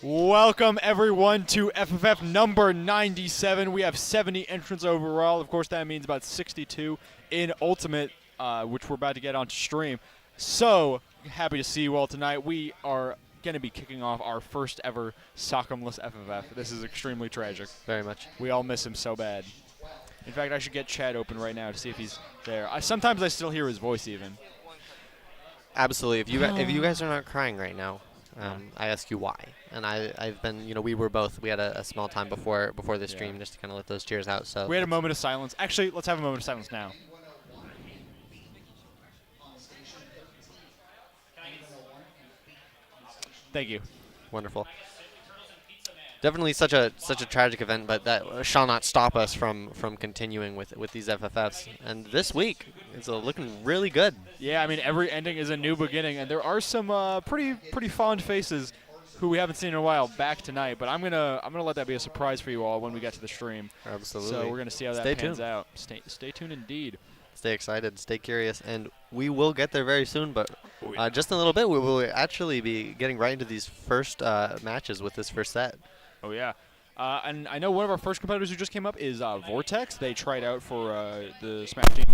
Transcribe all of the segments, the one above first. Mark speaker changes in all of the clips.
Speaker 1: Welcome everyone to FFF number 97. We have 70 entrants overall. Of course, that means about 62 in Ultimate, which we're about to get onto stream. So happy to see you all tonight. We are going to be kicking off our first ever Sock'emless FFF. This is extremely tragic.
Speaker 2: Very much.
Speaker 1: We all miss him so bad. In fact, I should get chat open right now to see if he's there. Sometimes I still hear his voice even.
Speaker 2: Absolutely. If you guys are not crying right now, I ask you why. And I've been, we had a small time before the stream just to kind of let those tears out. So
Speaker 1: we had a moment of silence. Actually, let's have a moment of silence now. Thank you.
Speaker 2: Wonderful. Definitely such a tragic event, but that shall not stop us from continuing with these FFFs. And this week it's looking really good.
Speaker 1: Yeah, I mean every ending is a new beginning, and there are some pretty fond faces who we haven't seen in a while back tonight. But I'm gonna let that be a surprise for you all when we get to the stream.
Speaker 2: Absolutely.
Speaker 1: So we're gonna see how that pans out. Stay tuned indeed.
Speaker 2: Stay excited, stay curious, and we will get there very soon. But just in a little bit, we will actually be getting right into these first matches with this first set.
Speaker 1: Oh, yeah. And I know one of our first competitors who just came up is Vortex. They tried out for the Smash team.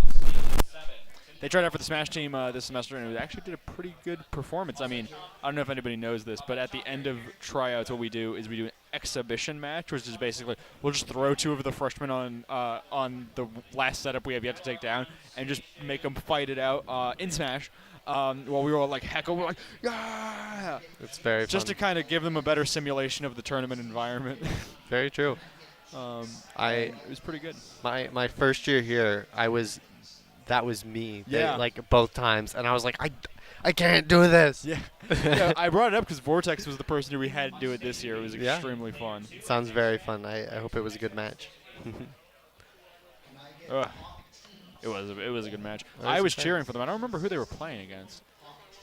Speaker 1: They tried out for the Smash team this semester, and it actually did a pretty good performance. I mean, I don't know if anybody knows this, but at the end of tryouts, what we do is we do an exhibition match, which is basically we'll just throw two of the freshmen on the last setup we have yet to take down and just make them fight it out in Smash. While we were all like heckle, we're like, yeah!
Speaker 2: It's very fun.
Speaker 1: Just to kind of give them a better simulation of the tournament environment.
Speaker 2: Very true.
Speaker 1: It was pretty good.
Speaker 2: My first year here, that was me.
Speaker 1: Yeah.
Speaker 2: Like both times, and I was like, I can't do this.
Speaker 1: Yeah. Yeah, I brought it up because Vortex was the person who we had to do it this year. It was extremely fun.
Speaker 2: Sounds very fun. I hope it was a good match.
Speaker 1: It was a good match. I was cheering for them. I don't remember who they were playing against.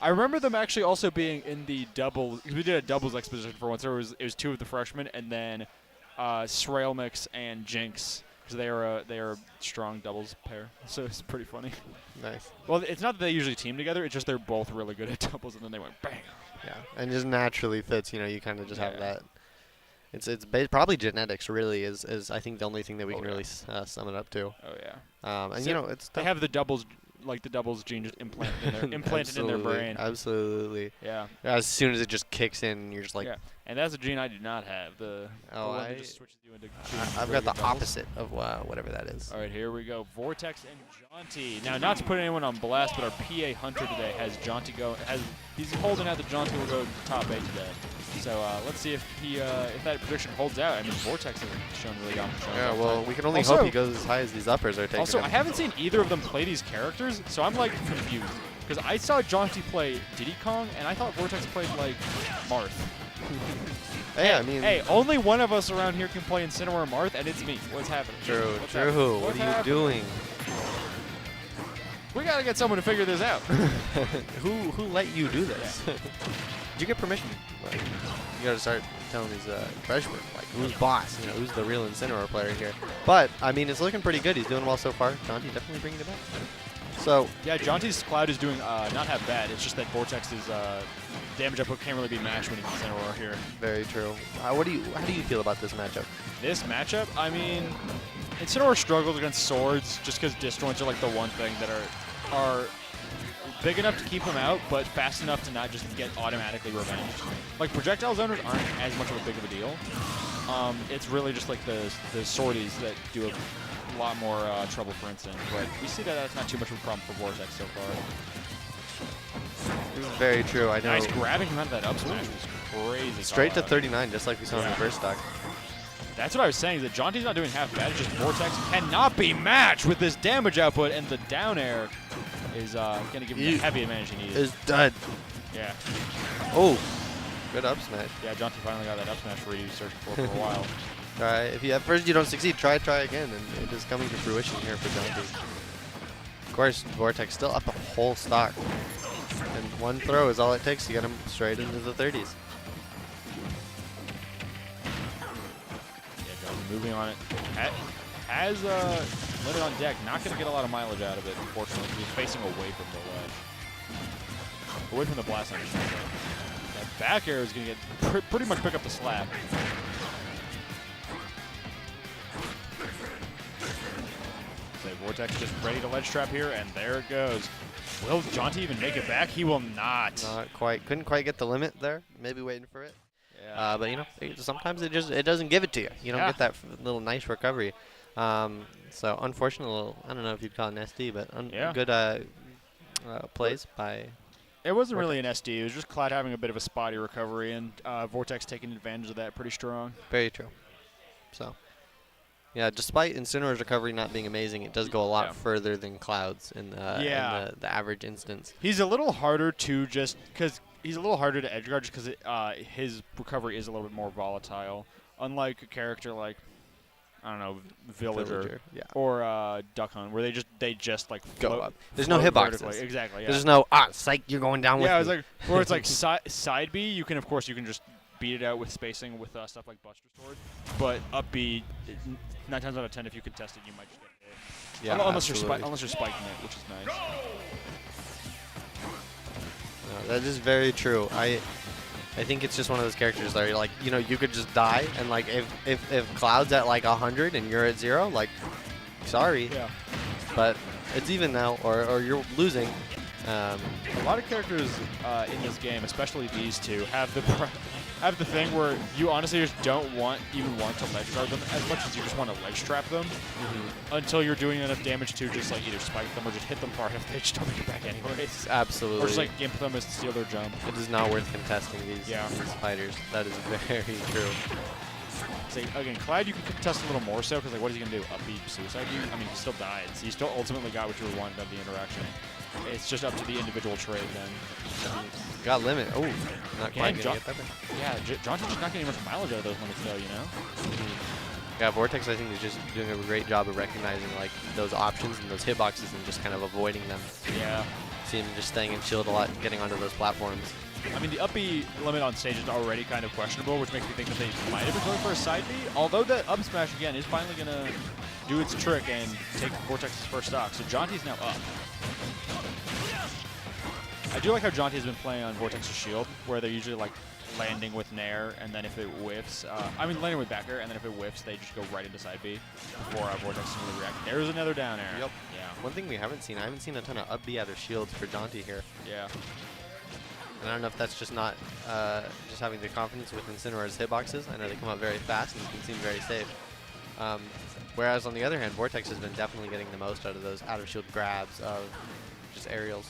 Speaker 1: I remember them actually also being in the doubles. We did a doubles exposition for once. It was two of the freshmen and then Srailmix and Jinx because they are a strong doubles pair. So it's pretty funny.
Speaker 2: Nice.
Speaker 1: Well, it's not that they usually team together. It's just they're both really good at doubles, and then they went bang.
Speaker 2: Yeah, and just naturally fits. You kind of just have that. It's probably genetics. Really, is I think the only thing that we can really sum it up to.
Speaker 1: Oh yeah.
Speaker 2: And
Speaker 1: so
Speaker 2: it's
Speaker 1: they have the doubles gene just implanted in their brain.
Speaker 2: Absolutely.
Speaker 1: Yeah.
Speaker 2: As soon as it just kicks in, you're just like.
Speaker 1: Yeah. And that's a gene I do not have. The one that just switches you into.
Speaker 2: I've got the opposite of whatever that is.
Speaker 1: All right, here we go. Vortex and Jonty. Now, not to put anyone on blast, but our PA Hunter today has Jonty go. He's holding out that Jonty will go top 8 today. So let's see if that prediction holds out. I mean, Vortex hasn't shown really got much.
Speaker 2: Yeah, well, we can only hope he goes as high as these uppers are taking.
Speaker 1: Also, I haven't seen either of them play these characters, so I'm like confused. Because I saw Jonty play Diddy Kong, and I thought Vortex played like Marth. Hey, only one of us around here can play Incineroar Marth, and it's me. What's happening?
Speaker 2: True. What are you doing?
Speaker 1: We gotta get someone to figure this out.
Speaker 2: Who let you do this?
Speaker 1: Yeah.
Speaker 2: Did you get permission? Like, you gotta start telling these freshmen, like, who's boss? Who's the real Incineroar player here? But I mean, it's looking pretty good. He's doing well so far. Jonty definitely bringing it back. So
Speaker 1: yeah, Jonty's Cloud is doing not half bad. It's just that Vortex's damage output can't really be matched when he's Incineroar here.
Speaker 2: Very true. How do you feel about this matchup?
Speaker 1: This matchup, I mean, Incineroar struggles against swords just because disjoints are like the one thing that are big enough to keep him out, but fast enough to not just get automatically revenged. Like projectile zoners aren't as much of a big of a deal. It's really just like the swordies that do a lot more trouble for Incin. But we see that that's not too much of a problem for Vortex so far.
Speaker 2: This is very true. I know.
Speaker 1: Nice grabbing him out of that up smash was crazy.
Speaker 2: Straight to 39, just like we saw in the first stock.
Speaker 1: That's what I was saying, is that Jonty's not doing half bad. It's just Vortex cannot be matched with this damage output, and the down air is going to give him the heavy advantage he needs.
Speaker 2: Is dead.
Speaker 1: Yeah.
Speaker 2: Oh, good up smash.
Speaker 1: Yeah, Jonty finally got that up smash where he was searching for a while.
Speaker 2: All right, if at first you don't succeed, try again, and it is coming to fruition here for Jonty. Of course, Vortex still up a whole stock, and one throw is all it takes to get him straight into the 30s.
Speaker 1: Moving on it. Has limit on deck. Not going to get a lot of mileage out of it, unfortunately. He's facing away from the ledge. Away from the blast, I understand. That back air is going to get pretty much pick up the slack. So Vortex just ready to ledge trap here, and there it goes. Will Jonty even make it back? He will not.
Speaker 2: Not quite. Couldn't quite get the limit there. Maybe waiting for it.
Speaker 1: Yeah.
Speaker 2: But you know, sometimes it doesn't give it to you. You don't get that little nice recovery. So unfortunately, I don't know if you'd call it an SD, but good plays by.
Speaker 1: It wasn't really an SD. It was just Cloud having a bit of a spotty recovery, and Vortex taking advantage of that pretty strong.
Speaker 2: Very true. So. Yeah, despite Incineror's recovery not being amazing, it does go a lot further than Cloud's in the average instance.
Speaker 1: He's a little harder to just because he's a little harder to edge guard just because his recovery is a little bit more volatile. Unlike a character like I don't know Villager. Or Duck Hunt, where they just like
Speaker 2: go up. There's no hitboxes.
Speaker 1: Exactly. Yeah.
Speaker 2: There's no psych, you're going down with me.
Speaker 1: Yeah, it's like where it's like side B. You can just beat it out with spacing with stuff like Buster Sword, but up B, 9 times out of 10, if you contest it, you might just get hit.
Speaker 2: Yeah,
Speaker 1: unless you're spiking it, which is nice.
Speaker 2: No, that is very true. I think it's just one of those characters that are like, you know, you could just die, and like if Cloud's at like 100 and you're at 0, like, sorry.
Speaker 1: Yeah.
Speaker 2: But it's even now, or you're losing.
Speaker 1: A lot of characters in this game, especially these two, have the thing where you honestly just don't even want to ledge guard them as much as you just want to ledge trap them until you're doing enough damage to just like either spike them or just hit them hard enough they just don't make it back anyways.
Speaker 2: Absolutely.
Speaker 1: Or just like gimp them and steal their jump.
Speaker 2: It is not worth contesting these fighters. That is very true.
Speaker 1: So again, Clyde you can contest a little more so because like what is he going to do? Up B suicide you? I mean he still died. So you still ultimately got what you wanted of the interaction. It's just up to the individual trade then.
Speaker 2: Got limit. Oh, not quite gonna get that.
Speaker 1: Yeah, Jonty's just not getting much mileage out of those limits though, you know?
Speaker 2: Yeah, Vortex I think is just doing a great job of recognizing like those options and those hitboxes and just kind of avoiding them.
Speaker 1: Yeah.
Speaker 2: See him just staying in shield a lot, getting onto those platforms.
Speaker 1: I mean, the up B limit on stage is already kind of questionable, which makes me think that they might have been going for a side B, although that up smash, again, is finally going to do its trick and take Vortex's first stock. So Jonty's now up. I do like how Jonty has been playing on Vortex's shield, where they're usually like landing with Nair, and then if it whiffs, landing with back air, and then if it whiffs, they just go right into side B before Vortex can really react. There's another down air.
Speaker 2: Yep.
Speaker 1: Yeah.
Speaker 2: One thing we haven't seen, I haven't seen a ton of up B out of shields for Jonty here.
Speaker 1: Yeah.
Speaker 2: And I don't know if that's just not just having the confidence with Incineror's hitboxes. I know they come out very fast and can seem very safe. Whereas on the other hand, Vortex has been definitely getting the most out of those out of shield grabs of just aerials.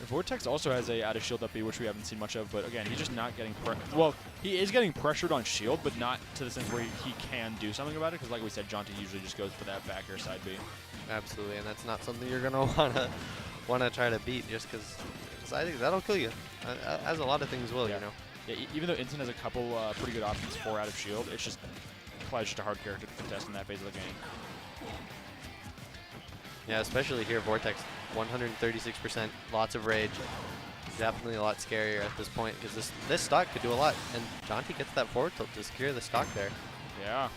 Speaker 1: Vortex also has a out of shield up B, which we haven't seen much of, but again, he's just not getting well, he is getting pressured on shield, but not to the sense where he can do something about it, because like we said, Jonty usually just goes for that back air side B.
Speaker 2: Absolutely, and that's not something you're gonna wanna try to beat just because I think that'll kill you, as a lot of things will, you know.
Speaker 1: Yeah, even though Instant has a couple pretty good options for out of shield, it's just Clyde's just a hard character to contest in that phase of the game.
Speaker 2: Yeah, especially here, Vortex, 136%, lots of rage. Definitely a lot scarier at this point because this stock could do a lot, and Jonty gets that forward tilt to secure the stock there.
Speaker 1: Yeah.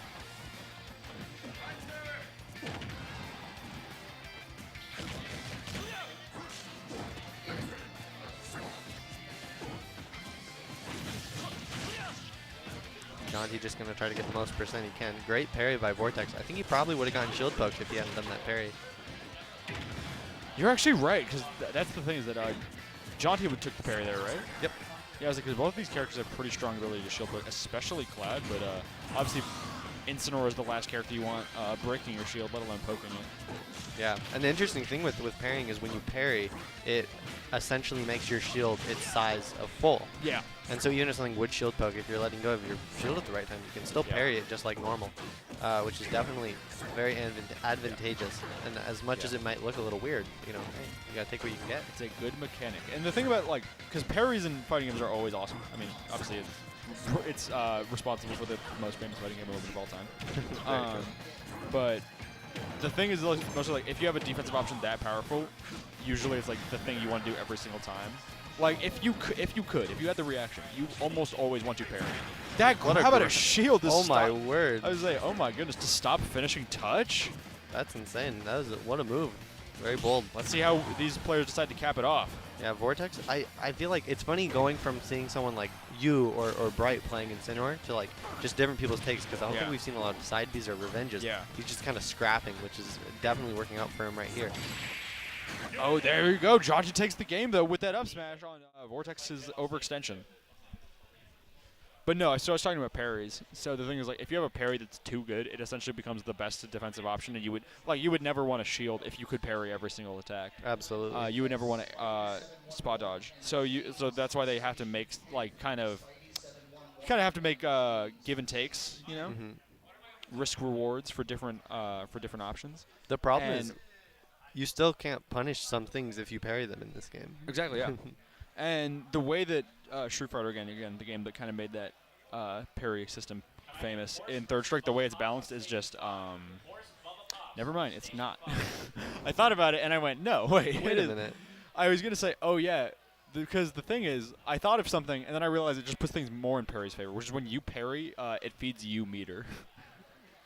Speaker 2: Jonty just going to try to get the most percent he can. Great parry by Vortex. I think he probably would have gotten shield poked if he hadn't done that parry.
Speaker 1: You're actually right, because that's the thing is that Jonty took the parry there, right?
Speaker 2: Yep.
Speaker 1: Yeah, I was like, because both of these characters have pretty strong ability to shield poke, especially Cloud, but obviously Incineror is the last character you want breaking your shield, let alone poking it.
Speaker 2: Yeah, and the interesting thing with parrying is when you parry, it essentially makes your shield its size of full.
Speaker 1: Yeah.
Speaker 2: And so even if something would shield poke, if you're letting go of your shield at the right time, you can still parry it just like normal, which is definitely very advantageous. And as much as it might look a little weird, you know, hey, you gotta take what you can get.
Speaker 1: It's a good mechanic. And the thing about, like, because parries in fighting games are always awesome. I mean, obviously it's responsible for the most famous fighting game of all time. But the thing is, mostly like, if you have a defensive option that powerful, usually it's like the thing you want to do every single time. Like if you had the reaction, you almost always want to parry. How about a shield?
Speaker 2: Oh my word!
Speaker 1: I was like, oh my goodness, to stop finishing touch.
Speaker 2: That's insane. What a move. Very bold.
Speaker 1: Let's see how these players decide to cap it off.
Speaker 2: Yeah, Vortex, I feel like it's funny going from seeing someone like you or Bright playing Incineroar to like just different people's takes, because I don't think we've seen a lot of side Bs or revenges.
Speaker 1: Yeah.
Speaker 2: He's just kind of scrapping, which is definitely working out for him right here.
Speaker 1: Oh, there you go. Jonty takes the game, though, with that up smash on Vortex's overextension. But no, so I was talking about parries. So the thing is, like, if you have a parry that's too good, it essentially becomes the best defensive option, and you would never want to shield if you could parry every single attack.
Speaker 2: Absolutely.
Speaker 1: You would never want to spot dodge. So that's why they have to make kind of have to make give and takes, you know, risk rewards for different options.
Speaker 2: The problem is you still can't punish some things if you parry them in this game.
Speaker 1: Exactly, yeah. And the way that Street Fighter, again, the game that kind of made that parry system famous, in Third Strike, the way it's balanced is just, never mind, it's not. I thought about it, and I went, no, wait
Speaker 2: a minute.
Speaker 1: I was going to say, oh, yeah, because the thing is, I thought of something, and then I realized it just puts things more in parry's favor, which is when you parry, it feeds you meter.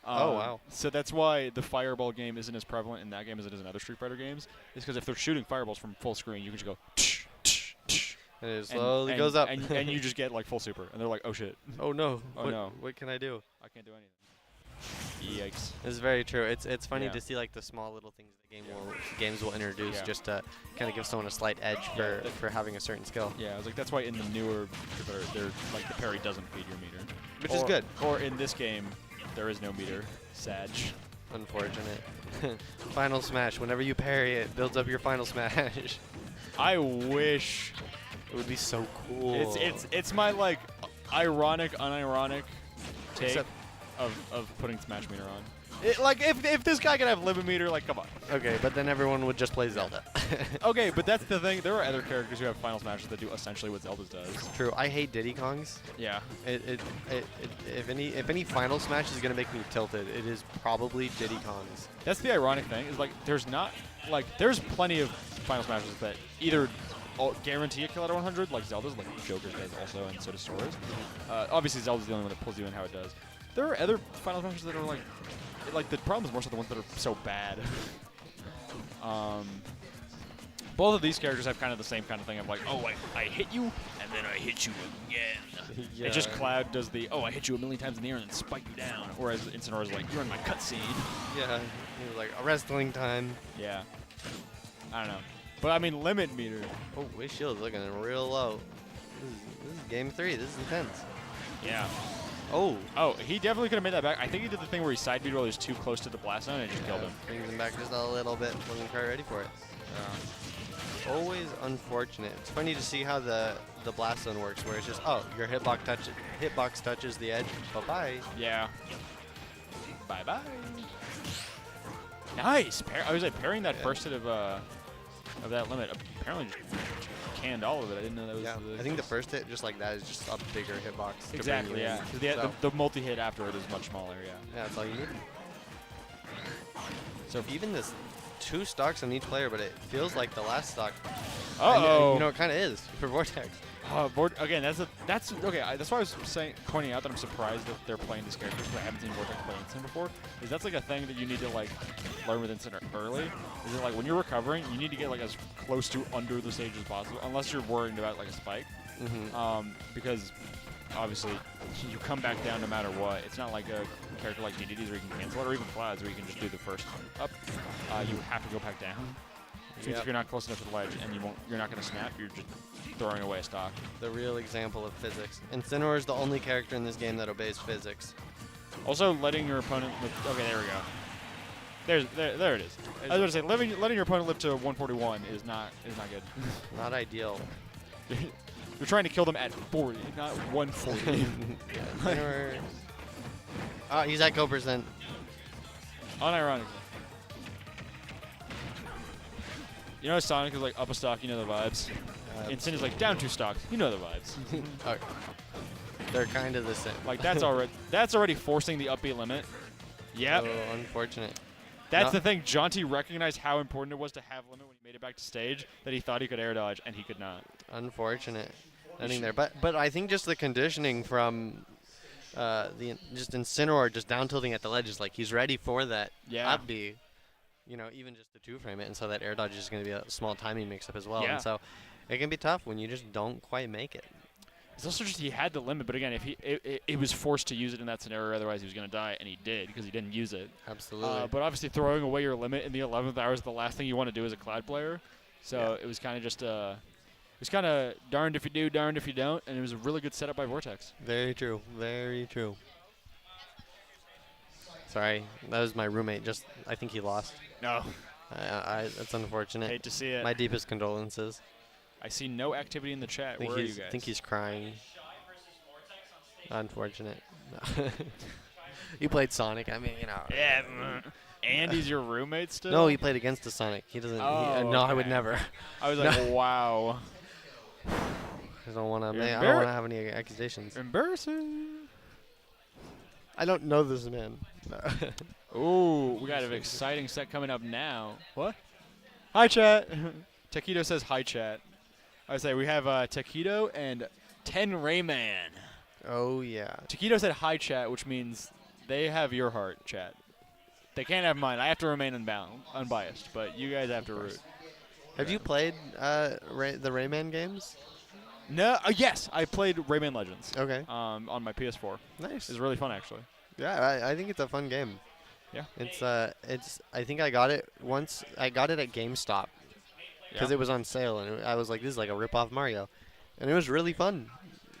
Speaker 2: Oh, wow.
Speaker 1: So that's why the fireball game isn't as prevalent in that game as it is in other Street Fighter games. Is because if they're shooting fireballs from full screen, you can just go tsh, tsh, tsh.
Speaker 2: And it slowly goes up.
Speaker 1: And you just get like full super. And they're like, oh shit.
Speaker 2: Oh no.
Speaker 1: Oh no.
Speaker 2: What can I do?
Speaker 1: I can't do anything. Yikes.
Speaker 2: This is very true. It's funny to see like the small little things the games will introduce just to kind of give someone a slight edge for having a certain skill.
Speaker 1: Yeah, I was like, that's why in the newer Street Fighter, they're like the parry doesn't feed your meter.
Speaker 2: Which is good.
Speaker 1: Or in this game, there is no meter. Sag.
Speaker 2: Unfortunate. Final smash. Whenever you parry, it builds up your final smash.
Speaker 1: I wish
Speaker 2: it would be so cool.
Speaker 1: It's my like ironic, unironic take of putting smash meter on. Like if this guy can have limit meter, like come on.
Speaker 2: Okay, but then everyone would just play Zelda.
Speaker 1: Okay, but that's the thing. There are other characters who have final smashes that do essentially what Zelda does.
Speaker 2: True. I hate Diddy Kongs.
Speaker 1: Yeah.
Speaker 2: If any final smash is gonna make me tilted, it is probably Diddy Kongs.
Speaker 1: That's the ironic thing. Is like there's plenty of final smashes that either guarantee a kill out of 100, like Zelda's, like Joker's does also, and so does Sora's. Obviously Zelda's the only one that pulls you in how it does. There are other final smashes that are like the problem is more so the ones that are so bad. Both of these characters have kind of the same kind of thing of like, oh, I hit you, and then I hit you again. Yeah. It's just Cloud does the, oh, I hit you a million times in the air and then spike you down. Whereas Incineroar's like, you're in my cutscene.
Speaker 2: Yeah, it was like a wrestling time.
Speaker 1: Yeah. I don't know. But I mean, limit meter.
Speaker 2: Oh, Wish Shield's looking real low. This is game 3. This is intense.
Speaker 1: Yeah.
Speaker 2: Oh,
Speaker 1: he definitely could have made that back. I think he did the thing where he side beat while he was too close to the blast zone and it just killed him.
Speaker 2: Brings him back just a little bit. Wasn't quite ready for it. Always unfortunate. It's funny to see how the blast zone works, where it's just, oh, your hitbox touches the edge. Bye-bye.
Speaker 1: Yeah. Bye-bye. Nice. I was like parrying that first hit of that limit. Apparently just canned all of it. I didn't know that was.
Speaker 2: Yeah, I think the first hit just like that is just a bigger hitbox.
Speaker 1: Exactly. Yeah. The multi-hit after it is much smaller. Yeah.
Speaker 2: Yeah, that's all you need.
Speaker 1: So
Speaker 2: even this 2 stocks on each player, but it feels like the last stock.
Speaker 1: Uh-oh.
Speaker 2: You know, it kind of is for Vortex.
Speaker 1: Again, that's okay. That's why I was pointing out that I'm surprised that they're playing these characters because I haven't seen Vortex play Instant before. Is that's like a thing that you need to like learn with Instant early? Is it like when you're recovering, you need to get like as close to under the stage as possible, unless you're worried about like a spike. Because obviously you come back down no matter what. It's not like a character like DDDs where you can cancel it, or even Clouds where you can just do the first up. You have to go back down. So if you're not close enough to the ledge and you're not going to snap, you're just throwing away a stock.
Speaker 2: The real example of physics. Incineroar is the only character in this game that obeys physics.
Speaker 1: Also, letting your opponent live. Okay, there we go. There it is. I was going to say, letting your opponent live to 141 is not good.
Speaker 2: Not ideal.
Speaker 1: You're trying to kill them at 40, not 140.
Speaker 2: Oh, he's at Go%.
Speaker 1: Unironically. You know Sonic is like up a stock, you know the vibes. Instant is like down 2 stocks, you know the vibes.
Speaker 2: Okay. They're kind of the same.
Speaker 1: Like that's already forcing the up B limit. Yep.
Speaker 2: So unfortunate.
Speaker 1: That's the thing. Jonty recognized how important it was to have limit when he made it back to stage, that he thought he could air dodge and he could not.
Speaker 2: Unfortunate. Ending there. But I think just the conditioning from just Incineroar just down tilting at the ledge is like he's ready for that up B. even just the 2-frame it, and so that air dodge is going to be a small timing mix-up as well.
Speaker 1: Yeah.
Speaker 2: And so it can be tough when you just don't quite make it.
Speaker 1: It's also just he had the limit, but again, if he was forced to use it in that scenario, otherwise he was going to die, and he did because he didn't use it.
Speaker 2: Absolutely.
Speaker 1: But obviously throwing away your limit in the 11th hour is the last thing you want to do as a Cloud player. So it was kind of just it was kind of darned if you do, darned if you don't, and it was a really good setup by Vortex.
Speaker 2: Very true. Very true. Sorry, that was my roommate. I think he lost.
Speaker 1: No.
Speaker 2: That's unfortunate.
Speaker 1: Hate to see it.
Speaker 2: My deepest condolences.
Speaker 1: I see no activity in the chat. Where are you guys?
Speaker 2: I think he's crying. Unfortunate. He played Sonic. I mean,
Speaker 1: Yeah. And he's your roommate still?
Speaker 2: No, he played against the Sonic. He doesn't.
Speaker 1: Oh,
Speaker 2: no, I would
Speaker 1: okay.
Speaker 2: never.
Speaker 1: I was like, wow.
Speaker 2: I don't want to.
Speaker 1: You're
Speaker 2: I don't want to have any accusations.
Speaker 1: Embarrassing.
Speaker 2: I don't know this man.
Speaker 1: Ooh, we got an exciting set coming up now. What? Hi, chat. Taquito says hi, chat. I would say we have Taquito and 10 Rayman.
Speaker 2: Oh, yeah.
Speaker 1: Taquito said hi, chat, which means they have your heart, chat. They can't have mine. I have to remain unbiased, but you guys have to root.
Speaker 2: Have you played the Rayman games?
Speaker 1: No. Yes, I played Rayman Legends.
Speaker 2: Okay.
Speaker 1: On my PS4.
Speaker 2: Nice.
Speaker 1: It's really fun, actually.
Speaker 2: Yeah, I think it's a fun game.
Speaker 1: Yeah.
Speaker 2: It's. I think I got it once. I got it at GameStop because it was on sale, and I was like, this is like a rip-off Mario, and it was really fun.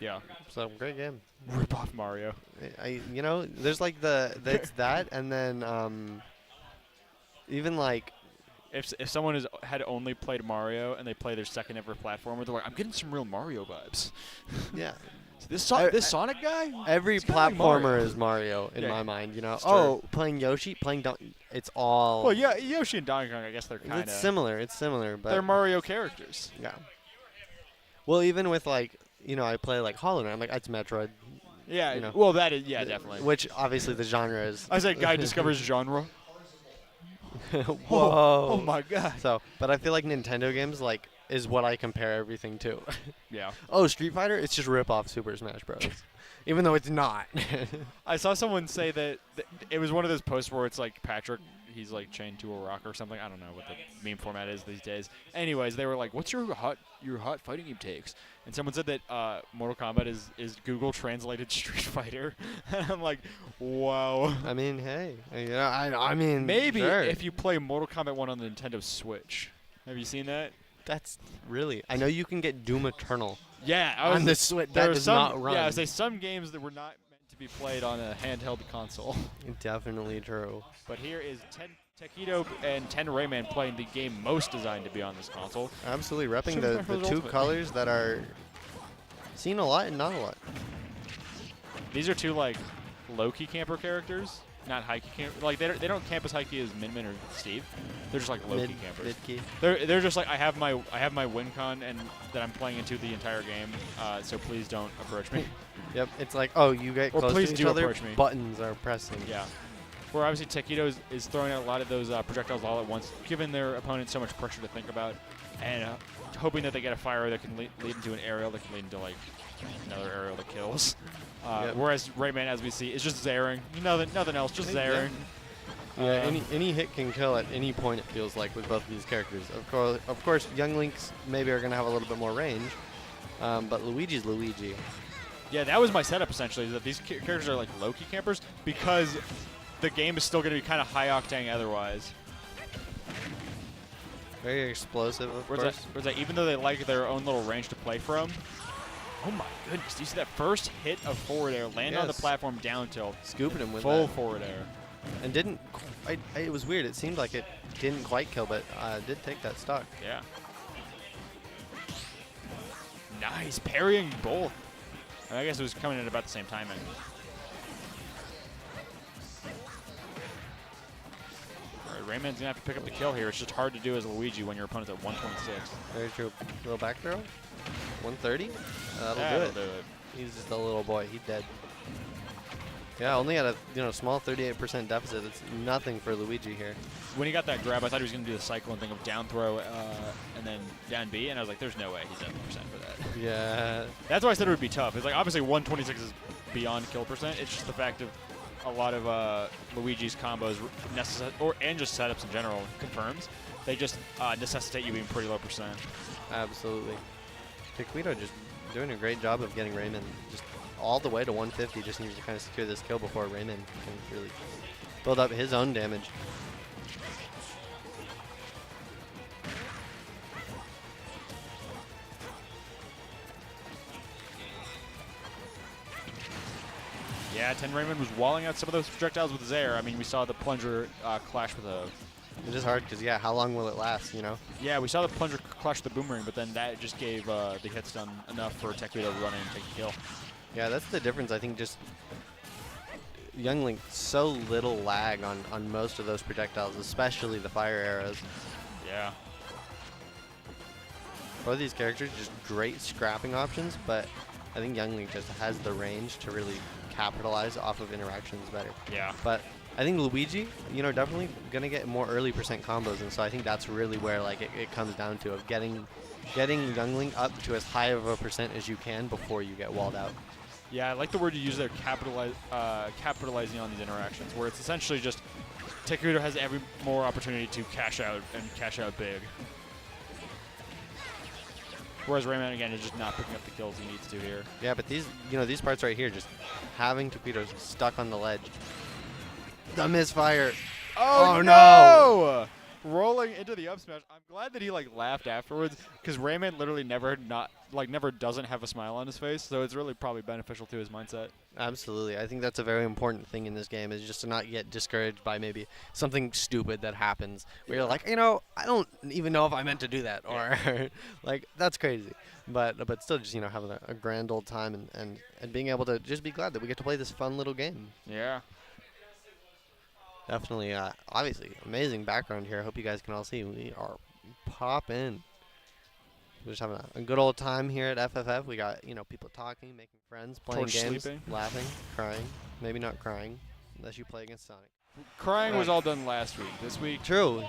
Speaker 1: Yeah.
Speaker 2: So great game.
Speaker 1: Rip off Mario.
Speaker 2: There's like it's that, and then even like.
Speaker 1: If someone had only played Mario and they play their second ever platformer, they're like, I'm getting some real Mario vibes.
Speaker 2: Yeah.
Speaker 1: So this Sonic guy?
Speaker 2: Every platformer is Mario in my mind, playing Yoshi, playing it's all.
Speaker 1: Well, yeah, Yoshi and Donkey Kong, I guess they're kind of.
Speaker 2: It's similar, but.
Speaker 1: They're Mario characters.
Speaker 2: Yeah. Well, even with I play like Hollow Knight, I'm like, it's Metroid.
Speaker 1: Yeah, well, that is, definitely.
Speaker 2: Which obviously the genre is.
Speaker 1: I said guy discovers genre.
Speaker 2: Whoa.
Speaker 1: Oh my god.
Speaker 2: So, but I feel like Nintendo games is what I compare everything to.
Speaker 1: Yeah.
Speaker 2: Oh, Street Fighter, it's just rip off Super Smash Bros. Even though it's not.
Speaker 1: I saw someone say that it was one of those posts where it's like Patrick, he's like chained to a rock or something. I don't know what the meme format is these days. Anyways, they were like, "What's your hot fighting game takes?" And someone said that Mortal Kombat is Google translated Street Fighter. And I'm like, wow.
Speaker 2: I mean, hey, I mean,
Speaker 1: maybe
Speaker 2: sure.
Speaker 1: if you play Mortal Kombat 1 on the Nintendo Switch. Have you seen that?
Speaker 2: That's really. I know you can get Doom Eternal.
Speaker 1: Yeah,
Speaker 2: on the Switch. That does not run.
Speaker 1: Yeah, I say some games that were not meant to be played on a handheld console.
Speaker 2: Definitely true.
Speaker 1: But here is Taquito and 10 Rayman playing the game most designed to be on this console.
Speaker 2: Absolutely repping the two colors that are seen a lot and not a lot.
Speaker 1: These are two low-key camper characters, not high-key camper. Like they don't camp as high-key as Min or Steve. They're just like low-key campers.
Speaker 2: Mid-key.
Speaker 1: They're just like I have my win con and that I'm playing into the entire game. So please don't approach me.
Speaker 2: Yep, it's like, oh, you get close
Speaker 1: please
Speaker 2: to each
Speaker 1: do
Speaker 2: other,
Speaker 1: approach me.
Speaker 2: buttons are pressing.
Speaker 1: Yeah. Where obviously Taquito is throwing out a lot of those projectiles all at once, giving their opponent so much pressure to think about, and hoping that they get a fire that can lead into an aerial that can lead into another aerial that kills. Whereas Rayman, as we see, is just zaring. Nothing else, just zaring.
Speaker 2: Yeah, any hit can kill at any point, it feels like, with both of these characters. Of course, young Links maybe are going to have a little bit more range, but Luigi's Luigi.
Speaker 1: Yeah, that was my setup, essentially, is that these characters are like low-key campers because the game is still going to be kind of high-octane otherwise.
Speaker 2: Very explosive, of course.
Speaker 1: Whereas that even though they like their own little range to play from, oh my goodness, do you see that first hit of forward air land on the platform down tilt?
Speaker 2: Scooping him with
Speaker 1: full
Speaker 2: that.
Speaker 1: Forward air.
Speaker 2: And didn't quite, it was weird. It seemed like it didn't quite kill, but did take that stock.
Speaker 1: Yeah. Nice, parrying both. I guess it was coming in about the same timing. All right, Rayman's going to have to pick up the kill here. It's just hard to do as Luigi when your opponent's at 126.
Speaker 2: Very true. Little back throw. 130. That'll do it. He's just a little boy. He's dead. Yeah, only at a small 38% deficit. It's nothing for Luigi here.
Speaker 1: When he got that grab, I thought he was going to do the cyclone thing of down throw and then down B, and I was like, there's no way he's at the percent for that.
Speaker 2: Yeah.
Speaker 1: That's why I said it would be tough. It's like, obviously 126 is beyond kill percent. It's just the fact of a lot of Luigi's combos and just setups in general confirms. They just necessitate you being pretty low percent.
Speaker 2: Absolutely. Taquito just doing a great job of getting Rayman just all the way to 150. Just needs to kind of secure this kill before Rayman can really build up his own damage.
Speaker 1: Yeah, 10 Rayman was walling out some of those projectiles with his air. I mean, we saw the plunger clash with a...
Speaker 2: It is hard because, yeah, how long will it last, you know?
Speaker 1: Yeah, we saw the plunger clash with the boomerang, but then that just gave the hits done enough for Taquito to run in and take the kill.
Speaker 2: Yeah, that's the difference. I think just Young Link, so little lag on most of those projectiles, especially the fire arrows.
Speaker 1: Yeah.
Speaker 2: Both these characters, just great scrapping options, but I think Young Link just has the range to really capitalize off of interactions better.
Speaker 1: Yeah.
Speaker 2: But I think Luigi, you know, definitely gonna get more early percent combos, and so I think that's really where like it comes down to of getting Young Link up to as high of a percent as you can before you get walled out.
Speaker 1: Yeah, I like the word you use there, capitalizing on these interactions, where it's essentially just Taquito has every more opportunity to cash out and cash out big. Whereas Rayman, again, is just not picking up the kills he needs to here.
Speaker 2: Yeah, but these, you know, these parts right here, just having Taquito stuck on the ledge. The misfire.
Speaker 1: Oh no! Rolling into the up smash. I'm glad that he like laughed afterwards, because Rayman literally never doesn't have a smile on his face, so it's really probably beneficial to his mindset.
Speaker 2: Absolutely. I think that's a very important thing in this game, is just to not get discouraged by maybe something stupid that happens where you're like, you know, I don't even know if I meant to do that, or like, that's crazy. But still just, you know, having a grand old time and being able to just be glad that we get to play this fun little game.
Speaker 1: Yeah.
Speaker 2: Definitely, obviously, amazing background here. I hope you guys can all see. We are popping. We're just having a good old time here at FFF. We got, you know, people talking, making friends, playing games,
Speaker 1: sleeping.
Speaker 2: laughing, crying. Maybe not crying, unless you play against Sonic.
Speaker 1: Crying was all done last week. This week,
Speaker 2: True.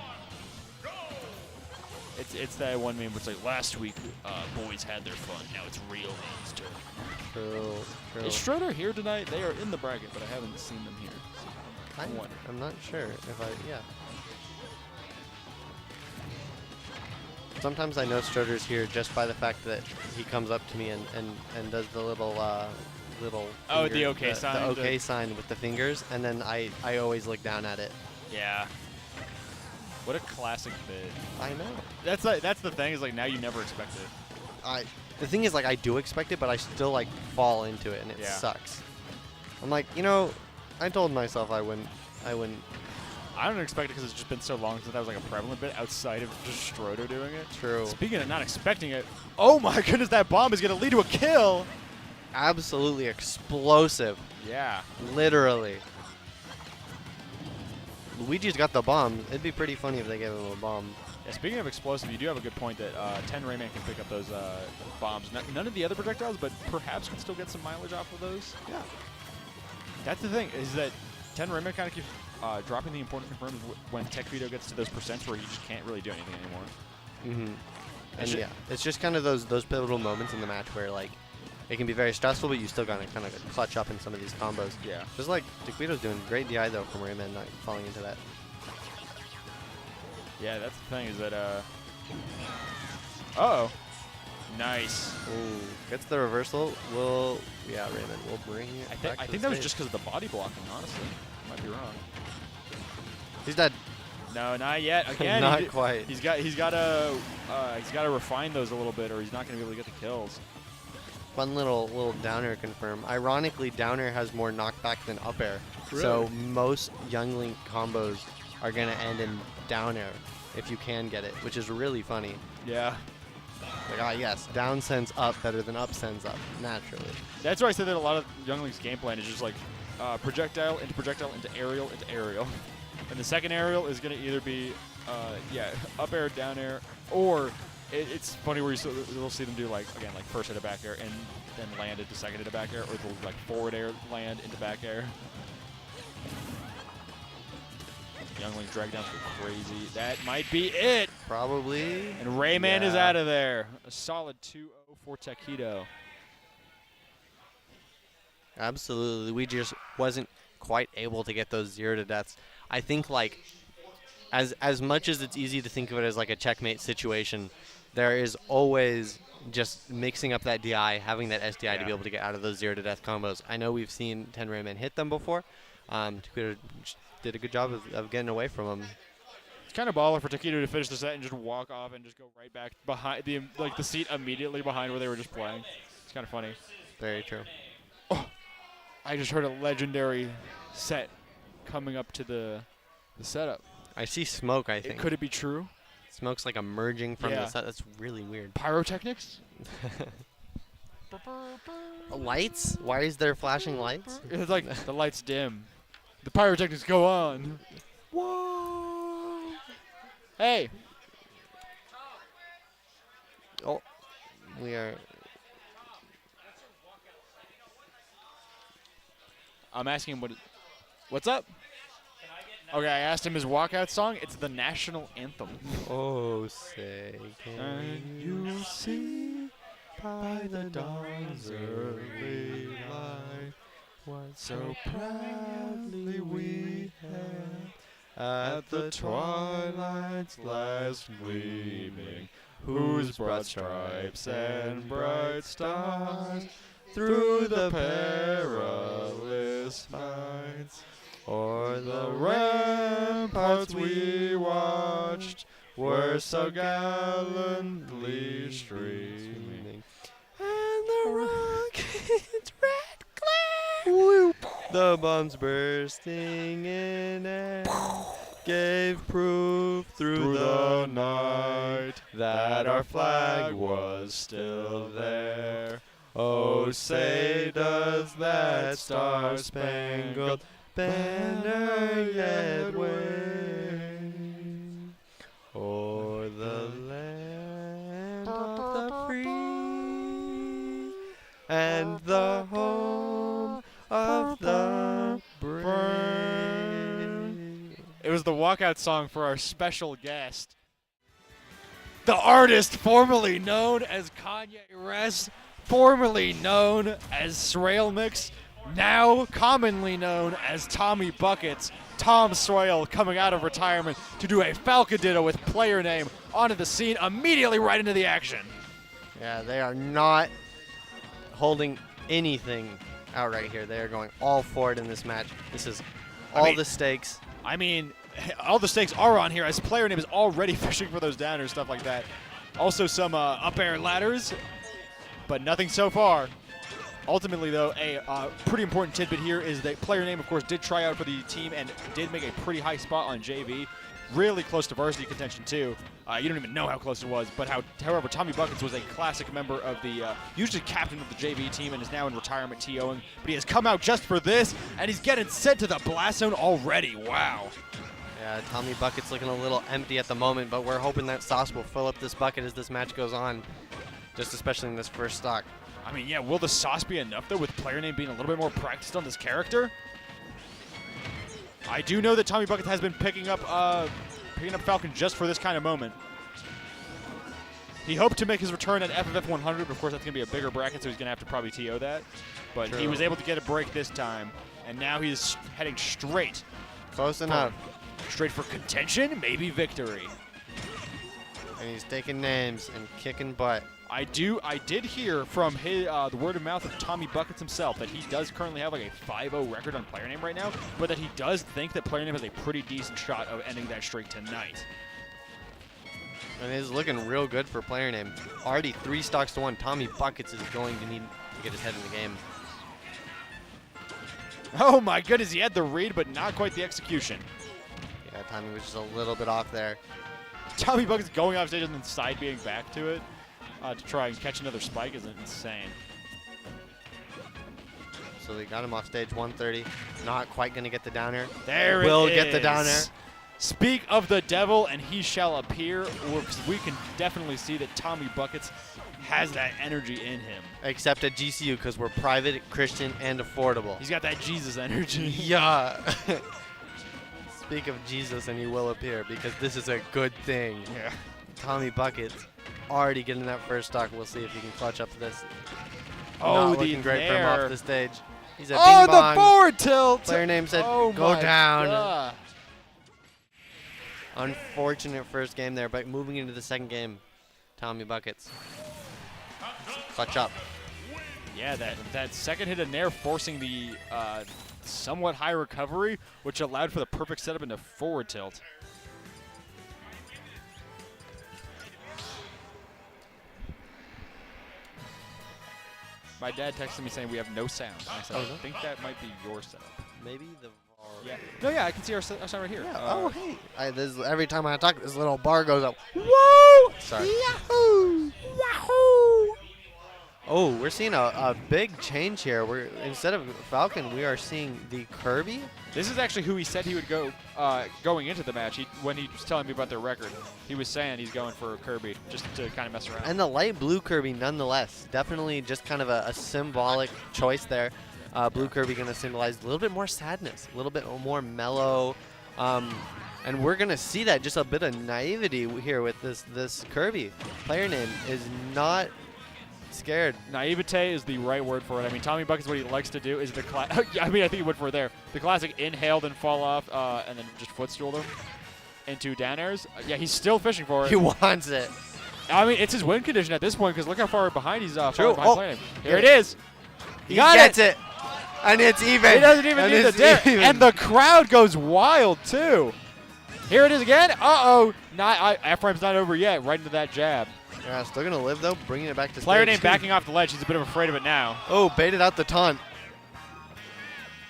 Speaker 1: it's that one meme where it's like, last week, boys had their fun. Now it's real man's turn.
Speaker 2: True.
Speaker 1: Is Schroeder here tonight? They are in the bracket, but I haven't seen them here.
Speaker 2: I'm not sure if yeah. Sometimes I know Schroeder's here just by the fact that he comes up to me and does the little
Speaker 1: Oh, the OK sign.
Speaker 2: The OK sign with the fingers, and then I always look down at it.
Speaker 1: Yeah. What a classic bit.
Speaker 2: I know.
Speaker 1: That's the thing, is like now you never expect it.
Speaker 2: The thing is, like, I do expect it, but I still like fall into it, and it sucks. I'm like, you know, I told myself I wouldn't.
Speaker 1: I don't expect it because it's just been so long since that was like a prevalent bit outside of just Schroeder doing it.
Speaker 2: True.
Speaker 1: Speaking of not expecting it, oh my goodness, that bomb is going to lead to a kill.
Speaker 2: Absolutely explosive.
Speaker 1: Yeah.
Speaker 2: Literally. Luigi's got the bomb. It'd be pretty funny if they gave him a bomb.
Speaker 1: Yeah, speaking of explosive, you do have a good point that 10 Rayman can pick up those bombs. None of the other projectiles, but perhaps can still get some mileage off of those.
Speaker 2: Yeah.
Speaker 1: That's the thing, is that 10 Rayman kind of keeps dropping the important confirms when Taquito gets to those percents where you just can't really do anything anymore.
Speaker 2: Mm-hmm. And yeah, it's just kind of those pivotal moments in the match where, like, it can be very stressful, but you still gotta kind of clutch up in some of these combos. Yeah. Just like Taquito's doing great DI though from Rayman, not falling into that.
Speaker 1: Yeah, that's the thing, is that uh-oh. Nice.
Speaker 2: Ooh, gets the reversal. Yeah, Rayman will bring it back
Speaker 1: I
Speaker 2: to
Speaker 1: think
Speaker 2: the
Speaker 1: that was
Speaker 2: stage.
Speaker 1: just because of the body blocking, honestly. Might be wrong.
Speaker 2: He's dead.
Speaker 1: No, not yet. Again,
Speaker 2: not quite.
Speaker 1: He's got to refine those a little bit, or he's not going to be able to get the kills.
Speaker 2: Fun little down air confirm. Ironically, down air has more knockback than up air.
Speaker 1: Really?
Speaker 2: So most Young Link combos are going to end in down air if you can get it, which is really funny.
Speaker 1: Yeah.
Speaker 2: Like, yes, down sends up better than up sends up, naturally.
Speaker 1: That's why I said that a lot of Young Link's game plan is just like projectile into aerial into aerial. And the second aerial is going to either be, up air, down air, or it's funny where you'll see them do, like, again, like first into back air and then land into second into back air, or they'll like forward air land into back air. Young Link drag down for crazy. That might be it.
Speaker 2: Probably.
Speaker 1: And Rayman is out of there. A solid 2-0 for Taquito.
Speaker 2: Absolutely. We just wasn't quite able to get those 0 to deaths. I think like as much as it's easy to think of it as like a checkmate situation, there is always just mixing up that DI, having that SDI to be able to get out of those 0 to death combos. I know we've seen 10 Rayman hit them before. Taquito did a good job of getting away from them.
Speaker 1: It's kind of baller for Taquito to finish the set and just walk off and just go right back behind the seat immediately behind where they were just playing. It's kind of funny.
Speaker 2: Very true.
Speaker 1: Oh, I just heard a legendary set coming up to the setup.
Speaker 2: I see smoke, I think.
Speaker 1: Could it be true?
Speaker 2: Smoke's like emerging from the set. That's really weird.
Speaker 1: Pyrotechnics?
Speaker 2: Lights? Why is there flashing lights?
Speaker 1: It's like the lights dim. The pyrotechnics go on. Whoa! Hey!
Speaker 2: Oh, we are...
Speaker 1: I'm asking him what's up? Okay, I asked him his walkout song. It's the national anthem.
Speaker 2: Oh, say can you see by the dawn's early light what so proudly we had at the twilight's last gleaming, whose broad stripes and bright stars through the perilous nights o'er the ramparts we watched were so gallantly streaming, and the rocket's red glare, the bombs bursting in air, gave proof through the night that our flag was still there. Oh, say does that star-spangled banner yet wave o'er the land of the free and the home of the brave.
Speaker 1: It was the walkout song for our special guest, the artist formerly known as Kanye West, formerly known as Srail Mix, now commonly known as Tommy Buckets. Tom Swail coming out of retirement to do a Falcaditto with player name onto the scene, immediately right into the action.
Speaker 2: Yeah, they are not holding anything out right here. They are going all for it in this match. This is all the stakes.
Speaker 1: I mean, all the stakes are on here as player name is already fishing for those downers, stuff like that. Also some up air ladders, but nothing so far. Ultimately, though, a pretty important tidbit here is that player name, of course, did try out for the team and did make a pretty high spot on JV. Really close to varsity contention, too. You don't even know how close it was, but however, Tommy Buckets was a classic member of the, usually captain of the JV team and is now in retirement TOing. But he has come out just for this, and he's getting sent to the blast zone already. Wow.
Speaker 2: Yeah, Tommy Bucket's looking a little empty at the moment, but we're hoping that Sauce will fill up this bucket as this match goes on, just especially in this first stock.
Speaker 1: I mean, yeah, will the sauce be enough, though, with player name being a little bit more practiced on this character? I do know that Tommy Buckets has been picking up Falcon just for this kind of moment. He hoped to make his return at FFF 100, but of course that's going to be a bigger bracket, so he's going to have to probably TO that. But he was able to get a break this time, and now he's heading straight.
Speaker 2: Close enough.
Speaker 1: Straight for contention, maybe victory.
Speaker 2: And he's taking names and kicking butt.
Speaker 1: I did hear from his, the word of mouth of Tommy Buckets himself that he does currently have like a 5-0 record on player name right now, but that he does think that player name has a pretty decent shot of ending that streak tonight.
Speaker 2: And it's looking real good for player name. Already 3 stocks to 1. Tommy Buckets is going to need to get his head in the game.
Speaker 1: Oh my goodness, he had the read, but not quite the execution.
Speaker 2: Yeah, Tommy was just a little bit off there.
Speaker 1: Tommy Buckets going off stage and then side being back to it. To try and catch another spike is insane.
Speaker 2: So they got him off stage 130. Not quite going to get the downer.
Speaker 1: There
Speaker 2: will
Speaker 1: it is.
Speaker 2: Get the downer.
Speaker 1: Speak of the devil, and he shall appear. We can definitely see that Tommy Buckets has that energy in him.
Speaker 2: Except at GCU, because we're private, Christian, and affordable.
Speaker 1: He's got that Jesus energy.
Speaker 2: Yeah. Speak of Jesus, and he will appear, because this is a good thing.
Speaker 1: Yeah.
Speaker 2: Tommy Buckets already getting that first stock. We'll see if he can clutch up this.
Speaker 1: Oh,
Speaker 2: Not looking great for him off the stage. He's a
Speaker 1: Oh,
Speaker 2: bing bong.
Speaker 1: the forward tilt!
Speaker 2: Player name said,
Speaker 1: Oh
Speaker 2: go
Speaker 1: my
Speaker 2: down.
Speaker 1: God.
Speaker 2: Unfortunate first game there, but moving into the second game, Tommy Buckets. Clutch up.
Speaker 1: Yeah, that second hit in there forcing the somewhat high recovery, which allowed for the perfect setup into forward tilt. My dad texted me saying we have no sound. And I said,
Speaker 2: Oh,
Speaker 1: I
Speaker 2: no?
Speaker 1: think that might be your setup.
Speaker 2: Maybe the
Speaker 1: Yeah. No, yeah, I can see our sound right here.
Speaker 2: Yeah. Hey. Every time I talk, this little bar goes up. Woo! Sorry.
Speaker 1: Yahoo! Yahoo!
Speaker 2: Oh, we're seeing a big change here. We're instead of Falcon, we are seeing the Kirby.
Speaker 1: This is actually who he said he would go going into the match. When he was telling me about their record, he was saying he's going for Kirby just to kind of mess around.
Speaker 2: And the light blue Kirby, nonetheless. Definitely just kind of a symbolic choice there. Blue Kirby going to symbolize a little bit more sadness, a little bit more mellow. And we're going to see that, just a bit of naivety here with this Kirby. Player name is not scared.
Speaker 1: Naivete is the right word for it. I mean, Tommy Buckets, what he likes to do is the I mean, I think he went for it there. The classic inhale, then fall off, and then just footstool them into down airs. Yeah, he's still fishing for it.
Speaker 2: He wants it.
Speaker 1: I mean, it's his win condition at this point because look how far behind he's
Speaker 2: True.
Speaker 1: behind
Speaker 2: Oh,
Speaker 1: playing. Here it is.
Speaker 2: He gets it. And it's even.
Speaker 1: He doesn't even need the dare. And the crowd goes wild, too. Here it is again. Uh-oh. F-frame's not over yet. Right into that jab.
Speaker 2: Yeah, still going to live, though, bringing it back to
Speaker 1: Player
Speaker 2: stage
Speaker 1: name backing off the ledge. He's a bit of afraid of it now.
Speaker 2: Oh, baited out the taunt.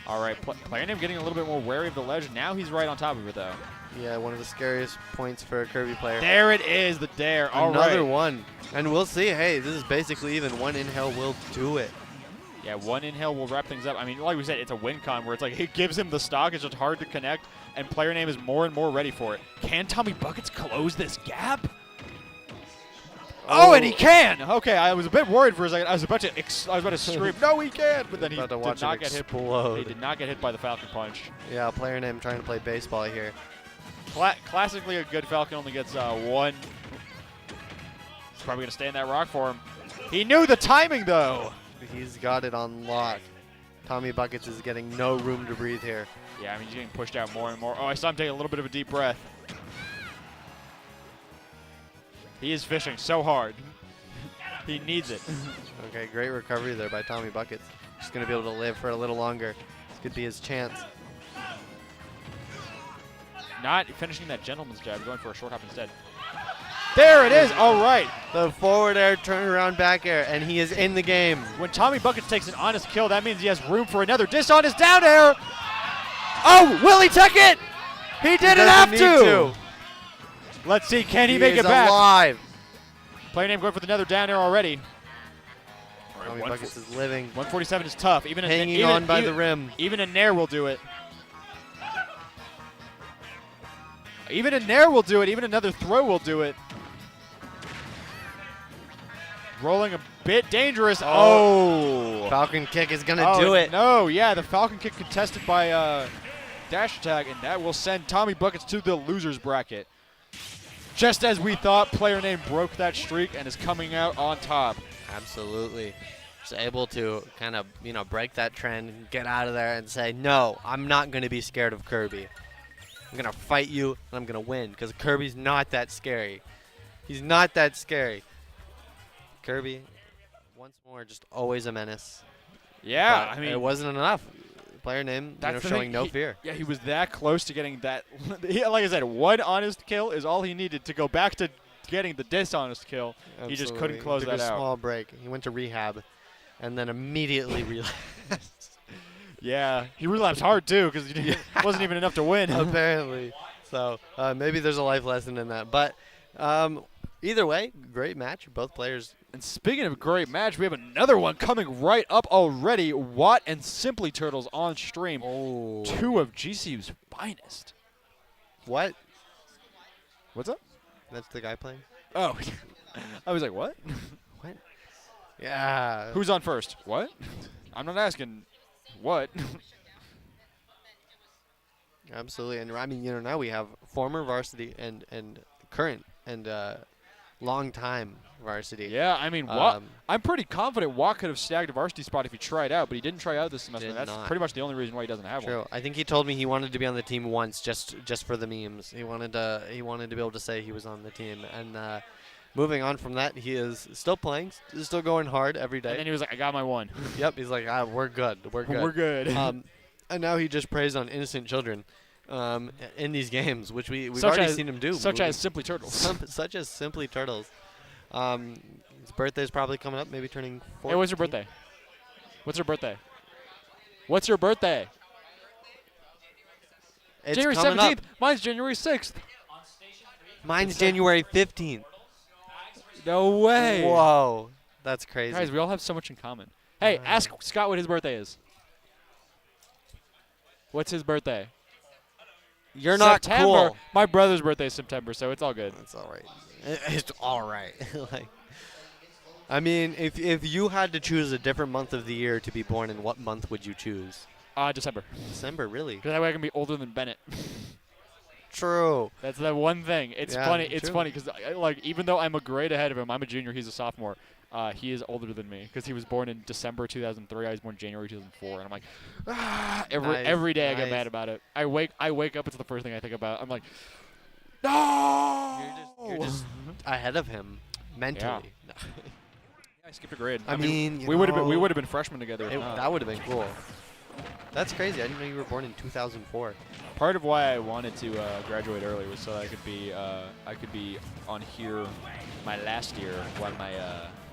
Speaker 1: All right, player name getting a little bit more wary of the ledge. Now he's right on top of it, though.
Speaker 2: Yeah, one of the scariest points for a Kirby player.
Speaker 1: There it is, the dare. All right.
Speaker 2: Another one. And we'll see. Hey, this is basically even. One inhale will do it.
Speaker 1: Yeah, one inhale will wrap things up. I mean, like we said, it's a win con where it's like it gives him the stock. It's just hard to connect, and player name is more and more ready for it. Can Tommy Buckets close this gap? Oh, and he can. Okay, I was a bit worried for a second. I was about to scream, no, he can. But then he did not get hit. He did not get hit by the Falcon punch.
Speaker 2: Yeah, player name trying to play baseball here.
Speaker 1: Classically, a good Falcon only gets one. He's probably going to stay in that rock for him. He knew the timing, though.
Speaker 2: He's got it on lock. Tommy Buckets is getting no room to breathe here.
Speaker 1: Yeah, I mean, he's getting pushed out more and more. Oh, I saw him take a little bit of a deep breath. He is fishing so hard. He needs it.
Speaker 2: Okay, great recovery there by Tommy Buckets. Just going to be able to live for a little longer. This could be his chance.
Speaker 1: Not finishing that gentleman's jab, going for a short hop instead. There it is. All right.
Speaker 2: The forward air, turnaround back air, and he is in the game.
Speaker 1: When Tommy Buckets takes an honest kill, that means he has room for another dishonest down air. Oh, will he take it? He didn't have to. Let's see, can he make it back?
Speaker 2: Alive.
Speaker 1: Player name going for another down air already.
Speaker 2: Tommy Buckets is living.
Speaker 1: 147 is tough.
Speaker 2: Hanging on by the rim.
Speaker 1: Even a nair will do it. Even a nair will do it. Even another throw will do it. Rolling a bit dangerous. Oh.
Speaker 2: Falcon kick is going to do it.
Speaker 1: No, yeah, the Falcon kick contested by dash attack, and that will send Tommy Buckets to the loser's bracket. Just as we thought, player name broke that streak and is coming out on top.
Speaker 2: Absolutely. Just able to kind of, break that trend and get out of there and say, no, I'm not going to be scared of Kirby. I'm going to fight you, and I'm going to win because Kirby's not that scary. He's not that scary. Kirby, once more, just always a menace.
Speaker 1: Yeah,
Speaker 2: But
Speaker 1: I mean,
Speaker 2: it wasn't enough. Player name, showing no fear.
Speaker 1: Yeah, he was that close to getting that. Like I said, one honest kill is all he needed to go back to getting the dishonest kill.
Speaker 2: Absolutely.
Speaker 1: He just couldn't close
Speaker 2: Took
Speaker 1: that
Speaker 2: a
Speaker 1: out.
Speaker 2: small break. He went to rehab and then immediately relapsed.
Speaker 1: Yeah, he relapsed hard, too, because it wasn't even enough to win.
Speaker 2: Apparently. So maybe there's a life lesson in that. But either way, great match. Both players.
Speaker 1: And speaking of a great match, we have another one coming right up already. Watt and Simply Turtles on stream.
Speaker 2: Oh.
Speaker 1: Two of GCU's finest.
Speaker 2: What?
Speaker 1: What's up?
Speaker 2: That's the guy playing?
Speaker 1: Oh. I was like, what?
Speaker 2: What? Yeah.
Speaker 1: Who's on first? What? I'm not asking what.
Speaker 2: Absolutely. And I mean, now we have former varsity and current and long time varsity.
Speaker 1: Yeah, I mean, I'm pretty confident Watt could have snagged a varsity spot if he tried out, but he didn't try out this semester. That's pretty much the only reason why he doesn't have one.
Speaker 2: True. I think he told me he wanted to be on the team once, just for the memes. He wanted to be able to say he was on the team. And moving on from that, he is still playing, still going hard every day.
Speaker 1: And then he was like, I got my one.
Speaker 2: Yep. He's like, we're good. We're good.
Speaker 1: We're good.
Speaker 2: And now he just preys on innocent children in these games, which we've already seen him do.
Speaker 1: Such as Simply Turtles.
Speaker 2: Such as Simply Turtles. His birthday's probably coming up, maybe turning 14.
Speaker 1: Hey, what's your birthday? What's your birthday? What's your birthday?
Speaker 2: It's
Speaker 1: January 17th. Up. Mine's January 6th.
Speaker 2: Mine's January 15th.
Speaker 1: No way.
Speaker 2: Whoa. That's crazy.
Speaker 1: Guys, we all have so much in common. Hey, ask Scott what his birthday is. What's his birthday?
Speaker 2: You're not cool.
Speaker 1: My brother's birthday is September, so it's all good.
Speaker 2: It's all right. It's all right. I mean, if you had to choose a different month of the year to be born in, what month would you choose?
Speaker 1: December.
Speaker 2: December, really?
Speaker 1: Because that way I can be older than Bennett.
Speaker 2: True.
Speaker 1: That's the one thing. It's funny. It's funny because even though I'm a grade ahead of him, I'm a junior. He's a sophomore. He is older than me because he was born in December 2003. I was born January 2004, and I'm like, every day I get mad about it. I wake up. It's the first thing I think about. I'm like, no.
Speaker 2: You're just ahead of him mentally.
Speaker 1: Yeah. I skipped a grade.
Speaker 2: I mean,
Speaker 1: we would have been freshmen together.
Speaker 2: That would have been cool. That's crazy. I didn't know you were born in 2004.
Speaker 1: Part of why I wanted to graduate early was so I could be on here my last year while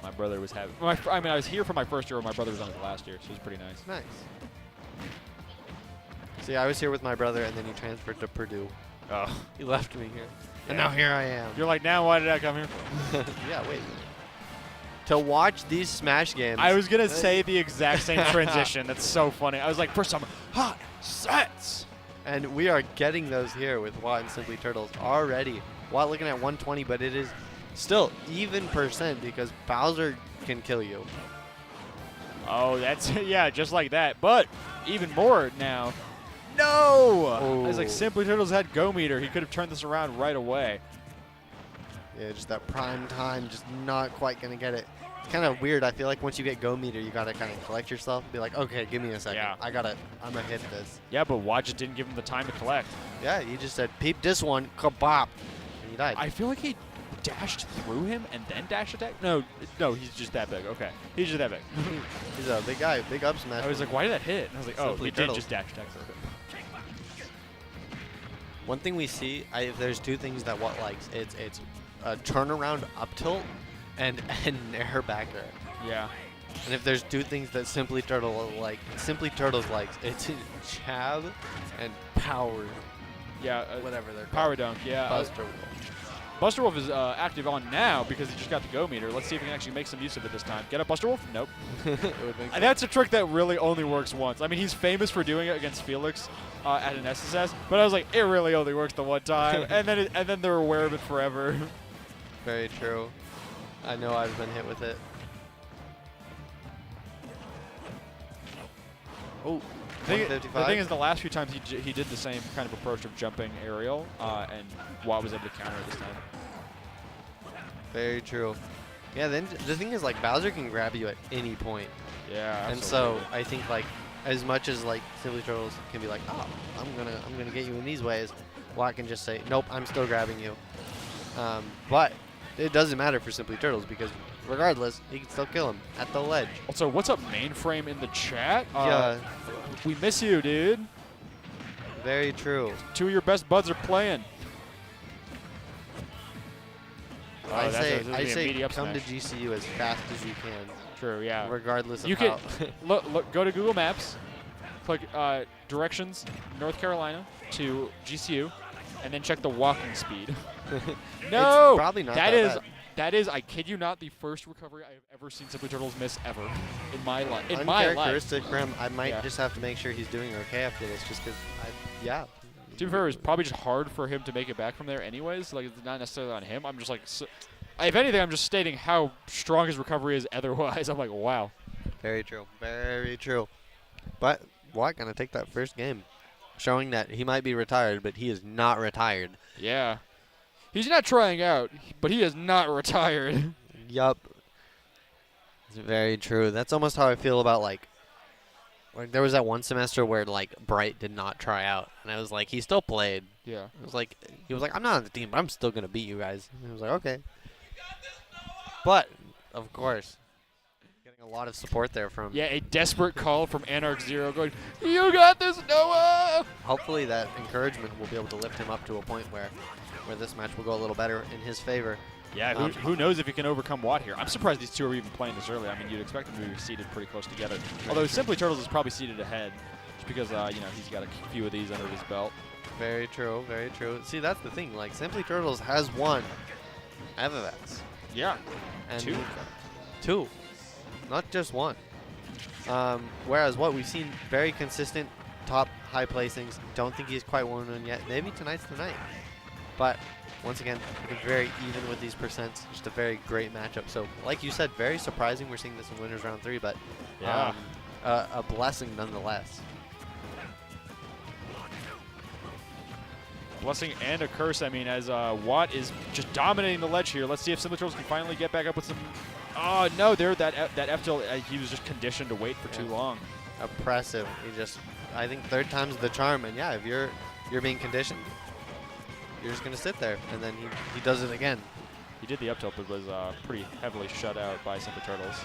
Speaker 1: my brother was having. I was here for my first year, while my brother was on his last year, so it was pretty nice.
Speaker 2: Nice. See, I was here with my brother, and then he transferred to Purdue.
Speaker 1: Oh,
Speaker 2: he left me here, and now here I am.
Speaker 1: You're like, now why did I come here for?
Speaker 2: Yeah, wait. To watch these Smash games.
Speaker 1: I was gonna say the exact same transition. That's so funny. I was like, first time, hot sets.
Speaker 2: And we are getting those here with Watt and Simply Turtles already. Watt looking at 120, but it is still even percent because Bowser can kill you.
Speaker 1: Oh, that's yeah, just like that. But even more now. No!
Speaker 2: Oh.
Speaker 1: I was like, Simply Turtles had Go Meter. He could have turned this around right away.
Speaker 2: Yeah, just that prime time, just not quite going to get it. It's kind of weird. I feel like once you get Go Meter, you got to kind of collect yourself and be like, okay, give me a second.
Speaker 1: Yeah.
Speaker 2: I'm going to hit this.
Speaker 1: Yeah, but Watt just didn't give him the time to collect.
Speaker 2: Yeah, he just said, peep this one, kabop. And he died.
Speaker 1: I feel like he dashed through him and then dash attack. No, he's just that big. Okay. He's just that big.
Speaker 2: He's a big guy, big up smash.
Speaker 1: I was like, why did that hit? And I was like,
Speaker 2: Simply
Speaker 1: he did just dash attack through him.
Speaker 2: One thing we see, if there's two things that Watt likes, it's a turnaround up tilt and air back air.
Speaker 1: Yeah.
Speaker 2: And if there's two things that Simply Turtles likes, it's jab and power.
Speaker 1: Yeah.
Speaker 2: Whatever they're called.
Speaker 1: Power dunk. Yeah.
Speaker 2: Buster Wolf.
Speaker 1: Buster Wolf is active on now because he just got the Go Meter. Let's see if he can actually make some use of it this time. Get up, Buster Wolf? Nope. And that's a trick that really only works once. I mean, he's famous for doing it against Felix at an SSS, but I was like, it really only works the one time, and then they're aware of it forever.
Speaker 2: Very true. I know I've been hit with it.
Speaker 1: Oh. The thing is, the last few times he did the same kind of approach of jumping aerial, and Watt was able to counter it this time.
Speaker 2: Very true. Yeah, then the thing is, like, Bowser can grab you at any point.
Speaker 1: Yeah, absolutely.
Speaker 2: And so I think, like, as much as like Simply Turtles can be like, oh, I'm gonna get you in these ways, Watt can just say, nope, I'm still grabbing you. But it doesn't matter for Simply Turtles because regardless, he can still kill him at the ledge.
Speaker 1: Also, what's up, Mainframe in the chat?
Speaker 2: Yeah.
Speaker 1: We miss you, dude.
Speaker 2: Very true.
Speaker 1: Two of your best buds are playing.
Speaker 2: I say come to GCU as fast as you can.
Speaker 1: True, yeah.
Speaker 2: Regardless of
Speaker 1: you
Speaker 2: how.
Speaker 1: Can look, go to Google Maps, click directions, North Carolina to GCU, and then check the walking speed. No!
Speaker 2: It's probably not that bad.
Speaker 1: That is, I kid you not, the first recovery I have ever seen Simply Turtles miss ever in my life.
Speaker 2: Uncharacteristic for him. I might just have to make sure he's doing okay after this, just because, yeah.
Speaker 1: To be fair, it was probably just hard for him to make it back from there anyways. Like, it's not necessarily on him. I'm just like, if anything, I'm just stating how strong his recovery is otherwise. I'm like, wow.
Speaker 2: Very true. Very true. But Watt gonna take that first game, showing that he might be retired, but he is not retired.
Speaker 1: Yeah. He's not trying out, but he is not retired.
Speaker 2: Yup. It's very true. That's almost how I feel about like there was that one semester where like Bright did not try out, and I was like, he still played.
Speaker 1: Yeah.
Speaker 2: It was like he was like, I'm not on the team, but I'm still gonna beat you guys. And I was like, okay. But of course, getting a lot of support there from.
Speaker 1: Yeah, a desperate call from Anarch Zero going, "You got this, Noah!"
Speaker 2: Hopefully that encouragement will be able to lift him up to a point where this match will go a little better in his favor.
Speaker 1: Yeah, who knows if he can overcome Watt here. I'm surprised these two are even playing this early. I mean, you'd expect them to be seated pretty close together. Although Simply Turtles is probably seated ahead, just because you know, he's got a few of these under his belt.
Speaker 2: Very true, very true. See, that's the thing. Like, Simply Turtles has won events.
Speaker 1: Yeah,
Speaker 2: And
Speaker 1: two.
Speaker 2: Two, not just one. Whereas what we've seen, very consistent top high placings. Don't think he's quite won one yet. Maybe tonight's the night. But once again, looking very even with these percents. Just a very great matchup. So, like you said, very surprising. We're seeing this in winners round 3, but
Speaker 1: Yeah.
Speaker 2: a blessing nonetheless.
Speaker 1: Blessing and a curse, I mean, as Watt is just dominating the ledge here. Let's see if Simply Turtles can finally get back up with some... Oh, no, that F tilt, he was just conditioned to wait for too long.
Speaker 2: Oppressive. He just, I think third time's the charm. And yeah, if you're being conditioned, you're just going to sit there. And then he does it again.
Speaker 1: He did the up tilt, but was pretty heavily shut out by Simply Turtles.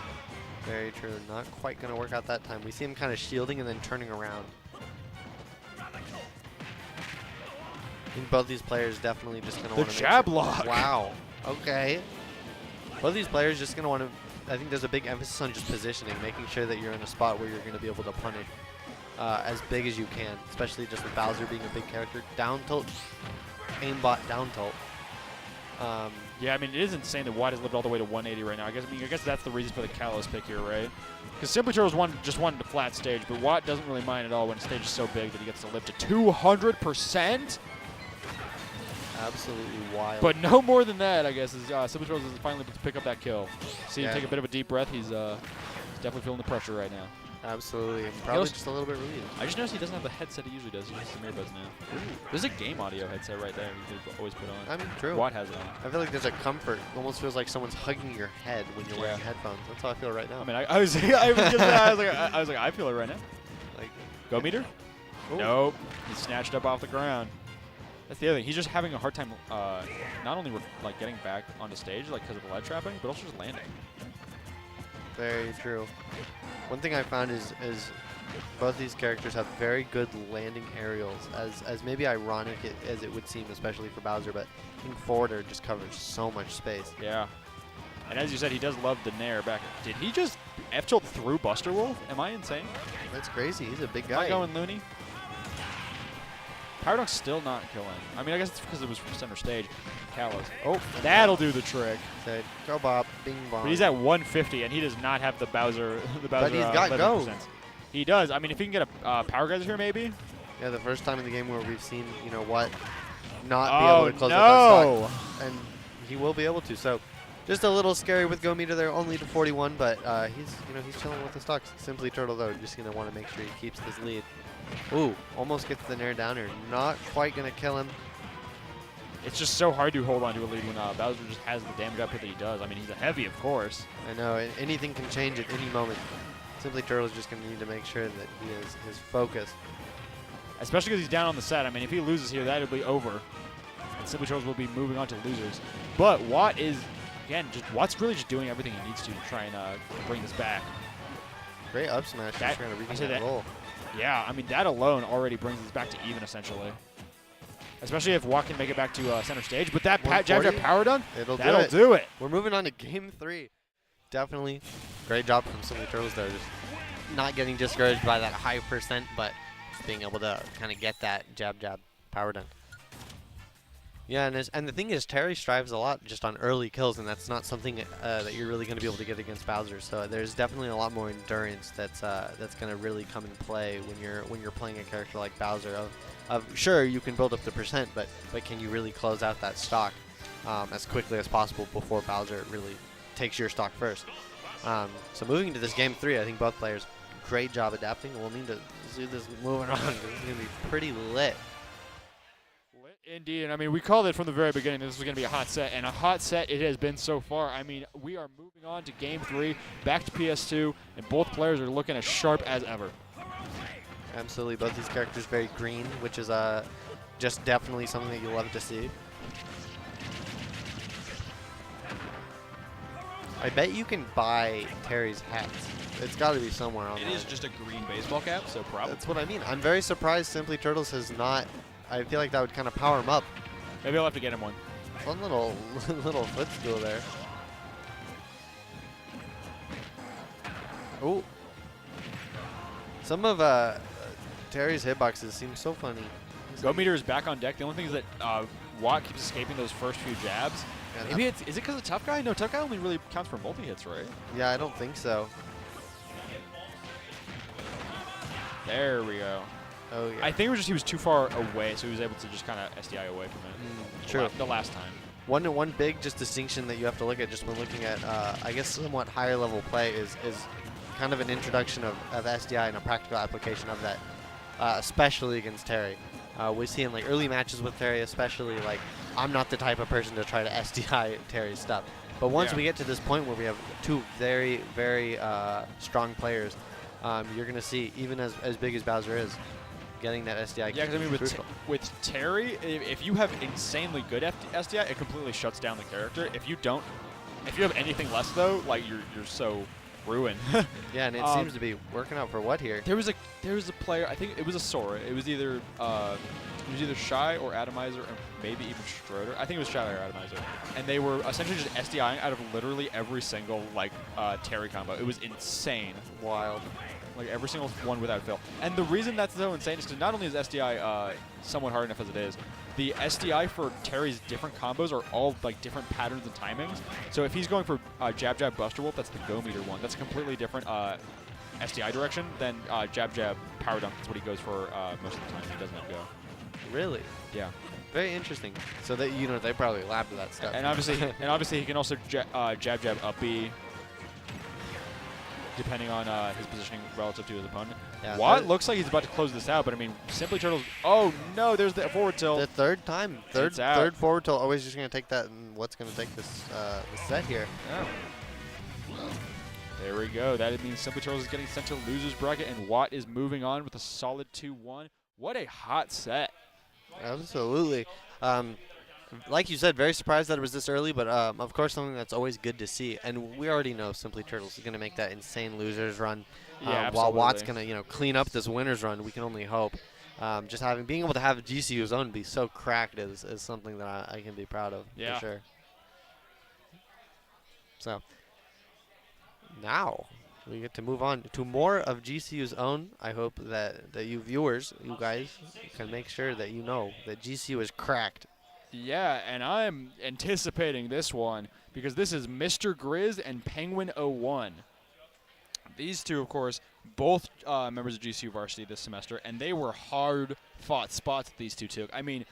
Speaker 2: Very true. Not quite going to work out that time. We see him kind of shielding and then turning around. I think both these players definitely just going to want to
Speaker 1: jab lock.
Speaker 2: Wow. Okay. Both these players just going to want to, I think there's a big emphasis on just positioning, making sure that you're in a spot where you're going to be able to punish as big as you can, especially just with Bowser being a big character. Down tilt, aimbot down tilt.
Speaker 1: Yeah, I mean, it is insane that Watt has lived all the way to 180 right now. I guess that's the reason for the Kalos pick here, right? Because Simply Turtles just wanted a flat stage, but Watt doesn't really mind at all when the stage is so big that he gets to live to 200%.
Speaker 2: Absolutely wild.
Speaker 1: But no more than that, I guess, is Simply Turtles is finally able to pick up that kill. See him take a bit of a deep breath. He's definitely feeling the pressure right now.
Speaker 2: Absolutely. And probably just a little bit relieved.
Speaker 1: I just noticed he doesn't have the headset he usually does. He uses some earbuds now. Ooh. There's a game audio headset right there you could always put on.
Speaker 2: I mean, true.
Speaker 1: Watt has it on.
Speaker 2: I feel like there's a comfort. It almost feels like someone's hugging your head when you're wearing headphones. That's how I feel right now.
Speaker 1: I mean, I was like, I feel it right now.
Speaker 2: Like,
Speaker 1: Go meter?
Speaker 2: ooh.
Speaker 1: Nope. He's snatched up off the ground. That's the other thing. He's just having a hard time, not only like getting back onto stage, like because of the ledge trapping, but also just landing.
Speaker 2: Very true. One thing I found is both these characters have very good landing aerials, as maybe ironic as it would seem, especially for Bowser, but I think forward air just covers so much space.
Speaker 1: Yeah. And as you said, he does love the nair back. Did he just F-tilt through Buster Wolf? Am I insane?
Speaker 2: That's crazy. He's a big
Speaker 1: Am I
Speaker 2: guy.
Speaker 1: going loony? Power Dunk's still not killing. I mean, I guess it's because it was from center stage. Kalos. Oh, that'll do the trick.
Speaker 2: Said, go Bob, bing bong.
Speaker 1: But he's at 150, and he does not have the Bowser.
Speaker 2: But he's got go.
Speaker 1: He does. I mean, if he can get a Power Geyser here, maybe.
Speaker 2: Yeah, the first time in the game where we've seen, you know what, not be able to close
Speaker 1: no.
Speaker 2: up that stock. And he will be able to. So just a little scary with Go Meter there, only to 41, but he's chilling with the stocks. Simply Turtle, though, just going to want to make sure he keeps this lead. Ooh, almost gets the nair down here. Not quite going to kill him.
Speaker 1: It's just so hard to hold on to a lead when Bowser just has the damage output that he does. I mean, he's a heavy, of course.
Speaker 2: I know. Anything can change at any moment. Simply Turtle is just going to need to make sure that he is focused.
Speaker 1: Especially because he's down on the set. I mean, if he loses here, that'll be over. And Simply Turtles will be moving on to losers. But Watt is, again, Watt's really just doing everything he needs to try and bring this back.
Speaker 2: Great up smash. Just trying to regain that roll.
Speaker 1: Yeah, I mean, that alone already brings us back to even, essentially. Especially if Watt can make it back to center stage. But that jab power dunk, that'll do it.
Speaker 2: We're moving on to game 3. Definitely great job from Simply Turtles there. Just not getting discouraged by that high percent, but just being able to kind of get that jab power dunk. Yeah, and the thing is, Terry strives a lot just on early kills, and that's not something that you're really going to be able to get against Bowser. So there's definitely a lot more endurance that's going to really come in play when you're playing a character like Bowser. Sure, you can build up the percent, but can you really close out that stock as quickly as possible before Bowser really takes your stock first? So moving into this game 3, I think both players, great job adapting. We'll need to see this moving on. This is going to be pretty lit.
Speaker 1: Indeed, and I mean, we called it from the very beginning this was going to be a hot set, and a hot set it has been so far. I mean, we are moving on to Game 3, back to PS2, and both players are looking as sharp as ever.
Speaker 2: Absolutely, both these characters very green, which is just definitely something that you love to see. I bet you can buy Terry's hats. It's got to be somewhere on
Speaker 3: It is just a green baseball cap, so probably.
Speaker 2: That's what I mean. I'm very surprised Simply Turtles has not. I feel like that would kind of power him up.
Speaker 1: Maybe I'll have to get him one.
Speaker 2: Fun little little footstool there. Oh. Some of Terry's hitboxes seem so funny.
Speaker 1: Go meter is back on deck. The only thing is that Watt keeps escaping those first few jabs.
Speaker 2: Yeah,
Speaker 1: Maybe is it because of Tough Guy? No, Tough Guy only really counts for multi-hits, right?
Speaker 2: Yeah, I don't think so.
Speaker 1: There we go.
Speaker 2: Oh, yeah.
Speaker 1: I think it was just he was too far away, so he was able to just kind of SDI away from it.
Speaker 2: True.
Speaker 1: The last time.
Speaker 2: One big just distinction that you have to look at just when looking at, I guess, somewhat higher level play is kind of an introduction of SDI and a practical application of that, especially against Terry. We see in like early matches with Terry, especially like I'm not the type of person to try to SDI Terry's stuff. But once we get to this point where we have two very, very strong players, you're going to see, even as big as Bowser is, getting that SDI.
Speaker 1: Yeah, because I mean, with Terry, if you have insanely good SDI, it completely shuts down the character. If you don't, if you have anything less though, like you're so ruined.
Speaker 2: Yeah, and it seems to be working out for what here?
Speaker 1: There was a player. I think it was a Sora. It was either Shy or Atomizer, or maybe even Schroeder. I think it was Shy or Atomizer, and they were essentially just SDIing out of literally every single like Terry combo. It was insane.
Speaker 2: Wild.
Speaker 1: Like every single one without fail. And the reason that's so insane is because not only is SDI somewhat hard enough as it is, the SDI for Terry's different combos are all like different patterns and timings. So if he's going for Jab Jab Buster Wolf, that's the Go Meter one. That's a completely different SDI direction than Jab Jab Power Dunk. That's what he goes for most of the time. He doesn't have Go.
Speaker 2: Really?
Speaker 1: Yeah.
Speaker 2: Very interesting. So that they probably labbed that stuff.
Speaker 1: And obviously he can also Jab Jab up B, depending on his positioning relative to his opponent.
Speaker 2: Yeah,
Speaker 1: Watt looks like he's about to close this out, but I mean, Simply Turtles. Oh no, there's the forward tilt.
Speaker 2: The third time, third forward tilt. Always just gonna take that, and what's gonna take this set here?
Speaker 1: Yeah. There we go. That means Simply Turtles is getting sent to losers bracket, and Watt is moving on with a solid 2-1. What a hot set!
Speaker 2: Absolutely. Like you said, very surprised that it was this early, but of course something that's always good to see. And we already know Simply Turtles is going to make that insane losers run. While Watt's going to clean up this winners run, we can only hope. Just being able to have GCU's own be so cracked is something that I can be proud of, for sure. So now we get to move on to more of GCU's own. I hope that you viewers, you guys, can make sure that you know that GCU is cracked.
Speaker 1: Yeah, and I'm anticipating this one because this is Mr. Grizz and Penguin01. These two, of course, both members of GCU varsity this semester, and they were hard-fought spots that these two took. I mean,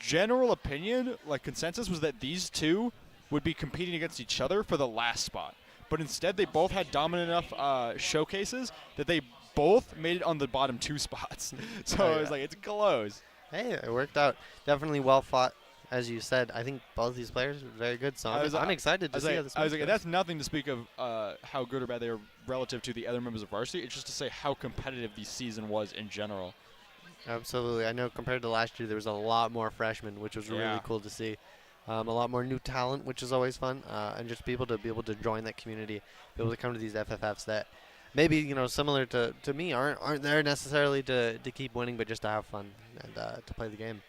Speaker 1: general opinion, like consensus, was that these two would be competing against each other for the last spot. But instead, they both had dominant enough showcases that they both made it on the bottom 2 spots. So it was like, it's close.
Speaker 2: Hey, it worked out. Definitely well fought, as you said. I think both these players are very good, so I'm excited to see how this
Speaker 1: goes. And that's nothing to speak of how good or bad they are relative to the other members of varsity. It's just to say how competitive the season was in general.
Speaker 2: Absolutely. I know compared to last year, there was a lot more freshmen, which was really cool to see. A lot more new talent, which is always fun, and just people to be able to join that community, be able to come to these FFFs that maybe similar to me aren't there necessarily to keep winning, but just to have fun and to play the game.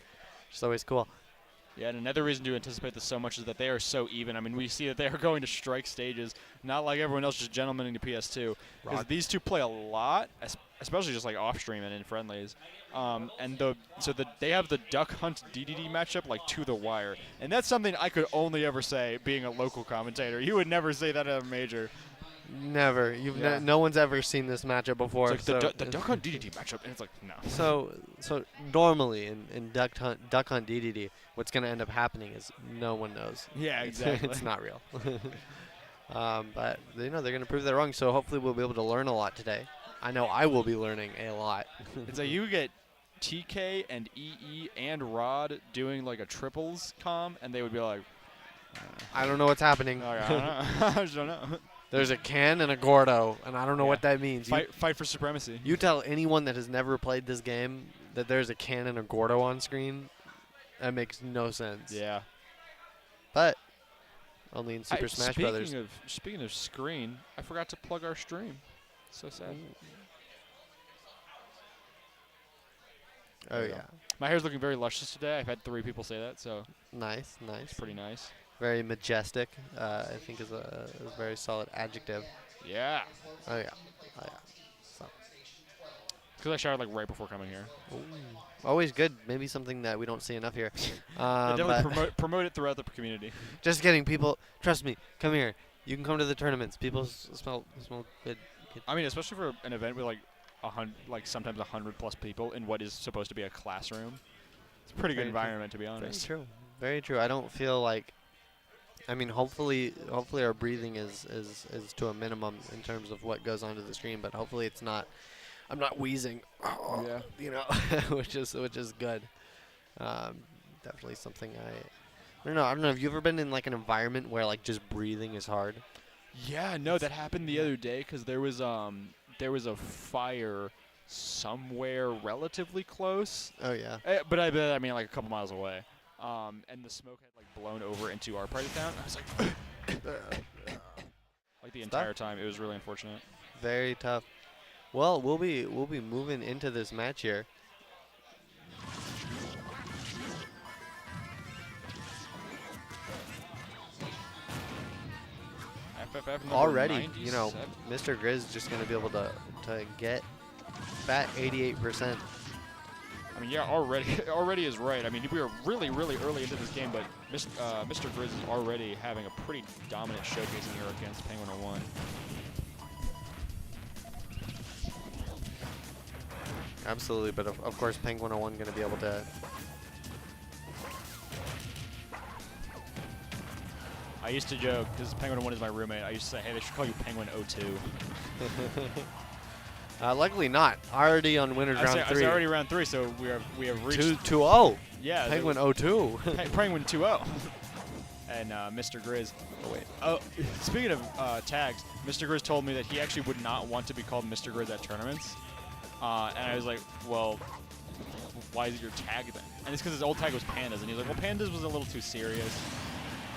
Speaker 2: Just always cool.
Speaker 1: Yeah, and another reason to anticipate this so much is that they are so even. I mean, we see that they are going to strike stages, not like everyone else just gentlemening to PS2. Because these two play a lot, especially just like off stream and in friendlies. They have the Duck Hunt DDD matchup like to the wire, and that's something I could only ever say being a local commentator. You would never say that at a major.
Speaker 2: Never. No one's ever seen this matchup before.
Speaker 1: It's like the Duck Hunt DDD matchup, and it's like, no.
Speaker 2: So normally in Duck Hunt DDD, what's going to end up happening is no one knows.
Speaker 1: Yeah, exactly.
Speaker 2: It's not real. But they're going to prove that wrong. So hopefully we'll be able to learn a lot today. I know I will be learning a lot.
Speaker 1: It's like you get TK and EE and Rod doing like a triples comm, and they would be like,
Speaker 2: I don't know what's happening.
Speaker 1: I don't know. I just don't know.
Speaker 2: There's a can and a Gordo, and I don't know what that means.
Speaker 1: Fight for supremacy.
Speaker 2: You tell anyone that has never played this game that there's a can and a Gordo on screen, that makes no sense.
Speaker 1: Yeah.
Speaker 2: But only in Super Smash Brothers.
Speaker 1: Speaking of screen, I forgot to plug our stream. So sad.
Speaker 2: Oh, yeah.
Speaker 1: My hair's looking very luscious today. I've had 3 people say that, so
Speaker 2: Nice, nice.
Speaker 1: it's pretty nice.
Speaker 2: Very majestic, I think is a very solid adjective.
Speaker 1: Yeah.
Speaker 2: Oh, yeah. Oh, yeah. So.
Speaker 1: Because I showered like right before coming here.
Speaker 2: Ooh. Always good. Maybe something that we don't see enough here.
Speaker 1: I definitely promote it throughout the community.
Speaker 2: Just kidding, people. Trust me. Come here. You can come to the tournaments. People smell good.
Speaker 1: I mean, especially for an event with like sometimes 100+ people in what is supposed to be a classroom. It's a pretty good environment, to be honest.
Speaker 2: Very true. Very true. I don't feel like. I mean, hopefully our breathing is to a minimum in terms of what goes onto the screen, but hopefully it's not. I'm not wheezing.
Speaker 1: Yeah.
Speaker 2: You know, which is good. Definitely something I don't know. Have you ever been in like an environment where like just breathing is hard?
Speaker 1: Yeah, no, that happened the other day because there was a fire somewhere relatively close.
Speaker 2: Oh yeah.
Speaker 1: But I mean like a couple miles away. And the smoke had like blown over into our part of town. I was like, like the entire time. It was really unfortunate.
Speaker 2: Very tough. Well, we'll be moving into this match here.
Speaker 1: FFF
Speaker 2: Already, you know, Mr. Grizz is just gonna be able to get that 88%.
Speaker 1: I mean, yeah, already is right. I mean, we are really early into this game, but Mr. Grizz is already having a pretty dominant showcasing here against Penguin 01.
Speaker 2: Absolutely, but of course Penguin 01 going to be able to.
Speaker 1: I used to joke, because Penguin 01 is my roommate, I used to say, hey, they should call you Penguin 02.
Speaker 2: Luckily not. Already on winners round 3.
Speaker 1: I say already round 3, so we have reached
Speaker 2: 2-0.
Speaker 1: Yeah,
Speaker 2: Penguin 02.
Speaker 1: Penguin 2-0. And Mr. Grizz.
Speaker 2: Oh wait.
Speaker 1: Oh, speaking of tags, Mr. Grizz told me that he actually would not want to be called Mr. Grizz at tournaments. And I was like, well, why is it your tag then? And it's because his old tag was Pandas, and he was like, well, Pandas was a little too serious.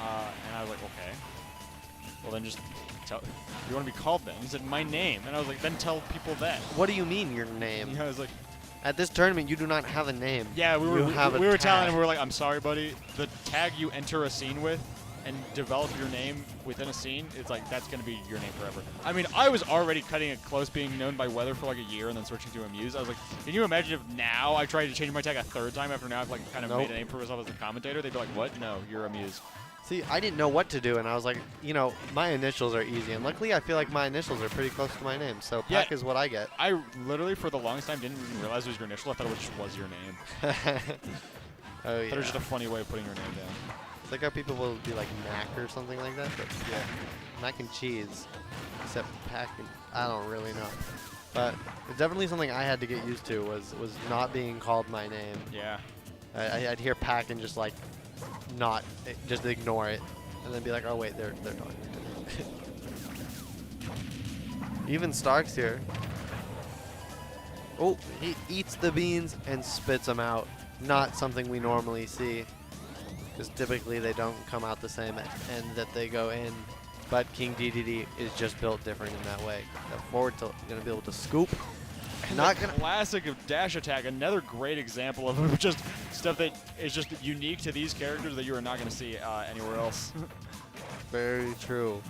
Speaker 1: And I was like, okay. Well, then just tell. You want to be called then? He said, my name. And I was like, then tell people that.
Speaker 2: What do you mean, your name?
Speaker 1: Yeah, I was like,
Speaker 2: at this tournament, you do not have a name.
Speaker 1: yeah, we were
Speaker 2: tag.
Speaker 1: telling him, we were like, I'm sorry, buddy. The tag you enter a scene with and develop your name within a scene, it's like, that's going to be your name forever. I mean, I was already cutting it close being known by Weather for like a year and then switching to Amuse. I was like, can you imagine if now I tried to change my tag a 3rd time after now I've like kind of made a name for myself as a commentator? They'd be like, what? No, you're Amuse.
Speaker 2: See, I didn't know what to do, and I was like, you know, my initials are easy. And luckily, I feel like my initials are pretty close to my name. So Pack is what I get.
Speaker 1: I literally, for the longest time, didn't even realize it was your initial. I thought it just was your name.
Speaker 2: Oh, yeah.
Speaker 1: I thought it was just a funny way of putting your name down.
Speaker 2: It's like how people will be like Mac or something like that. But yeah, mac and cheese. Except Pack, I don't really know. But it's definitely something I had to get used to was not being called my name.
Speaker 1: Yeah.
Speaker 2: I'd hear Pack and just like just ignore it, and then be like, oh wait, they're talking. Even Stark's here. Oh, he eats the beans and spits them out. Not something we normally see, because typically they don't come out the same end that they go in. But King DDD is just built different in that way. The forward tilt, going to be able to scoop.
Speaker 1: And
Speaker 2: Not
Speaker 1: the
Speaker 2: gonna
Speaker 1: classic of dash attack, another great example of just stuff that is just unique to these characters that you are not going to see anywhere else.
Speaker 2: Very true.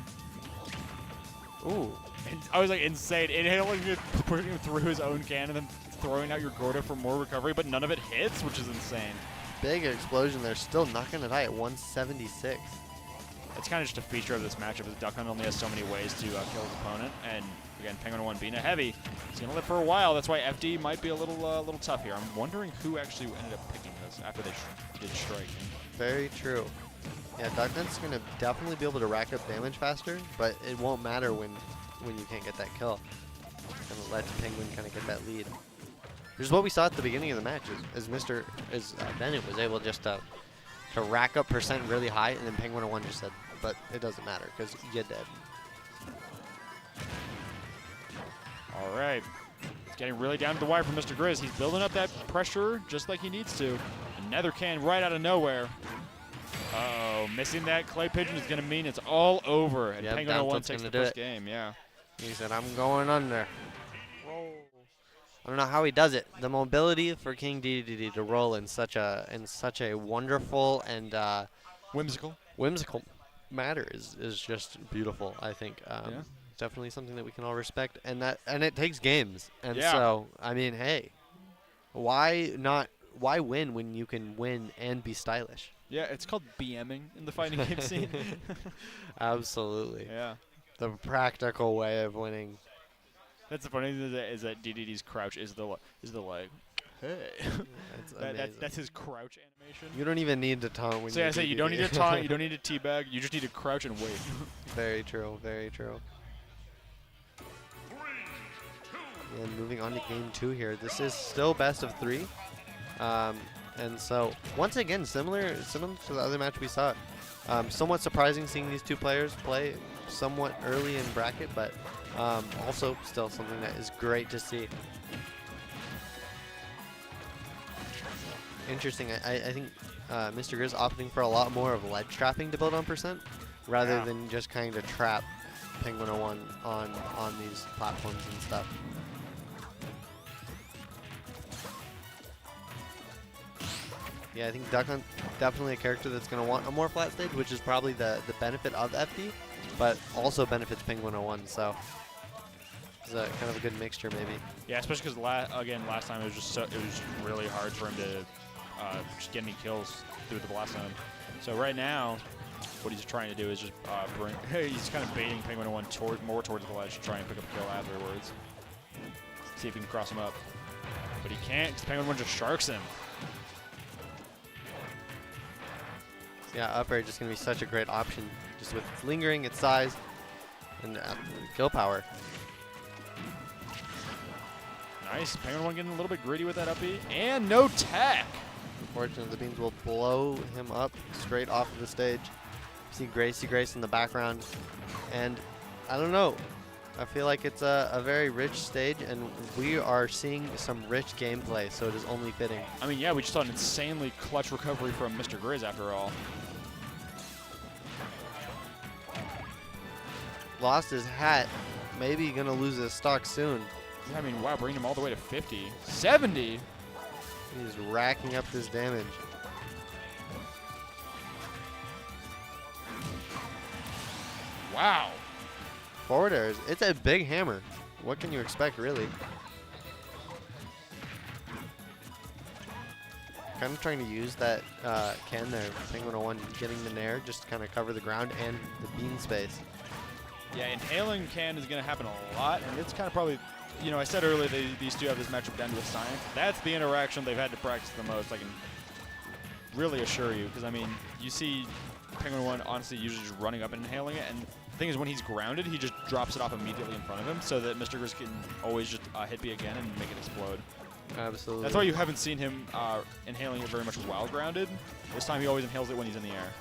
Speaker 2: Ooh.
Speaker 1: And I was like insane. Inhaling it, pushing him through his own can, and then throwing out your Gordo for more recovery, but none of it hits, which is insane.
Speaker 2: Big explosion there. Still not going to die at 176.
Speaker 1: It's kind of just a feature of this matchup. Duck Hunt only has so many ways to kill his opponent, and again, Penguin 1 being a heavy, he's going to live for a while. That's why FD might be a little tough here. I'm wondering who actually ended up picking this after they did striking.
Speaker 2: Very true. Yeah, Duck Hunt's going to definitely be able to rack up damage faster, but it won't matter when you can't get that kill. Going to let Penguin kind of get that lead. Which is what we saw at the beginning of the match. Is Bennett was able just to rack up percent really high, and then Penguin 1 just said, but it doesn't matter because you're dead.
Speaker 1: All right. It's getting really down to the wire for Mr. Grizz. He's building up that pressure just like he needs to. Another can right out of nowhere. Uh-oh, missing that clay pigeon is going to mean it's all over. And
Speaker 2: Yep,
Speaker 1: Penguin 1 takes the first
Speaker 2: it.
Speaker 1: game, yeah.
Speaker 2: He said, I'm going under. I don't know how he does it. The mobility for King DDD to roll in such a wonderful and whimsical matter is just beautiful. I think definitely something that we can all respect, and it takes games. And so I mean, hey, why win when you can win and be stylish?
Speaker 1: Yeah, it's called BMing in the fighting game scene.
Speaker 2: Absolutely.
Speaker 1: Yeah.
Speaker 2: The practical way of winning.
Speaker 1: That's the funny thing is that DDD's crouch is the like, hey. That's his crouch animation.
Speaker 2: You don't even need to taunt when
Speaker 1: so
Speaker 2: you
Speaker 1: I say you don't need to taunt, you don't need to teabag, you just need to crouch and wait.
Speaker 2: Very true, very true. And moving on to game 2 here. This is still best of 3. And so once again, similar to the other match we saw. Somewhat surprising seeing these two players play somewhat early in bracket, but also still something that is great to see. Interesting. I think Mr. Grizz opting for a lot more of ledge trapping to build on percent rather than just kind of trap Penguin 01 on these platforms and stuff. Yeah, I think Duck Hunt definitely a character that's going to want a more flat stage, which is probably the benefit of FD, but also benefits Penguin 01, so it's a kind of a good mixture maybe.
Speaker 1: Yeah, especially because last time it was just really hard for him to just get any kills through the blast zone. So right now, what he's trying to do is just he's kind of baiting Penguin 01 more towards the ledge to try and pick up a kill afterwards. See if he can cross him up. But he can't because Penguin 1 just sharks him.
Speaker 2: Yeah, up air just going to be such a great option, just with its lingering, its size, and kill power.
Speaker 1: Nice. Penguin 1 getting a little bit gritty with that up B. And no tech.
Speaker 2: Unfortunately, the beans will blow him up straight off of the stage. See Gracie in the background. And I don't know. I feel like it's a very rich stage, and we are seeing some rich gameplay, so it is only fitting.
Speaker 1: I mean, yeah, we just saw an insanely clutch recovery from Mr. Grizz after all.
Speaker 2: Lost his hat. Maybe going to lose his stock soon.
Speaker 1: Yeah, I mean, wow, bringing him all the way to 50. 70!
Speaker 2: He's racking up this damage.
Speaker 1: Wow.
Speaker 2: Forward airs. It's a big hammer. What can you expect, really? Kind of trying to use that can there. Penguin 01 getting the nair just to kind of cover the ground and the bean space.
Speaker 1: Yeah, inhaling can is going to happen a lot, and it's kind of probably, you know, I said earlier these two have this matchup down to a science. That's the interaction they've had to practice the most, I can really assure you. Because, I mean, you see Penguin 1 honestly usually just running up and inhaling it, and the thing is when he's grounded, he just drops it off immediately in front of him so that Mr. Grizz can always just hit B again and make it explode.
Speaker 2: Absolutely.
Speaker 1: That's why you haven't seen him inhaling it very much while grounded. This time he always inhales it when he's in the air.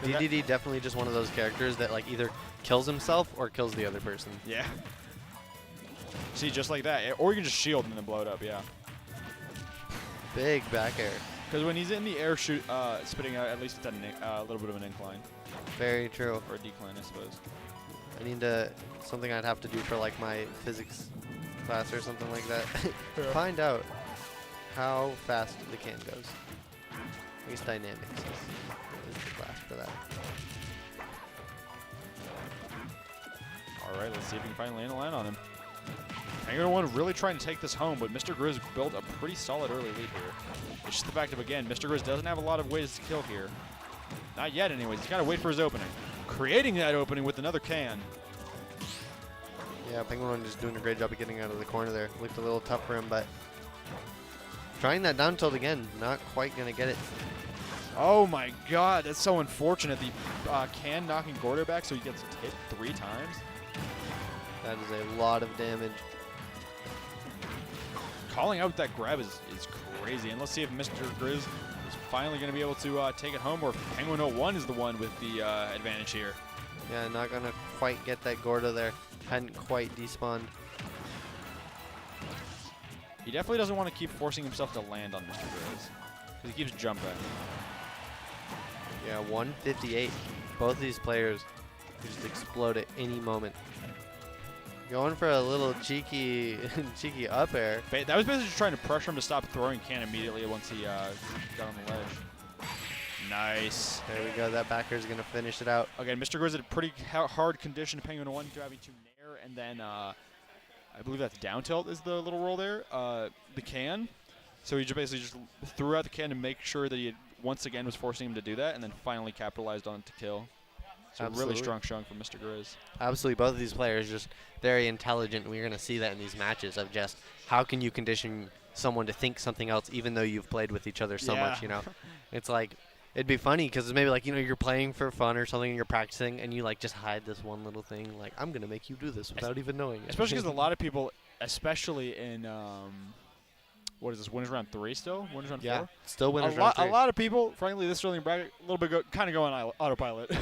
Speaker 2: DDD definitely just one of those characters that like either kills himself or kills the other person.
Speaker 1: Yeah. See, just like that. Or you can just shield and then blow it up, yeah.
Speaker 2: Big back air.
Speaker 1: Because when he's in the air spitting out, at least it's at a little bit of an incline.
Speaker 2: Very true.
Speaker 1: Or a decline, I suppose.
Speaker 2: I need something I'd have to do for like my physics class or something like that. Find out how fast the can goes. At least dynamics is the class for that.
Speaker 1: All right, let's see if we can finally land a line on him. Penguin 1 really trying to take this home, but Mr. Grizz built a pretty solid early lead here. It's just the fact of, again, Mr. Grizz doesn't have a lot of ways to kill here. Not yet, anyways. He's got to wait for his opening. Creating that opening with another can.
Speaker 2: Yeah, Penguin 1 just doing a great job of getting out of the corner there. Looked a little tough for him, but trying that down tilt again. Not quite going to get it.
Speaker 1: Oh my god, that's so unfortunate. The can knocking Gordo back so he gets hit 3 times.
Speaker 2: That is a lot of damage.
Speaker 1: calling out that grab is crazy. And let's see if Mr. Grizz is finally going to be able to take it home, or if Penguin 01 is the one with the advantage here.
Speaker 2: Yeah, not going to quite get that Gordo there. Hadn't quite despawned.
Speaker 1: He definitely doesn't want to keep forcing himself to land on Mr. Grizz, because he keeps jumping.
Speaker 2: Yeah, 158. Both of these players could just explode at any moment. Going for a little cheeky up air.
Speaker 1: That was basically just trying to pressure him to stop throwing can immediately once he got on the ledge. Nice.
Speaker 2: There we go. That backer is going to finish it out.
Speaker 1: Again, Mr. Grizz had a pretty hard condition. Penguin 1 grabbing to nair, and then I believe that's down tilt is the little roll there. The can. So he just basically just threw out the can to make sure that he had, once again was forcing him to do that, and then finally capitalized on it to kill. So really strong showing from Mr. Grizz.
Speaker 2: Absolutely. Both of these players just very intelligent. We're going to see that in these matches of just how can you condition someone to think something else even though you've played with each other so much, you know. It's like, it'd be funny because it's maybe like, you know, you're playing for fun or something and you're practicing and you like just hide this one little thing. Like, I'm going to make you do this without even knowing it.
Speaker 1: Especially because a lot of people, especially in, what is this, winners round 3 still? Winners round 4?
Speaker 2: Still winners round 3.
Speaker 1: A lot of people, frankly, this early in bracket, a little bit kind of go on autopilot.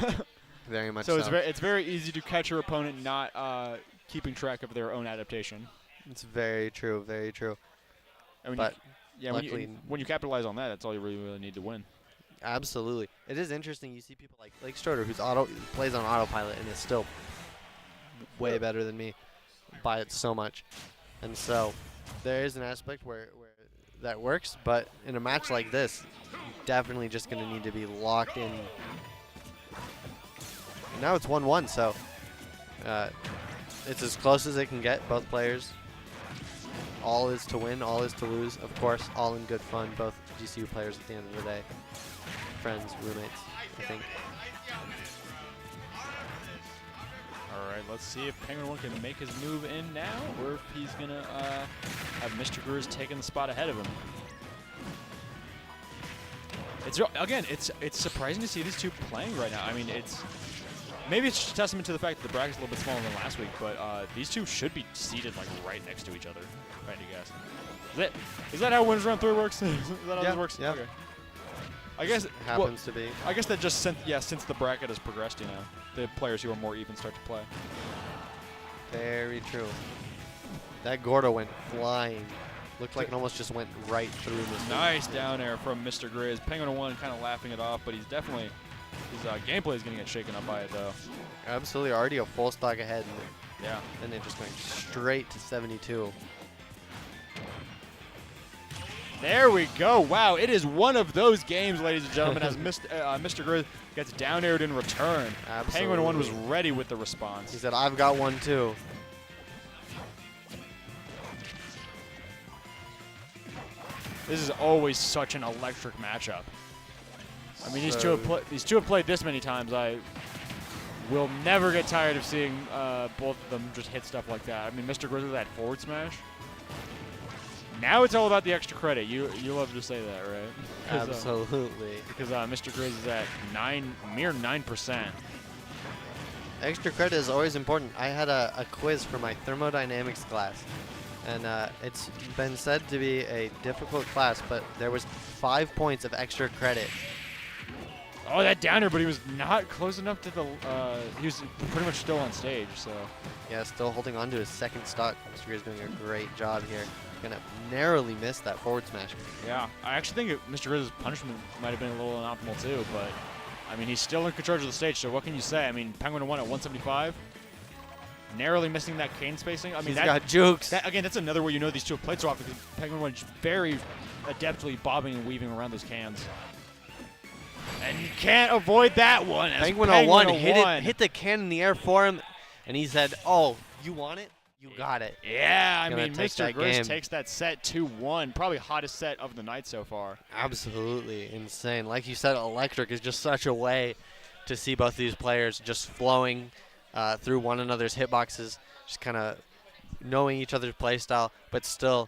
Speaker 2: Very much
Speaker 1: so. It's very easy to catch your opponent not keeping track of their own adaptation.
Speaker 2: It's very true, very true.
Speaker 1: And
Speaker 2: but
Speaker 1: when you capitalize on that, that's all you really need to win.
Speaker 2: Absolutely. It is interesting. You see people like Stroder, who's plays on autopilot and is still way better than me by it so much. And so there is an aspect where that works, but in a match like this, definitely just going to need to be locked in. And now it's 1-1, so it's as close as it can get, both players. All is to win, all is to lose. Of course, all in good fun, both GCU players at the end of the day. Friends, roommates, I think.
Speaker 1: All right, let's see if Penguin 1 can make his move in now, or if he's going to have Mr. Grizz taking the spot ahead of him. Again, it's surprising to see these two playing right now. I mean, maybe it's just a testament to the fact that the bracket's a little bit smaller than last week, but these two should be seated like right next to each other, if I had to guess. Is that how winners round 3 works? Is that how this works?
Speaker 2: Yeah.
Speaker 1: Okay. I guess
Speaker 2: happens to be.
Speaker 1: I guess that just since the bracket has progressed, you know, the players who are more even start to play.
Speaker 2: Very true. That Gordo went flying. Looked like it almost just went right through this.
Speaker 1: Nice down air from Mr. Grizz. Penguin 1 kind of laughing it off, but he's definitely his gameplay is going to get shaken up by it though.
Speaker 2: Absolutely, already a full stock ahead.
Speaker 1: Yeah.
Speaker 2: And then just going straight to 72.
Speaker 1: There we go. Wow, it is one of those games, ladies and gentlemen, as Mr. Grizz gets down aired in return.
Speaker 2: Absolutely.
Speaker 1: Penguin 1 was ready with the response.
Speaker 2: He said, I've got one too.
Speaker 1: This is always such an electric matchup. I mean, these two have played this many times. I will never get tired of seeing both of them just hit stuff like that. I mean, Mr. Grizz with that forward smash. Now it's all about the extra credit. You love to say that, right?
Speaker 2: Absolutely.
Speaker 1: Because Mr. Grizz is at mere 9%.
Speaker 2: Extra credit is always important. I had a quiz for my thermodynamics class, and it's been said to be a difficult class, but there was 5 points of extra credit.
Speaker 1: Oh, that downer, but he was not close enough to the. He was pretty much still on stage, so.
Speaker 2: Yeah, still holding on to his second stock. Mr. Grizz doing a great job here. Gonna narrowly miss that forward smash.
Speaker 1: Yeah, I actually think Mr. Grizz's punishment might have been a little inoptimal too, but I mean, he's still in control of the stage, so what can you say? I mean, Penguin 1 at 175, narrowly missing that cane spacing. I mean,
Speaker 2: he's got jukes.
Speaker 1: Again, that's another way you know these two have played so often, because Penguin 1 is very adeptly bobbing and weaving around those cans. And you can't avoid that one.
Speaker 2: Penguin 01 hit the can in the air for him, and he said, oh, you want it? You got it.
Speaker 1: Yeah, I mean, Mr. Grizz takes that set 2-1. Probably hottest set of the night so far.
Speaker 2: Absolutely insane. Like you said, electric is just such a way to see both these players just flowing through one another's hitboxes, just kind of knowing each other's play style, but still,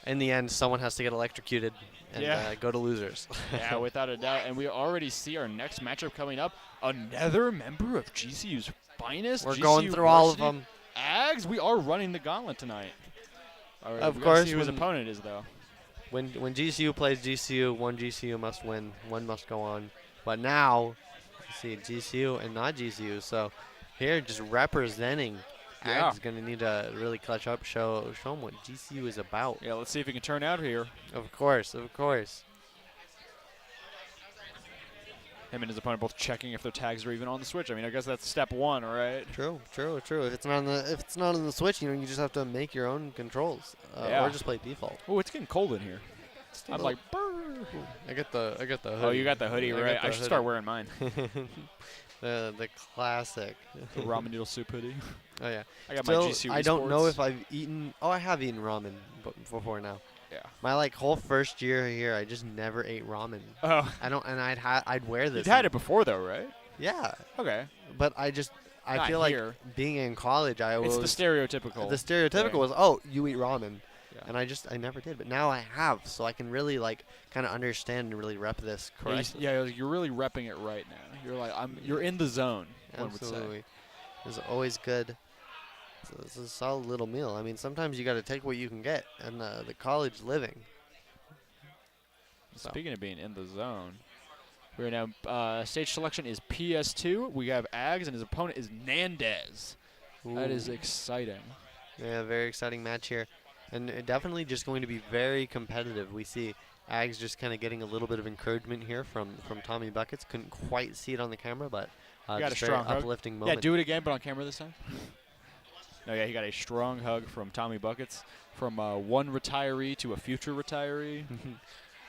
Speaker 2: in the end, someone has to get electrocuted and go to losers.
Speaker 1: Yeah, without a doubt. And we already see our next matchup coming up. Another member of GCU's finest.
Speaker 2: We're going through all of them.
Speaker 1: Ags, we are running the gauntlet tonight. All right,
Speaker 2: Of
Speaker 1: we gotta
Speaker 2: course,
Speaker 1: see who his
Speaker 2: when-
Speaker 1: opponent is, though.
Speaker 2: When GCU plays GCU, one GCU must win, one must go on. But now, you see GCU and not GCU. So here, just representing,
Speaker 1: Yeah.
Speaker 2: Ag's going to need to really clutch up, show them what GCU is about.
Speaker 1: Yeah, let's see if he can turn out here.
Speaker 2: Of course, of course.
Speaker 1: Him and his opponent both checking if their tags are even on the Switch. I mean, I guess that's step one, all right?
Speaker 2: True. If it's not on the Switch, you just have to make your own controls,
Speaker 1: Yeah.
Speaker 2: or just play default.
Speaker 1: Oh, it's getting cold in here. I'm like, brr.
Speaker 2: I got the hoodie.
Speaker 1: Oh, you got the hoodie,
Speaker 2: I got
Speaker 1: right?
Speaker 2: the
Speaker 1: I should
Speaker 2: hoodie.
Speaker 1: start wearing mine.
Speaker 2: the classic.
Speaker 1: The ramen noodle soup hoodie.
Speaker 2: Oh yeah.
Speaker 1: I got
Speaker 2: Still,
Speaker 1: my GCU
Speaker 2: I don't know
Speaker 1: Esports.
Speaker 2: if I've eaten. Oh, I have eaten ramen before now.
Speaker 1: Yeah.
Speaker 2: My whole first year here, I just never ate ramen.
Speaker 1: Oh,
Speaker 2: I don't, and I'd wear this.
Speaker 1: you'd had it before, though, right?
Speaker 2: Yeah,
Speaker 1: Okay.
Speaker 2: but I
Speaker 1: Not
Speaker 2: feel
Speaker 1: here.
Speaker 2: like being in college, I was
Speaker 1: It's the stereotypical.
Speaker 2: the stereotypical
Speaker 1: thing.
Speaker 2: was, oh, you eat ramen.
Speaker 1: Yeah.
Speaker 2: And I never did, but now I have, so I can really kind of understand and really rep this
Speaker 1: Yeah,
Speaker 2: correctly.
Speaker 1: you're really repping it right now. You're like, you're in the zone. One would say.
Speaker 2: Absolutely. It's always good. It's a solid little meal. I mean, sometimes you got to take what you can get, and the college living. So.
Speaker 1: Speaking of being in the zone, we're now stage selection is PS2. We have Ags and his opponent is Nandez. That is
Speaker 2: Ooh.
Speaker 1: exciting.
Speaker 2: Yeah, very exciting match here, and definitely just going to be very competitive. We see Ags just kind of getting a little bit of encouragement here from Tommy Buckets. Couldn't quite see it on the camera, but
Speaker 1: He got a
Speaker 2: just very
Speaker 1: strong hug.
Speaker 2: uplifting
Speaker 1: Yeah,
Speaker 2: moment.
Speaker 1: do it again, but on camera this time. No, yeah, he got a strong hug from Tommy Buckets, from one retiree to a future retiree.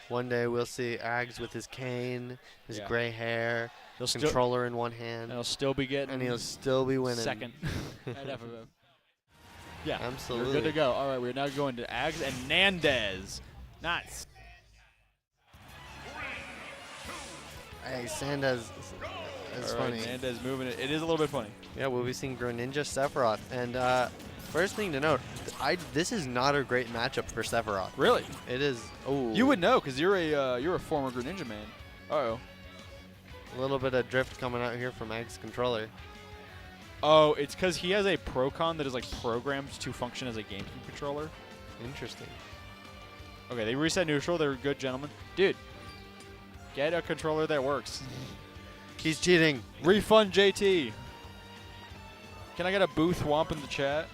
Speaker 2: One day we'll see Ags with his cane, his
Speaker 1: Yeah.
Speaker 2: gray hair,
Speaker 1: He'll still,
Speaker 2: controller in one hand,
Speaker 1: and he'll still be getting
Speaker 2: and he'll still be winning.
Speaker 1: second. at FFF. Yeah,
Speaker 2: Absolutely.
Speaker 1: we're good to go. All right, we're now going to Ags and Nandez. Nuts.
Speaker 2: Hey, Sandez is
Speaker 1: All right,
Speaker 2: funny.
Speaker 1: Nandez moving it. It is a little bit funny.
Speaker 2: Yeah, we'll be seeing Greninja Sephiroth. And first thing to note, this is not a great matchup for Sephiroth.
Speaker 1: Really?
Speaker 2: It is. Oh,
Speaker 1: You would know because you're a former Greninja man. Uh-oh.
Speaker 2: a little bit of drift coming out here from Ag's controller.
Speaker 1: Oh, it's because he has a Procon that is like programmed to function as a GameCube controller.
Speaker 2: Interesting.
Speaker 1: Okay, they reset neutral. They're good gentlemen. Dude, get a controller that works.
Speaker 2: He's cheating.
Speaker 1: Refund JT. Can I get a booth womp in the chat?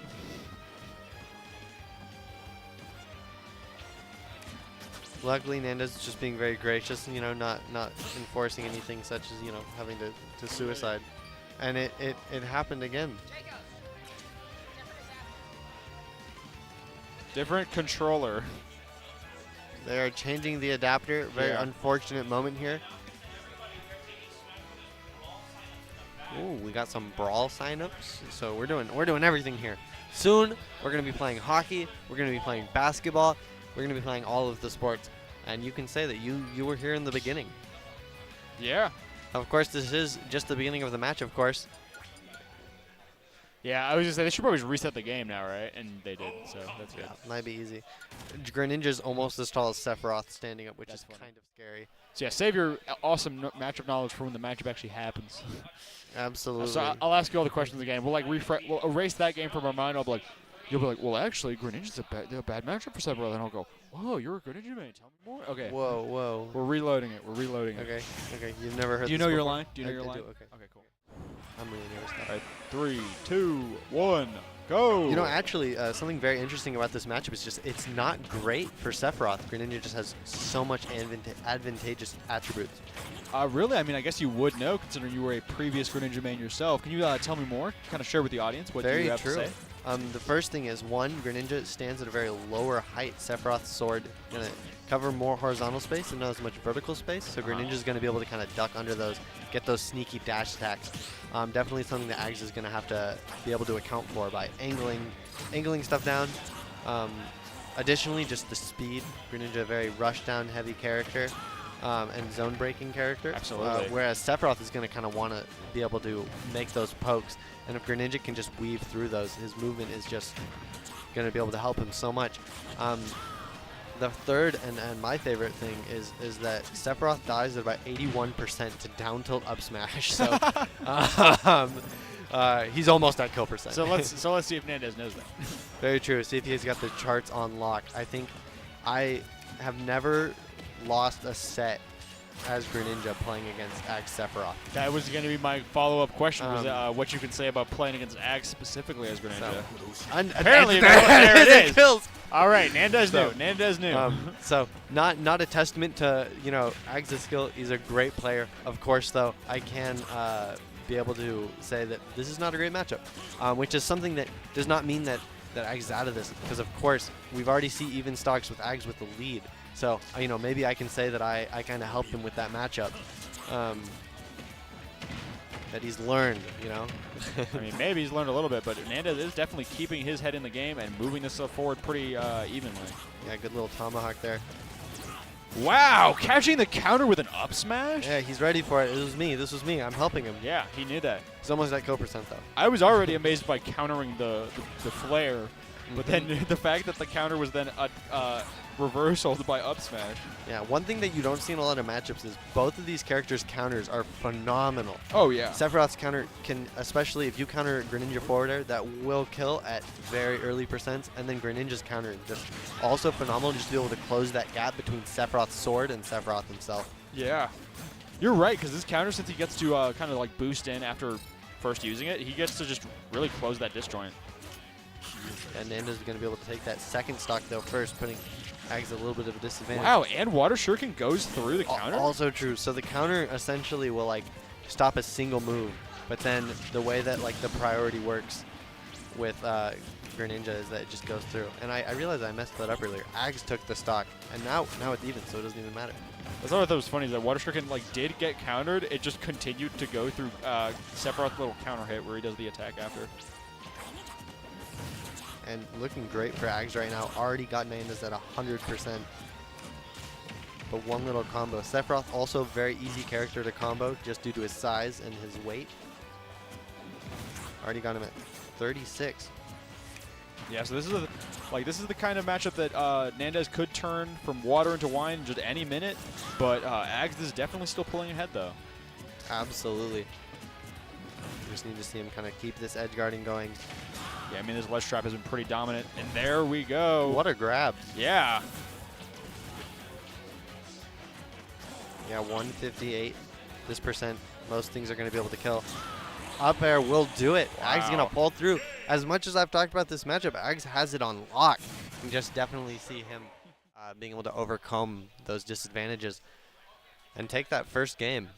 Speaker 2: Luckily, Nandez is just being very gracious, and not enforcing anything such as having to suicide. And it happened again.
Speaker 1: Different controller.
Speaker 2: They are changing the adapter. Very
Speaker 1: Yeah.
Speaker 2: unfortunate moment here. Ooh, we got some brawl signups. So we're doing everything here. Soon we're gonna be playing hockey. We're gonna be playing basketball. We're gonna be playing all of the sports. And you can say that you were here in the beginning.
Speaker 1: Yeah.
Speaker 2: Of course, this is just the beginning of the match. Of course.
Speaker 1: Yeah, I was just saying they should probably just reset the game now, right? And they did, so that's good.
Speaker 2: Yeah, might be easy. Greninja's almost as tall as Sephiroth standing up, which
Speaker 1: That's
Speaker 2: is
Speaker 1: funny.
Speaker 2: kind of scary.
Speaker 1: So yeah, save your awesome matchup knowledge for when the matchup actually happens.
Speaker 2: Absolutely.
Speaker 1: So I'll ask you all the questions again. We'll we'll erase that game from our mind. You'll be like, well, actually, Greninja's a bad matchup for Sephiroth, and I'll go, whoa, you're a Greninja man. Tell me more. Okay.
Speaker 2: Whoa, whoa.
Speaker 1: We're reloading it. We're reloading it.
Speaker 2: Okay, okay. You've never heard
Speaker 1: Do you
Speaker 2: this
Speaker 1: know your
Speaker 2: before?
Speaker 1: line? Do you know
Speaker 2: I
Speaker 1: your
Speaker 2: do,
Speaker 1: line?
Speaker 2: okay.
Speaker 1: Okay, cool.
Speaker 2: I'm really nervous now.
Speaker 1: All right, 3, 2, 1, go.
Speaker 2: You know, actually, something very interesting about this matchup is just it's not great for Sephiroth. Greninja just has so much advantageous attributes.
Speaker 1: Really? I mean, I guess you would know, considering you were a previous Greninja man yourself. Can you tell me more? Kind of share with the audience what
Speaker 2: Very
Speaker 1: you have
Speaker 2: true.
Speaker 1: to say.
Speaker 2: The first thing is, one, Greninja stands at a very lower height. Sephiroth's sword going to cover more horizontal space and not as much vertical space, so Greninja's going to be able to kind of duck under those, get those sneaky dash attacks. Definitely something that Ags is going to have to be able to account for by angling stuff down. Additionally, just the speed. Greninja, a very rush-down heavy character. And zone breaking character.
Speaker 1: Absolutely.
Speaker 2: Whereas Sephiroth is going to kind of want to be able to make those pokes. And if Greninja can just weave through those, his movement is just going to be able to help him so much. The third and my favorite thing is that Sephiroth dies at about 81% to down tilt up smash. So he's almost at kill percent.
Speaker 1: So let's see if Nandez knows that.
Speaker 2: Very true. CPA's got the charts on lock. I think I have never lost a set as Greninja playing against Axe Sephiroth.
Speaker 1: That was going to be my follow-up question, was what you can say about playing against Axe specifically as Greninja. Apparently, there it is.
Speaker 2: Kills.
Speaker 1: All right, Nandez knew. Nandez knew.
Speaker 2: So not a testament to Axe's skill. He's a great player. Of course, though, I can be able to say that this is not a great matchup, which is something that does not mean that Axe is out of this, because of course we've already see even stocks with Axe with the lead. So maybe I can say that I kind of helped him with that matchup. That he's learned,
Speaker 1: I mean, maybe he's learned a little bit, but Nandez is definitely keeping his head in the game and moving this stuff forward pretty evenly.
Speaker 2: Yeah, good little tomahawk there.
Speaker 1: Wow, catching the counter with an up smash?
Speaker 2: Yeah, he's ready for it. This was me. I'm helping him.
Speaker 1: Yeah, he knew that.
Speaker 2: He's almost at kill percent, though.
Speaker 1: I was already amazed by countering the flare, but then the fact that the counter was then reversaled by up smash.
Speaker 2: Yeah, one thing that you don't see in a lot of matchups is both of these characters' counters are phenomenal.
Speaker 1: Oh, yeah.
Speaker 2: Sephiroth's counter can, especially if you counter Greninja forward air, that will kill at very early percents, and then Greninja's counter just also phenomenal, just to be able to close that gap between Sephiroth's sword and Sephiroth himself.
Speaker 1: Yeah. You're right, because this counter, since he gets to kind of like boost in after first using it, he gets to just really close that disjoint.
Speaker 2: And Nandez is going to be able to take that second stock, though, first, putting Axe a little bit of a disadvantage.
Speaker 1: Wow, and Water Shuriken goes through the counter?
Speaker 2: Also true. So the counter essentially will, stop a single move, but then the way that, the priority works with Greninja is that it just goes through. And I realized I messed that up earlier. Axe took the stock, and now it's even, so it doesn't even matter.
Speaker 1: That's what I thought was funny, is that Water Shuriken, did get countered. It just continued to go through Sephiroth's little counter hit where he does the attack after.
Speaker 2: And looking great for Axe right now. Already got Nandez at 100%. But one little combo. Sephiroth also very easy character to combo just due to his size and his weight. Already got him at 36.
Speaker 1: Yeah, so this is the kind of matchup that Nandez could turn from water into wine just any minute, but Axe is definitely still pulling ahead though.
Speaker 2: Absolutely. We just need to see him kind of keep this edge guarding going.
Speaker 1: Yeah, I mean, this ledge trap has been pretty dominant, and there we go.
Speaker 2: What a grab.
Speaker 1: Yeah.
Speaker 2: Yeah, 158. This percent, most things are going to be able to kill. Up air will do it. Wow. Axe going to pull through. As much as I've talked about this matchup, Axe has it on lock. You can just definitely see him being able to overcome those disadvantages and take that first game.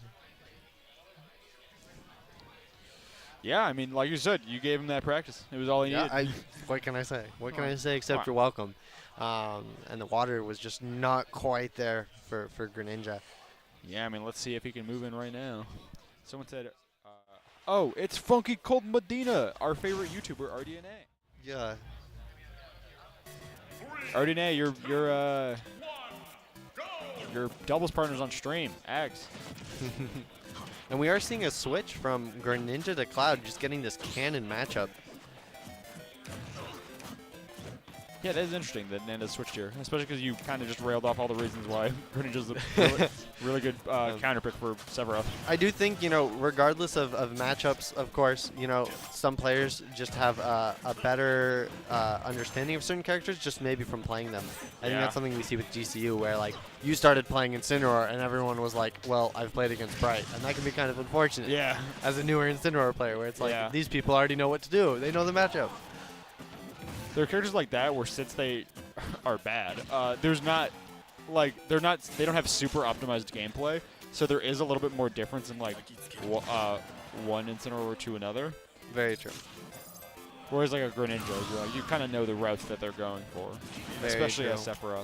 Speaker 1: Yeah, I mean, like you said, you gave him that practice. It was all he needed.
Speaker 2: What can I say? What can I say except you're welcome? And the water was just not quite there for Greninja.
Speaker 1: Yeah, I mean, let's see if he can move in right now. Someone said, oh, it's Funky Cold Medina, our favorite YouTuber, RDNA.
Speaker 2: Yeah.
Speaker 1: RDNA, your doubles partners on stream, Axe.
Speaker 2: And we are seeing a switch from Greninja to Cloud, just getting this cannon matchup.
Speaker 1: Yeah, that is interesting that Nandez switched here, especially because you kind of just railed off all the reasons why Greninja's a really good counter pick for Sephiroth.
Speaker 2: I do think, regardless of matchups, of course, some players just have a better understanding of certain characters just maybe from playing them. I think that's something we see with GCU where, you started playing Incineroar and everyone was like, well, I've played against Bright. And that can be kind of unfortunate as a newer Incineroar player where it's like, these people already know what to do. They know the matchup.
Speaker 1: There are characters like that where since they are bad, there's not they don't have super optimized gameplay, so there is a little bit more difference in one Incineroar to another.
Speaker 2: Very true.
Speaker 1: Whereas like a Greninja, you kind of know the routes that they're going for, especially as Sephiroth.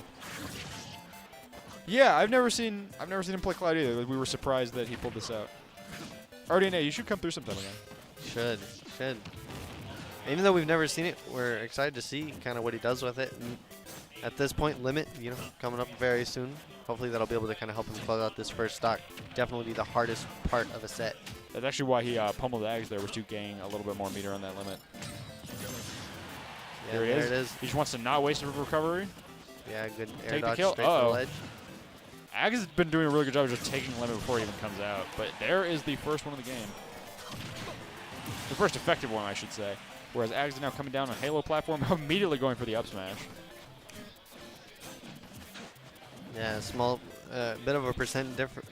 Speaker 1: Yeah, I've never seen him play Cloud either. We were surprised that he pulled this out. RDNA, you should come through sometime again.
Speaker 2: Should. Even though we've never seen it, we're excited to see kind of what he does with it. And at this point, Limit, coming up very soon. Hopefully that'll be able to kind of help him close out this first stock. Definitely be the hardest part of a set.
Speaker 1: That's actually why he pummeled Ags there, was to gain a little bit more meter on that Limit.
Speaker 2: Yeah, there it is.
Speaker 1: He just wants to not waste a recovery.
Speaker 2: Yeah, good air
Speaker 1: Take
Speaker 2: dodge
Speaker 1: the kill.
Speaker 2: straight to the ledge.
Speaker 1: Ags has been doing a really good job of just taking Limit before it even comes out. But there is the first one of the game. The first effective one, I should say. Whereas Ags is now coming down on Halo platform, immediately going for the up smash.
Speaker 2: Yeah, small, bit of a percent difference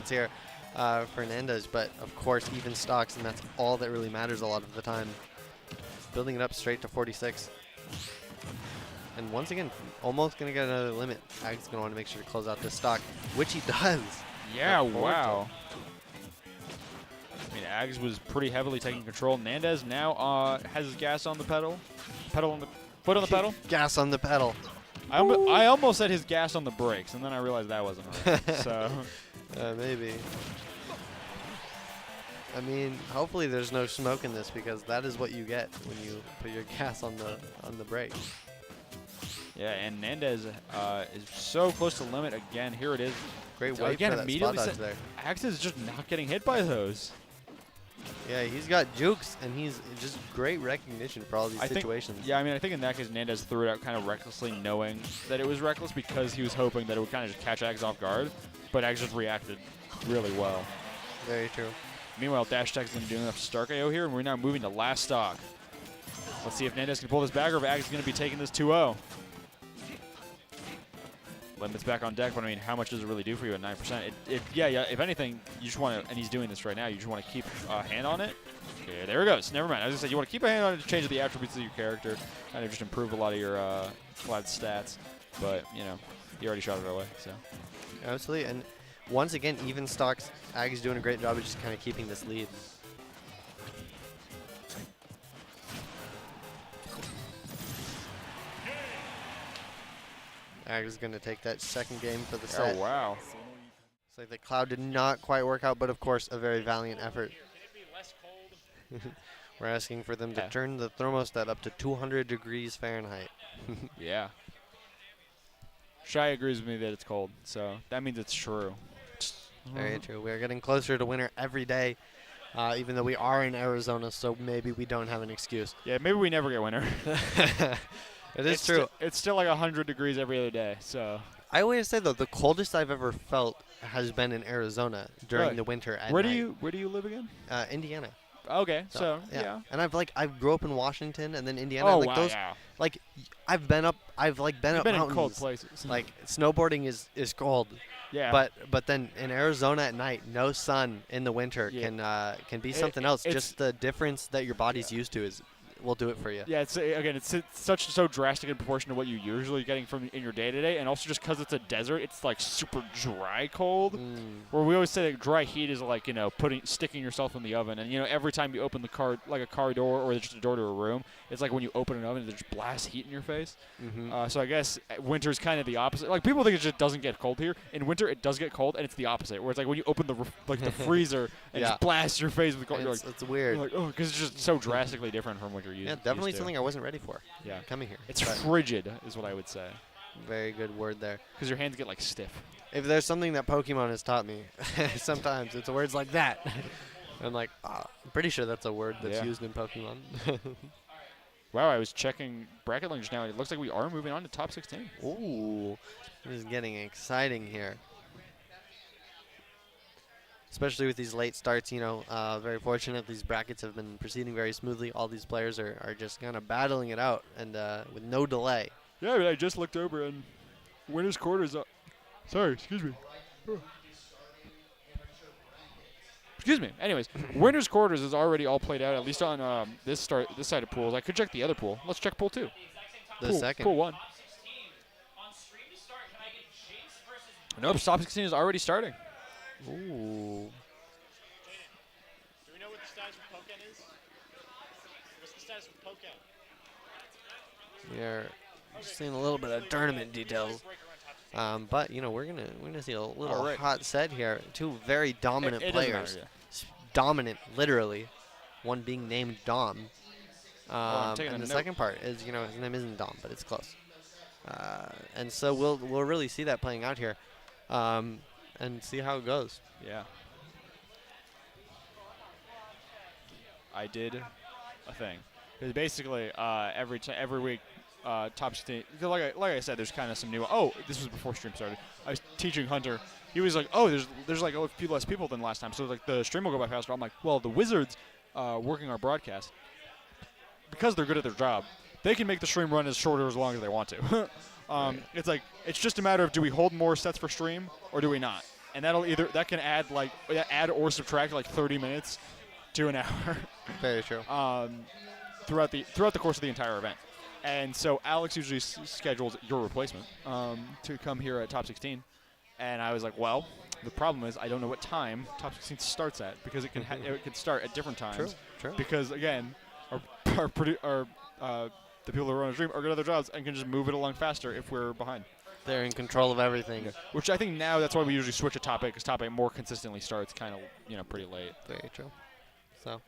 Speaker 2: here for Nandez, but of course even stocks, and that's all that really matters a lot of the time. Building it up straight to 46. And once again, almost going to get another limit. Ag's going to want to make sure to close out this stock, which he does.
Speaker 1: Yeah, wow. I mean, Ags was pretty heavily taking control. Nandez now has his gas on the pedal. Foot on the pedal.
Speaker 2: Gas on the pedal.
Speaker 1: I almost said his gas on the brakes, and then I realized that wasn't right. So
Speaker 2: maybe. I mean, hopefully there's no smoke in this, because that is what you get when you put your gas on the brake.
Speaker 1: yeah, and Nandez is so close to the limit again. Here it is.
Speaker 2: Great
Speaker 1: So
Speaker 2: weight
Speaker 1: again,
Speaker 2: for that spot
Speaker 1: immediately
Speaker 2: dodge there.
Speaker 1: Ags is just not getting hit by those.
Speaker 2: Yeah, he's got jukes, and he's just great recognition for all these situations.
Speaker 1: Yeah, I mean, I think in that case, Nandez threw it out kind of recklessly, knowing that it was reckless because he was hoping that it would kind of just catch Ags off guard. But Ags just reacted really well.
Speaker 2: Very true.
Speaker 1: Meanwhile, Dash Tech's going to do enough to start KO here, and we're now moving to last stock. Let's see if Nandez can pull this back, or if Ags is going to be taking this 2-0. Limit's back on deck, but I mean, how much does it really do for you at 9%? Yeah, if anything, you just want to, and he's doing this right now, you just want to keep a hand on it. Okay, there it goes. Never mind. As I said, you want to keep a hand on it to change the attributes of your character, kind of just improve a lot of your stats. But, you know, he already shot it away, so.
Speaker 2: Absolutely, and once again, even stocks, Ag's doing a great job of just kind of keeping this lead. Ag is going to take that second game for the set.
Speaker 1: Oh, wow.
Speaker 2: It's like the cloud did not quite work out, but of course, a very valiant effort. We're asking for them to turn the thermostat up to 200 degrees Fahrenheit.
Speaker 1: Yeah. Shy agrees with me that it's cold, so that means it's true.
Speaker 2: Very true. We're getting closer to winter every day, even though we are in Arizona, so maybe we don't have an excuse.
Speaker 1: Yeah, maybe we never get winter.
Speaker 2: It is true.
Speaker 1: It's still like 100 degrees every other day, so.
Speaker 2: I always say, though, the coldest I've ever felt has been in Arizona during
Speaker 1: Really?
Speaker 2: the winter at
Speaker 1: Where
Speaker 2: night.
Speaker 1: do you live again?
Speaker 2: Indiana.
Speaker 1: Okay, so yeah.
Speaker 2: And I grew up in Washington and then Indiana.
Speaker 1: Oh,
Speaker 2: like
Speaker 1: wow,
Speaker 2: those,
Speaker 1: yeah.
Speaker 2: Like, I've been up
Speaker 1: You've
Speaker 2: mountains.
Speaker 1: been in cold places.
Speaker 2: Like, snowboarding is cold.
Speaker 1: Yeah.
Speaker 2: But then in Arizona at night, no sun in the winter can be something else. Just the difference that your body's used to will do it for you.
Speaker 1: Yeah, it's so drastic in proportion to what you're usually getting from in your day-to-day, and also just because it's a desert, it's like super dry cold. Where we always say that dry heat is like, you know, sticking yourself in the oven, and you know, every time you open the car, like a car door or just a door to a room, it's like when you open an oven, it just blasts heat in your face. So I guess winter's kind of the opposite. Like, people think it just doesn't get cold here. In winter, it does get cold, and it's the opposite, where it's like when you open the freezer and just blasts your face with cold.
Speaker 2: It's weird.
Speaker 1: You're like, oh, because it's just so drastically different from what you're used to.
Speaker 2: Yeah, definitely something I wasn't ready for.
Speaker 1: Yeah,
Speaker 2: coming here.
Speaker 1: It's frigid, is what I would say.
Speaker 2: Very good word there.
Speaker 1: Because your hands get like stiff.
Speaker 2: If there's something that Pokemon has taught me, sometimes it's words like that. I'm like, I'm pretty sure that's a word that's used in Pokemon.
Speaker 1: Wow, I was checking bracket link just now, and it looks like we are moving on to top 16.
Speaker 2: Ooh, this is getting exciting here. Especially with these late starts, you know, very fortunate. These brackets have been proceeding very smoothly. All these players are just kind of battling it out, and with no delay.
Speaker 1: Yeah, but I just looked over, and winner's quarters. Sorry, excuse me. Excuse me. Anyways, winner's quarters is already all played out, at least on this side of pools. I could check the other pool. Let's check pool 2.
Speaker 2: The second.
Speaker 1: Pool 1. Nope, top 16 is already starting.
Speaker 2: Ooh.
Speaker 4: Do we know what the status of Pokken is? What's the status of Pokken?
Speaker 2: We are seeing a little bit of tournament details. But you know, we're gonna see a little hot set here. Two very dominant players. Dominant, literally. One being named Dom. And the second part is, you know, his name isn't Dom, but it's close. And so we'll really see that playing out here. And see how it goes.
Speaker 1: Yeah. I did a thing. Because basically, every week, top 16. Like I said, there's kind of some new. Oh, this was before stream started. I was teaching Hunter. He was like, oh, there's like a few less people than last time, so like the stream will go by faster. I'm like, well, the Wizards working our broadcast, because they're good at their job, they can make the stream run as short or as long as they want to. It's like it's just a matter of, do we hold more sets for stream or do we not? And that can add or subtract like 30 minutes to an hour.
Speaker 2: Very true.
Speaker 1: Throughout the course of the entire event. And so Alex usually schedules your replacement to come here at top 16. And I was like, well, the problem is I don't know what time top 16 starts at, because it can start at different times.
Speaker 2: True.
Speaker 1: Because again, the people who run a stream are good at their jobs and can just move it along faster if we're behind.
Speaker 2: They're in control of everything.
Speaker 1: Which I think now that's why we usually switch a top 8, because top 8 more consistently starts kind of pretty late.
Speaker 2: Very true. So,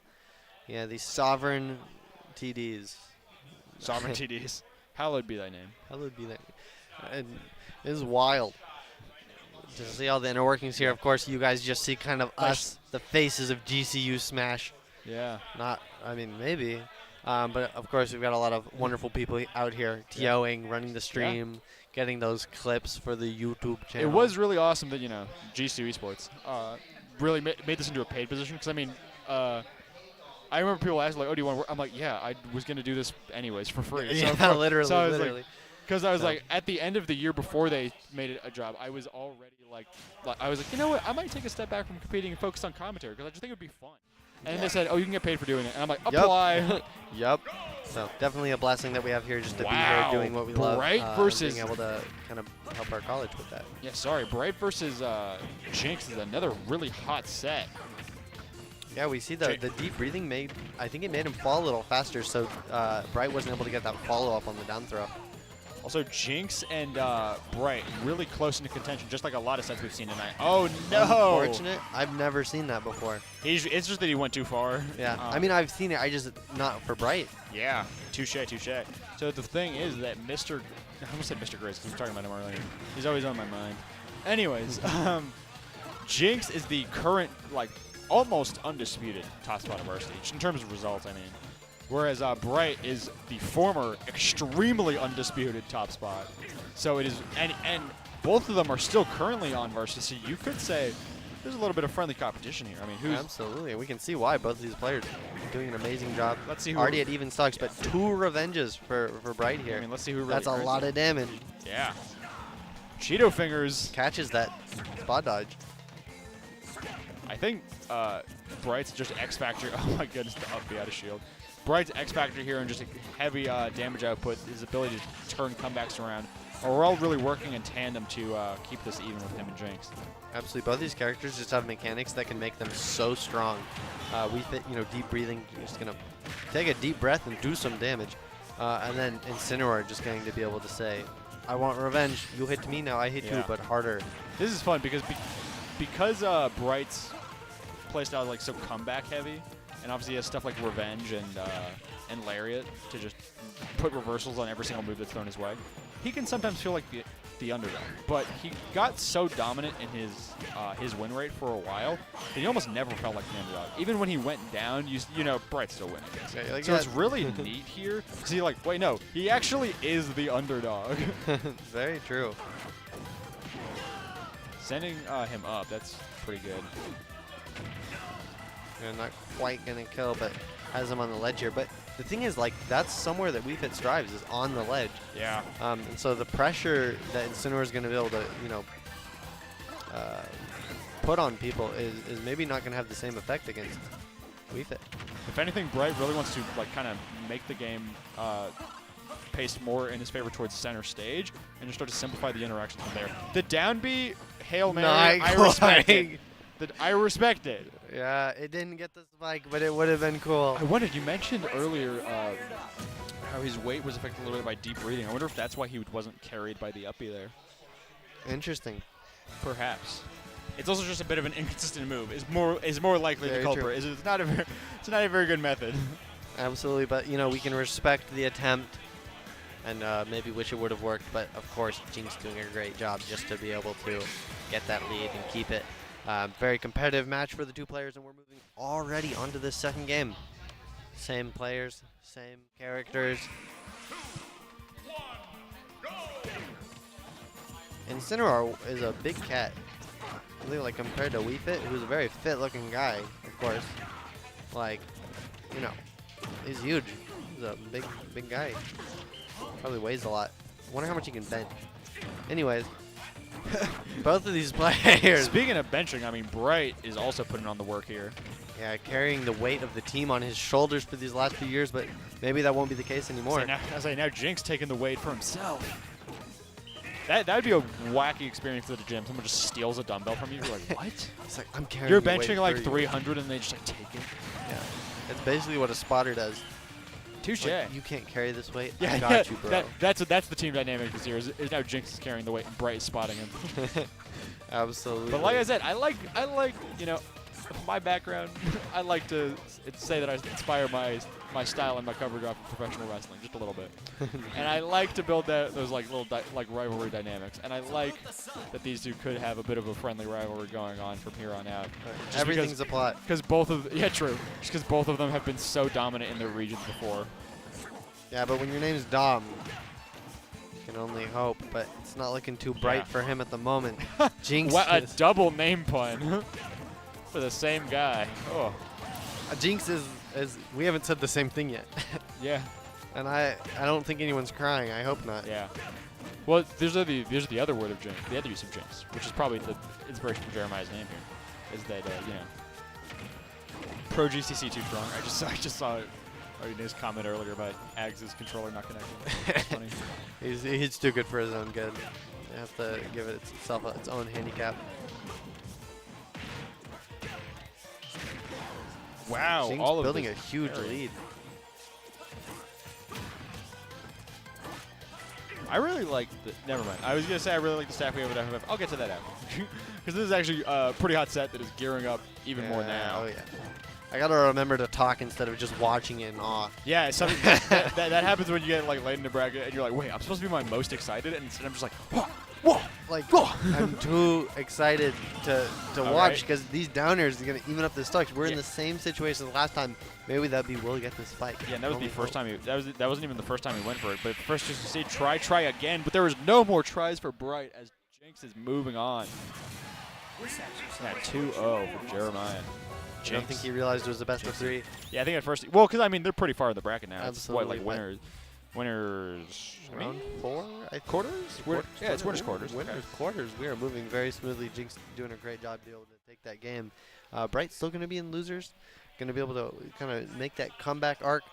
Speaker 2: yeah, these sovereign TDs.
Speaker 1: Sovereign TDs. Hallowed be thy name.
Speaker 2: Hallowed be that. And it is wild to see all the inner workings here. Of course, you guys just see kind of us, the faces of GCU Smash.
Speaker 1: Yeah.
Speaker 2: Maybe. But, of course, we've got a lot of wonderful people out here TOing, running the stream, getting those clips for the YouTube channel.
Speaker 1: It was really awesome that, GCU Esports really made this into a paid position. Because, I remember people asking, like, oh, do you want to work? I'm like, yeah, I was going to do this anyways for free.
Speaker 2: Yeah, literally.
Speaker 1: So I was literally. Because I was like, at the end of the year before they made it a job, I was already I was like, you know what? I might take a step back from competing and focus on commentary, because I just think it would be fun. And they said, oh, you can get paid for doing it. And I'm like, apply.
Speaker 2: Yep. So definitely a blessing that we have here just to be here doing what we love.
Speaker 1: Bright versus
Speaker 2: being able to kind of help our college with that.
Speaker 1: Yeah, sorry. Bright versus Jinx is another really hot set.
Speaker 2: Yeah, we see the deep breathing I think it made him fall a little faster, so Bright wasn't able to get that follow-up on the down throw.
Speaker 1: Also, Jinx and Bright really close into contention, just like a lot of sets we've seen tonight. Oh, no!
Speaker 2: Unfortunate. I've never seen that before.
Speaker 1: It's just that he went too far.
Speaker 2: Yeah. I've seen it. I just not for Bright.
Speaker 1: Yeah. Touche. So the thing is that I almost said Mr. Grizz because we were talking about him earlier. He's always on my mind. Anyways, Jinx is the current, almost undisputed top spot of varsity in terms of results, whereas Bright is the former extremely undisputed top spot. So it is, and both of them are still currently on varsity. So you could say there's a little bit of friendly competition here.
Speaker 2: Absolutely, we can see why both of these players are doing an amazing job.
Speaker 1: Let's see who
Speaker 2: already at even stocks, but 2 revenges for Bright here.
Speaker 1: Let's see who really.
Speaker 2: That's a lot of damage.
Speaker 1: Yeah. Cheeto fingers
Speaker 2: catches that spot dodge.
Speaker 1: I think Bright's just X Factor. Oh my goodness, the up B out of shield. Bright's X Factor here and just a heavy damage output, his ability to turn comebacks around. We're all really working in tandem to keep this even with him and Jinx.
Speaker 2: Absolutely. Both these characters just have mechanics that can make them so strong. We fit, deep breathing. You're just going to take a deep breath and do some damage. And then Incineroar just going to be able to say, I want revenge. You hit me, now I hit you, but harder.
Speaker 1: This is fun because Bright's playstyle is so comeback heavy, and obviously he has stuff like Revenge and Lariat to just put reversals on every single move that's thrown his way. He can sometimes feel like the underdog, but he got so dominant in his win rate for a while that he almost never felt like the underdog. Even when he went down, Bright's still winning.
Speaker 2: Yeah,
Speaker 1: so it's really neat here to see wait, no, he actually is the underdog.
Speaker 2: Very true.
Speaker 1: Sending him up, that's pretty good.
Speaker 2: Not quite going to kill, but has him on the ledge here. But the thing is, that's somewhere that Wii Fit strives, is on the ledge.
Speaker 1: Yeah.
Speaker 2: And so the pressure that Incineroar is going to be able to, put on people is maybe not going to have the same effect against Wii Fit.
Speaker 1: If anything, Bright really wants to kind of make the game paced more in his favor towards center stage and just start to simplify the interactions from there. The down B, Hail Mary, I respect it. I respect it.
Speaker 2: Yeah, it didn't get the spike, but it would have been cool.
Speaker 1: I wondered, you mentioned earlier how his weight was affected a little bit by deep breathing. I wonder if that's why he wasn't carried by the uppie there.
Speaker 2: Interesting.
Speaker 1: Perhaps. It's also just a bit of an inconsistent move. Is more likely the culprit. It's not a very good method.
Speaker 2: Absolutely, but we can respect the attempt and maybe wish it would have worked, but of course Jinx doing a great job just to be able to get that lead and keep it. Very competitive match for the 2 players, and we're moving already onto the second game. Same players, same characters. Incineroar is a big cat. I think compared to Wii Fit, who's a very fit-looking guy, of course. you know, he's huge. He's a big guy. Probably weighs a lot. Wonder how much he can bench. Anyways, both of these players.
Speaker 1: Speaking of benching, I mean, Bright is also putting on the work here.
Speaker 2: Yeah, carrying the weight of the team on his shoulders for these last few years, but maybe that won't be the case anymore.
Speaker 1: Now Jinx taking the weight for himself. That would be a wacky experience at the gym. Someone just steals a dumbbell from you. You're like, what?
Speaker 2: It's like, I'm carrying
Speaker 1: You're
Speaker 2: the weight
Speaker 1: benching like
Speaker 2: for you.
Speaker 1: 300 and they just like take it.
Speaker 2: Yeah, it's basically what a spotter does.
Speaker 1: Touche.
Speaker 2: Like, you can't carry this weight.
Speaker 1: Yeah,
Speaker 2: I got you, bro.
Speaker 1: That's the team dynamic this year. Is now Jinx is carrying the weight and Bright is spotting him.
Speaker 2: Absolutely.
Speaker 1: But like I said, I like you know, my background. I like to say that I inspire my style and my coverage off of professional wrestling just a little bit, and I like to build those like little rivalry dynamics, and I like that these two could have a bit of a friendly rivalry going on from here on out.
Speaker 2: Everything's a plot.
Speaker 1: Because both of true. Just because both of them have been so dominant in their regions before.
Speaker 2: Yeah, but when your name's Dom, you can only hope. But it's not looking too bright for him at the moment. Jinx.
Speaker 1: What a double name pun for the same guy. Oh.
Speaker 2: Jinx is we haven't said the same thing yet.
Speaker 1: Yeah.
Speaker 2: And I don't think anyone's crying. I hope not.
Speaker 1: Yeah. Well, there's the other word of Jinx, the other use of Jinx, which is probably the inspiration for Jeremiah's name here, is that you know, pro GCC too strong. I just saw his comment earlier about Ags' controller not connecting. That's funny.
Speaker 2: He's too good for his own good. You have to give it its own handicap.
Speaker 1: Wow,
Speaker 2: Jinx
Speaker 1: all of
Speaker 2: building
Speaker 1: this
Speaker 2: a huge
Speaker 1: area.
Speaker 2: lead.
Speaker 1: I really like never mind. I was going to say I really like the staff we have at FFF. I'll get to that after. Because this is actually a pretty hot set that is gearing up even more now.
Speaker 2: Oh, yeah. I got to remember to talk instead of just watching it in awe.
Speaker 1: Yeah, something that happens when you get like late in the bracket and you're like, wait, I'm supposed to be my most excited, and instead I'm just like, whoa.
Speaker 2: Like, I'm too excited to watch
Speaker 1: right.
Speaker 2: because these downers are going to even up the stocks. We're in
Speaker 1: Yeah.
Speaker 2: the same situation as last time. Maybe that'd be will get this spike.
Speaker 1: Yeah, and that was the
Speaker 2: Only
Speaker 1: first
Speaker 2: hope.
Speaker 1: time that wasn't even the first time he went for it. But first just to say try again, but there was no more tries for Bright as Jinx is moving on. At 2-0 for Jeremiah.
Speaker 2: I don't think he realized it was the best of three.
Speaker 1: Yeah, I think at first. Well, because I mean they're pretty far in the bracket now.
Speaker 2: Absolutely,
Speaker 1: It's what, like winners. I mean,
Speaker 2: Round 4?
Speaker 1: quarters? Yeah, it's winners quarters.
Speaker 2: Winners quarters. We are moving very smoothly. Jinx doing a great job to be able to take that game. Bright's still going to be in losers. Going to be able to kind of make that comeback arc.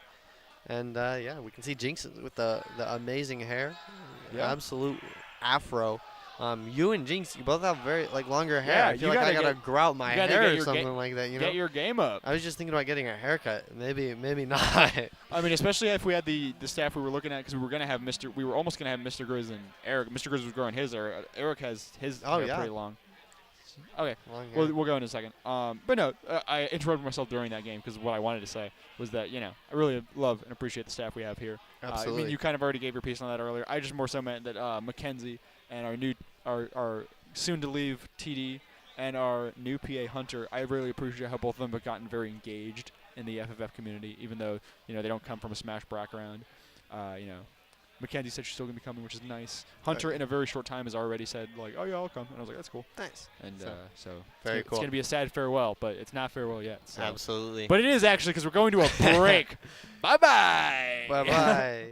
Speaker 2: And yeah, we can see Jinx with the amazing hair.
Speaker 1: Yeah.
Speaker 2: Absolute afro. You and Jinx, you both have very longer hair.
Speaker 1: Yeah,
Speaker 2: I feel
Speaker 1: you
Speaker 2: like I
Speaker 1: gotta
Speaker 2: gotta grow out my
Speaker 1: you gotta
Speaker 2: hair
Speaker 1: get
Speaker 2: or
Speaker 1: your
Speaker 2: something like that. You know,
Speaker 1: Get your game up.
Speaker 2: I was just thinking about getting a haircut. Maybe not.
Speaker 1: I mean, especially if we had the staff we were looking at, because we were almost gonna have Mr. Grizz and Eric. Mr. Grizz was growing his hair. Eric has his hair pretty long. Okay,
Speaker 2: Long hair.
Speaker 1: we'll go in a second. But no, I interrupted myself during that game because what I wanted to say was that I really love and appreciate the staff we have here.
Speaker 2: Absolutely.
Speaker 1: I mean, you kind of already gave your piece on that earlier. I just more so meant that Mackenzie and our soon to leave TD and our new PA Hunter, I really appreciate how both of them have gotten very engaged in the FFF community, even though they don't come from a Smash background. Mackenzie said she's still gonna be coming, which is nice. Hunter in a very short time has already said like, oh yeah, I'll come, and I was like, that's cool.
Speaker 2: Nice.
Speaker 1: And so
Speaker 2: Very
Speaker 1: it's
Speaker 2: cool.
Speaker 1: gonna be a sad farewell, but it's not farewell yet. So.
Speaker 2: Absolutely.
Speaker 1: But it is actually because we're going to a break. Bye bye.
Speaker 2: Bye bye.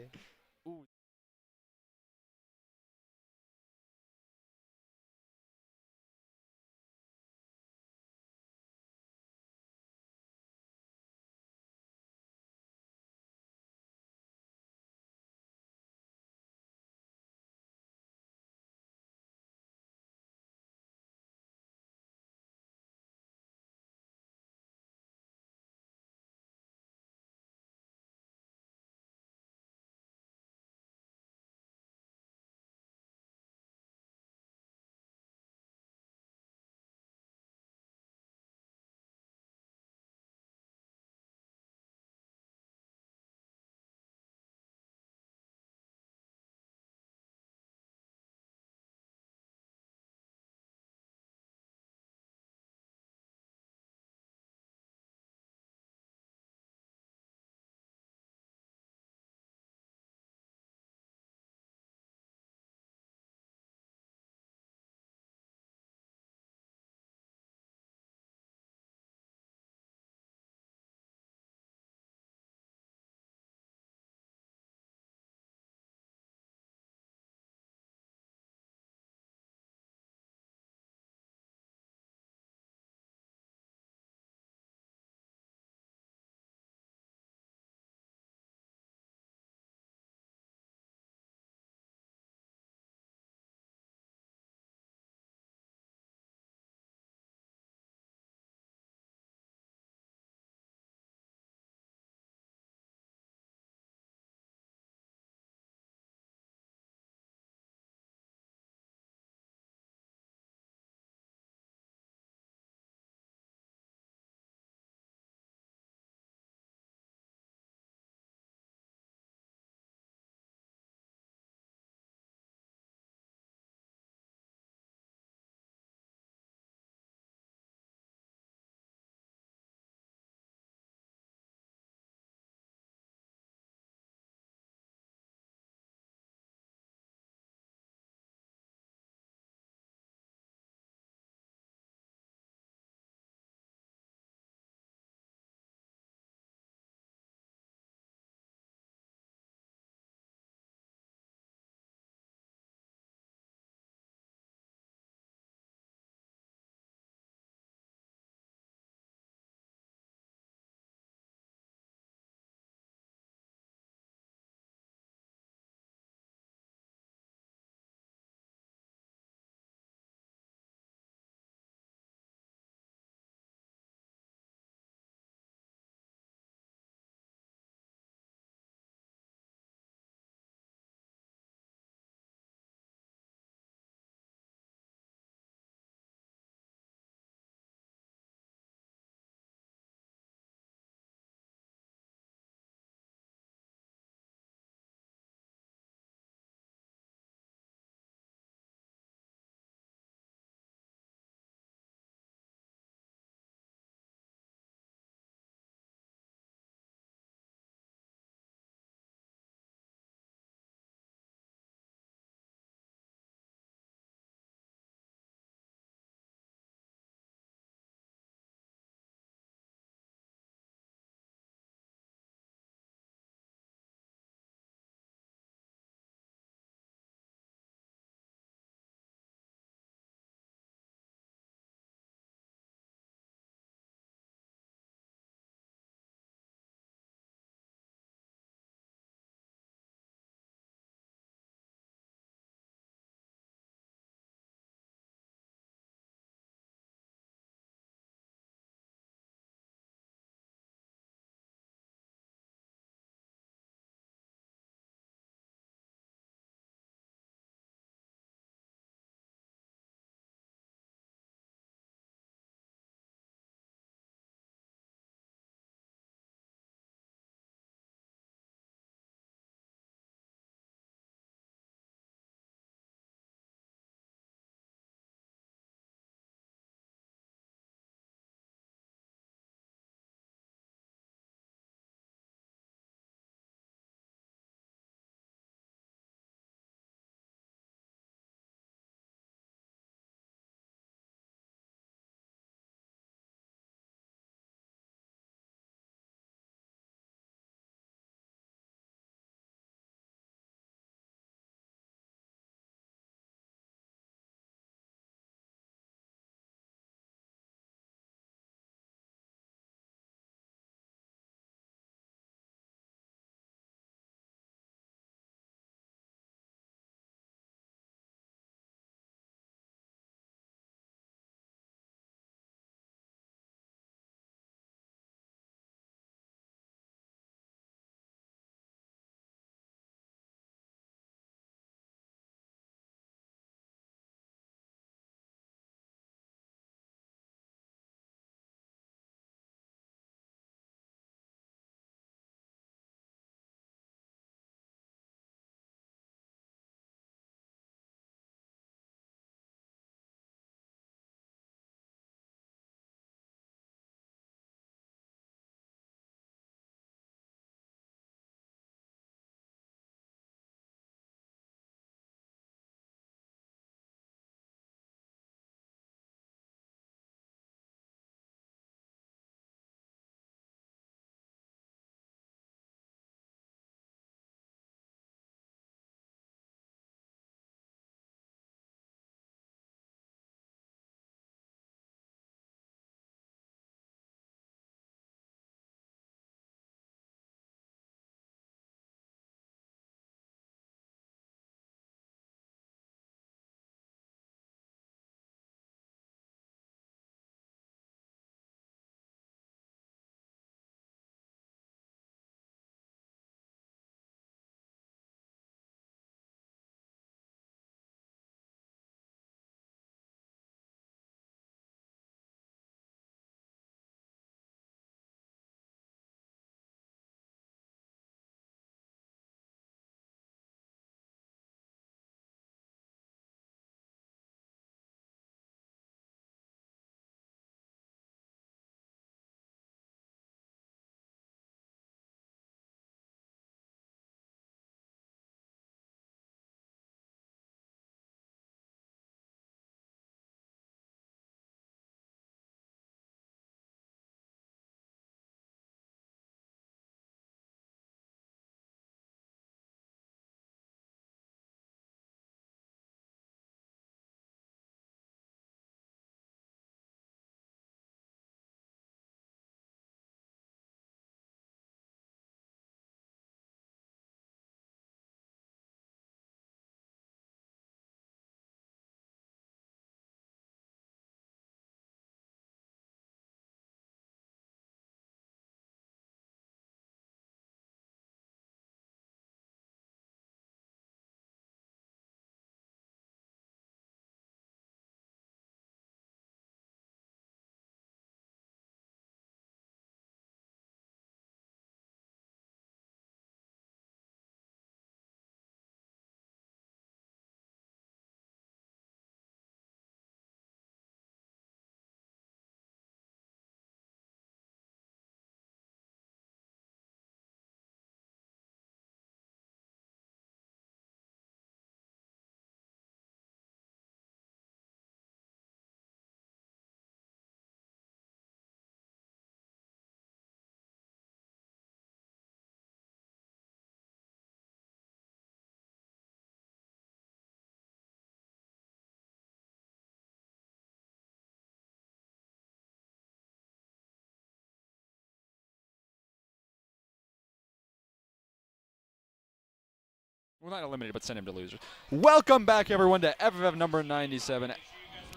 Speaker 1: Well, not eliminated, but send him to losers. Welcome back, everyone, to FFF number 97.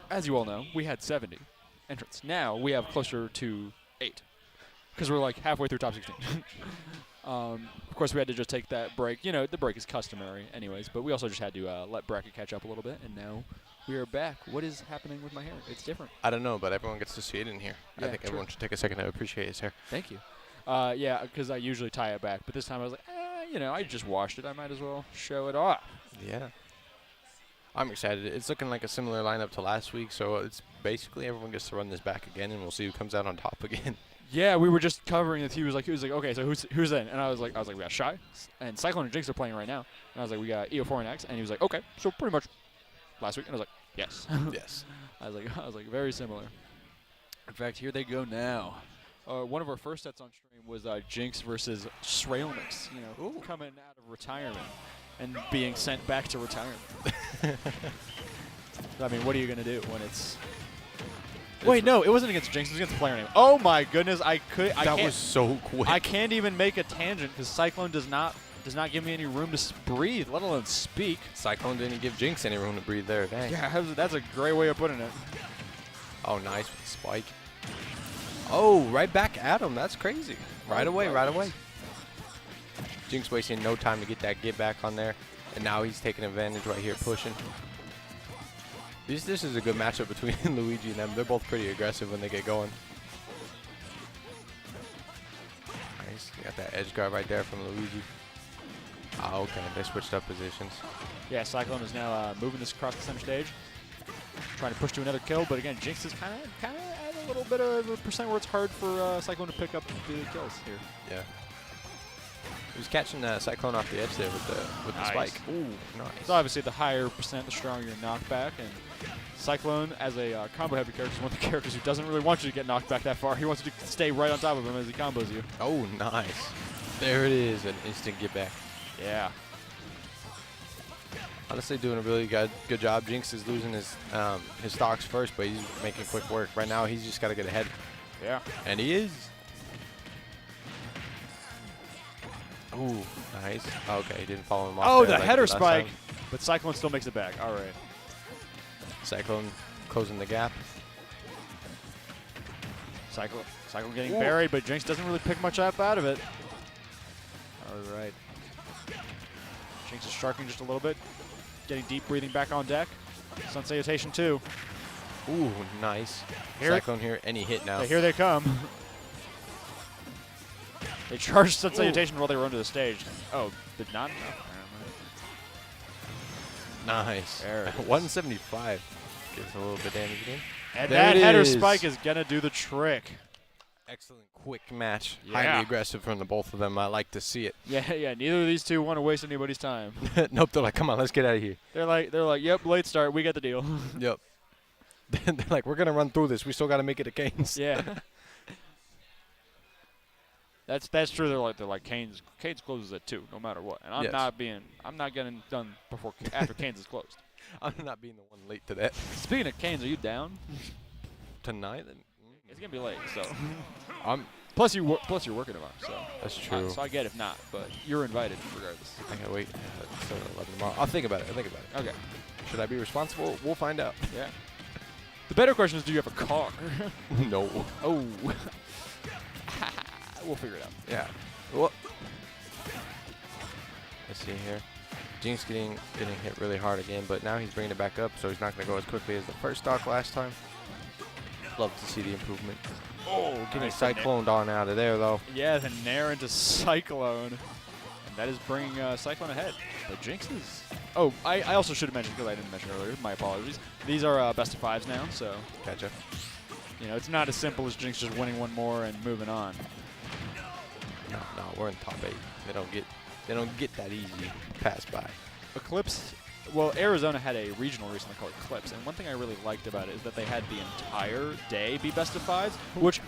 Speaker 1: As you all know, we had 70 entrants. Now we have closer to 8 because we're like halfway through top 16. Of course, we had to just take that break. You know, the break is customary anyways, but we also just had to let bracket catch up a little bit, and now we are back. What is happening with my hair? It's different.
Speaker 2: I don't know, but everyone gets to see it in here.
Speaker 1: Yeah,
Speaker 2: I think
Speaker 1: true.
Speaker 2: everyone should take a second to appreciate his hair.
Speaker 1: Thank you. Yeah, because I usually tie it back, but this time I was like, you know, I just washed it. I might as well show it off.
Speaker 2: Yeah. I'm excited. It's looking like a similar lineup to last week, so it's basically everyone gets to run this back again, and we'll see who comes out on top again.
Speaker 1: Yeah, we were just covering it. He was like, okay, so who's in? And I was like, we got Shy, and Cyclone and Jinx are playing right now. And I was like, we got EO4 and X, and he was like, okay, so pretty much last week. And I was like, yes.
Speaker 2: Yes.
Speaker 1: I was like, very similar. In fact, here they go now. One of our first sets on stream was Jinx versus Srailmix, you know, coming out of retirement and being sent back to retirement. I mean, what are you going to do when it's... Wait, no, it wasn't against Jinx. It was against the player name. Oh, my goodness.
Speaker 2: That was so quick.
Speaker 1: I can't even make a tangent because Cyclone does not give me any room to breathe, let alone speak.
Speaker 2: Cyclone didn't give Jinx any room to breathe there. Dang.
Speaker 1: Yeah, that's a great way of putting it.
Speaker 2: Oh, nice with the spike. Oh, right back at him. That's crazy. Right away. Jinx wasting no time to get that get back on there. And now he's taking advantage right here, pushing. This is a good matchup between Luigi and them. They're both pretty aggressive when they get going. Nice. You got that edge guard right there from Luigi. Oh, okay. They switched up positions.
Speaker 1: Yeah, Cyclone is now moving this across the center stage. Trying to push to another kill, but again, Jinx is kind of at a little bit of a percent where it's hard for Cyclone to pick up the kills here.
Speaker 2: Yeah. He was catching Cyclone off the edge there with the spike. Ooh, nice.
Speaker 1: So obviously the higher percent, the stronger your knockback. And Cyclone, as a combo-heavy character, is one of the characters who doesn't really want you to get knocked back that far. He wants you to stay right on top of him as he combos you.
Speaker 2: Oh, nice. There it is, an instant get back.
Speaker 1: Yeah.
Speaker 2: Honestly, doing a really good job. Jinx is losing his stocks first, but he's making quick work. Right now, he's just got to get ahead.
Speaker 1: Yeah.
Speaker 2: And he is. Ooh, nice. Okay, he didn't follow him off.
Speaker 1: Oh,
Speaker 2: there
Speaker 1: the
Speaker 2: like
Speaker 1: header
Speaker 2: last
Speaker 1: spike.
Speaker 2: time.
Speaker 1: But Cyclone still makes it back. All right.
Speaker 2: Cyclone closing the gap.
Speaker 1: Cyclone getting buried, but Jinx doesn't really pick much up out of it. All right. Jinx is sharking just a little bit. Getting deep breathing back on deck. Sun Salutation too.
Speaker 2: Ooh, nice.
Speaker 1: Here
Speaker 2: Cyclone here, any hit now.
Speaker 1: Okay, here they come. They charged Sun Salutation while they were under the stage. Oh, but not enough.
Speaker 2: Nice.
Speaker 1: There it is.
Speaker 2: 175. Gives a little bit of damage again.
Speaker 1: And
Speaker 2: There
Speaker 1: that
Speaker 2: it
Speaker 1: header
Speaker 2: is.
Speaker 1: spike is going to do the trick.
Speaker 2: Excellent quick match.
Speaker 1: Yeah.
Speaker 2: Highly aggressive from the both of them. I like to see it.
Speaker 1: Yeah. Neither of these two want to waste anybody's time.
Speaker 2: Nope, they're like, come on, let's get out of here.
Speaker 1: They're like, yep, late start. We get the deal.
Speaker 2: Yep. They're like, we're going to run through this. We still got to make it to Canes.
Speaker 1: Yeah. That's true. They're like Canes closes at 2, no matter what. And I'm not getting done after Canes is closed.
Speaker 2: I'm not being the one late to that.
Speaker 1: Speaking of Canes, are you down?
Speaker 2: Tonight?
Speaker 1: It's gonna be late, so.
Speaker 2: I'm.
Speaker 1: Plus you're working tomorrow, so.
Speaker 2: That's true.
Speaker 1: So I get if not, but you're invited regardless.
Speaker 2: I gotta wait until 11 tomorrow. I'll think about it.
Speaker 1: Okay.
Speaker 2: Should I be responsible? We'll find out.
Speaker 1: Yeah. The better question is, do you have a car?
Speaker 2: No.
Speaker 1: Oh. We'll figure it out.
Speaker 2: Yeah. Well, let's see here. Jinx getting hit really hard again, but now he's bringing it back up, so he's not going to go as quickly as the first stock last time. Love to see the improvement. Oh, getting Cycloned on out of there, though.
Speaker 1: Yeah, the Nair into Cyclone. And that is bringing Cyclone ahead. But Jinx is... Oh, I also should have mentioned, because I didn't mention earlier, my apologies. These are best of 5s now, so...
Speaker 2: Gotcha.
Speaker 1: You know, it's not as simple as Jinx just winning one more and moving on.
Speaker 2: No, we're in top 8. They don't get that easy pass by.
Speaker 1: Eclipse, well, Arizona had a regional recently called Eclipse, and one thing I really liked about it is that they had the entire day be best of 5s, which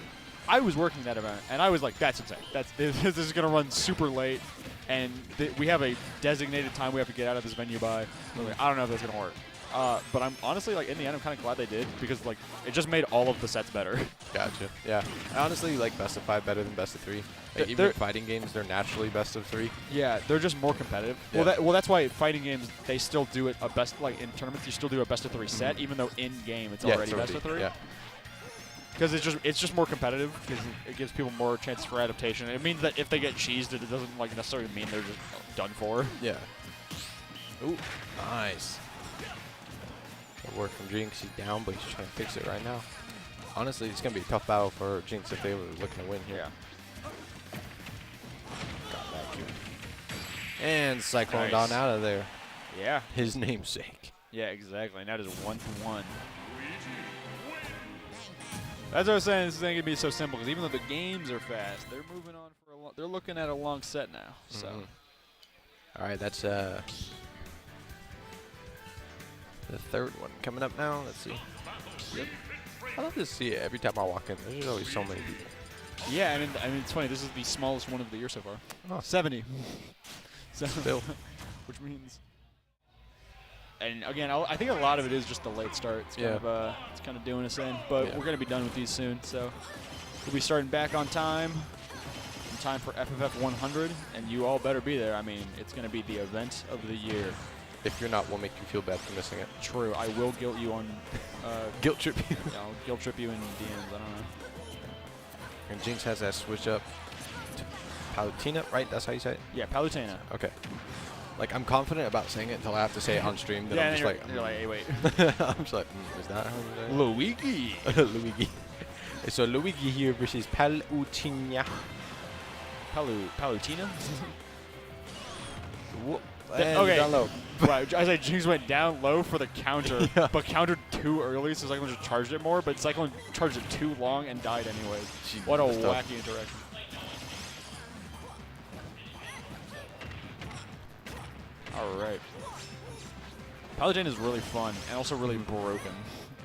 Speaker 1: I was working that event, and I was like, that's insane. This is going to run super late, and we have a designated time we have to get out of this venue by. Like, I don't know if that's going to work. But I'm honestly, like, in the end, I'm kind of glad they did because, like, it just made all of the sets better.
Speaker 5: Gotcha. Yeah. I honestly like best of 5 better than best of 3. Like, even in fighting games, they're naturally best of 3.
Speaker 1: Yeah, they're just more competitive.
Speaker 5: Yeah.
Speaker 1: Well, that's why fighting games, they still do it a best, like, in tournaments, you still do a best of 3 set, even though in game it's already best of 3.
Speaker 5: Yeah.
Speaker 1: Because it's just more competitive because it gives people more chances for adaptation. It means that if they get cheesed, it doesn't like necessarily mean they're just done for.
Speaker 5: Yeah. Ooh, nice. Good work from Jinx. He's down, but he's trying to fix it right now. Honestly, it's gonna be a tough battle for Jinx if they were looking to win here.
Speaker 1: Yeah.
Speaker 5: Got that cute. And Cyclone
Speaker 1: Nice.
Speaker 5: on out of there.
Speaker 1: Yeah.
Speaker 5: His namesake.
Speaker 1: Yeah, exactly. And that is 1-1. That's what I was saying. This ain't gonna be so simple because even though the games are fast, they're moving on for a they're looking at a long set now. So.
Speaker 5: All right, that's the third one coming up now. Let's see. Yep. I love to see it every time I walk in. There's always so many people.
Speaker 1: Yeah, I mean, it's funny. This is the smallest one of the year so far.
Speaker 5: Oh.
Speaker 1: 70. So,
Speaker 5: Still.
Speaker 1: which means. And again, I think a lot of it is just the late start. It's kind of doing us in. But we're gonna be done with these soon, so we'll be starting back on time. In time for FFF 100, and you all better be there. I mean, it's gonna be the event of the year.
Speaker 5: If you're not, we'll make you feel bad for missing it.
Speaker 1: True. I will guilt you on.
Speaker 5: Guilt trip you.
Speaker 1: Yeah, I'll guilt trip you in DMs. I don't know.
Speaker 5: And Jinx has that switch up to Palutena, right? That's how you say it?
Speaker 1: Yeah, Palutena.
Speaker 5: Okay. Like, I'm confident about saying it until I have to say it on stream. Then
Speaker 1: Yeah,
Speaker 5: I'm just like,
Speaker 1: you're like, hey, wait.
Speaker 5: I'm just like, is that how you say it?
Speaker 1: Luigi.
Speaker 5: Luigi. So Luigi here versus Palutena.
Speaker 1: Palutena?
Speaker 5: And
Speaker 1: Okay.
Speaker 5: down low.
Speaker 1: Right, I said Jinx went down low for the counter,
Speaker 5: Yeah.
Speaker 1: but countered too early, so Cyclone just charged it more, but Cyclone charged it too long and died anyways.
Speaker 5: Jeez,
Speaker 1: What a
Speaker 5: that's tough.
Speaker 1: wacky interaction. All right. Palutena is really fun and also really broken.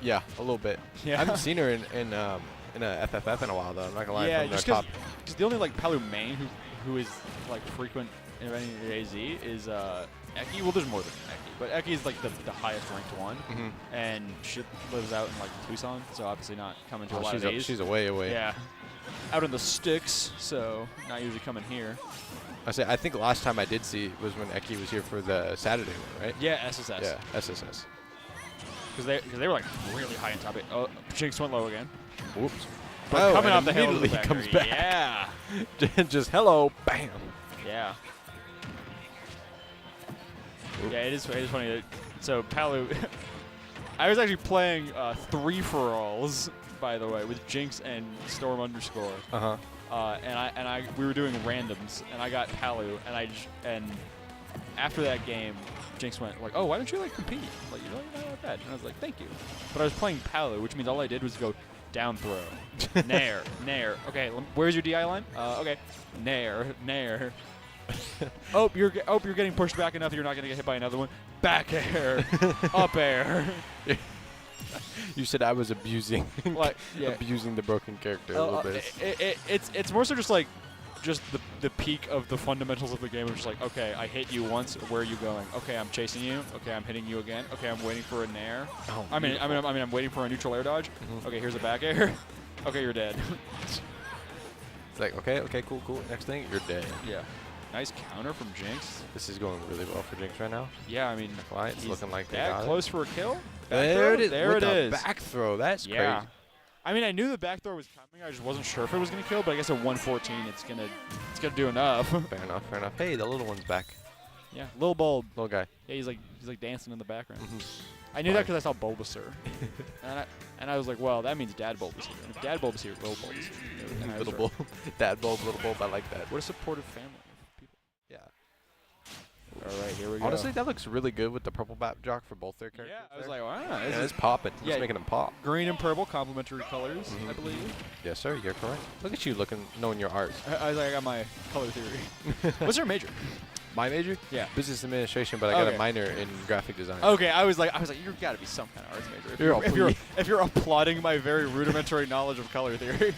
Speaker 5: Yeah, a little bit.
Speaker 1: Yeah.
Speaker 5: I haven't seen her in a FFF in a while though. I'm not gonna lie.
Speaker 1: Yeah,
Speaker 5: from their
Speaker 1: just
Speaker 5: top.
Speaker 1: because the only like Palu main who is like frequent in AZ is Eki. Well, there's more than Eki, but Eki is like the highest ranked one, and she lives out in like Tucson, so obviously not coming to a lot of these.
Speaker 5: She's away.
Speaker 1: Yeah, out in the sticks, so not usually coming here.
Speaker 5: I think last time I did see was when Eki was here for the Saturday one, right?
Speaker 1: Yeah, SSS.
Speaker 5: Yeah, SSS.
Speaker 1: Because they were like really high in top 8. Oh, Jinx went low again.
Speaker 5: Whoops.
Speaker 1: But coming
Speaker 5: and
Speaker 1: off the hill
Speaker 5: immediately
Speaker 1: back
Speaker 5: comes
Speaker 1: there.
Speaker 5: back.
Speaker 1: Yeah.
Speaker 5: Just hello, bam.
Speaker 1: Yeah. Yeah, it is funny. That, so Palu, I was actually playing 3-for-alls, by the way, with Jinx and Storm underscore. And we were doing randoms, and I got Palu, and after that game, Jinx went like, "Oh, why don't you like compete? Like, you're not that bad." And I was like, "Thank you." But I was playing Palu, which means all I did was go down throw, nair, nair. Okay, where's your DI line? Okay, nair, nair. Oh, you're getting pushed back enough. You're not gonna get hit by another one. Back air, up air.
Speaker 5: You said I was abusing,
Speaker 1: Like, yeah.
Speaker 5: abusing the broken character a little bit.
Speaker 1: It's more so just like the peak of the fundamentals of the game. It's just like, okay, I hit you once. Where are you going? Okay, I'm chasing you. Okay, I'm hitting you again. Okay, I'm waiting for a nair.
Speaker 5: Oh,
Speaker 1: I'm waiting for a neutral air dodge. Okay, here's a back air. Okay, you're dead.
Speaker 5: It's like, okay, cool. Next thing, you're dead.
Speaker 1: Yeah. Nice counter from Jinx.
Speaker 5: This is going really well for Jinx right now.
Speaker 1: Yeah, I mean,
Speaker 5: Why? It's looking like they
Speaker 1: that
Speaker 5: got
Speaker 1: close for a kill. Back
Speaker 5: There
Speaker 1: throw?
Speaker 5: it is.
Speaker 1: There
Speaker 5: with
Speaker 1: it
Speaker 5: the
Speaker 1: is.
Speaker 5: back throw. That's
Speaker 1: Yeah.
Speaker 5: crazy.
Speaker 1: I mean, I knew the back throw was coming. I just wasn't sure if it was gonna kill. But I guess at 114, it's gonna do enough.
Speaker 5: Fair enough. Hey, the little one's back.
Speaker 1: Yeah, Lil Bulb.
Speaker 5: Little guy.
Speaker 1: Yeah, he's like dancing in the background. I knew that because I saw Bulbasaur, and I was like, well, that means Dad Bulb is here. And if Dad Bulb is here, Lil Bulb is here. And I was
Speaker 5: Little bulb. Dad bulb, little bulb. I like that.
Speaker 1: What a supportive family of people.
Speaker 5: Yeah.
Speaker 1: All right, here we go.
Speaker 5: Honestly, that looks really good with the purple backdrop for both their characters.
Speaker 1: Yeah, I was
Speaker 5: there.
Speaker 1: like, wow,
Speaker 5: Yeah,
Speaker 1: this
Speaker 5: it's
Speaker 1: is
Speaker 5: popping.
Speaker 1: yeah.
Speaker 5: It's making them pop.
Speaker 1: green and purple, complementary colors, I believe.
Speaker 5: Yes, sir. You're correct. Look at you knowing your art.
Speaker 1: I was like, I got my color theory. What's your major?
Speaker 5: My major?
Speaker 1: Yeah.
Speaker 5: Business administration, but I got
Speaker 1: Okay.
Speaker 5: a minor in graphic design.
Speaker 1: Okay, I was like, you've got to be some kind of arts major. If you're applauding my very rudimentary knowledge of color theory.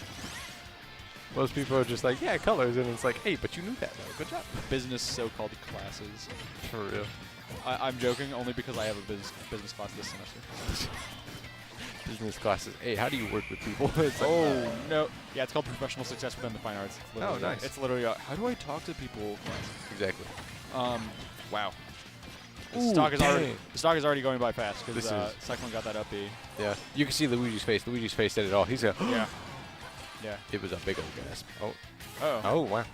Speaker 5: Most people are just like, yeah, colors, and it's like, hey, but you knew that, though. Good job.
Speaker 1: Business so-called classes.
Speaker 5: For real.
Speaker 1: I'm joking only because I have a business class this semester.
Speaker 5: Business classes. Hey, how do you work with people? It's like,
Speaker 1: Oh, no. Yeah, it's called professional success within the fine arts.
Speaker 5: Oh, nice.
Speaker 1: It's literally how do I talk to people class.
Speaker 5: Exactly.
Speaker 1: Wow. The
Speaker 5: Ooh,
Speaker 1: stock
Speaker 5: dang.
Speaker 1: is already going by fast because
Speaker 5: This is-
Speaker 1: Cyclone got that up B.
Speaker 5: Yeah. You can see Luigi's face. Luigi's face did it all. He's a.
Speaker 1: Yeah. Yeah.
Speaker 5: It was a big old gasp. Oh.
Speaker 1: Oh.
Speaker 5: Oh, wow.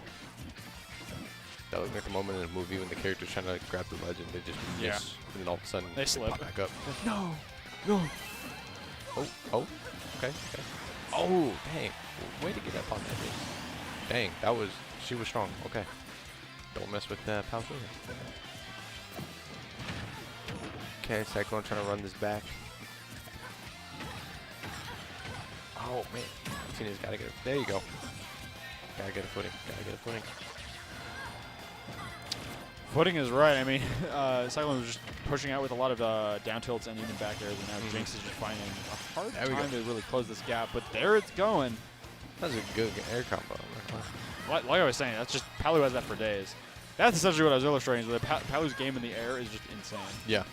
Speaker 5: That looked like the moment in a movie when the character's trying to like, grab the ledge and they just
Speaker 1: Yeah.
Speaker 5: miss. And then all of a sudden
Speaker 1: They slip.
Speaker 5: pop back up.
Speaker 1: No. No.
Speaker 5: Oh, oh. Okay, okay. Oh, dang. Way to get up on that thing. Dang, that was. She was strong. Okay. Don't mess with Palutena. Okay, Cyclone trying to run this back. Oh, man. Palutena's got to get it. There you go. Gotta get a footing. Gotta get a footing.
Speaker 1: Footing is right. I mean, Cyclone was just pushing out with a lot of down tilts and even back airs, and now Jinx is just finding a hard
Speaker 5: There we
Speaker 1: time
Speaker 5: go.
Speaker 1: to really close this gap. But there it's going.
Speaker 5: That was a good air combo.
Speaker 1: Like I was saying, that's just Palu has that for days. That's essentially what I was illustrating. Is that Palu's game in the air is just insane.
Speaker 5: Yeah.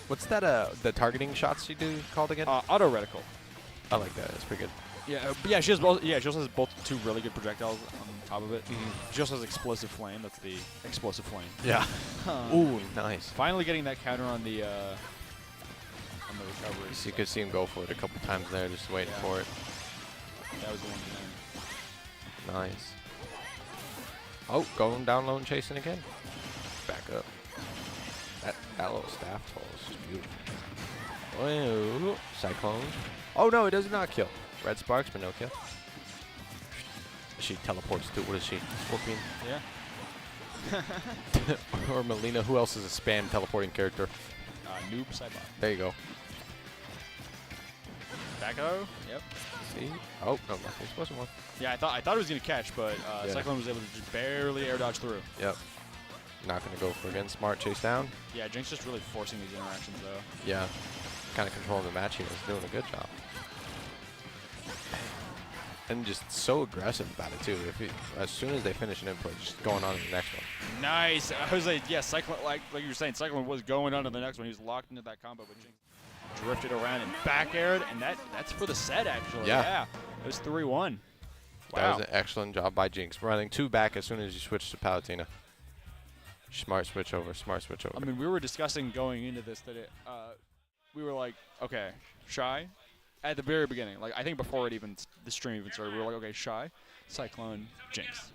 Speaker 5: What's that? The targeting shots you do called again?
Speaker 1: Auto reticle.
Speaker 5: I like that. It's pretty good.
Speaker 1: Yeah, but yeah, she has both. Yeah, she also has both two really good projectiles on top of it.
Speaker 5: Mm-hmm.
Speaker 1: She also has explosive flame. That's the explosive flame.
Speaker 5: Yeah. Ooh, nice.
Speaker 1: Finally getting that counter on the recovery.
Speaker 5: So you could see him go for it a couple times there, just waiting for it.
Speaker 1: That was the one.
Speaker 5: Nice. Oh, going down low and chasing again. Back up. That little staff toll is just beautiful. Oh, Cyclone. Oh no, it does not kill. Red sparks, but no kill. She teleports to, what is she? Scorpion?
Speaker 1: Yeah.
Speaker 5: Or Melina. Who else is a spam teleporting character?
Speaker 1: Noob Sidebot.
Speaker 5: There you go.
Speaker 1: Back O. Yep.
Speaker 5: See? Oh, no, nothing. Wasn't one.
Speaker 1: Yeah, I thought it was gonna catch, but
Speaker 5: Yeah.
Speaker 1: Cyclone was able to just barely air dodge through.
Speaker 5: Yep. Not going to go for again. Smart chase down.
Speaker 1: Yeah, Jinx just really forcing these interactions though.
Speaker 5: Yeah. Kind of controlling the match here. Is doing a good job. And just so aggressive about it too. As soon as they finish an input, just going on to the next one.
Speaker 1: Nice. I was like, yeah, Cyclone, like you were saying, Cyclone was going on to the next one. He was locked into that combo, but Jinx drifted around and back aired, and that's for the set actually.
Speaker 5: Yeah.
Speaker 1: It was 3-1.
Speaker 5: That
Speaker 1: Wow.
Speaker 5: was an excellent job by Jinx. Running 2 back as soon as you switch to Palutena. Smart switch over. Smart switch over.
Speaker 1: I mean, we were discussing going into this that we were like, okay, Shy, at the very beginning, like I think before the stream even started, we were like, okay, Shy, Cyclone, Jinx.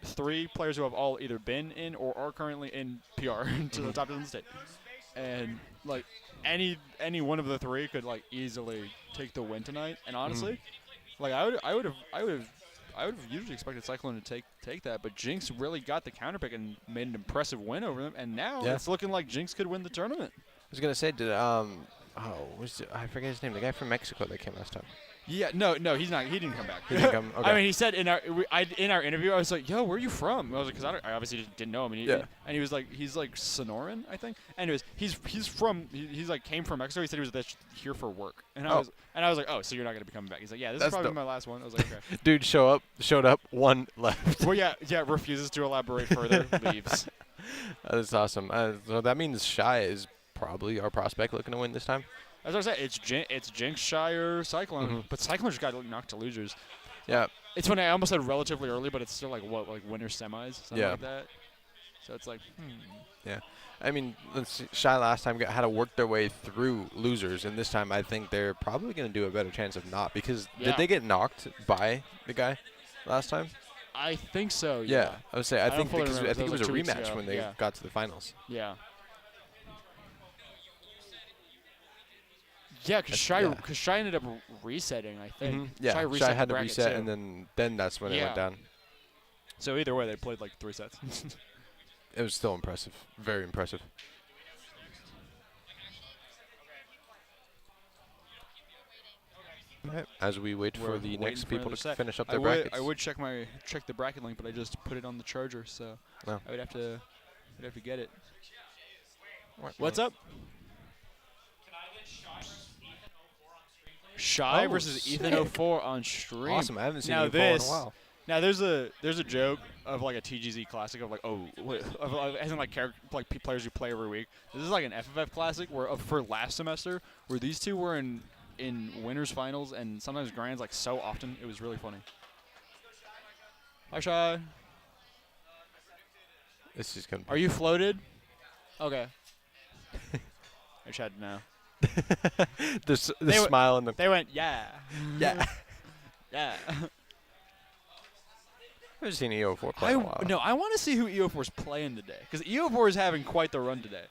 Speaker 1: 3 players who have all either been in or are currently in PR to the top of the state. And like any one of the 3 could like easily take the win tonight. And honestly, like I would have usually expected Cyclone to take that, but Jinx really got the counter pick and made an impressive win over them. And now it's looking like Jinx could win the tournament.
Speaker 5: I was gonna say, did I forget his name? The guy from Mexico that came last time.
Speaker 1: Yeah, no, he's not. He didn't come back.
Speaker 5: He didn't come. Okay.
Speaker 1: I mean, he said in our interview, I was like, "Yo, where are you from?" I was like, "Cause I obviously didn't know him." And he was like, he's like Sonoran, I think. Anyways, he's like came from Mexico. He said he was here for work, and I was like, "Oh, so you're not gonna be coming back?" He's like, "Yeah, this is probably my last one." I was like, "Okay."
Speaker 5: Dude showed up, 1 left.
Speaker 1: Well, yeah, refuses to elaborate further, leaves.
Speaker 5: That is awesome. So that means Shy is probably our prospect looking to win this time.
Speaker 1: As I said, it's Jinx, Shy, or Cyclone, but Cyclone just got knocked to losers.
Speaker 5: Yeah.
Speaker 1: It's funny. I almost said relatively early, but it's still like winner semis, something like that. So it's like,
Speaker 5: Yeah. I mean, let's see, Shy last time had to work their way through losers, and this time I think they're probably going to do a better chance of not, because did they get knocked by the guy last time?
Speaker 1: I think so.
Speaker 5: Yeah. I would say I think
Speaker 1: fully
Speaker 5: because
Speaker 1: remember.
Speaker 5: I think it was
Speaker 1: That
Speaker 5: a
Speaker 1: was like 2 weeks
Speaker 5: rematch
Speaker 1: ago.
Speaker 5: when they got to the finals.
Speaker 1: Yeah. Yeah, because Shy ended up resetting, I think.
Speaker 5: Yeah, Shy had to
Speaker 1: the
Speaker 5: reset,
Speaker 1: too.
Speaker 5: and then that's when it went down.
Speaker 1: So either way, they played like 3 sets.
Speaker 5: It was still impressive. Very impressive. All right. As we wait for the next people to finish up their brackets.
Speaker 1: I would check the bracket link, but I just put it on the charger, so I would have to get it. What's up? Shy versus Ethan04 on stream.
Speaker 5: Awesome. I haven't seen
Speaker 1: now
Speaker 5: you in a while.
Speaker 1: Now there's a joke of like a TGZ classic of like as in like players who play every week. This is like an FFF classic where for last semester where these two were in winners finals and sometimes grands like so often. It was really funny. Hi Shy.
Speaker 5: This is gonna.
Speaker 1: Are you floated? Okay. I just had to know.
Speaker 5: the smile on the.
Speaker 1: They went yeah.
Speaker 5: Yeah.
Speaker 1: Yeah.
Speaker 5: I've never seen EO4 play in a while.
Speaker 1: No, I want to see who EO4 is playing today because EO4 is having quite the run today.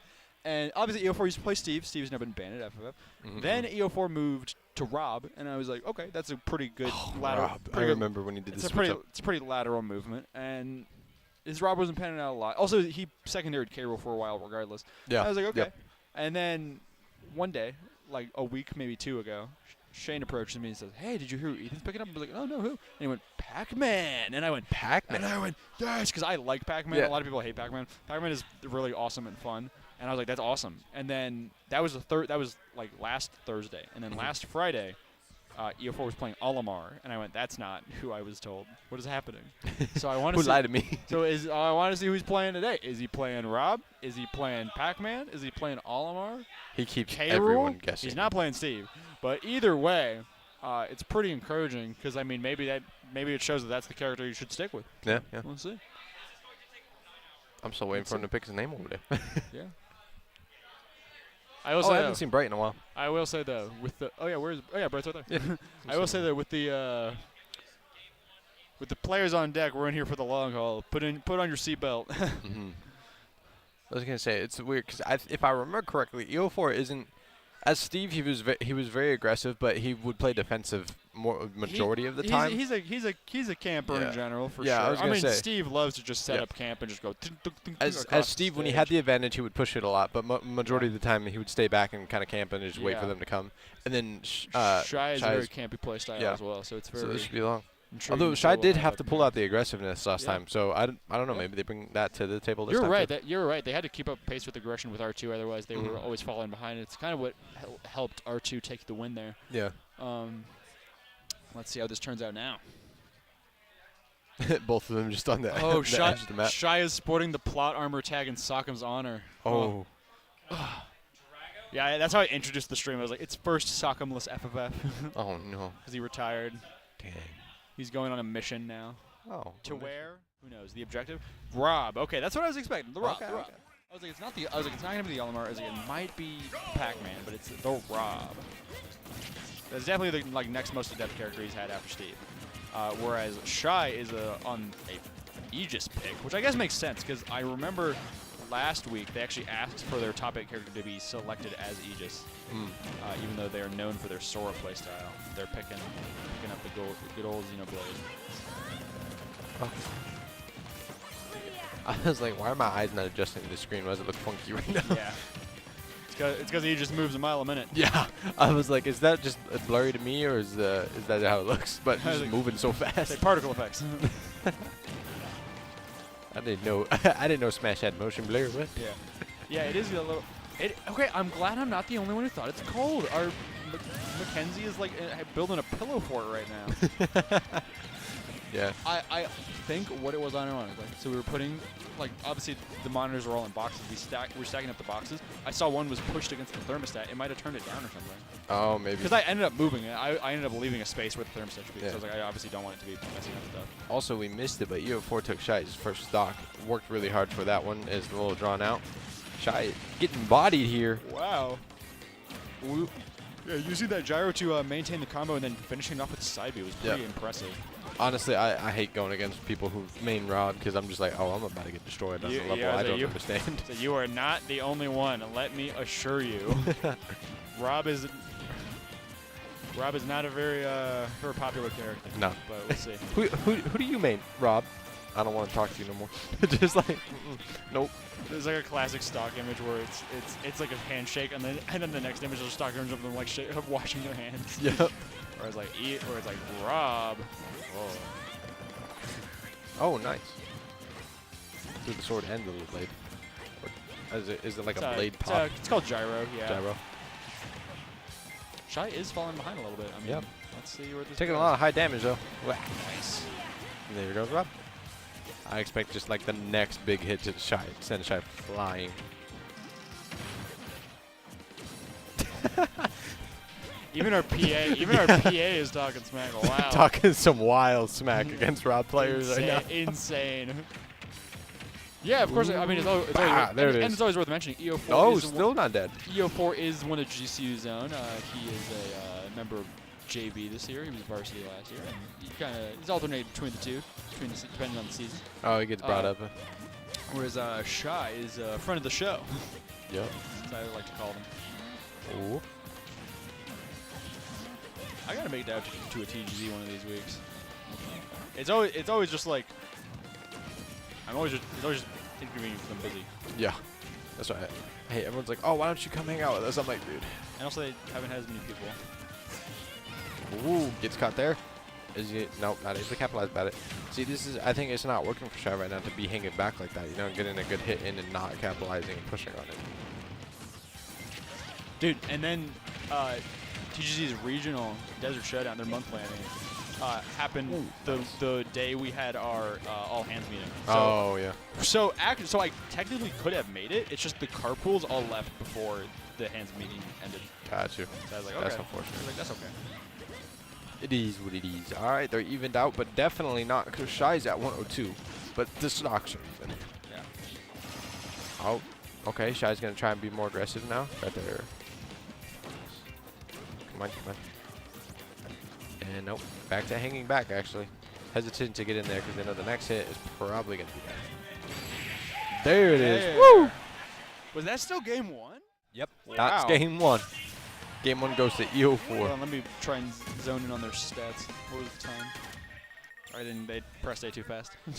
Speaker 1: And obviously EO4 used to play Steve. Steve's never been banned at FFF.
Speaker 5: Mm-hmm.
Speaker 1: Then EO4 moved to Rob, and I was like, okay, that's a pretty good lateral.
Speaker 5: Rob. I remember when he did this.
Speaker 1: It's a pretty lateral movement, and his Rob wasn't panning out a lot. Also, he secondaried K-Roll for a while, regardless.
Speaker 5: Yeah.
Speaker 1: I was like, okay.
Speaker 5: Yep.
Speaker 1: And then one day, like a week, maybe 2 ago, Shane approaches me and says, "Hey, did you hear who Ethan's picking up?" I was like, "Oh no, who?" And he went, "Pac-Man." And I went,
Speaker 5: Pac-Man.
Speaker 1: And I went, "Yes," because I like Pac-Man.
Speaker 5: Yeah.
Speaker 1: A lot of people hate Pac-Man. Pac-Man is really awesome and fun. And I was like, "That's awesome." And then that was like last Thursday. And then last Friday, EO4 was playing Olimar, and I went, "That's not who I was told. What is happening?" So I want to
Speaker 5: Who lied to me?
Speaker 1: So I want to see who he's playing today. Is he playing Rob? Is he playing Pac-Man? Is he playing Olimar?
Speaker 5: He keeps
Speaker 1: K-Rool?
Speaker 5: everyone guessing.
Speaker 1: He's not playing Steve. But either way, it's pretty encouraging because I mean maybe it shows that that's the character you should stick with.
Speaker 5: Yeah, yeah.
Speaker 1: We'll see.
Speaker 5: I'm still waiting for him to pick his name over there.
Speaker 1: Yeah.
Speaker 5: I haven't seen Bright in a while.
Speaker 1: I will say though, with the Bright's right there.
Speaker 5: Yeah.
Speaker 1: I will say that with the players on deck, we're in here for the long haul. Put on your seatbelt.
Speaker 5: Mm-hmm. I was gonna say it's weird because if I remember correctly, EO4 isn't as Steve. He was very aggressive, but he would play defensive majority of the time.
Speaker 1: He's a camper in general for
Speaker 5: Yeah,
Speaker 1: sure.
Speaker 5: I was gonna say.
Speaker 1: Steve loves to just set up camp and just go.
Speaker 5: As Steve, when he had the advantage, he would push it a lot, but majority of the time he would stay back and kind of camp and just wait for them to come. And then
Speaker 1: Shy is a very campy play style as well, so it's very.
Speaker 5: So this should be long.
Speaker 1: intriguing
Speaker 5: Although
Speaker 1: to
Speaker 5: Shy
Speaker 1: see
Speaker 5: did
Speaker 1: what
Speaker 5: have to pull out the aggressiveness last
Speaker 1: Yeah.
Speaker 5: time, so I don't know. Maybe they bring that to the table this
Speaker 1: You're
Speaker 5: time.
Speaker 1: right.
Speaker 5: too.
Speaker 1: You're right. They had to keep up pace with aggression with R2, otherwise they were always falling behind. It's kind of what helped R2 take the win there.
Speaker 5: Yeah.
Speaker 1: Let's see how this turns out now.
Speaker 5: Both of them just on the,
Speaker 1: Oh,
Speaker 5: the edge of the map.
Speaker 1: Shy is sporting the plot armor tag in Sockham's honor.
Speaker 5: Oh.
Speaker 1: Yeah, that's how I introduced the stream. I was like, it's first Sockhamless FFF.
Speaker 5: Oh no.
Speaker 1: Because he retired.
Speaker 5: Dang.
Speaker 1: He's going on a mission now.
Speaker 5: Oh.
Speaker 1: To where? Who knows? The objective? Rob. Okay, that's what I was expecting. The Rob.
Speaker 5: Okay,
Speaker 1: The Rob.
Speaker 5: okay.
Speaker 1: I was like, it's not gonna be the Olimar. I was like, it might be Pac-Man, but it's the Rob. That's definitely the next most adept character he's had after Steve. Whereas Shy is on a Aegis pick, which I guess makes sense because I remember last week they actually asked for their top 8 character to be selected as Aegis, even though they are known for their Sora playstyle. They're picking up the good old Xenoblade.
Speaker 5: Oh. I was like, why are my eyes not adjusting to the screen? Why does it look funky right now?
Speaker 1: Yeah. It's because he just moves a mile a minute.
Speaker 5: Yeah. I was like, is that just blurry to me, or is that how it looks? But he's just moving so fast.
Speaker 1: Say particle effects.
Speaker 5: I didn't know Smash had motion blur. What?
Speaker 1: Yeah. Yeah, it is a little. Okay, I'm glad I'm not the only one who thought it's cold. Our Mackenzie is like building a pillow fort right now.
Speaker 5: Yeah.
Speaker 1: I think what it was unironically. So we were putting, like, obviously the monitors are all in boxes. We're stacking up the boxes. I saw one was pushed against the thermostat. It might have turned it down or something.
Speaker 5: Oh, maybe.
Speaker 1: Because I ended up moving it. I ended up leaving a space where the thermostat should be.
Speaker 5: Yeah.
Speaker 1: So I was like, I obviously don't want it to be messing up stuff.
Speaker 5: Also, we missed it, but EO4 took Shy's first stock. Worked really hard for that one. It's a little drawn out. Shy getting bodied here.
Speaker 1: Wow. Yeah, using that gyro to maintain the combo and then finishing off with the side B was pretty impressive.
Speaker 5: Honestly, I hate going against people who main Rob because I'm just like, oh, I'm about to get destroyed on a level I don't understand.
Speaker 1: So you are not the only one. Let me assure you. Rob is not a very popular character.
Speaker 5: No.
Speaker 1: But we'll see.
Speaker 5: Who do you main, Rob? I don't want to talk to you no more. Just like, nope.
Speaker 1: There's like a classic stock image where it's like a handshake, and then the next image is a stock image of them like washing their hands.
Speaker 5: Yep.
Speaker 1: Or it's like Rob.
Speaker 5: Oh, nice. Through the sword and the little blade. Or is it like a blade pop?
Speaker 1: It's called gyro. Yeah.
Speaker 5: Gyro.
Speaker 1: Shy is falling behind a little bit. I mean, let's see where this
Speaker 5: Taking
Speaker 1: goes.
Speaker 5: a lot of high damage though.
Speaker 1: Nice.
Speaker 5: And there goes Rob. I expect just like the next big hit to Shy, send Shy flying.
Speaker 1: Even our PA is talking smack. Wow.
Speaker 5: Talking some wild smack against Rob players right now.
Speaker 1: Insane. Yeah, of course. I mean, it's always
Speaker 5: there it is.
Speaker 1: and it's always worth mentioning. EO4.
Speaker 5: Oh,
Speaker 1: is
Speaker 5: still not dead.
Speaker 1: EO4 is one of GCU's own. He is a member of JV this year. He was varsity last year. And he's alternated between the two, depending on the season.
Speaker 5: Oh, he gets brought up.
Speaker 1: Whereas Shy is a friend of the show.
Speaker 5: Yep.
Speaker 1: That's how I like to call them.
Speaker 5: Ooh.
Speaker 1: I gotta make it out to a TGZ one of these weeks. It's always just like it's always just inconvenient for them busy.
Speaker 5: Yeah. That's right. Hey, everyone's like, oh, why don't you come hang out with us? I'm like, dude.
Speaker 1: And also they haven't had as many people.
Speaker 5: Ooh, gets caught there. Is he? Nope, not able to capitalize about it. See, I think it's not working for Shy right now to be hanging back like that. You know, getting a good hit in and not capitalizing and pushing on it.
Speaker 1: Dude, and then TGZ's regional Desert Showdown, their month planning, happened the day we had our all hands meeting. So,
Speaker 5: oh yeah.
Speaker 1: So I technically could have made it. It's just the carpools all left before the hands meeting ended.
Speaker 5: Got you.
Speaker 1: So I was like, okay.
Speaker 5: That's unfortunate.
Speaker 1: I was like, that's okay.
Speaker 5: It is what it is. All right, they're evened out, but definitely not because Shy's at 102. But the stocks are even.
Speaker 1: Yeah.
Speaker 5: Oh, okay. Shy's gonna try and be more aggressive now. Right there. Come on, come on. And nope, back to hanging back actually. Hesitant to get in there because they know the next hit is probably gonna be bad. There it is. Woo!
Speaker 1: Was that still game one?
Speaker 5: Yep.
Speaker 1: Wow.
Speaker 5: That's game one. Game one goes to EO4.
Speaker 1: Hold on, let me try and zone in on their stats. What was the time? Or they pressed A too fast. I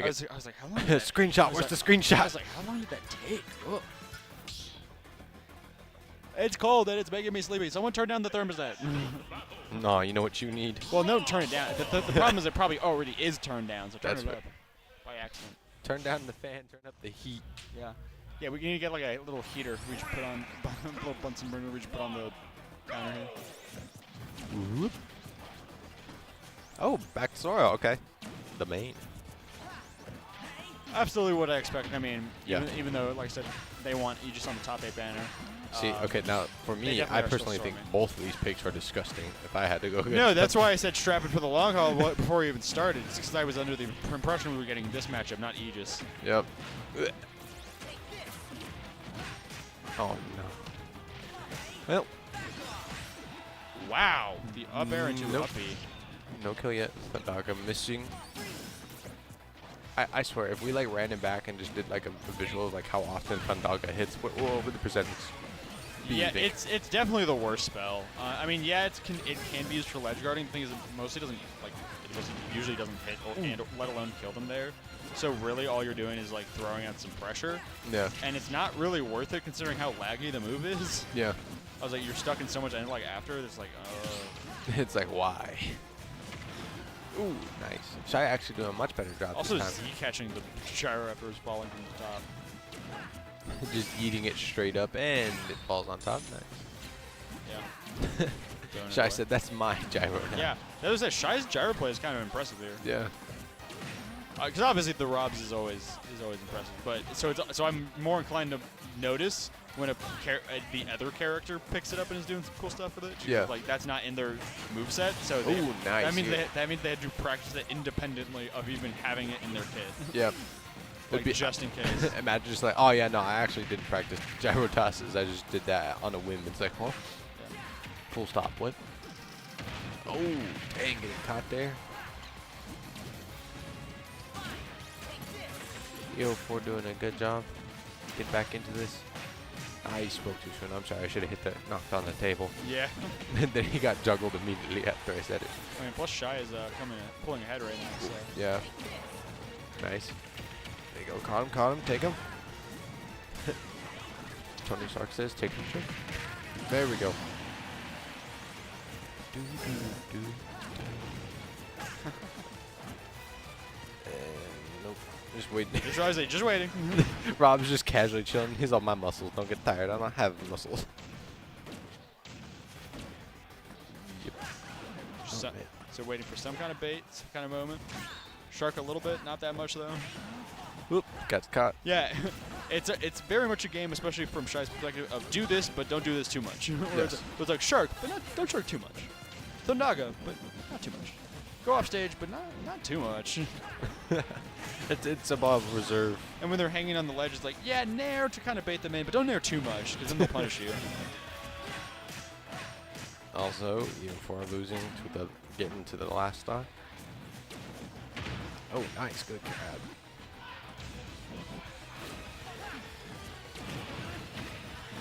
Speaker 1: was like, how long? Did that,
Speaker 5: Screenshot. Where's the screenshot?
Speaker 1: I was like, how long did that take? Ugh. It's cold and it's making me sleepy. Someone turn down the thermostat.
Speaker 5: No, you know what you need.
Speaker 1: Well, no, turn it down. The problem is it probably already is turned down, so turn
Speaker 5: That's
Speaker 1: it
Speaker 5: right.
Speaker 1: up by accident.
Speaker 5: Turn down the fan. Turn up the heat.
Speaker 1: Yeah. Yeah, we need to get like a little heater we should put on, a little Bunsen burner we should put on the counter here.
Speaker 5: Whoop. Oh, back to Sora. Okay. The main.
Speaker 1: Absolutely what I expect. I mean,
Speaker 5: Yeah.
Speaker 1: even though, like I said, they want Aegis on the top 8 banner.
Speaker 5: See, okay, now for me,
Speaker 1: definitely
Speaker 5: I
Speaker 1: are still
Speaker 5: personally think
Speaker 1: storming.
Speaker 5: both of these picks are disgusting. If I had to go,
Speaker 1: No, that's why I said strap it for the long haul before we even started. It's because I was under the impression we were getting this matchup, not Aegis.
Speaker 5: Yep. Oh no. Well,
Speaker 1: Wow, the up air into
Speaker 5: Nope.
Speaker 1: uppy.
Speaker 5: no kill yet. Pandaga missing. I swear, if we like ran it back and just did like a visual of like how often Pandaga hits, what would the percentage be?
Speaker 1: Yeah, it's definitely the worst spell. I mean, yeah, it can be used for ledge guarding. The thing is, it mostly doesn't usually doesn't hit, and let alone kill them there. So really, all you're doing is like throwing out some pressure.
Speaker 5: Yeah.
Speaker 1: And it's not really worth it considering how laggy the move is.
Speaker 5: Yeah.
Speaker 1: I was like, you're stuck in so much, and like after, it's like,
Speaker 5: It's like why? Ooh, nice. Shy actually doing a much better job
Speaker 1: Also,
Speaker 5: this
Speaker 1: Z
Speaker 5: time.
Speaker 1: catching the gyro after it's falling from the top.
Speaker 5: Just eating it straight up, and it falls on top. Nice.
Speaker 1: Yeah. Throwing it
Speaker 5: Shy
Speaker 1: away.
Speaker 5: said, "That's my gyro now."
Speaker 1: Yeah. That was Shy's gyro play is kind of impressive here.
Speaker 5: Yeah.
Speaker 1: Because obviously the Robs is always impressive, but so I'm more inclined to notice when the other character picks it up and is doing some cool stuff with it.
Speaker 5: Yeah.
Speaker 1: Like that's not in their moveset, so they,
Speaker 5: Ooh, nice.
Speaker 1: that means they had to practice it independently of even having it in their kit.
Speaker 5: Yep.
Speaker 1: Like just in case.
Speaker 5: Imagine just like, oh yeah, no, I actually didn't practice gyro tosses. I just did that on a whim. It's like, huh?
Speaker 1: Yeah.
Speaker 5: Full stop. What? Oh, dang, getting caught there. EO4 doing a good job. Get back into this. I spoke too soon. I'm sorry. I should have hit that, knocked on the table.
Speaker 1: Yeah.
Speaker 5: And then he got juggled immediately after I said it.
Speaker 1: I mean, plus Shy is pulling ahead right now. So.
Speaker 5: Yeah. Nice. There you go. Caught him. Take him. Tony Stark says, take him. There we go. Nope. Just waiting.
Speaker 1: Just waiting.
Speaker 5: Rob's just casually chilling. He's on my muscles. Don't get tired. I don't have muscles. Yep.
Speaker 1: So waiting for some kind of bait, some kind of moment. Shark a little bit, not that much though.
Speaker 5: Whoop, got caught.
Speaker 1: Yeah, it's very much a game, especially from Shy's perspective, of do this, but don't do this too much. Where it's like Shark, but don't shark too much. Thundaga, but not too much. Go off stage, but not too much.
Speaker 5: It's above reserve.
Speaker 1: And when they're hanging on the ledge, it's like, yeah, nair to kind of bait them in, but don't nair too much, because then they'll punish you.
Speaker 5: Also, even before losing to the getting to the last stock. Oh, nice, good grab.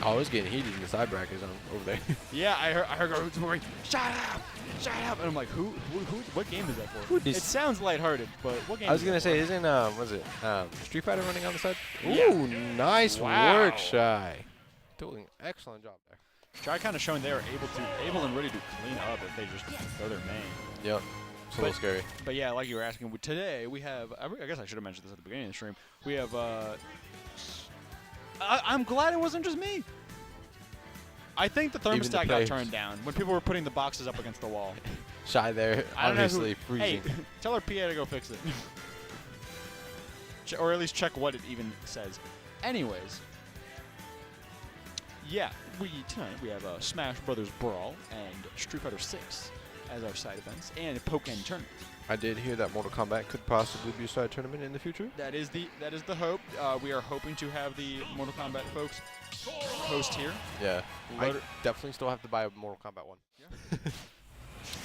Speaker 5: Oh, it's getting heated in the side brackets over there.
Speaker 1: Yeah, I heard guys going, shut up, and I'm like, who what game is that for? It sounds lighthearted, but what game?
Speaker 5: I was
Speaker 1: is
Speaker 5: gonna
Speaker 1: that
Speaker 5: say,
Speaker 1: for?
Speaker 5: isn't was it Street Fighter running on the side?
Speaker 1: Yeah.
Speaker 5: Ooh, nice
Speaker 1: Wow.
Speaker 5: work, Shy. Doing excellent job there.
Speaker 1: Shy kind of showing they are able and ready to clean up if they just throw their main.
Speaker 5: Yep. It's a little scary.
Speaker 1: But yeah, like you were asking, today we have. I guess I should have mentioned this at the beginning of the stream. We have. I'm glad it wasn't just me. I think the
Speaker 5: Even the
Speaker 1: thermostat got
Speaker 5: players.
Speaker 1: turned down when people were putting the boxes up against the wall.
Speaker 5: Shy there,
Speaker 1: I don't know
Speaker 5: obviously
Speaker 1: who,
Speaker 5: freezing.
Speaker 1: Hey, tell our PA to go fix it. Or at least check what it even says. Anyways. Yeah, tonight we have Smash Brothers Brawl and Street Fighter 6 as our side events, and a Pokken tournament.
Speaker 5: I did hear that Mortal Kombat could possibly be a side tournament in the future.
Speaker 1: That is the hope. We are hoping to have the Mortal Kombat folks host here.
Speaker 5: Yeah. I definitely still have to buy a Mortal Kombat 1.
Speaker 1: Yeah.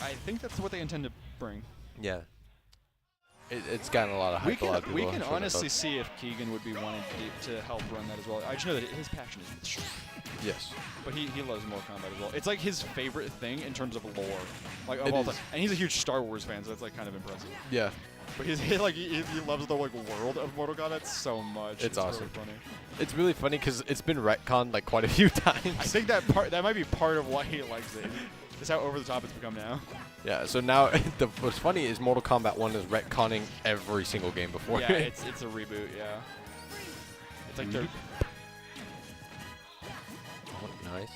Speaker 1: I think that's what they intend to bring.
Speaker 5: Yeah. It's gotten a lot of hype.
Speaker 1: We can honestly see if Keegan would be wanting to help run that as well. I just know that his passion is with Street.
Speaker 5: Yes.
Speaker 1: But he loves Mortal Kombat as well. It's like his favorite thing in terms of lore, like of
Speaker 5: It
Speaker 1: all
Speaker 5: is.
Speaker 1: time. And he's a huge Star Wars fan, so that's like kind of impressive.
Speaker 5: Yeah.
Speaker 1: But he loves the like world of Mortal Kombat so much.
Speaker 5: It's awesome.
Speaker 1: Really funny.
Speaker 5: It's really funny because it's been retconned like quite a few times.
Speaker 1: I think that might be part of why he likes it. Is how over the top it's become now.
Speaker 5: Yeah, so now what's funny is Mortal Kombat 1 is retconning every single game before.
Speaker 1: Yeah, it's a reboot. Yeah. It's like they're.
Speaker 5: Oh, nice.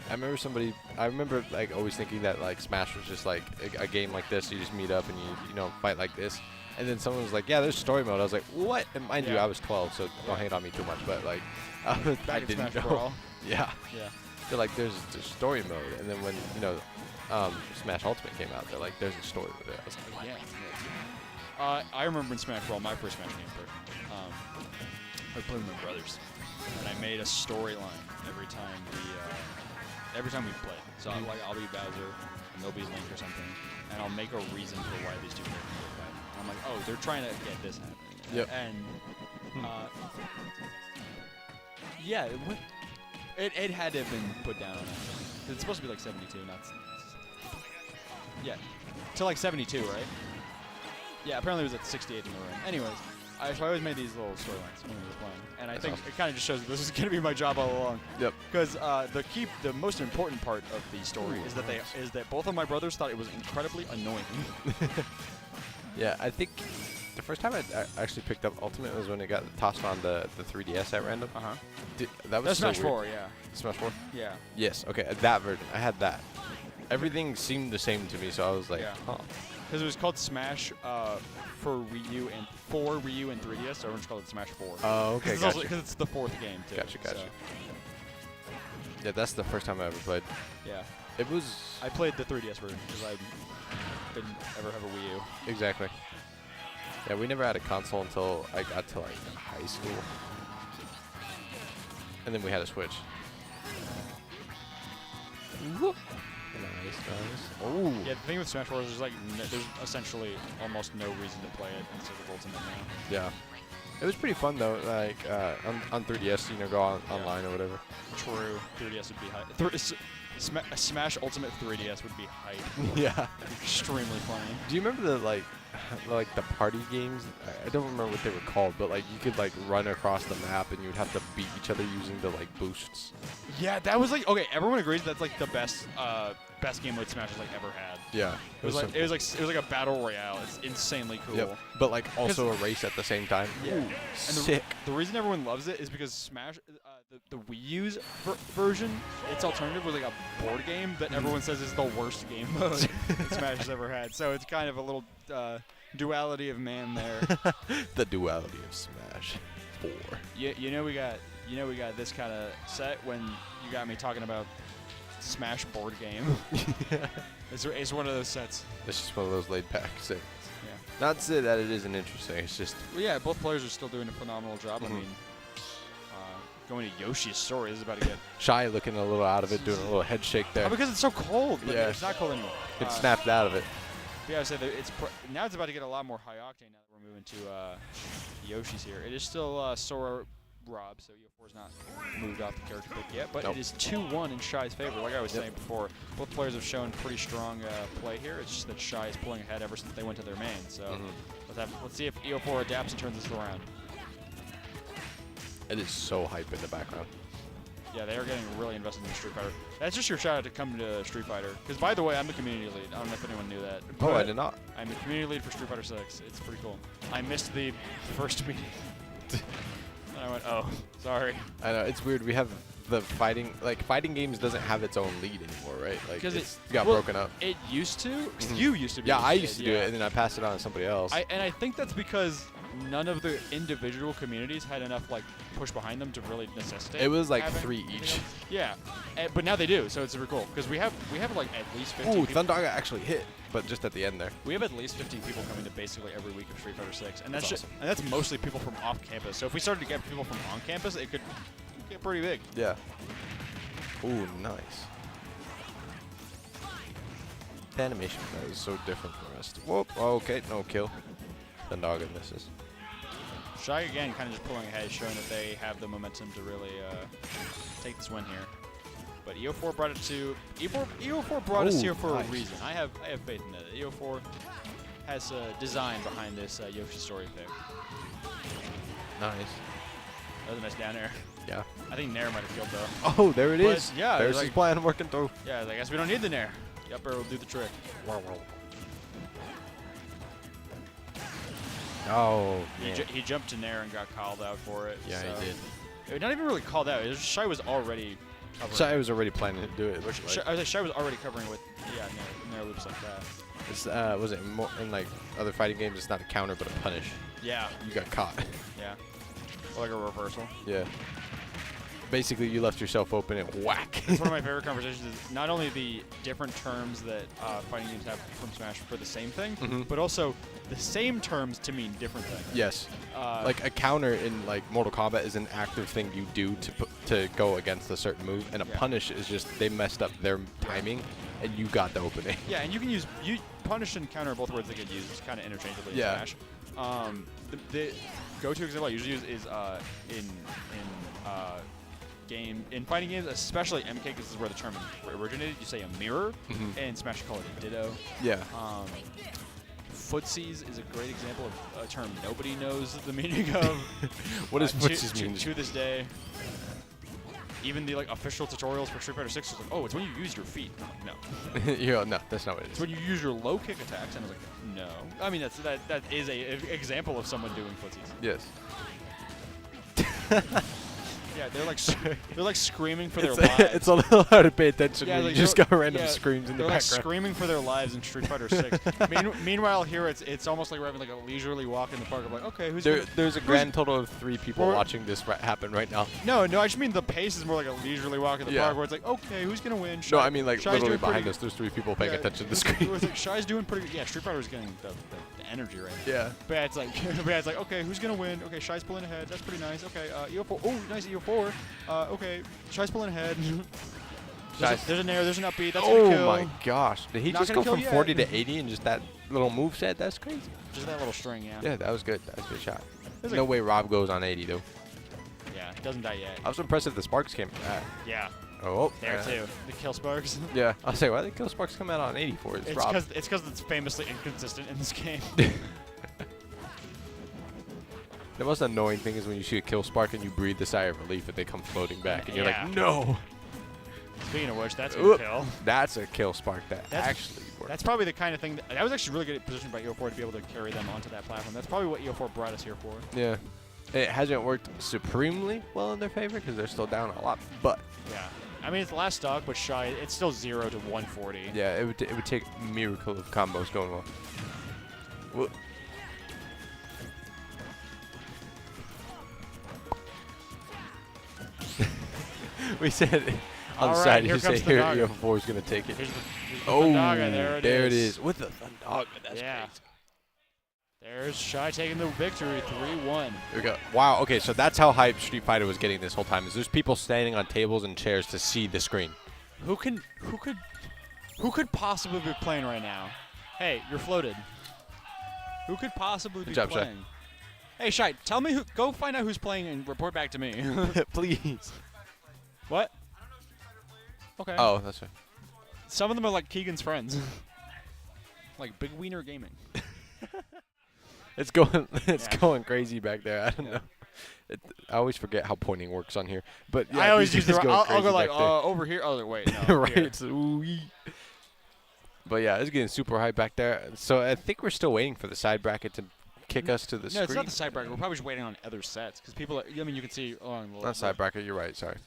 Speaker 5: I remember like always thinking that like Smash was just like a game like this. You just meet up and you know fight like this. And then someone was like, yeah, there's story mode. I was like, what? And mind you, I was 12, so don't hate on me too much. But like, I
Speaker 1: Back in
Speaker 5: didn't
Speaker 1: Smash
Speaker 5: know.
Speaker 1: Brawl.
Speaker 5: Yeah.
Speaker 1: Yeah.
Speaker 5: They're like, there's story mode. And then when, you know, Smash Ultimate came out, they're like, there's a story with it. I was like,
Speaker 1: Yeah. I remember in Smash Brawl, my first Smash game, I played with my brothers, and I made a storyline every time we played. So I'll be Bowser, and they'll be Link or something, and I'll make a reason for why these two characters are fighting. And I'm like, oh, they're trying to get this happening.
Speaker 5: Yep.
Speaker 1: And yeah, it had to have been put down on that. It's supposed to be like 72, not. Yeah, to like 72, right? Yeah, apparently it was at 68 in the room. Anyways, so I always made these little storylines when we were playing, and I think
Speaker 5: awesome.
Speaker 1: it kind of just shows that this is going to be my job all along.
Speaker 5: Yep.
Speaker 1: Because the most important part of the story is that both of my brothers thought it was incredibly annoying.
Speaker 5: yeah, I think the first time I actually picked up Ultimate was when it got tossed on the 3DS at random.
Speaker 1: Uh huh.
Speaker 5: That was
Speaker 1: That's
Speaker 5: so
Speaker 1: Smash
Speaker 5: weird.
Speaker 1: 4, yeah.
Speaker 5: Smash 4?
Speaker 1: Yeah.
Speaker 5: Yes, okay, that version. I had that. Everything seemed the same to me, so I was like,
Speaker 1: Yeah.
Speaker 5: huh.
Speaker 1: Because it was called Smash for Wii U and 3DS, so everyone's called it Smash 4.
Speaker 5: Oh, okay, gotcha.
Speaker 1: Because it's the fourth game too.
Speaker 5: Gotcha.
Speaker 1: So,
Speaker 5: Yeah, that's the first time I ever played.
Speaker 1: yeah.
Speaker 5: It was...
Speaker 1: I played the 3DS version because I didn't ever have a Wii U.
Speaker 5: Exactly. Yeah, we never had a console until I got to like high school. And then we had a Switch. Nice. Oh.
Speaker 1: Yeah, the thing with Smash Bros. is like there's essentially almost no reason to play it instead of Ultimate now.
Speaker 5: Yeah. It was pretty fun though, like on 3DS, you know, go online or whatever.
Speaker 1: True. 3DS would be hype. Smash Ultimate 3DS would be hype.
Speaker 5: Yeah.
Speaker 1: Extremely funny.
Speaker 5: Do you remember the like the party games? I don't remember what they were called, but like you could like run across the map and you would have to beat each other using the like boosts.
Speaker 1: Yeah, that was like everyone agrees that's like the best game mode Smash has like ever had.
Speaker 5: Yeah.
Speaker 1: It was like a battle royale. It's insanely cool.
Speaker 5: Yep. But like also a race at the same time.
Speaker 1: Yeah.
Speaker 5: Ooh,
Speaker 1: And
Speaker 5: sick.
Speaker 1: the rean everyone loves it is because Smash, the Wii U's version, its alternative was like a board game that everyone says is the worst game mode that Smash has ever had. So it's kind of a little duality of man there.
Speaker 5: The duality of Smash 4.
Speaker 1: you know we got this kind of set when you got me talking about Smash board game. It's one of those sets.
Speaker 5: It's just one of those laid back sets.
Speaker 1: Yeah.
Speaker 5: Not to say that it isn't interesting. It's just.
Speaker 1: Well, yeah, both players are still doing a phenomenal job. I mean, going to Yoshi's story is about to get.
Speaker 5: Shy looking a little out of it, doing a little head shake there.
Speaker 1: Oh, because it's so cold. But
Speaker 5: Yeah.
Speaker 1: it's not cold anymore.
Speaker 5: It snapped out of it.
Speaker 1: Yeah, I would say that now it's about to get a lot more high octane now that we're moving to Yoshi's here. It is still Sora Rob, so EO4's not moved off the character pick yet, but
Speaker 5: Nope.
Speaker 1: it is 2-1 in Shy's favor. Like I was saying before, both players have shown pretty strong play here. It's just that Shy is pulling ahead ever since they went to their main. So let's see if EO4 adapts and turns this around.
Speaker 5: It is so hype in the background.
Speaker 1: Yeah, they are getting really invested in Street Fighter. That's just your shout out to come to Street Fighter. Because by the way, I'm the community lead. I don't know if anyone knew that.
Speaker 5: Oh, I
Speaker 1: but
Speaker 5: did not.
Speaker 1: I'm the community lead for Street Fighter 6. It's pretty cool. I missed the first meeting. And I went, oh, sorry.
Speaker 5: I know, it's weird. We have the fighting games doesn't have its own lead anymore, right? Like,
Speaker 1: Because
Speaker 5: it's got broken up.
Speaker 1: It used to. 'Cause you used to be.
Speaker 5: Yeah,
Speaker 1: the
Speaker 5: I
Speaker 1: kid,
Speaker 5: used to do it, and then I passed it on to somebody else.
Speaker 1: And I think that's because none of the individual communities had enough like push behind them to really necessitate.
Speaker 5: It was like
Speaker 1: having
Speaker 5: 3
Speaker 1: anything
Speaker 5: each.
Speaker 1: else. Yeah, but now they do, so it's super cool because we have like at least 15.
Speaker 5: Ooh,
Speaker 1: people.
Speaker 5: Thundaga actually hit, but just at the end there.
Speaker 1: We have at least 15 people coming to basically every week of Street Fighter 6, and that's
Speaker 5: That's
Speaker 1: just, and that's mostly people from off campus. So if we started to get people from on campus, it could get pretty big.
Speaker 5: Yeah. Ooh, nice. The animation for that is so different from the rest. Whoop. Oh, okay, no kill. Thundaga misses.
Speaker 1: Shy again, kind of just pulling ahead, showing that they have the momentum to really take this win here. But EO4 brought it to EO4 brought us here for
Speaker 5: nice.
Speaker 1: a reason. I have faith in that. EO4 has design behind this Yoshi story pick.
Speaker 5: Nice.
Speaker 1: That was a nice down air.
Speaker 5: Yeah.
Speaker 1: I think Nair might have killed though.
Speaker 5: Oh, there it
Speaker 1: But
Speaker 5: is.
Speaker 1: yeah,
Speaker 5: there's
Speaker 1: like-
Speaker 5: his plan working through.
Speaker 1: Yeah, I guess we don't need the Nair. The up air will do the trick.
Speaker 5: Oh,
Speaker 1: He,
Speaker 5: man.
Speaker 1: he jumped to Nair and got called out for it.
Speaker 5: Yeah,
Speaker 1: so.
Speaker 5: he did.
Speaker 1: Not even really called out. It was, Shy was already covering.
Speaker 5: Shy was already planning to do it. It looked like.
Speaker 1: I was like, Shy was already covering with Nair loops like that.
Speaker 5: It's, was it more in like other fighting games? It's not a counter, but a punish.
Speaker 1: Yeah,
Speaker 5: You got caught.
Speaker 1: yeah. Or like a reversal.
Speaker 5: Yeah. Basically, you left yourself open and whack.
Speaker 1: That's one of my favorite conversations is not only the different terms that fighting games have from Smash for the same thing, but also the same terms to mean different things.
Speaker 5: Yes. Like a counter in like Mortal Kombat is an active thing you do to go against a certain move, and a punish is just they messed up their timing, and you got the opening.
Speaker 1: Yeah, and you can use punish and counter are both words that get used kind of interchangeably in
Speaker 5: Yeah.
Speaker 1: Smash. The go-to example I usually use is in fighting games, especially MK, because this is where the term originated. You say a mirror, and Smash call it a ditto.
Speaker 5: Yeah.
Speaker 1: Footsies is a great example of a term nobody knows the meaning of.
Speaker 5: What does footsies mean?
Speaker 1: To this day. Even the like official tutorials for Street Fighter 6 was like, oh, it's when you use your feet. I'm like, no.
Speaker 5: Yeah, no, that's not what it
Speaker 1: It's
Speaker 5: is.
Speaker 1: when you use your low kick attacks, and I was like, no. I mean, that is a example of someone doing footsies.
Speaker 5: Yes.
Speaker 1: Yeah, they're like screaming for their
Speaker 5: It's,
Speaker 1: lives.
Speaker 5: it's a little hard to pay attention when
Speaker 1: like,
Speaker 5: you just
Speaker 1: they're-
Speaker 5: got random
Speaker 1: yeah,
Speaker 5: screams in the
Speaker 1: they're like
Speaker 5: background.
Speaker 1: screaming for their lives in Street Fighter 6. Meanwhile, here it's almost like we're having like a leisurely walk in the park of like, okay, who's gonna,
Speaker 5: There's a grand total of 3 people
Speaker 1: Or-
Speaker 5: watching this happen right now.
Speaker 1: No, I just mean the pace is more like a leisurely walk in the
Speaker 5: Yeah.
Speaker 1: park where it's like, okay, who's gonna win?
Speaker 5: No, I mean like
Speaker 1: Shy's
Speaker 5: literally
Speaker 1: doing pretty
Speaker 5: behind us. There's 3 people paying
Speaker 1: Yeah,
Speaker 5: attention to the
Speaker 1: It's
Speaker 5: screen.
Speaker 1: like Shy's doing pretty good. Yeah, Street Fighter's getting the energy right now.
Speaker 5: Yeah.
Speaker 1: But it's like, okay, who's gonna win? Okay, Shy's pulling ahead. That's pretty nice. Okay, EO4. Oh, nice EO4. Okay, Shy's pulling ahead. There's an air. There's an upbeat. That's gonna
Speaker 5: Oh
Speaker 1: kill.
Speaker 5: my gosh! Did he
Speaker 1: Not
Speaker 5: just
Speaker 1: gonna
Speaker 5: go
Speaker 1: kill
Speaker 5: from
Speaker 1: yet.
Speaker 5: 40 to 80 and just that little move set? That's crazy.
Speaker 1: Just that little string, yeah.
Speaker 5: Yeah, that was good. That was a good shot.
Speaker 1: There's
Speaker 5: No
Speaker 1: like-
Speaker 5: way Rob goes on 80 though.
Speaker 1: Yeah, doesn't die yet.
Speaker 5: I was impressed if the sparks came.
Speaker 1: Yeah,
Speaker 5: Oh,
Speaker 1: there too. The kill sparks.
Speaker 5: Yeah, I was saying, why did kill sparks come out on 84? It's Rob.
Speaker 1: It's because it's famously inconsistent in this game.
Speaker 5: The most annoying thing is when you shoot a kill spark and you breathe the sigh of relief and they come floating back, and you're
Speaker 1: Yeah.
Speaker 5: like, no.
Speaker 1: Speaking of which, that's gonna
Speaker 5: Oop.
Speaker 1: kill.
Speaker 5: That's a kill spark that
Speaker 1: That's-
Speaker 5: actually works.
Speaker 1: That's probably the kind of thing that was actually really good positioned by EO4 to be able to carry them onto that platform. That's probably what EO4 brought us here for.
Speaker 5: Yeah. It hasn't worked supremely well in their favor because they're still down a lot, but
Speaker 1: Yeah. I mean, it's the last stock, but Shy, it's still 0 to 140.
Speaker 5: yeah, it would take a miracle of combos going well. Whoop. We said on
Speaker 1: All
Speaker 5: the
Speaker 1: right,
Speaker 5: side,
Speaker 1: here
Speaker 5: you say
Speaker 1: comes
Speaker 5: here,
Speaker 1: Thundaga.
Speaker 5: your 4 is going to take it.
Speaker 1: Here's the
Speaker 5: Oh,
Speaker 1: Thundaga, there it is.
Speaker 5: With the Thundaga. That's
Speaker 1: Yeah.
Speaker 5: crazy.
Speaker 1: There's Shy taking the victory, 3-1.
Speaker 5: Here we go. Wow, okay, so that's how hype Street Fighter was getting this whole time. Is there's people standing on tables and chairs to see the screen.
Speaker 1: Who could possibly be playing right now? Hey, you're floated. Who could possibly be
Speaker 5: Good job, Shy.
Speaker 1: playing? Hey, Shy, tell me go find out who's playing and report back to me.
Speaker 5: Please.
Speaker 1: What? Okay.
Speaker 5: Oh, that's right.
Speaker 1: Some of them are like Keegan's friends. Like Big Wiener Gaming.
Speaker 5: It's going
Speaker 1: Yeah.
Speaker 5: going crazy back there. I don't know. I always forget how pointing works on here. But yeah,
Speaker 1: I always
Speaker 5: these
Speaker 1: use the
Speaker 5: guys go
Speaker 1: I'll
Speaker 5: crazy
Speaker 1: go like
Speaker 5: back there.
Speaker 1: over here. Oh wait, no.
Speaker 5: right.
Speaker 1: Here.
Speaker 5: It's but yeah, it's getting super hype back there. So I think we're still waiting for the side bracket to kick us to the
Speaker 1: No,
Speaker 5: screen.
Speaker 1: it's not the side bracket. We're probably just waiting on other sets because people. I mean, you can see along the
Speaker 5: Not side bracket. You're right. Sorry.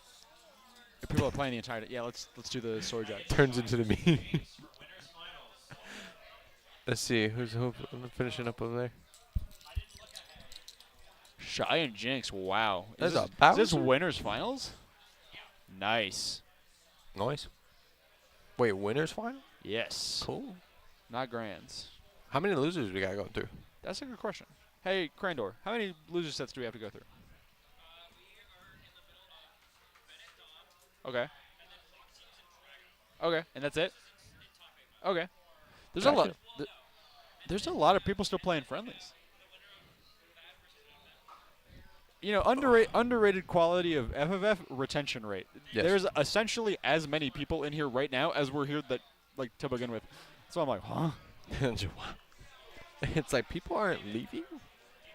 Speaker 1: people are playing the entire. Yeah, let's do the sword jack.
Speaker 5: Turns into the meme. Let's see who's finishing up over there.
Speaker 1: Shy and Jinx. Wow.
Speaker 5: That's
Speaker 1: Is
Speaker 5: a
Speaker 1: this
Speaker 5: Bowser?
Speaker 1: winners finals? Nice.
Speaker 5: Noise. Wait, winners final?
Speaker 1: Yes.
Speaker 5: Cool.
Speaker 1: Not grands.
Speaker 5: How many losers we got going through?
Speaker 1: That's a good question. Hey, Crandor, how many loser sets do we have to go through? Okay. Okay, and that's it? Okay. There's a lot.
Speaker 5: Gotcha.
Speaker 1: There's a lot of people still playing friendlies. You know, underrated quality of FFF retention rate.
Speaker 5: Yes.
Speaker 1: There's essentially as many people in here right now as we're here that like to begin with. So I'm like, huh?
Speaker 5: It's like people aren't leaving.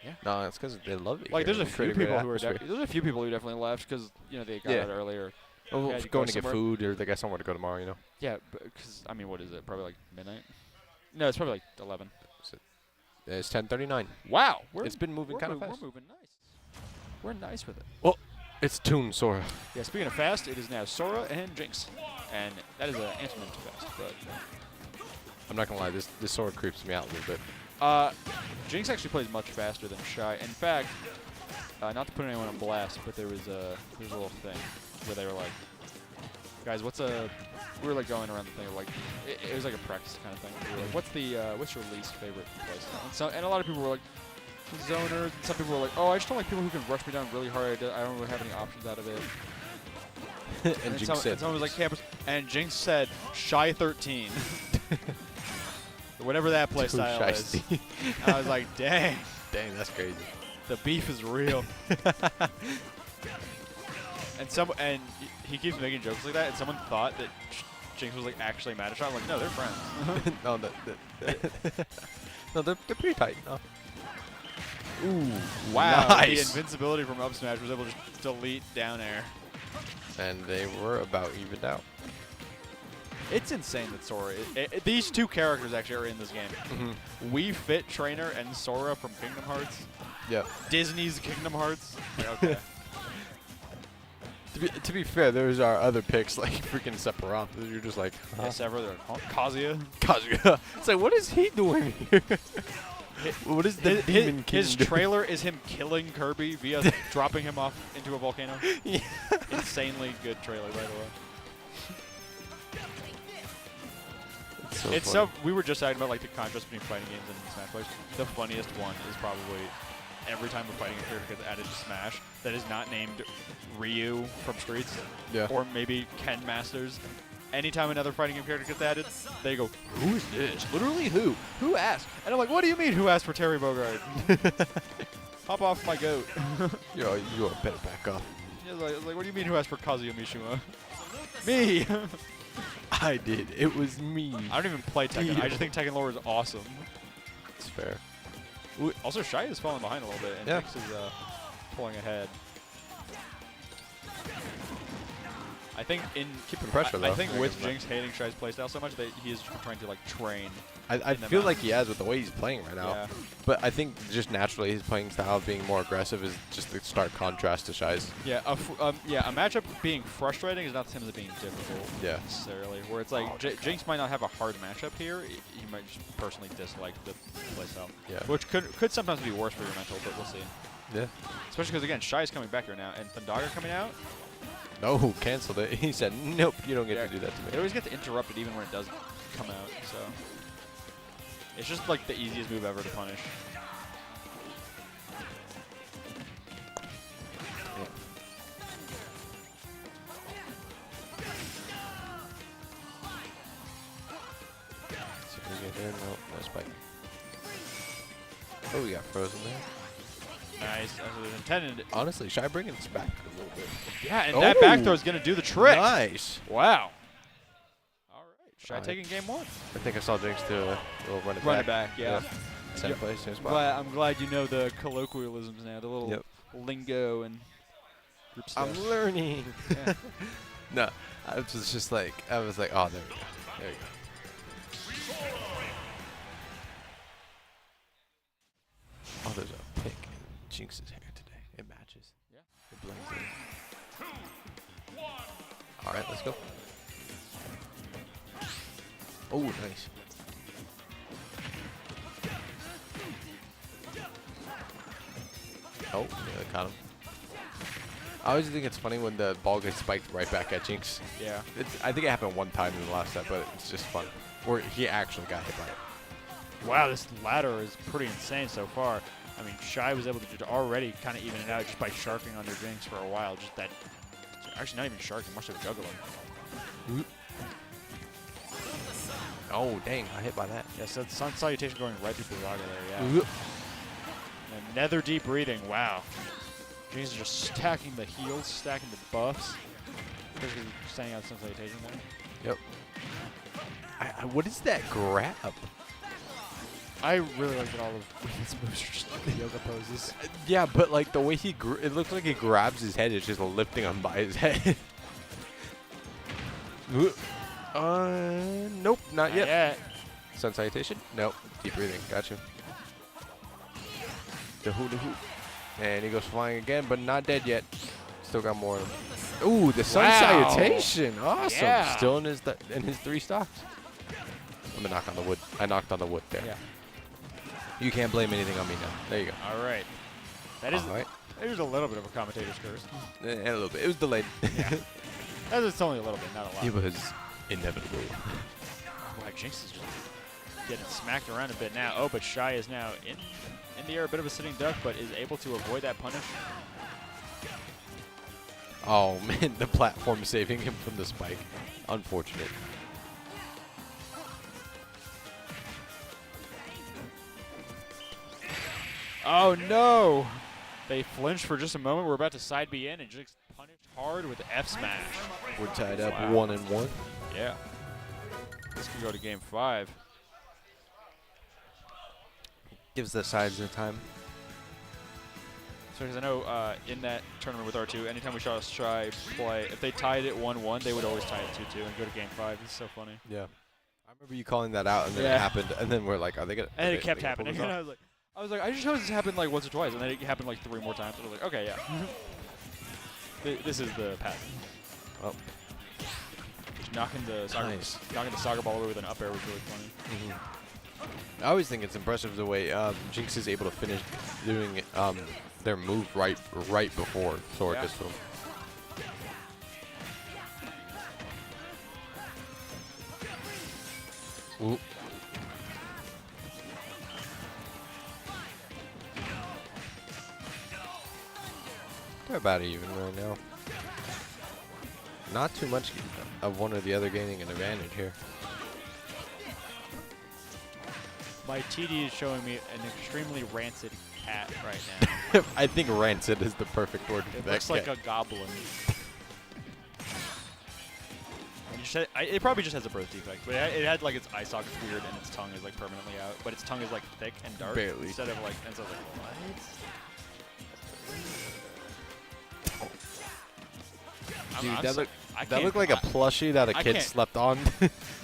Speaker 1: Yeah.
Speaker 5: No, it's because they love it.
Speaker 1: Like
Speaker 5: here.
Speaker 1: there's a
Speaker 5: They
Speaker 1: few
Speaker 5: create great
Speaker 1: people who are
Speaker 5: atmosphere.
Speaker 1: there's a few people who definitely left because you know they got
Speaker 5: Yeah.
Speaker 1: out earlier.
Speaker 5: Oh,
Speaker 1: had to
Speaker 5: going
Speaker 1: go
Speaker 5: to get
Speaker 1: somewhere.
Speaker 5: food, or they got somewhere to go tomorrow. You know.
Speaker 1: Yeah, because I mean, what is it? Probably like midnight. No, it's probably like 11.
Speaker 5: It's 10:39.
Speaker 1: Wow,
Speaker 5: It's been moving kind of fast.
Speaker 1: We're moving nice. We're nice with it.
Speaker 5: Well, it's Toon Sora.
Speaker 1: Yeah, speaking of fast, it is now Sora and Jinx, and that is an antonym to fast. But
Speaker 5: I'm not gonna lie, this Sora creeps me out a little bit.
Speaker 1: Jinx actually plays much faster than Shy. In fact, not to put anyone on blast, but there was a little thing where they were like, guys, we were like going around the thing like it was like a practice kind of thing. We were like, what's your least favorite playstyle? And a lot of people were like zoners. And some people were like, oh, I just don't like people who can rush me down really hard. I don't really have any options out of it.
Speaker 5: And Jinx said,
Speaker 1: someone was like, campus, and Jinx said, Shy 13. Whatever that playstyle is.
Speaker 5: shiesty.
Speaker 1: I was like, dang,
Speaker 5: Dang, that's crazy.
Speaker 1: the beef is real. And he keeps making jokes like that, and someone thought that Jinx was like actually mad at Shy. I'm like, no, they're friends.
Speaker 5: No, no, they're pretty tight. No. Ooh,
Speaker 1: Wow,
Speaker 5: nice.
Speaker 1: the invincibility from up smash was able to just delete down air.
Speaker 5: And they were about evened out.
Speaker 1: It's insane that Sora. These two characters actually are in this game.
Speaker 5: Mm-hmm.
Speaker 1: Wii Fit Trainer and Sora from Kingdom Hearts.
Speaker 5: Yep.
Speaker 1: Disney's Kingdom Hearts. Like, okay.
Speaker 5: To be fair, there's our other picks like freaking Sephiroth. You're just like,
Speaker 1: Yeah, Sever, Kazuya.
Speaker 5: Kazuya. It's like, what is he doing here? What is the Demon King
Speaker 1: His
Speaker 5: doing?
Speaker 1: trailer is him killing Kirby via dropping him off into a volcano.
Speaker 5: Yeah.
Speaker 1: Insanely good trailer, by the way.
Speaker 5: It's so
Speaker 1: We were just talking about like the contrast between fighting games and Smash Bros. The funniest one is probably every time a fighting character gets added to Smash that is not named Ryu from Streets,
Speaker 5: Yeah.
Speaker 1: or maybe Ken Masters. Anytime another fighting game character gets added, they go, "Who is this? Literally who? Who asked?" And I'm like, "What do you mean? Who asked for Terry Bogard? Hop off my goat."
Speaker 5: you better back off.
Speaker 1: I was like, "What do you mean? Who asked for Kazuya Mishima?" Me.
Speaker 5: I did. It was me.
Speaker 1: I don't even play Tekken. I just think Tekken lore is awesome.
Speaker 5: It's fair.
Speaker 1: Ooh, also, Shy is falling behind a little bit, and
Speaker 5: Yeah.
Speaker 1: Jinx is pulling ahead. I think
Speaker 5: Keeping pressure,
Speaker 1: I
Speaker 5: though.
Speaker 1: think
Speaker 5: There
Speaker 1: with
Speaker 5: goes that.
Speaker 1: Jinx hating Shy's playstyle so much that he is trying to like train.
Speaker 5: I
Speaker 1: in the
Speaker 5: feel like he
Speaker 1: mountains.
Speaker 5: has with the way he's playing right now.
Speaker 1: Yeah.
Speaker 5: But I think just naturally his playing style being more aggressive is just the stark contrast to Shy's.
Speaker 1: Yeah, a matchup being frustrating is not the same as it being difficult.
Speaker 5: Yeah.
Speaker 1: Necessarily. Where it's like Jinx might not have a hard matchup here. He might just personally dislike the playstyle.
Speaker 5: Yeah.
Speaker 1: Which could sometimes be worse for your mental, but we'll see.
Speaker 5: Yeah.
Speaker 1: Especially because again, Shy is coming back here now, and Thundaga coming out.
Speaker 5: Oh, canceled it. He said, nope, you don't get
Speaker 1: Yeah.
Speaker 5: to do that to
Speaker 1: They
Speaker 5: me.
Speaker 1: always get to interrupt it even when it doesn't come out, so. It's just like the easiest move ever to punish.
Speaker 5: See if we get there. Nope, no spike. Oh, we got frozen there.
Speaker 1: Nice, as it was intended.
Speaker 5: Honestly, should I bring this back a little bit?
Speaker 1: Yeah, and that back throw is going to do the trick.
Speaker 5: Nice.
Speaker 1: Wow. All right. Should I
Speaker 5: Alright.
Speaker 1: take in game one?
Speaker 5: I think I saw Jinx do a little run it
Speaker 1: Run
Speaker 5: back.
Speaker 1: it back, yeah.
Speaker 5: Same
Speaker 1: Yep.
Speaker 5: place, same spot.
Speaker 1: I'm glad you know the colloquialisms now, the little lingo and group stuff.
Speaker 5: I'm learning.
Speaker 1: Yeah.
Speaker 5: No, I was just like, oh, there we go. There you go. Oh, there's a pick in Jinx's hair today. It matches.
Speaker 1: Yeah.
Speaker 5: It blends in. All right, let's go. Oh, nice. Oh, yeah, they caught him. I always think it's funny when the ball gets spiked right back at Jinx.
Speaker 1: Yeah.
Speaker 5: I think it happened one time in the last set, but it's just fun. Or he actually got hit by it.
Speaker 1: Wow, this ladder is pretty insane so far. I mean, Shy was able to already kind of even it out just by sharking under Jinx for a while. Just that, actually not even sharking, much of a juggling.
Speaker 5: Oh, dang, I hit by that.
Speaker 1: Yeah, so Sun Salutation going right through Zaga there, yeah. And Nether Deep Breathing, wow. Jinx is just stacking the heals, stacking the buffs. Especially standing out Sun Salutation there.
Speaker 5: Yep. What is that grab?
Speaker 1: I really like that all of Wiggins' moves are just yoga poses.
Speaker 5: Yeah, but like the way it looks like he grabs his head, it's just lifting him by his head. Nope, not yet.
Speaker 1: yet.
Speaker 5: Sun Salutation? Nope. Deep breathing. Got you. The hoo. And he goes flying again, but not dead yet. Still got more of him. Ooh, the Sun
Speaker 1: Wow.
Speaker 5: Salutation. Awesome.
Speaker 1: Yeah.
Speaker 5: Still in his 3 stocks. I'm gonna knock on the wood. I knocked on the wood there.
Speaker 1: Yeah.
Speaker 5: You can't blame anything on me now. There you go.
Speaker 1: All right. That is
Speaker 5: All right.
Speaker 1: there's a little bit of a commentator's curse.
Speaker 5: And a little bit. It was delayed.
Speaker 1: Yeah. It's only a little bit, not a lot.
Speaker 5: It was inevitable.
Speaker 1: Like Jinx is just getting smacked around a bit now. Oh, but Shy is now in the air, a bit of a sitting duck, but is able to avoid that punish.
Speaker 5: Oh man, the platform saving him from the spike. Unfortunate.
Speaker 1: Oh no! They flinched for just a moment. We're about to side B in and Jinx punished hard with F smash.
Speaker 5: We're tied up
Speaker 1: Wow.
Speaker 5: 1-1.
Speaker 1: Yeah. This could go to game 5.
Speaker 5: Gives the sides the time.
Speaker 1: So, because I know in that tournament with R2, anytime we saw Shy play, if they tied it 1-1, they would always tie it 2-2 and go to game 5. It's so funny.
Speaker 5: Yeah. I remember you calling that out, and then
Speaker 1: Yeah.
Speaker 5: it happened, and then we're like, are they gonna?
Speaker 1: And
Speaker 5: are
Speaker 1: it kept
Speaker 5: they gonna pull
Speaker 1: happening.
Speaker 5: this
Speaker 1: And
Speaker 5: off?
Speaker 1: I was like, I just know this happened like once or twice, and then it happened like 3 more times. And I was like, okay, yeah. This is the pattern.
Speaker 5: Oh.
Speaker 1: Just knocking the Saga ball over with an up air was really funny.
Speaker 5: I always think it's impressive the way Jinx is able to finish doing their move right before Sora gets to him. Ooh. They're about even right now. Not too much of one or the other gaining an advantage here.
Speaker 1: My TD is showing me an extremely rancid cat right now.
Speaker 5: I think rancid is the perfect word for
Speaker 1: It
Speaker 5: that
Speaker 1: looks like
Speaker 5: cat.
Speaker 1: a goblin. It probably just has a birth defect, but it had like its eye sockets weird and its tongue is like permanently out, but its tongue is like thick and dark
Speaker 5: Barely.
Speaker 1: instead of like. And so I was like, what?
Speaker 5: Dude,
Speaker 1: I'm
Speaker 5: that
Speaker 1: so-
Speaker 5: look
Speaker 1: I
Speaker 5: that
Speaker 1: can't-
Speaker 5: looked like a plushie that a
Speaker 1: I
Speaker 5: kid
Speaker 1: can't-
Speaker 5: slept on.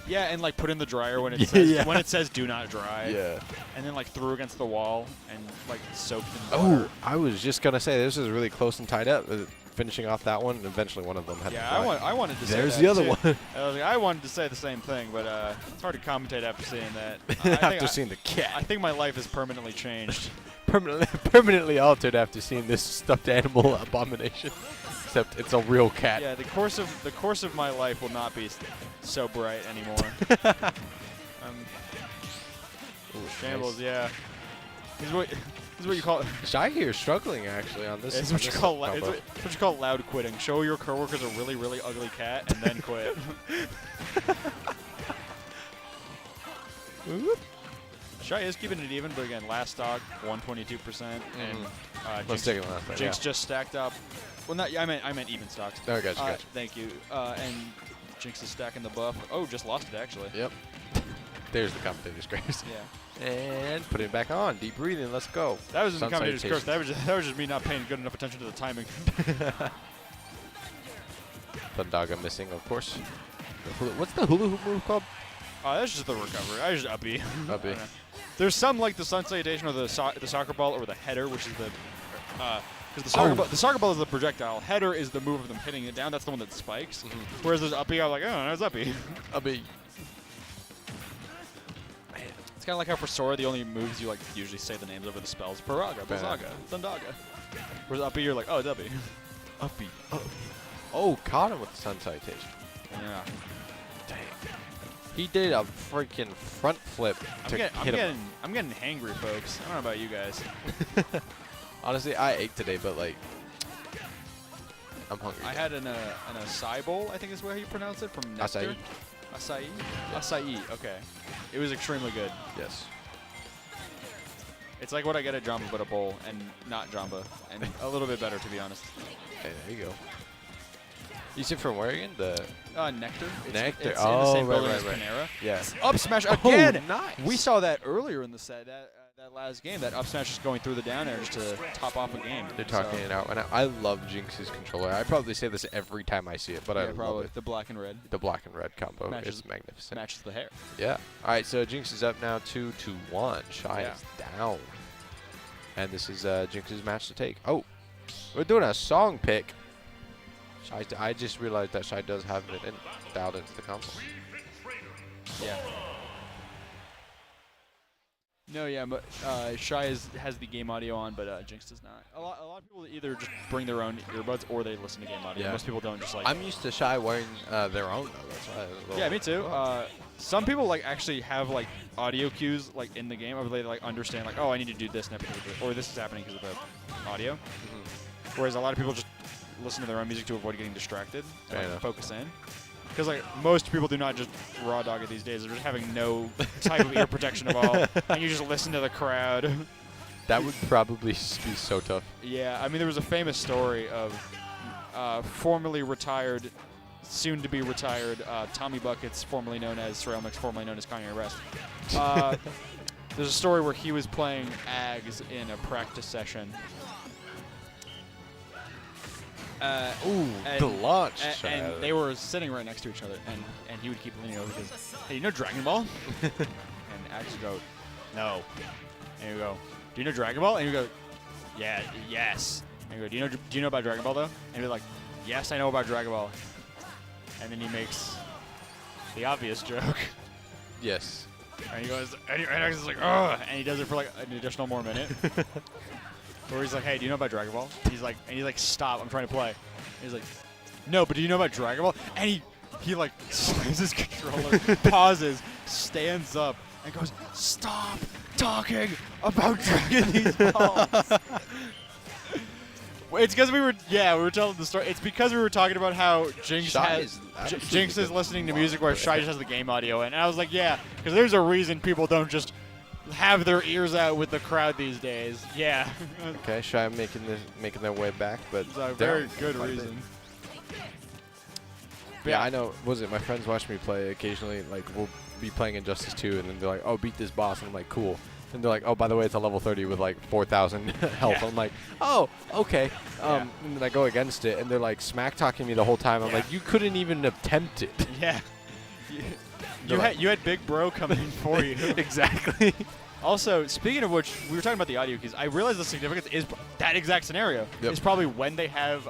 Speaker 1: Yeah, and like put in the dryer when it
Speaker 5: Yeah,
Speaker 1: says
Speaker 5: yeah.
Speaker 1: when it says do not dry.
Speaker 5: Yeah.
Speaker 1: And then like threw against the wall and like soaked in
Speaker 5: Oh,
Speaker 1: water.
Speaker 5: I was just gonna say this is really close and tied up. Finishing off that one, and eventually one of them had
Speaker 1: Yeah,
Speaker 5: to fly.
Speaker 1: I wanted to say
Speaker 5: There's
Speaker 1: that
Speaker 5: the other
Speaker 1: too.
Speaker 5: one.
Speaker 1: I wanted to say the same thing, but it's hard to commentate after seeing that.
Speaker 5: After seeing the cat.
Speaker 1: I think my life has permanently changed.
Speaker 5: Permanently altered after seeing this stuffed animal abomination. except it's a real cat.
Speaker 1: Yeah, the course of my life will not be so bright anymore.
Speaker 5: Ooh,
Speaker 1: Shambles,
Speaker 5: nice.
Speaker 1: yeah. This is what you call.
Speaker 5: Shy here is struggling actually on this.
Speaker 1: It's
Speaker 5: on
Speaker 1: what you
Speaker 5: this
Speaker 1: call.
Speaker 5: combo.
Speaker 1: It's what you call loud quitting. Show your coworkers a really, really ugly cat and then quit. Shy is keeping it even, but again, last stock 122%, and
Speaker 5: Let's take it last time.
Speaker 1: Jinx just stacked up. Well, not. I meant even stocks.
Speaker 5: Oh, gotcha.
Speaker 1: Thank you. And Jinx is stacking the buff. Oh, just lost it actually.
Speaker 5: Yep. There's the commentator's curse.
Speaker 1: Yeah.
Speaker 5: And put it back on. Deep breathing. Let's go.
Speaker 1: That was the
Speaker 5: Sun
Speaker 1: commentator's curse.
Speaker 5: salutations.
Speaker 1: That was just me not paying good enough attention to the timing.
Speaker 5: Thundaga missing, of course. What's the hula hoop move called?
Speaker 1: That's just the recovery. I just uppy.
Speaker 5: Uppy.
Speaker 1: There's some like the sun salutation or the soccer ball or the header, which is the because the soccer ball is the projectile. Header is the move of them hitting it down. That's the one that spikes. Whereas there's uppy. I'm like, oh, there's uppy.
Speaker 5: Uppy.
Speaker 1: It's kind of like how for Sora, the only moves you like usually say the names over the spells: Paraga, Blizzaga, Thundaga. Whereas uppy, you're like, oh, it's uppy.
Speaker 5: Uppy. Oh, caught him with the sun salutation.
Speaker 1: Yeah.
Speaker 5: Dang. He did a freaking front flip to hit him.
Speaker 1: I'm getting hangry, folks. I don't know about you guys.
Speaker 5: Honestly, I ate today, but like, I'm hungry.
Speaker 1: I had an acai bowl, I think is how you pronounce it, from Nectar.
Speaker 5: Acai.
Speaker 1: Acai. Okay. It was extremely good.
Speaker 5: Yes.
Speaker 1: It's like what I get at Jamba, but a bowl, and not Jamba, and a little bit better, to be honest.
Speaker 5: Okay, there you go. You said from where again? The
Speaker 1: Nectar.
Speaker 5: Nectar.
Speaker 1: It's in the same
Speaker 5: right,
Speaker 1: building
Speaker 5: right,
Speaker 1: as
Speaker 5: right.
Speaker 1: Panera.
Speaker 5: Yes.
Speaker 1: Up smash again.
Speaker 5: Nice.
Speaker 1: We saw that earlier in the set. That last game, that up smash is going through the down air just to top off a game.
Speaker 5: They're talking it out. And I love Jinx's controller. I probably say this every time I see it, but I love
Speaker 1: probably
Speaker 5: it.
Speaker 1: the black and red.
Speaker 5: The black and red combo
Speaker 1: Matches-
Speaker 5: is magnificent.
Speaker 1: Matches the hair.
Speaker 5: Yeah. All right, so Jinx is up now 2-1. Shy
Speaker 1: Yeah.
Speaker 5: is down. And this is Jinx's match to take. Oh, we're doing a song pick. Shy, I just realized that Shy does have it dialed into the console.
Speaker 1: Yeah. No, yeah, but Shy has the game audio on, but Jinx does not. A lot of people either just bring their own earbuds or they listen to game audio.
Speaker 5: Yeah.
Speaker 1: Most people don't just like.
Speaker 5: I'm used to Shy wearing their own though. That's why. I was a little-
Speaker 1: Yeah, me too. Some people like actually have like audio cues like in the game, or they like understand like, oh, I need to do this now because of it, or this is happening because of the audio. Whereas a lot of people just listen to their own music to avoid getting distracted and
Speaker 5: Fair
Speaker 1: like,
Speaker 5: enough.
Speaker 1: focus in. Because like most people do not just raw dog it these days; they're just having no type of ear protection at all, and you just listen to the crowd.
Speaker 5: That would probably be so tough.
Speaker 1: Yeah, I mean there was a famous story of formerly retired, soon to be retired Tommy Buckets, formerly known as Ceramics, formerly known as Kanye West. There's a story where he was playing Ags in a practice session.
Speaker 5: The launch.
Speaker 1: And they were sitting right next to each other, and he would keep leaning over because, hey, you know Dragon Ball? And Axe would go, no. And he would go, do you know Dragon Ball? And he would go, yeah, yes. And he would go, do you know about Dragon Ball though? And he'd be like, yes, I know about Dragon Ball. And then he makes the obvious joke.
Speaker 5: Yes.
Speaker 1: And he goes, and Axe is like, ugh, and he does it for like an additional more minute. Where he's like, hey, do you know about Dragon Ball? He's like, stop, I'm trying to play. And he's like, no, but do you know about Dragon Ball? And he like slams his controller, pauses, stands up, and goes, stop talking about Dragon Balls. It's because we were telling the story. It's because we were talking about how Jinx is listening to music where Shy just has the game audio in. And I was like, yeah, because there's a reason people don't just have their ears out with the crowd these days. Yeah.
Speaker 5: Okay, Shy making their way back, but
Speaker 1: It's a very good reason.
Speaker 5: Yeah, I know. Was it my friends watch me play occasionally? Like we'll be playing Injustice 2, and then they're like, "Oh, beat this boss," and I'm like, "Cool." And they're like, "Oh, by the way, it's a level 30 with like 4,000 health."
Speaker 1: Yeah.
Speaker 5: I'm like, "Oh, okay."
Speaker 1: Yeah.
Speaker 5: And then I go against it, and they're like smack talking me the whole time. I'm
Speaker 1: Yeah.
Speaker 5: like, "You couldn't even attempt it."
Speaker 1: Yeah. You had Big Bro coming in for you.
Speaker 5: Exactly.
Speaker 1: Also, speaking of which, we were talking about the audio keys. I realized the significance is that exact scenario.
Speaker 5: Yep.
Speaker 1: It's probably when they have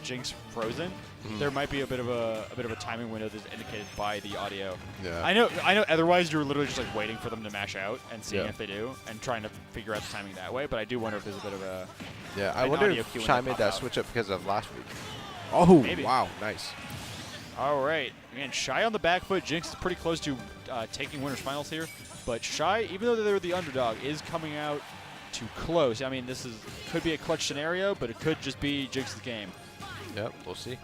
Speaker 1: Jinx frozen. There might be a bit of a timing window that's indicated by the audio.
Speaker 5: Yeah.
Speaker 1: I know. Otherwise, you're literally just like waiting for them to mash out and seeing
Speaker 5: Yeah.
Speaker 1: if they do, and trying to figure out the timing that way. But I do wonder if there's a bit of a
Speaker 5: Yeah, I
Speaker 1: an
Speaker 5: wonder
Speaker 1: audio
Speaker 5: if
Speaker 1: cue when
Speaker 5: Shy
Speaker 1: they
Speaker 5: made
Speaker 1: pop
Speaker 5: that
Speaker 1: out.
Speaker 5: switch up because of last week. Oh,
Speaker 1: Maybe.
Speaker 5: wow. Nice.
Speaker 1: All right. Again, Shy on the back foot. Jinx is pretty close to taking winners finals here. But Shy, even though they're the underdog, is coming out too close. I mean, could be a clutch scenario, but it could just be Jinx's game.
Speaker 5: Yep, we'll see.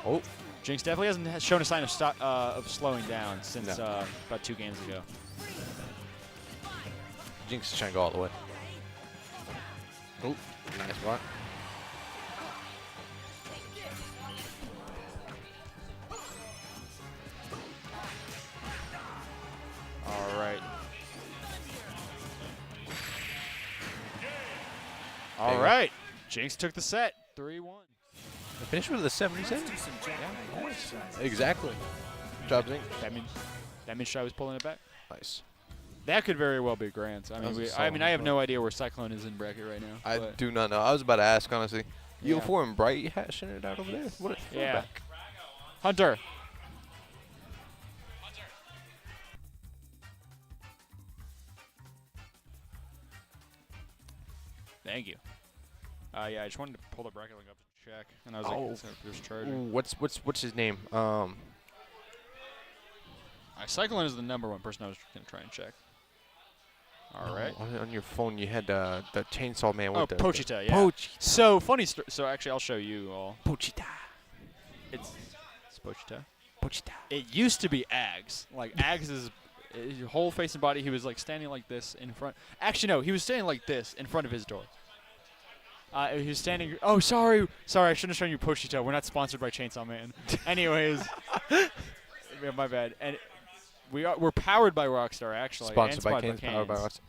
Speaker 5: Oh.
Speaker 1: Jinx definitely hasn't shown a sign of slowing down since about 2 games ago.
Speaker 5: Jinx is trying to go all the way. Oh, nice block.
Speaker 1: All right. All right. Jinx took the set. 3-1.
Speaker 5: I finished with a 77. Yeah, nice. Exactly. Good job, Jinx.
Speaker 1: That means Shy was pulling it back.
Speaker 5: Nice.
Speaker 1: That could very well be Grants. I mean, I have no idea where Cyclone is in bracket right now.
Speaker 5: I
Speaker 1: but
Speaker 5: do not know. I was about to ask, honestly.
Speaker 1: Yeah.
Speaker 5: U4 and Bright hashing it out over there? What a
Speaker 1: Yeah.
Speaker 5: throwback.
Speaker 1: Hunter. Thank you. Yeah, I just wanted to pull the bracket link up to check, and I was like, so there's charging.
Speaker 5: Ooh, what's his name?
Speaker 1: Cyclone is the #1 person I was gonna try and check. All right.
Speaker 5: On your phone, you had the chainsaw man with
Speaker 1: Oh,
Speaker 5: the
Speaker 1: Pochita, yeah.
Speaker 5: Pochita.
Speaker 1: So funny story. So actually, I'll show you all.
Speaker 5: Pochita.
Speaker 1: It's Pochita.
Speaker 5: Pochita.
Speaker 1: It used to be Ags. Like Ags is his whole face and body. He was like standing like this in front. Actually, no, he was standing like this in front of his door. He was standing. Oh, sorry. I shouldn't have shown you Pochita. We're not sponsored by Chainsaw Man. Anyways, yeah, my bad. And we're powered by Rockstar actually.
Speaker 5: Sponsored by
Speaker 1: Canes.
Speaker 5: Canes. Powered by Rockstar.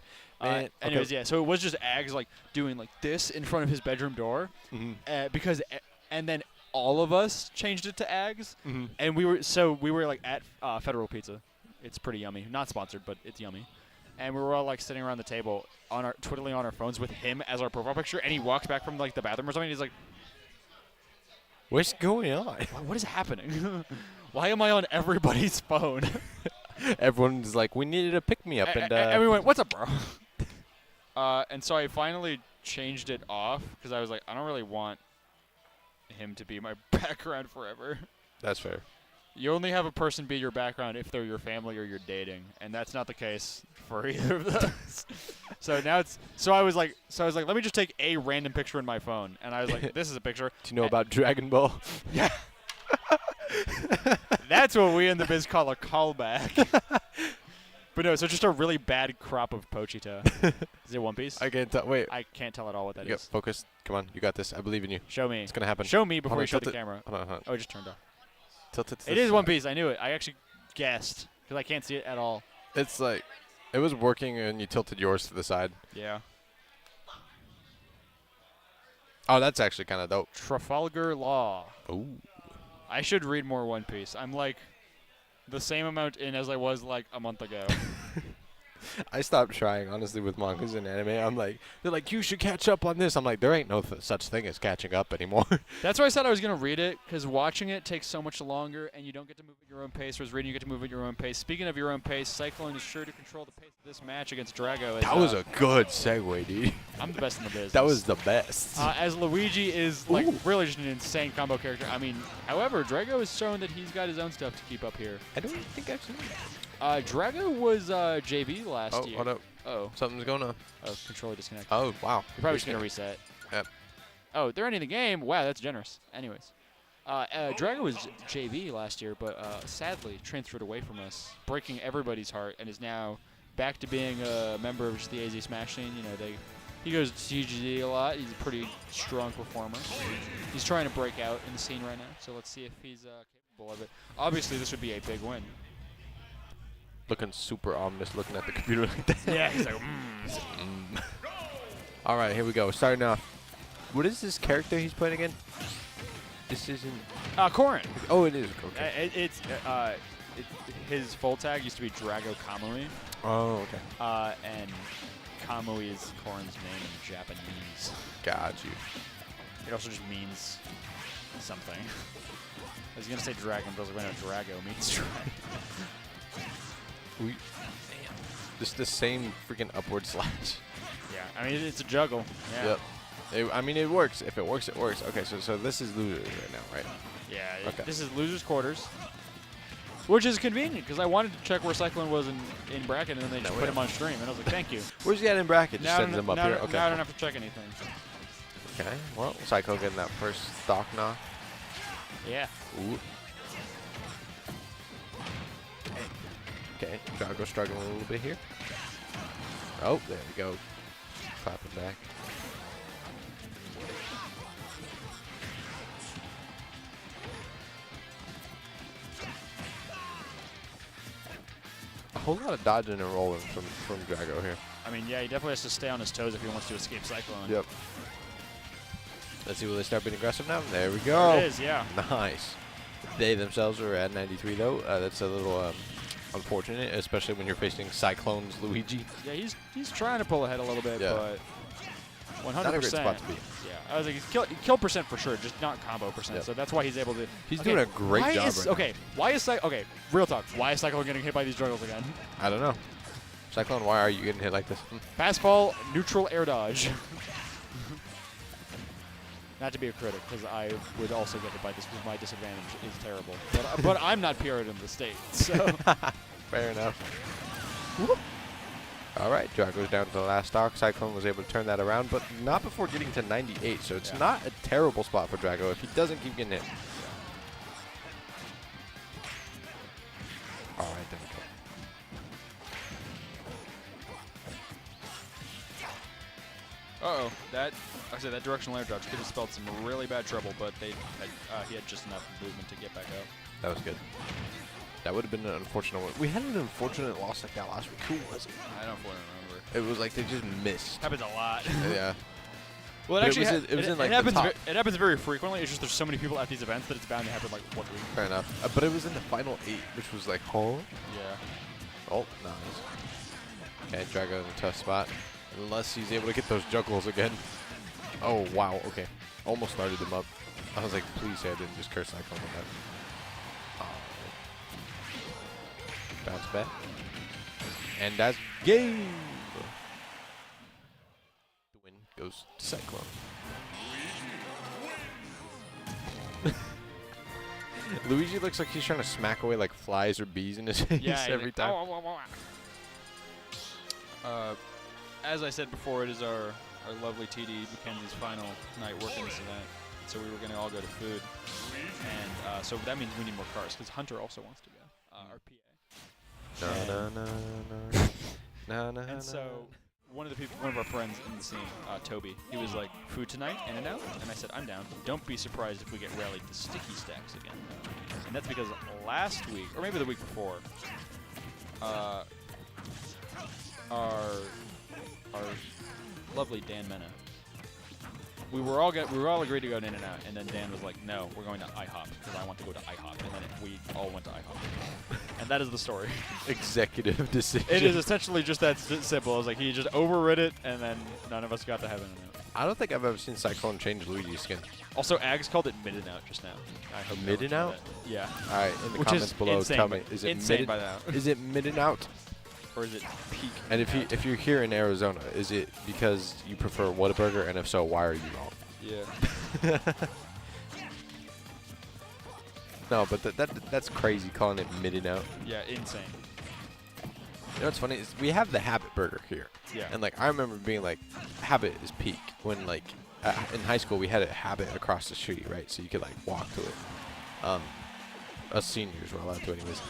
Speaker 5: Man,
Speaker 1: Anyways, yeah. So it was just Ags like doing like this in front of his bedroom door, and then all of us changed it to Ags, and we were like at Federal Pizza. It's pretty yummy. Not sponsored, but it's yummy. And we were all like sitting around the table twiddling on our phones with him as our profile picture, and he walks back from like the bathroom or something. And he's like,
Speaker 5: "What's going on?
Speaker 1: What is happening? Why am I on everybody's phone?"
Speaker 5: Everyone's like, "We needed a pick me up,"
Speaker 1: and we went, "What's up, bro?" And so I finally changed it off because I was like, I don't really want him to be my background forever.
Speaker 5: That's fair.
Speaker 1: You only have a person be your background if they're your family or you're dating, and that's not the case for either of those. So I was like, let me just take a random picture in my phone, and I was like, this is a picture.
Speaker 5: Do you know about Dragon Ball?
Speaker 1: Yeah. That's what we in the biz call a callback. But no, so just a really bad crop of Pochita. Is it One Piece?
Speaker 5: I can't tell. Wait.
Speaker 1: I can't tell at all what that is.
Speaker 5: Focus. Come on. You got this. I believe in you.
Speaker 1: Show me.
Speaker 5: It's going to happen.
Speaker 1: Show me before
Speaker 5: Hold on,
Speaker 1: you show
Speaker 5: tilt
Speaker 1: the
Speaker 5: it.
Speaker 1: camera.
Speaker 5: Hold on.
Speaker 1: Oh, it just turned off.
Speaker 5: Tilt it to
Speaker 1: It
Speaker 5: the
Speaker 1: is One
Speaker 5: side.
Speaker 1: Piece. I knew it. I actually guessed because I can't see it at all.
Speaker 5: It's like, it was working and you tilted yours to the side.
Speaker 1: Yeah.
Speaker 5: Oh, that's actually kind of dope.
Speaker 1: Trafalgar Law.
Speaker 5: Ooh.
Speaker 1: I should read more One Piece. I'm like the same amount in as I was like a month ago.
Speaker 5: I stopped trying, honestly, with mangas and anime. I'm like, they're like, you should catch up on this. I'm like, there ain't no such thing as catching up anymore.
Speaker 1: That's why I said I was going to read it, because watching it takes so much longer, and you don't get to move at your own pace, whereas reading you get to move at your own pace. Speaking of your own pace, Cyclone is sure to control the pace of this match against Drago.
Speaker 5: That was a good segue, dude.
Speaker 1: I'm the best in the business.
Speaker 5: That was the best.
Speaker 1: As Luigi is like really just an insane combo character. I mean, however, Drago has shown that he's got his own stuff to keep up here.
Speaker 5: I don't think I've seen that.
Speaker 1: Drago was JV last year.
Speaker 5: Hold up.
Speaker 1: Oh.
Speaker 5: Something's going on.
Speaker 1: Oh, controller disconnected.
Speaker 5: Oh, wow.
Speaker 1: You're probably just going to reset.
Speaker 5: Yep.
Speaker 1: Oh, they're ending the game. Wow, that's generous. Anyways. Drago was JV last year, but sadly transferred away from us, breaking everybody's heart, and is now back to being a member of just the AZ Smash scene. You know, he goes to TGD a lot. He's a pretty strong performer. He's trying to break out in the scene right now, so let's see if he's capable of it. Obviously, this would be a big win.
Speaker 5: Looking super ominous looking at the computer like that.
Speaker 1: Yeah, he's like,
Speaker 5: All right, here we go. Starting off. What is this character he's playing again? This isn't...
Speaker 1: Korin.
Speaker 5: Oh, it is. Okay.
Speaker 1: His full tag used to be Drago Kamui.
Speaker 5: Oh, okay.
Speaker 1: And Kamui is Korin's name in Japanese.
Speaker 5: Got you.
Speaker 1: It also just means something. I was going to say dragon, but I was like, no, Drago means dragon.
Speaker 5: Just the same freaking upward slash.
Speaker 1: Yeah, I mean, it's a juggle. Yeah.
Speaker 5: Yep. I mean, it works. If it works, it works. Okay, so this is losers right now, right?
Speaker 1: Yeah,
Speaker 5: Okay.
Speaker 1: this is losers quarters, which is convenient because I wanted to check where Cyclone was in bracket, and then they just put him on stream, and I was like, thank you.
Speaker 5: Where's he at in bracket? Just
Speaker 1: Now,
Speaker 5: sends him up here. Okay.
Speaker 1: now I don't have to check anything.
Speaker 5: Okay. Well, Psycho getting that first stock knock.
Speaker 1: Yeah.
Speaker 5: Ooh. Okay. Drago struggling a little bit here. Oh, there we go. Clap it back. A whole lot of dodging and rolling from Drago here.
Speaker 1: I mean, yeah, he definitely has to stay on his toes if he wants to escape Cyclone.
Speaker 5: Yep. Let's see, will they start being aggressive now? There we go.
Speaker 1: There it is, yeah.
Speaker 5: Nice. They themselves are at 93, though. That's a little unfortunate, especially when you're facing Cyclone's Luigi.
Speaker 1: Yeah, he's trying to pull ahead a little bit, but 100%.
Speaker 5: Not a great spot to be.
Speaker 1: Yeah, I was like, he killed percent for sure, just not combo percent.
Speaker 5: Yep.
Speaker 1: So that's why he's able to.
Speaker 5: He's doing a great job right now.
Speaker 1: Okay, why is okay? Real talk. Why is Cyclone getting hit by these juggles again?
Speaker 5: I don't know. Cyclone, why are you getting hit like this?
Speaker 1: Fastball, neutral air dodge. Not to be a critic, because I would also get hit by this because my disadvantage is terrible. But I'm not period in the state, so.
Speaker 5: Fair enough. Whoop. All right, Drago's down to the last stock. Cyclone was able to turn that around, but not before getting to 98, so it's not a terrible spot for Drago if he doesn't keep getting hit. All right, there we go.
Speaker 1: Uh-oh, that directional air dodge could have spelled some really bad trouble, but he had just enough movement to get back up.
Speaker 5: That was good. That would have been an unfortunate one. We had an unfortunate loss like that last week. Who was it?
Speaker 1: I don't fully remember.
Speaker 5: It was like they just missed.
Speaker 1: Happens a lot.
Speaker 5: Yeah.
Speaker 1: Well,
Speaker 5: But
Speaker 1: it actually
Speaker 5: like
Speaker 1: it happens very frequently. It's just there's so many people at these events that it's bound to happen like one week.
Speaker 5: Fair enough. But it was in the final 8, which was like, huh?
Speaker 1: Yeah.
Speaker 5: Oh, nice. Okay, Drago in a tough spot. Unless he's able to get those juggles again. Oh, wow. Okay. Almost started him up. I was like, please say I didn't just curse Cyclone on that. Bounce back. And that's game. The win goes to Cyclone. Luigi looks like he's trying to smack away like flies or bees in his face every time.
Speaker 1: As I said before, it is our lovely TD Mackenzie's final night working this event. So we were going to all go to food. And so that means we need more cars because Hunter also wants to go, our PA. And so one of our friends in the scene, Toby, he was like, food tonight, in and out? And I said, I'm down. Don't be surprised if we get rallied to sticky stacks again. And that's because last week, or maybe the week before, our lovely Dan Mena, we were all agreed to go to In-N-Out, and then Dan was like, no, we're going to IHOP because I want to go to IHOP, and then we all went to IHOP. And that is the story.
Speaker 5: Executive decision.
Speaker 1: It is essentially just that simple. I was like, he just overrid it, and then none of us got to have In-N-Out.
Speaker 5: I don't think I've ever seen Cyclone change Luigi's skin.
Speaker 1: Also, Ags called it Mid-N-Out just now. I hope
Speaker 5: Mid-N-Out?
Speaker 1: Yeah.
Speaker 5: All right, in the
Speaker 1: Which
Speaker 5: comments
Speaker 1: is
Speaker 5: below,
Speaker 1: insane,
Speaker 5: tell me, is it
Speaker 1: insane by now?
Speaker 5: Is it Mid-N-Out?
Speaker 1: Or is it peak?
Speaker 5: And if you're here in Arizona, is it because you prefer Whataburger? And if so, why are you wrong?
Speaker 1: Yeah.
Speaker 5: No, but that's crazy calling it Mid-N-Out.
Speaker 1: Yeah, insane.
Speaker 5: You know what's funny is we have the Habit Burger here.
Speaker 1: Yeah.
Speaker 5: And like I remember being like, Habit is peak when like in high school we had a Habit across the street, right? So you could like walk to it. Us seniors were allowed to anyways.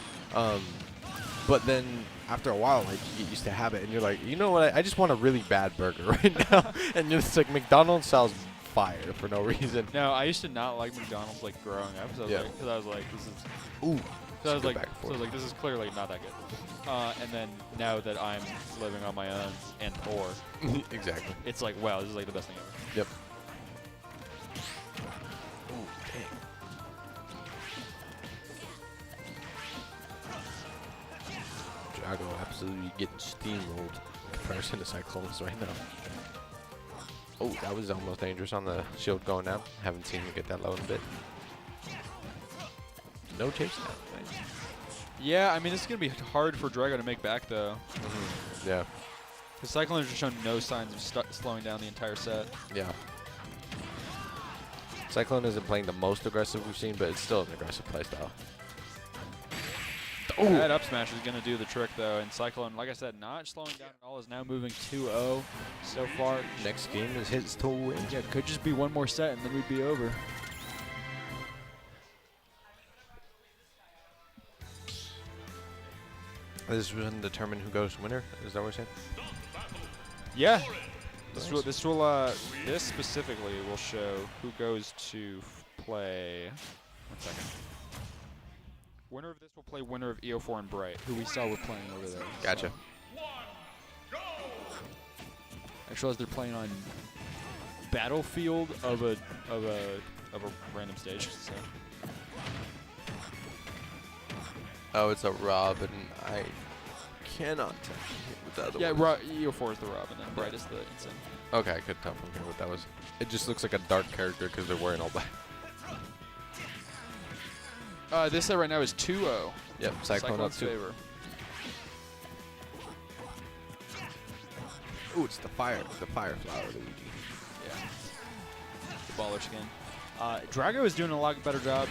Speaker 5: But then after a while, like you get used to Habit, and you're like, you know what? I just want a really bad burger right now. And it's like McDonald's sells fire for no reason.
Speaker 1: No, I used to not like McDonald's like growing up. So I was like, this is.
Speaker 5: Ooh.
Speaker 1: So I was like, this is clearly not that good. And then now that I'm living on my own and poor,
Speaker 5: exactly,
Speaker 1: it's like, wow, this is like the best thing ever.
Speaker 5: Yep. Ooh, dang. Drago absolutely getting steamrolled in comparison to Cyclones right now. Oh, that was almost dangerous on the shield going down. Haven't seen him get that low in a bit. No chase now. Nice.
Speaker 1: Yeah, I mean, it's going to be hard for Drago to make back, though.
Speaker 5: Yeah.
Speaker 1: Because Cyclone has just shown no signs of slowing down the entire set.
Speaker 5: Yeah. Cyclone isn't playing the most aggressive we've seen, but it's still an aggressive playstyle.
Speaker 1: That up smash is going to do the trick, though. And Cyclone, like I said, not slowing down at all, is now moving 2-0 so far.
Speaker 5: Next game is his to win.
Speaker 1: Yeah, could just be one more set, and then we'd be over.
Speaker 5: This will determine who goes winner. Is that what we're saying?
Speaker 1: Yeah.
Speaker 5: Nice.
Speaker 1: This specifically will show who goes to play. 1 second. Winner of this will play winner of EO4 and Bright, who we saw were playing over there.
Speaker 5: Gotcha.
Speaker 1: I just realized they're playing on Battlefield of a random stage. So.
Speaker 5: Oh, it's a Robin. I cannot tell what the other
Speaker 1: Yeah,
Speaker 5: one is.
Speaker 1: EO4 is the Robin, and Bright is the Insane.
Speaker 5: Okay, I couldn't tell from here what that was. It just looks like a dark character because they're wearing all black.
Speaker 1: This set right now is 2-0.
Speaker 5: Yep, Cyclone up
Speaker 1: Cyclone's
Speaker 5: 2.
Speaker 1: favor.
Speaker 5: Ooh, it's the fire flower, Luigi.
Speaker 1: Yeah. The baller skin. Drago is doing a lot better job.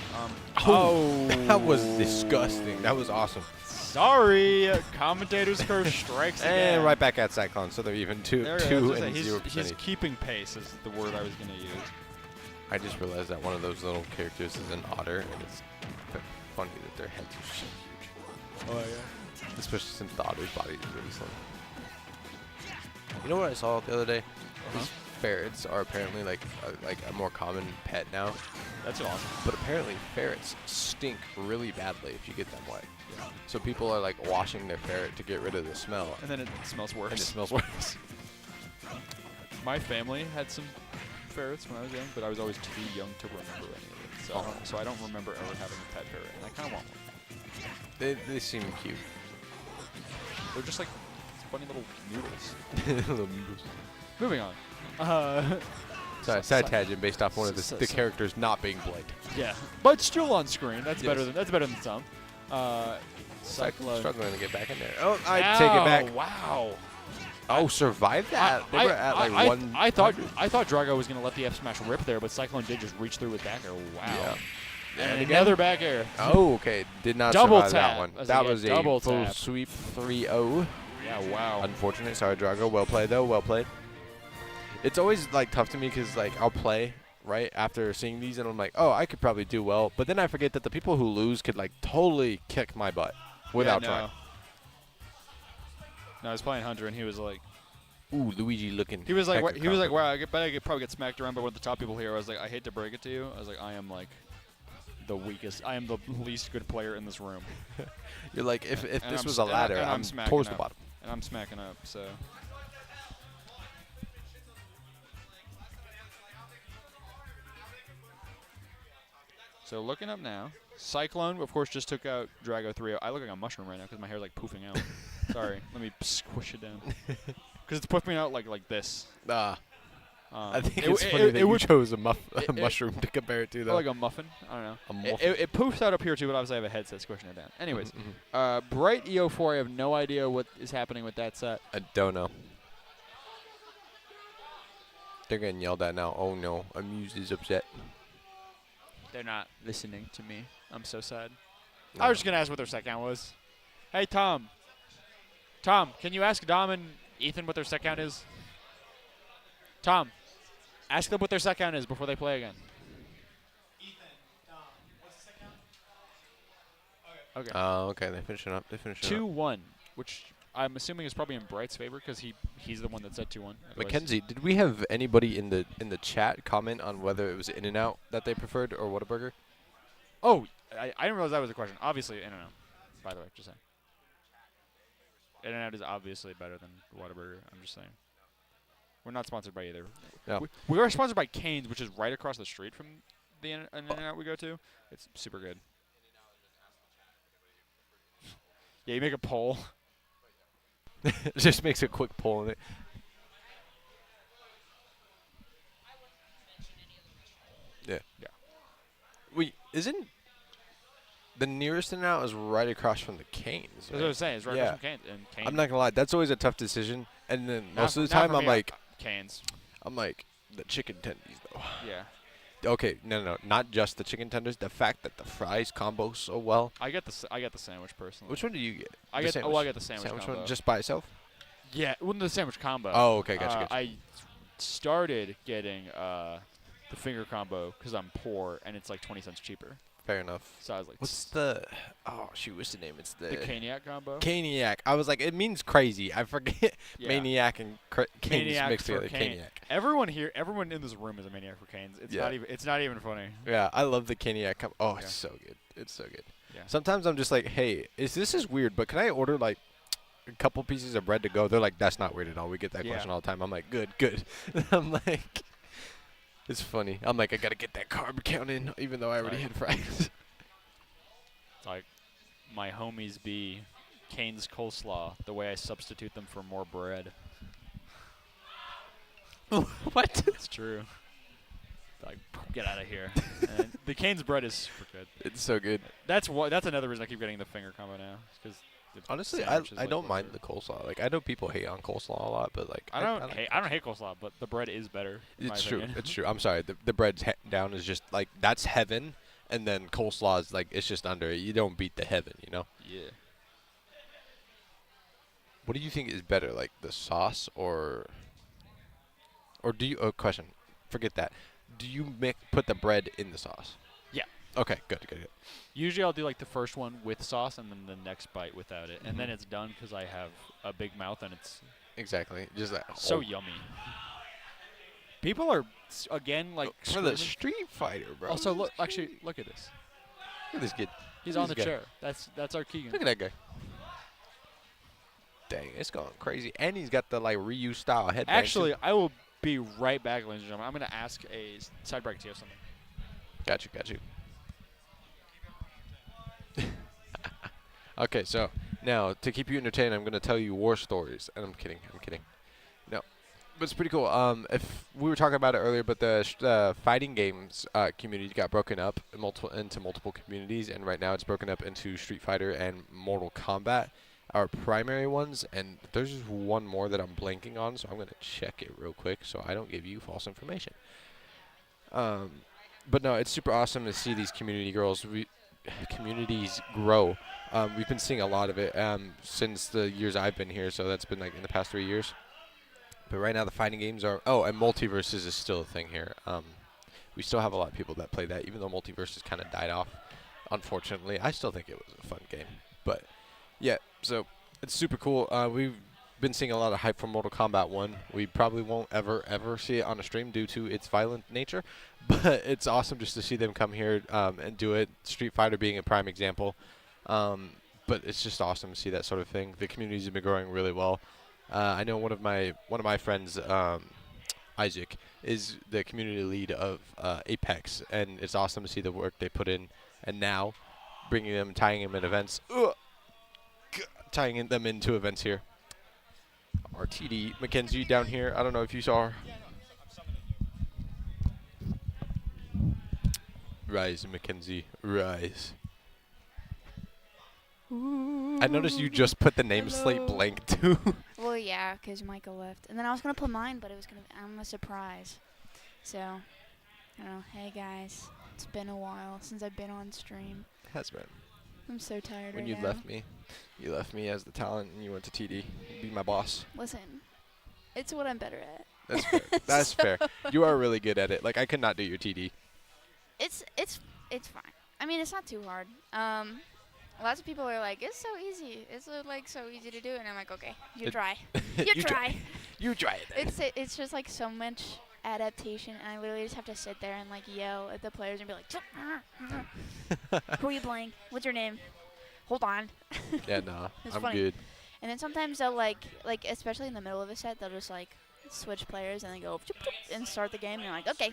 Speaker 5: That was disgusting. That was awesome.
Speaker 1: Sorry, commentator's curse strikes again.
Speaker 5: And right back at Cyclone, so they're even two and 0
Speaker 1: He's keeping pace is the word I was going to use.
Speaker 5: I just realized that one of those little characters is an otter, and it's funny that their heads are so huge.
Speaker 1: Oh, yeah.
Speaker 5: Especially since the otter's body is really slim. You know what I saw the other day? These ferrets are apparently like a more common pet now.
Speaker 1: That's awesome.
Speaker 5: But apparently ferrets stink really badly if you get them wet. Yeah. So people are like washing their ferret to get rid of the smell.
Speaker 1: And then it smells worse.
Speaker 5: And it smells worse.
Speaker 1: My family had some ferrets when I was young, but I was always too young to remember any of it. So I don't remember ever having a pet ferret, and I kind of want one.
Speaker 5: They seem cute.
Speaker 1: They're just like funny little noodles.
Speaker 5: Little noodles.
Speaker 1: Moving on.
Speaker 5: Sorry, side tangent based off one of the characters not being Blight.
Speaker 1: Yeah, but still on screen. That's
Speaker 5: Yes.
Speaker 1: better than some. Cyclone.
Speaker 5: Struggling to get back in there. Oh, I take it back.
Speaker 1: Wow.
Speaker 5: Oh, survived that. They were at like one.
Speaker 1: I thought Drago was gonna let the F smash rip there, but Cyclone did just reach through with back air. Wow.
Speaker 5: Yeah.
Speaker 1: And another back air.
Speaker 5: Oh, okay. Did not
Speaker 1: Double
Speaker 5: survive
Speaker 1: tap.
Speaker 5: that one.
Speaker 1: That's
Speaker 5: That
Speaker 1: like a
Speaker 5: was a
Speaker 1: double
Speaker 5: full
Speaker 1: tap.
Speaker 5: sweep 3-0.
Speaker 1: Yeah. Wow.
Speaker 5: Unfortunate. Sorry, Drago. Well played, though. Well played. It's always like tough to me because like I'll play right after seeing these and I'm like, oh, I could probably do well, but then I forget that the people who lose could like totally kick my butt without trying.
Speaker 1: No, I was playing Hunter and he was like,
Speaker 5: ooh, Luigi looking.
Speaker 1: he was like,
Speaker 5: hecka
Speaker 1: wow,
Speaker 5: confident.
Speaker 1: I could probably get smacked around by one of the top people here. I was like, I hate to break it to you. I was like, I am like the weakest. I am the least good player in this room.
Speaker 5: You're like, if
Speaker 1: And
Speaker 5: this
Speaker 1: I'm
Speaker 5: was
Speaker 1: s-
Speaker 5: a ladder,
Speaker 1: and I'm
Speaker 5: I'm
Speaker 1: smacking
Speaker 5: towards the
Speaker 1: up.
Speaker 5: bottom.
Speaker 1: And I'm smacking up, so. So looking up now, Cyclone, of course, just took out Drago 3-0. I look like a mushroom right now because my hair's like poofing out. Sorry, let me squish it down. Because it's puffing out like this.
Speaker 5: I think it's funny that you chose a mushroom to compare it to, though.
Speaker 1: Or like a muffin. I don't know.
Speaker 5: A muffin.
Speaker 1: It poofs out up here too, but obviously I have a headset squishing it down. Anyways,
Speaker 5: Mhm.
Speaker 1: Bright EO4. I have no idea what is happening with that set.
Speaker 5: I don't know. They're getting yelled at now. Oh no, Amuse is upset.
Speaker 1: They're not listening to me. I'm so sad.
Speaker 5: No.
Speaker 1: I was just gonna ask what their set count was. Hey Tom. Tom, can you ask Dom and Ethan what their set count is? Tom, ask them what their set count is before they play again.
Speaker 4: Ethan, Dom, what's the second count? Okay.
Speaker 1: Okay.
Speaker 5: Oh, okay. They're finishing up. They're finishing up.
Speaker 1: 2-1, which I'm assuming is probably in Bright's favor because he's the one that said 2-1. Otherwise-
Speaker 5: Mackenzie, did we have anybody in the chat comment on whether it was In-N-Out that they preferred or Whataburger?
Speaker 1: Oh, I didn't realize that was a question. Obviously, In-N-Out. By the way, just saying. In-N-Out is obviously better than Whataburger. I'm just saying. We're not sponsored by either.
Speaker 5: No.
Speaker 1: We are sponsored by Cane's, which is right across the street from the In-N-Out we go to. It's super good. Yeah, you make a poll.
Speaker 5: Just makes a quick poll in it. Yeah.
Speaker 1: Yeah.
Speaker 5: Wait, isn't the nearest In-N-Out is right across from the Cane's?
Speaker 1: That's what I was saying. It's right
Speaker 5: Yeah.
Speaker 1: across from Cane's. And Cane's.
Speaker 5: I'm not gonna lie, that's always a tough decision. And then
Speaker 1: Not
Speaker 5: most of the
Speaker 1: not
Speaker 5: time,
Speaker 1: for
Speaker 5: I'm
Speaker 1: me,
Speaker 5: like,
Speaker 1: Cane's.
Speaker 5: the chicken tendies though.
Speaker 1: Yeah.
Speaker 5: Okay, no, not just the chicken tenders. The fact that the fries combo so well.
Speaker 1: I get the sandwich personally.
Speaker 5: Which one do you get?
Speaker 1: I
Speaker 5: The
Speaker 1: get
Speaker 5: sandwich.
Speaker 1: I get the sandwich combo.
Speaker 5: one just by itself.
Speaker 1: Yeah, well, the sandwich combo.
Speaker 5: Oh, okay, gotcha.
Speaker 1: I started getting the finger combo because I'm poor and it's like 20 cents cheaper.
Speaker 5: Fair enough.
Speaker 1: So I was like,
Speaker 5: What's the? Oh shoot, what's the name? It's the
Speaker 1: Caniac combo.
Speaker 5: Caniac. I was like, it means crazy. I forget.
Speaker 1: Yeah.
Speaker 5: Maniac and canes
Speaker 1: Maniac
Speaker 5: mixed
Speaker 1: for
Speaker 5: together.
Speaker 1: cane.
Speaker 5: Caniac.
Speaker 1: Everyone in this room is a maniac for canes. It's
Speaker 5: Yeah.
Speaker 1: not even. It's not even funny.
Speaker 5: Yeah, I love the Caniac. Oh,
Speaker 1: Yeah.
Speaker 5: it's so good. It's so good.
Speaker 1: Yeah.
Speaker 5: Sometimes I'm just like, hey, this is weird, but can I order like a couple pieces of bread to go? They're like, that's not weird at all. We get that
Speaker 1: Yeah.
Speaker 5: question all the time. I'm like, good. I'm like, it's funny. I'm like, I gotta get that carb count in, even though I already
Speaker 1: Right.
Speaker 5: had fries.
Speaker 1: It's like my homies be Cane's coleslaw. The way I substitute them for more bread.
Speaker 5: What?
Speaker 1: It's true. Like, get out of here. And the Cane's bread is super good.
Speaker 5: It's so good.
Speaker 1: That's another reason I keep getting the finger combo now. Because
Speaker 5: Honestly, I don't mind the coleslaw. Like, I know people hate on coleslaw a lot, but like,
Speaker 1: I don't hate coleslaw, but the bread is better. in my
Speaker 5: It's true.
Speaker 1: opinion.
Speaker 5: It's true. I'm sorry. The bread down is just like that's heaven, and then coleslaw is like it's just under it. You don't beat the heaven, you know.
Speaker 1: Yeah.
Speaker 5: What do you think is better, like the sauce or do you? Oh, question. Forget that. Do you put the bread in the sauce?
Speaker 1: Yeah.
Speaker 5: Okay. Good.
Speaker 1: Usually I'll do like the first one with sauce and then the next bite without it, and then
Speaker 5: Mhm.
Speaker 1: it's done because I have a big mouth and it's
Speaker 5: Exactly. Just that.
Speaker 1: so
Speaker 5: whole-
Speaker 1: yummy. People are again like
Speaker 5: for the
Speaker 1: screaming.
Speaker 5: Street Fighter, bro.
Speaker 1: Also, look at this.
Speaker 5: Look at this kid.
Speaker 1: He's
Speaker 5: Look
Speaker 1: on the
Speaker 5: at this guy.
Speaker 1: chair. That's our Keegan.
Speaker 5: Look at that guy. Dang, it's going crazy, and he's got the like Ryu style headband.
Speaker 1: Actually, I will be right back, ladies and gentlemen. I'm gonna ask a side break to you something.
Speaker 5: Got you. Okay, so now to keep you entertained, I'm gonna tell you war stories, and I'm kidding. No, but it's pretty cool. If we were talking about it earlier, but the fighting games community got broken up into multiple communities, and right now it's broken up into Street Fighter and Mortal Kombat, our primary ones, and there's just one more that I'm blanking on, so I'm gonna check it real quick so I don't give you false information. But no, it's super awesome to see these communities grow. We've been seeing a lot of it since the years I've been here, so that's been like in the past 3 years. But right now the fighting games are and multiverses is still a thing here. We still have a lot of people that play that, even though multiverses kind of died off. Unfortunately, I still think it was a fun game. But yeah, so it's super cool. We've been seeing a lot of hype from Mortal Kombat 1. We probably won't ever see it on a stream due to its violent nature, but it's awesome just to see them come here and do it. Street Fighter being a prime example. But it's just awesome to see that sort of thing. The communities have been growing really well. I know one of my friends, Isaac, is the community lead of Apex, and it's awesome to see the work they put in, and now bringing them, tying them in events, tying them into events here. Our TD Mackenzie down here. I don't know if you saw her. Rise, Mackenzie, rise. I noticed you just put the name slate blank too.
Speaker 6: Well, yeah, because Michael left. And then I was going to put mine, but I'm a surprise. So, I don't know. Hey, guys. It's been a while since I've been on stream.
Speaker 5: Has been.
Speaker 6: I'm so tired
Speaker 5: When
Speaker 6: right
Speaker 5: you
Speaker 6: now.
Speaker 5: you left me as the talent and you went to TD. Be my boss.
Speaker 6: Listen, it's what I'm better at.
Speaker 5: That's fair. That's fair. You are really good at it. Like, I could not do your TD.
Speaker 6: It's fine. I mean, it's not too hard. Lots of people are like, it's so easy. It's like so easy to do, and I'm like, okay, you try. You try.
Speaker 5: You try it then.
Speaker 6: It's just like so much adaptation, and I literally just have to sit there and like yell at the players and be like, who are you playing? What's your name? Hold on.
Speaker 5: Yeah, nah.
Speaker 6: It's
Speaker 5: I'm
Speaker 6: funny.
Speaker 5: good.
Speaker 6: And then sometimes they'll like especially in the middle of a set, they'll just like switch players and then go and start the game. And you're like, okay,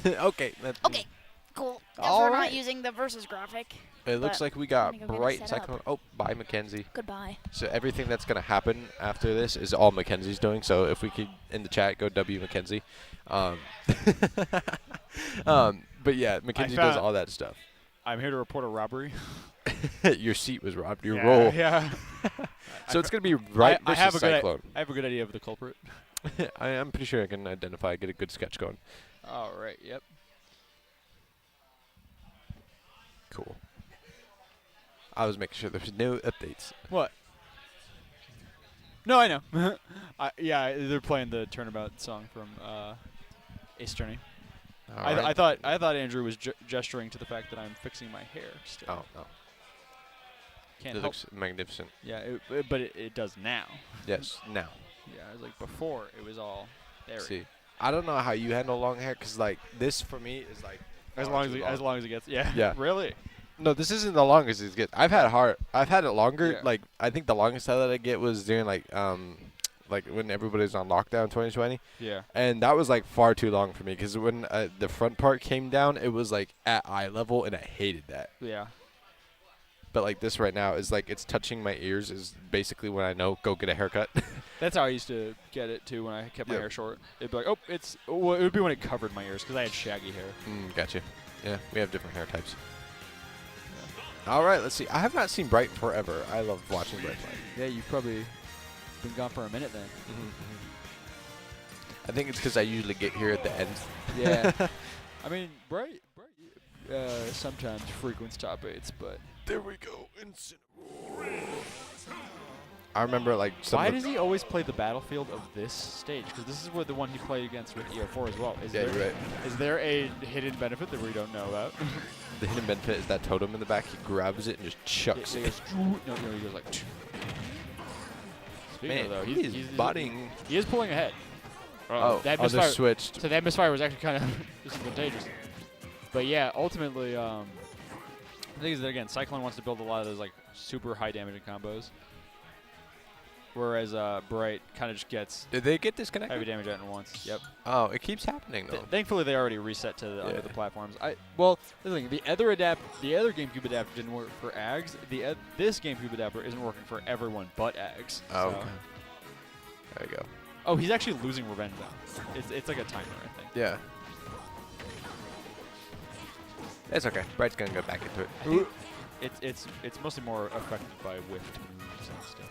Speaker 5: Okay.
Speaker 6: okay, cool. Guess
Speaker 5: All
Speaker 6: we're
Speaker 5: right.
Speaker 6: not using the versus graphic.
Speaker 5: It looks
Speaker 6: But
Speaker 5: like we
Speaker 6: I'm
Speaker 5: got
Speaker 6: gonna go get it
Speaker 5: bright
Speaker 6: set
Speaker 5: second.
Speaker 6: up.
Speaker 5: Oh, bye, Mackenzie.
Speaker 6: Goodbye.
Speaker 5: So everything that's going to happen after this is all Mackenzie's doing. So if we could, in the chat, go W Mackenzie. But yeah, Mackenzie does all that stuff.
Speaker 1: I'm here to report a robbery.
Speaker 5: Your seat was robbed. Your roll.
Speaker 1: Yeah.
Speaker 5: So it's going to be right
Speaker 1: I
Speaker 5: versus
Speaker 1: have a good
Speaker 5: Cyclone.
Speaker 1: I have a good idea of the culprit.
Speaker 5: I'm pretty sure I can identify, get a good sketch going.
Speaker 1: All right. Yep.
Speaker 5: Cool. I was making sure there's no updates.
Speaker 1: What? No, I know. Yeah, they're playing the Turnabout song from Ace Attorney. I thought Andrew was gesturing to the fact that I'm fixing my hair still.
Speaker 5: Oh, no.
Speaker 1: Can't
Speaker 5: It
Speaker 1: help.
Speaker 5: looks magnificent.
Speaker 1: Yeah, but it does now.
Speaker 5: Yes, now.
Speaker 1: Yeah, it was like before it was all there.
Speaker 5: See, I don't know how you handle long hair, because, like, this for me is, like,
Speaker 1: As
Speaker 5: far
Speaker 1: long as
Speaker 5: too
Speaker 1: as long as it gets. Yeah.
Speaker 5: Yeah.
Speaker 1: Really?
Speaker 5: No, this isn't the longest it gets. I've had it longer.
Speaker 1: Yeah.
Speaker 5: Like, I think the longest that I get was during, like when everybody was on lockdown 2020.
Speaker 1: Yeah.
Speaker 5: And that was, like, far too long for me, because when the front part came down, it was, like, at eye level, and I hated that.
Speaker 1: Yeah.
Speaker 5: But, like, this right now is, like, it's touching my ears is basically when I know go get a haircut.
Speaker 1: That's how I used to get it too when I kept my
Speaker 5: Yep.
Speaker 1: hair short. It'd be like, it would be when it covered my ears because I had shaggy hair.
Speaker 5: Gotcha. Yeah, we have different hair types. All right, let's see. I have not seen Bright forever. I love watching Bright play.
Speaker 1: Yeah, you've probably been gone for a minute then.
Speaker 5: I think it's because I usually get here at the end.
Speaker 1: Yeah. I mean, Bright sometimes frequents top 8s, but
Speaker 5: There we go. I remember, like,
Speaker 1: why does he always play the battlefield of this stage? Because this is the one he played against with EO4 as well.
Speaker 5: Yeah, you're right.
Speaker 1: Is there a hidden benefit that we don't know about?
Speaker 5: The hidden benefit is that totem in the back. He grabs it and just chucks
Speaker 1: He
Speaker 5: it.
Speaker 1: goes, no, he goes like. Speaking
Speaker 5: Man,
Speaker 1: of though,
Speaker 5: he's bodying.
Speaker 1: He is pulling ahead.
Speaker 5: Oh,
Speaker 1: that
Speaker 5: they're
Speaker 1: misfire.
Speaker 5: switched.
Speaker 1: So that misfire was actually kind of disadvantageous. But yeah, ultimately, the thing is that again, Cyclone wants to build a lot of those like super high damaging combos, whereas Bright kind of just gets
Speaker 5: Did they get disconnected?
Speaker 1: heavy damage at once. Yep.
Speaker 5: Oh, it keeps happening though.
Speaker 1: Thankfully, they already reset to the, under
Speaker 5: Yeah.
Speaker 1: the platforms. Well, the thing, the other GameCube adapter didn't work for Ags. This GameCube adapter isn't working for everyone but Ags.
Speaker 5: Oh,
Speaker 1: so.
Speaker 5: okay. There you go.
Speaker 1: Oh, he's actually losing revenge now. It's like a timer, I think.
Speaker 5: Yeah. It's okay. Bright's gonna go back into it.
Speaker 1: It's mostly more affected by whiffed moves and stuff.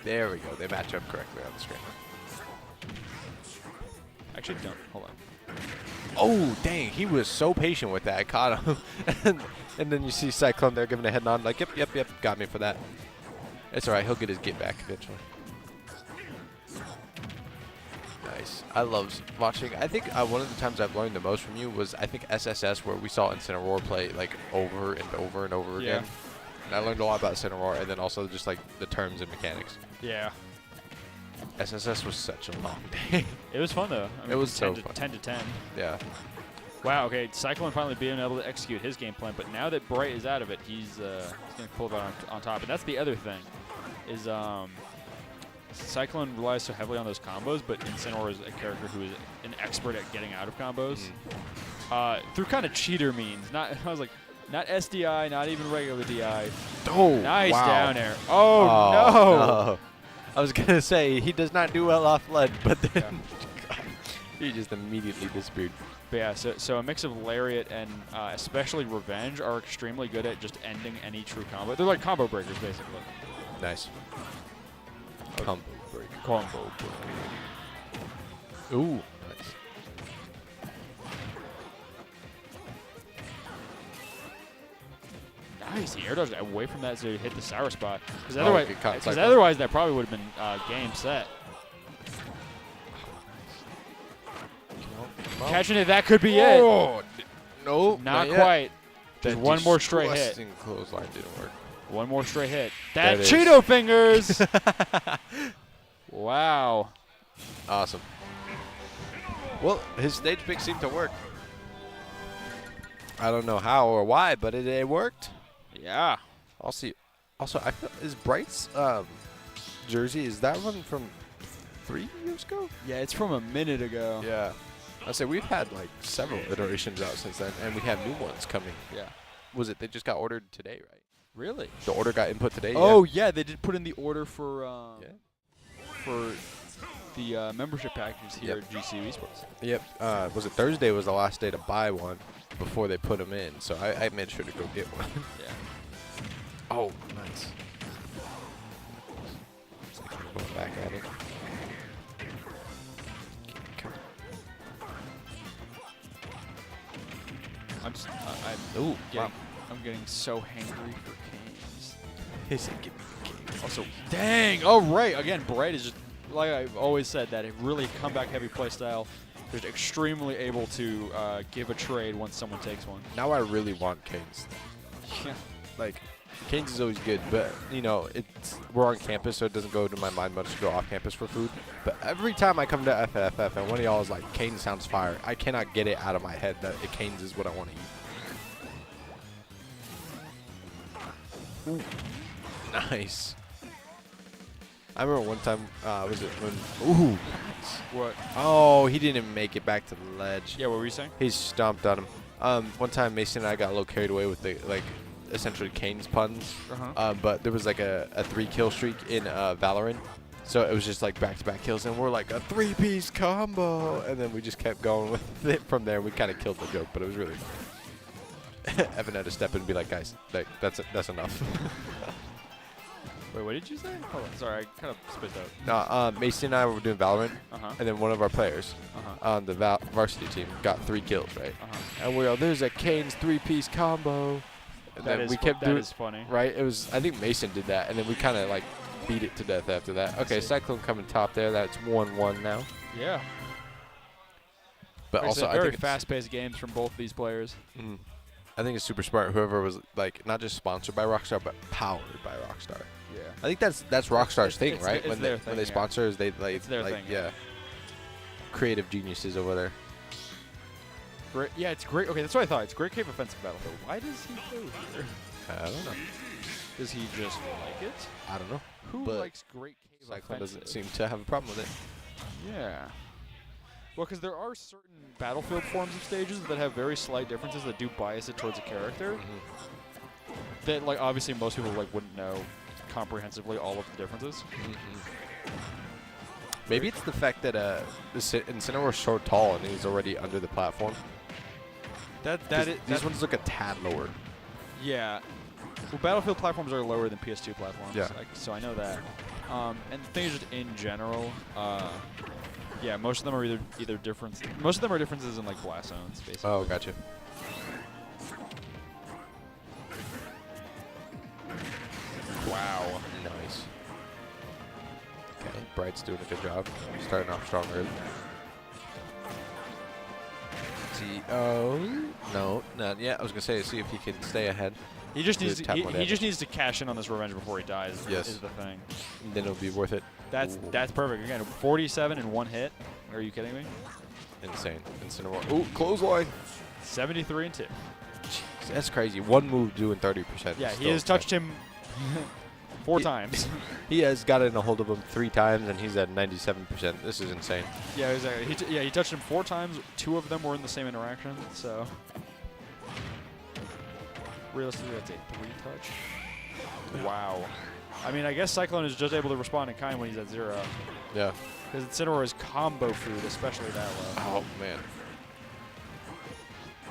Speaker 5: There we go. They match up correctly on the screen.
Speaker 1: Actually, don't. Hold on.
Speaker 5: Oh, dang. He was so patient with that. I caught him. and then you see Cyclone there giving a head nod like, yep. Got me for that. It's all right. He'll get his get back eventually. Nice. I love watching. I think one of the times I've learned the most from you was, I think, SSS, where we saw Incineroar play like over and over and over
Speaker 1: Yeah.
Speaker 5: again. And I learned a lot about Incineroar, and then also just like the terms and mechanics.
Speaker 1: Yeah.
Speaker 5: SSS was such a long day.
Speaker 1: It was fun, though. I mean,
Speaker 5: It was
Speaker 1: 10
Speaker 5: so
Speaker 1: to
Speaker 5: fun.
Speaker 1: 10 to 10.
Speaker 5: Yeah.
Speaker 1: Wow, okay. Cyclone finally being able to execute his game plan, but now that Bright is out of it, he's going to pull it out on top. And that's the other thing, is Cyclone relies so heavily on those combos, but Incineroar is a character who is an expert at getting out of combos. Through kind of cheater means. I was like, not SDI, not even regular DI.
Speaker 5: Oh,
Speaker 1: Nice
Speaker 5: wow.
Speaker 1: down air. Oh, no.
Speaker 5: I was going to say, he does not do well off lead, but then
Speaker 1: Yeah.
Speaker 5: he just immediately disappeared.
Speaker 1: But yeah, so a mix of Lariat and especially Revenge are extremely good at just ending any true combo. They're like combo breakers, basically.
Speaker 5: Nice. Combo break.
Speaker 1: Combo breaker.
Speaker 5: Ooh, nice.
Speaker 1: Nice, he air dodged away from that to hit the sour spot. Because
Speaker 5: Oh,
Speaker 1: otherwise,
Speaker 5: good cut,
Speaker 1: because
Speaker 5: Cyclone.
Speaker 1: otherwise that probably would have been game set. Catching it, that could be it.
Speaker 5: Oh, no,
Speaker 1: Not
Speaker 5: yet.
Speaker 1: quite. Just
Speaker 5: That
Speaker 1: one more straight hit.
Speaker 5: disgusting clothesline didn't work.
Speaker 1: One more straight hit. That
Speaker 5: That is-
Speaker 1: Cheeto fingers. Wow.
Speaker 5: Awesome. Well, his stage pick seemed to work. I don't know how or why, but it worked.
Speaker 1: Yeah.
Speaker 5: I'll see. Also, I feel, is Bright's jersey, is that one from 3 years ago?
Speaker 1: Yeah, it's from a minute ago.
Speaker 5: Yeah. I say we've had like several iterations out since then, and we have new ones coming.
Speaker 1: Yeah.
Speaker 5: Was it they just got ordered today, right?
Speaker 1: Really?
Speaker 5: The order got input today.
Speaker 1: Oh yeah, they did put in the order for
Speaker 5: Yeah.
Speaker 1: for the membership packages here
Speaker 5: Yep.
Speaker 1: at GCU Esports.
Speaker 5: Yep. Was it Thursday was the last day to buy one before they put them in, so I made sure to go get one.
Speaker 1: Yeah.
Speaker 5: Oh, nice. Going back at it. Ooh, wow.
Speaker 1: I'm getting so hangry for Canes.
Speaker 5: He said, "Give me the king."
Speaker 1: Also, dang. Oh, right. Again, Bright is just, like I've always said, that a really comeback-heavy play style. They're extremely able to give a trade once someone takes one.
Speaker 5: Now I really want Canes.
Speaker 1: Yeah.
Speaker 5: Like, Canes is always good, but you know, we're on campus, so it doesn't go to my mind much to go off campus for food. But every time I come to FFF and one of y'all is like, Canes sounds fire, I cannot get it out of my head that Canes is what I want to eat. Ooh. Nice. I remember one time, was it when? Ooh.
Speaker 1: What?
Speaker 5: Oh, he didn't make it back to the ledge.
Speaker 1: Yeah, what were you saying?
Speaker 5: He stomped on him. One time, Mason and I got a little carried away with the essentially Canes puns. But there was like a 3-kill streak in Valorant, so it was just like back-to-back kills, and we're like a 3-piece combo, and then we just kept going with it from there. We kind of killed the joke, but it was really fun. Evan had to step in and be like, guys, like that's enough.
Speaker 1: Wait, what did you say? Hold on, sorry, I kind of spit out.
Speaker 5: No, Mason and I were doing Valorant, and then one of our players on the varsity team got 3 kills, right? And we're all, there's a Canes 3-piece combo. And then we kept doing.
Speaker 1: That is funny.
Speaker 5: Right? It was. I think Mason did that, and then we kind of like beat it to death after that. Okay, Cyclone coming top there. That's 1-1 now.
Speaker 1: Yeah.
Speaker 5: But also, I
Speaker 1: very
Speaker 5: think
Speaker 1: fast-paced games from both these players.
Speaker 5: I think it's super smart. Whoever was like not just sponsored by Rockstar, but powered by Rockstar.
Speaker 1: Yeah.
Speaker 5: I think that's Rockstar's thing, right?
Speaker 1: It's
Speaker 5: when
Speaker 1: their
Speaker 5: they
Speaker 1: thing,
Speaker 5: when they sponsor, is they like
Speaker 1: it's their thing,
Speaker 5: yeah. Creative geniuses over there.
Speaker 1: Great. Yeah, it's great. Okay, that's what I thought. It's Great Cave Offensive Battlefield. Why does he go here?
Speaker 5: I don't know.
Speaker 1: Does he just like it?
Speaker 5: I don't know.
Speaker 1: Who
Speaker 5: But
Speaker 1: likes Great Cave
Speaker 5: Cyclone
Speaker 1: Offensive?
Speaker 5: doesn't seem to have a problem with it.
Speaker 1: Yeah. Well, because there are certain Battlefield forms of stages that have very slight differences that do bias it towards a character. That, like, obviously most people like wouldn't know comprehensively all of the differences.
Speaker 5: Maybe it's the fact that Incineroar's so tall and he's already under the platform. These ones look a tad lower.
Speaker 1: Yeah. Well, Battlefield platforms are lower than PS2 platforms.
Speaker 5: Yeah.
Speaker 1: So I know that. And things just in general, yeah, most of them are either different. Most of them are differences in like blast zones, basically.
Speaker 5: Oh, gotcha.
Speaker 1: Wow.
Speaker 5: Nice. Okay, Bright's doing a good job. Starting off strong early. No, not yet. I was gonna say, see if he can stay ahead.
Speaker 1: He just needs to, he just needs to cash in on this revenge before he dies.
Speaker 5: Yes.
Speaker 1: Is the thing.
Speaker 5: And then it'll be worth it.
Speaker 1: That's perfect. Again, 47 in one hit. Are you kidding me?
Speaker 5: Insane. Incineroar. Ooh, clothesline.
Speaker 1: 73 and 2.
Speaker 5: Jeez, that's crazy. One move doing 30%.
Speaker 1: Yeah, he has touched him 4 times.
Speaker 5: He has gotten a hold of him 3 times, and he's at 97%. This is insane.
Speaker 1: Yeah, exactly. He touched him 4 times. 2 of them were in the same interaction. So realistically, that's a 3-touch. Wow. I mean, I guess Cyclone is just able to respond in kind when he's at 0.
Speaker 5: Yeah.
Speaker 1: Because Incineroar is combo food, especially that low.
Speaker 5: Oh, man.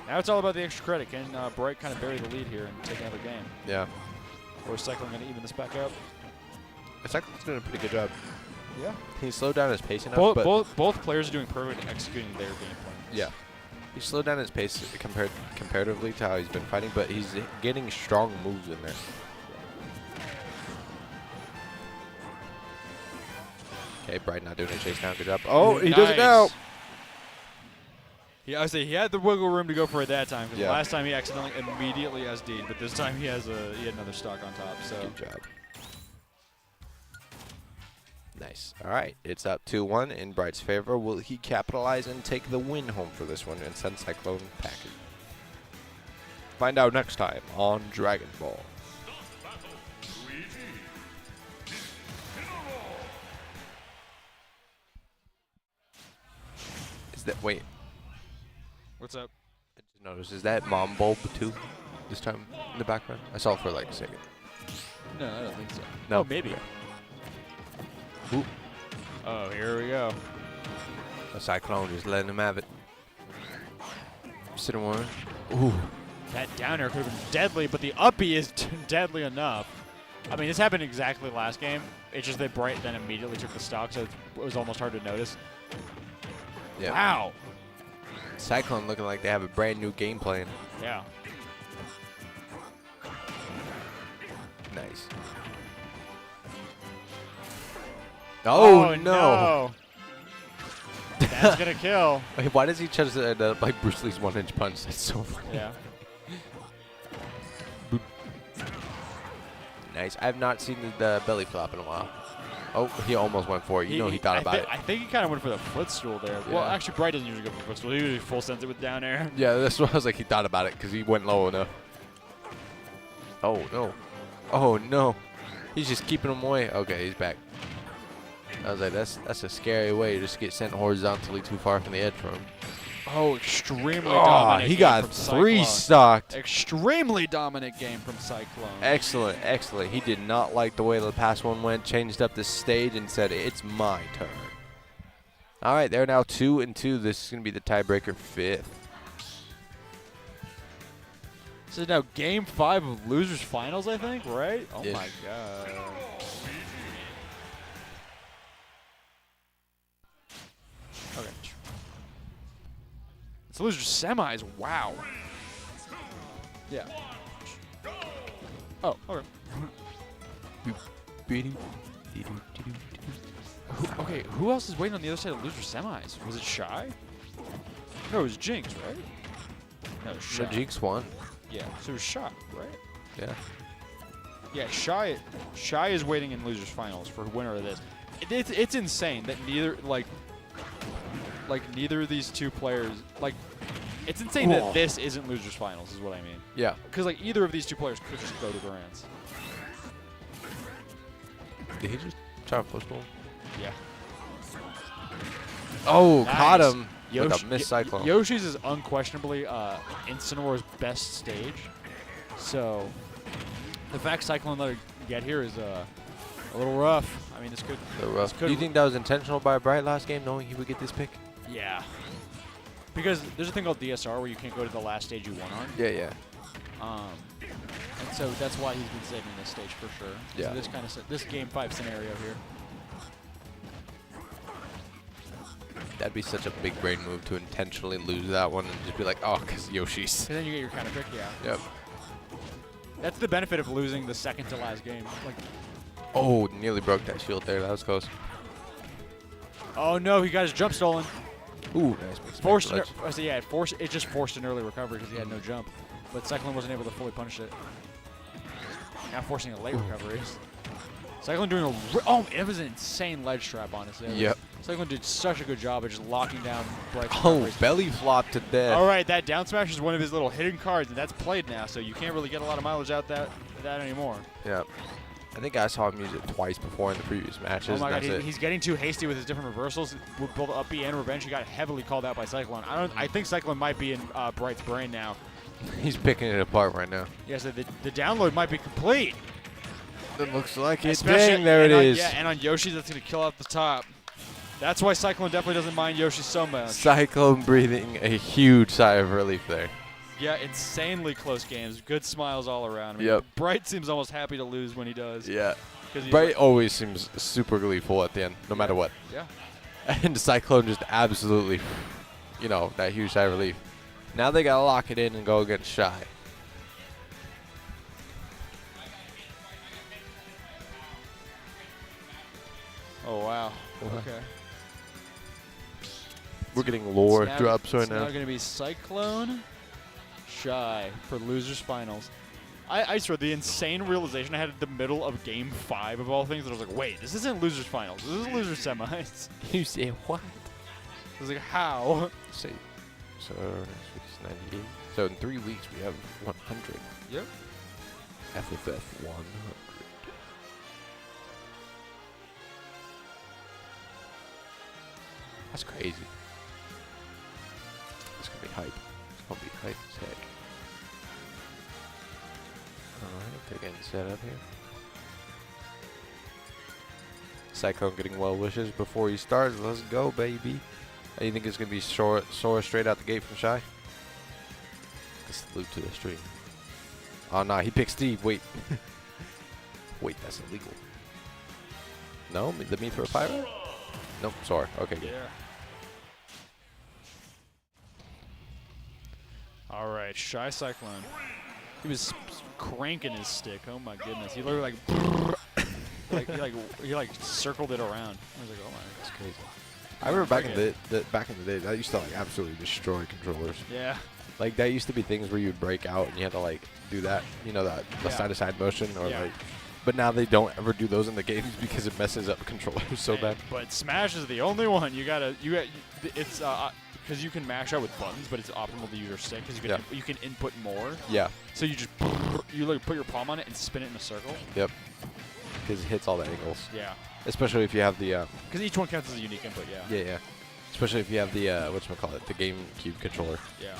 Speaker 1: Now it's all about the extra credit. Can Bright kind of bury the lead here and take another game?
Speaker 5: Yeah.
Speaker 1: Or is Cyclone going to even this back up?
Speaker 5: Cyclone's doing a pretty good job.
Speaker 1: Yeah.
Speaker 5: He slowed down his pace enough.
Speaker 1: Both players are doing perfect in executing their game plan.
Speaker 5: Yeah. He slowed down his pace comparatively to how he's been fighting, but he's getting strong moves in there. Okay, Bright not doing a chase down. Good job. Oh, he does it now.
Speaker 1: I say he had the wiggle room to go for it that time. Because
Speaker 5: Yeah.
Speaker 1: last time he accidentally immediately SD'd, but this time he had another stock on top. So
Speaker 5: good job. Nice. All right, it's up 2-1 in Bright's favor. Will he capitalize and take the win home for this one and send Cyclone packing? Find out next time on Dragon Ball. Is that wait?
Speaker 1: What's up?
Speaker 5: I just noticed. Is that Mom Bulb too? This time in the background, I saw it for like a second.
Speaker 1: No, I don't think so.
Speaker 5: No,
Speaker 1: Oh, maybe.
Speaker 5: Ooh.
Speaker 1: Oh, here we go.
Speaker 5: A Cyclone just letting him have it. Sit one. Ooh.
Speaker 1: That down air could have been deadly, but the uppy is deadly enough. I mean, this happened exactly last game. It's just that Bright then immediately took the stock, so it was almost hard to notice.
Speaker 5: Yeah.
Speaker 1: Wow.
Speaker 5: Cyclone looking like they have a brand new game plan.
Speaker 1: Yeah.
Speaker 5: Nice. Oh, no.
Speaker 1: That's gonna kill.
Speaker 5: Wait, why does he just like Bruce Lee's 1-inch punch? That's so funny.
Speaker 1: Yeah.
Speaker 5: Nice. I have not seen the belly flop in a while. Oh, he almost went for it. You know he thought about it.
Speaker 1: I think he kind of went for the footstool there. Well,
Speaker 5: Yeah.
Speaker 1: actually, Bright doesn't usually go for the footstool. He usually full sends it with down air.
Speaker 5: Yeah, that's what I was like. He thought about it because he went low enough. Oh, no. Oh, no. He's just keeping him away. Okay, he's back. I was like, that's a scary way to just get sent horizontally too far from the edge from him.
Speaker 1: Oh, extremely
Speaker 5: Oh,
Speaker 1: dominant.
Speaker 5: he
Speaker 1: game
Speaker 5: got
Speaker 1: from
Speaker 5: 3
Speaker 1: Cyclone.
Speaker 5: stocked.
Speaker 1: Extremely dominant game from Cyclone.
Speaker 5: Excellent, excellent. He did not like the way the past one went, changed up the stage, and said, it's my turn. All right, they're now 2-2. This is going to be the tiebreaker 5th.
Speaker 1: This is now game 5 of losers finals, I think, right? Oh
Speaker 5: Yes.
Speaker 1: my god. Okay. It's losers semis. Wow. Yeah. Oh, okay. Okay, who else is waiting on the other side of loser semis? Was it Shy? No, it was Jinx, right? No, it was Shy.
Speaker 5: So Jinx won.
Speaker 1: Yeah, so it was Shy, right?
Speaker 5: Yeah.
Speaker 1: Yeah, Shy is waiting in losers finals for winner of this. It's insane that neither neither of these two players it's insane that this isn't losers finals is what I mean.
Speaker 5: Yeah.
Speaker 1: Because like either of these two players could just go to Grands.
Speaker 5: Did he just try to push ball?
Speaker 1: Yeah.
Speaker 5: Oh,
Speaker 1: Nice.
Speaker 5: caught him.
Speaker 1: Yoshi,
Speaker 5: With a missed cyclone.
Speaker 1: Yoshi's is unquestionably Incinore's best stage. So the fact Cyclone let her get here is a little rough. I mean, this could.
Speaker 5: So rough.
Speaker 1: This
Speaker 5: Do
Speaker 1: could
Speaker 5: you think that was intentional by Bright last game, knowing he would get this pick?
Speaker 1: Yeah. Because there's a thing called DSR where you can't go to the last stage you won on.
Speaker 5: Yeah, yeah.
Speaker 1: And so that's why he's been saving this stage for sure.
Speaker 5: Yeah.
Speaker 1: So this kind of this game 5 scenario here.
Speaker 5: That'd be such a big brain move to intentionally lose that one and just be like, oh, because Yoshi's.
Speaker 1: And then you get your counter pick, yeah.
Speaker 5: Yep.
Speaker 1: That's the benefit of losing the second to last game. Like,
Speaker 5: Oh, nearly broke that shield there. That was close.
Speaker 1: oh no, he got his jump stolen.
Speaker 5: Ooh, nice mix.
Speaker 1: Forced. It just forced an early recovery because he had no jump, but Cyclone wasn't able to fully punish it. Now forcing a late recovery. Cyclone doing it was an insane ledge trap, honestly.
Speaker 5: Yep.
Speaker 1: Cyclone did such a good job of just locking down Bright's
Speaker 5: Oh,
Speaker 1: recoveries.
Speaker 5: belly flop to death.
Speaker 1: All right, that down smash is one of his little hidden cards, and that's played now, so you can't really get a lot of mileage out that anymore.
Speaker 5: Yep. I think I saw him use it twice before in the previous matches.
Speaker 1: Oh my god,
Speaker 5: and that's
Speaker 1: he's getting too hasty with his different reversals. With both up B and revenge, he got heavily called out by Cyclone. I think Cyclone might be in Bright's brain now.
Speaker 5: it. He's picking it apart right now.
Speaker 1: Yeah, so the download might be complete.
Speaker 5: It looks like it.
Speaker 1: Especially-
Speaker 5: Dang, there it
Speaker 1: and on-
Speaker 5: is.
Speaker 1: Yeah, and on Yoshi, that's going to kill out the top. That's why Cyclone definitely doesn't mind Yoshi so much.
Speaker 5: Cyclone breathing a huge sigh of relief there.
Speaker 1: Yeah, insanely close games. Good smiles all around. I mean,
Speaker 5: Yep.
Speaker 1: Bright seems almost happy to lose when he does.
Speaker 5: Yeah.
Speaker 1: 'Cause he's
Speaker 5: Bright always seems super gleeful at the end, no matter what.
Speaker 1: Yeah.
Speaker 5: And Cyclone just absolutely, that huge sigh of relief. Now they got to lock it in and go against Shy.
Speaker 1: Oh, wow.
Speaker 5: Uh-huh.
Speaker 1: Okay.
Speaker 5: We're getting lore
Speaker 1: It's now-
Speaker 5: drops right
Speaker 1: it's now
Speaker 5: now.
Speaker 1: going to be Cyclone, Shy for losers finals. I swear, the insane realization I had at the middle of Game 5 of all things, that I was like, wait, this isn't losers finals. This is losers semis.
Speaker 5: You say what?
Speaker 1: I was like, how?
Speaker 5: Say, so next week's 98. So in 3 weeks we have 100.
Speaker 1: Yep.
Speaker 5: FFF 100. That's crazy. It's gonna be hype. It's gonna be hype as heck. Alright, they're getting set up here. Cyclone getting well wishes before he starts. Let's go, baby. Do you think it's gonna be Sora straight out the gate from Shy? Let's loop to the stream. Oh no, he picked Steve. Wait. Wait, that's illegal. No? Let me throw a pyro? Nope, Sora. Okay, good.
Speaker 1: Yeah. All right, Shy Cyclone. He was cranking his stick. Oh my goodness. He literally he circled it around. I was like, oh my,
Speaker 5: That's crazy. I remember back in the day, that used to like absolutely destroy controllers.
Speaker 1: Yeah.
Speaker 5: Like that used to be things where you'd break out and you had to like do that, you know, that the side-to-side motion or like. But now they don't ever do those in the games because it messes up controllers so bad.
Speaker 1: But Smash is the only one it's because you can mash out with buttons, but it's optimal to use your stick because you can input more.
Speaker 5: Yeah.
Speaker 1: So you just like put your palm on it and spin it in a circle.
Speaker 5: Yep. Because it hits all the angles.
Speaker 1: Yeah.
Speaker 5: Especially if you have the.
Speaker 1: Because each one counts as a unique input. Yeah.
Speaker 5: Yeah. Especially if you have the whatchamacallit, the GameCube controller.
Speaker 1: Yeah.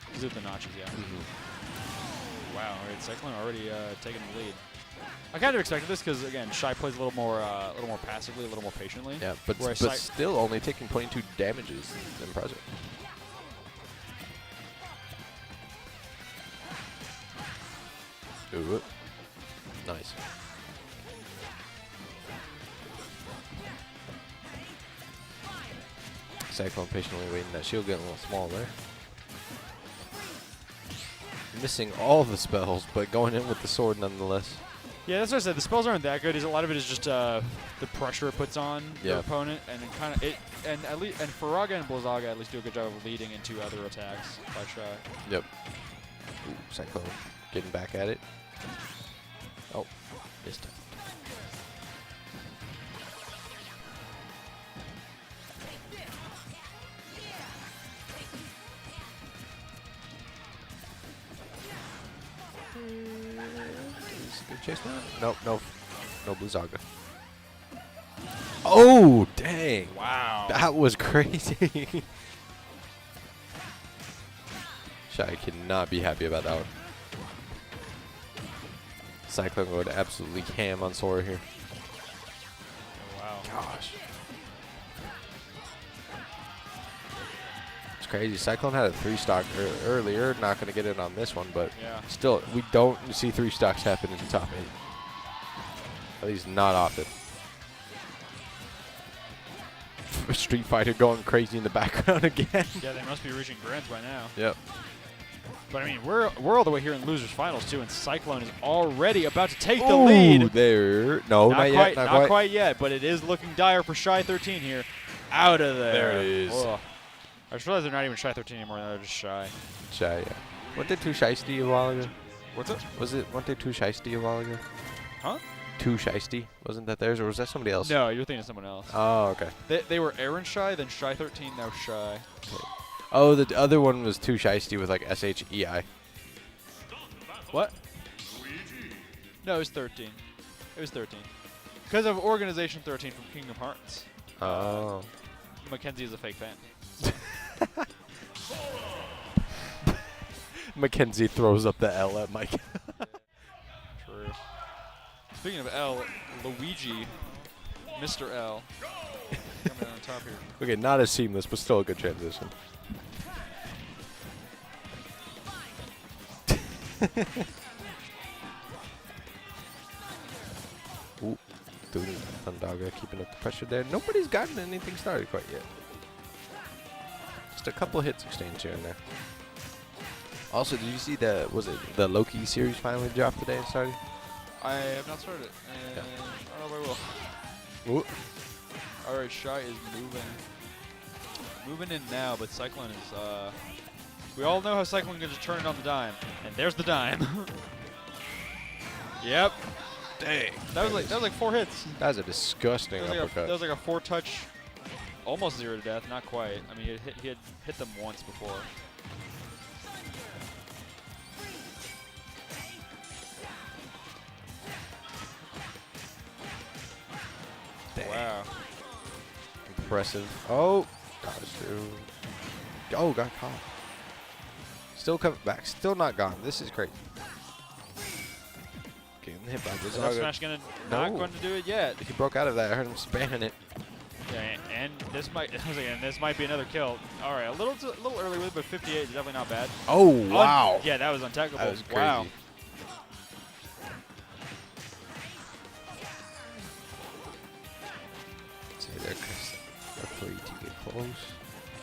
Speaker 1: Because with the notches, yeah. Wow. All right, Cyclone already taking the lead. I kind of expected this because again, Shy plays a little more passively, a little more patiently.
Speaker 5: Yeah, but still only taking 22 damages. It's impressive. Ooh, nice. Cyclone patiently waiting. That shield getting a little small there. Missing all the spells, but going in with the sword nonetheless.
Speaker 1: Yeah, that's what I said. The spells aren't that good. A lot of it is just the pressure it puts on your opponent, and it kind of and Faraga and Blizzaga at least do a good job of leading into other attacks by Shy.
Speaker 5: Yep. Ooh, Cyclone getting back at it. Oh, missed it. Good chase now? Nope, no Blizzaga. Oh, dang.
Speaker 1: Wow.
Speaker 5: That was crazy. Shy cannot be happy about that one. Cyclone going absolutely ham on Sora here.
Speaker 1: Oh, wow.
Speaker 5: Gosh. It's crazy. Cyclone had a 3-stock earlier. Not going to get it on this one, but still, we don't see 3 stocks happen in the top 8. At least not often. Street Fighter going crazy in the background again.
Speaker 1: Yeah, they must be reaching grands by now.
Speaker 5: Yep.
Speaker 1: But I mean, we're all the way here in the losers finals too, and Cyclone is already about to take the lead.
Speaker 5: There. No, not yet.
Speaker 1: Not quite yet, but it is looking dire for Shy 13 here. Out of there.
Speaker 5: There it is.
Speaker 1: Ugh. I just realized they're not even Shy 13 anymore. They're just Shy.
Speaker 5: Shy, yeah. Weren't they too shiesty a while ago?
Speaker 1: What's it?
Speaker 5: Weren't they too shiesty a while ago?
Speaker 1: Huh?
Speaker 5: Too shiesty? Wasn't that theirs, or was that somebody else?
Speaker 1: No, you're thinking of someone else.
Speaker 5: Oh, okay.
Speaker 1: They were Aaron Shy, then Shy 13, now Shy.
Speaker 5: Okay. Oh, the other one was too shiesty with like SHEI.
Speaker 1: What? No, it was 13. It was 13. Because of Organization 13 from Kingdom Hearts.
Speaker 5: Oh.
Speaker 1: Mackenzie is a fake fan.
Speaker 5: Mackenzie throws up the L at Mike.
Speaker 1: True. Speaking of L, Luigi, Mr. L, coming on top here.
Speaker 5: Okay, not as seamless, but still a good transition. Ooh, dude, Thundaga keeping up the pressure there. Nobody's gotten anything started quite yet. Just a couple hits exchanged here and there. Also, did you see the Loki series finally dropped today and started?
Speaker 1: I have not started it, and I don't know if I will.
Speaker 5: Ooh.
Speaker 1: All right, Shy is moving in now, but Cyclone is. We all know how Cyclone can just turn it on the dime, and there's the dime. Yep.
Speaker 5: Dang.
Speaker 1: That was like 4 hits.
Speaker 5: That was a disgusting uppercut.
Speaker 1: That was like a 4-touch, almost 0 to death. Not quite. I mean, he had hit them once before.
Speaker 5: Dang.
Speaker 1: Wow.
Speaker 5: Impressive. Oh, gosh, dude. Oh, got caught. Still coming back. Still not gone. This is crazy. Getting hit by
Speaker 1: Is that Smash not going to do it yet?
Speaker 5: He broke out of that. I heard him spamming it.
Speaker 1: Okay, and this might be another kill. All right, a little early with it, but 58 is definitely not bad.
Speaker 5: Oh, wow.
Speaker 1: Yeah, that was untechable.
Speaker 5: That was crazy.
Speaker 1: Wow.
Speaker 5: See there, Chris. Free to get close.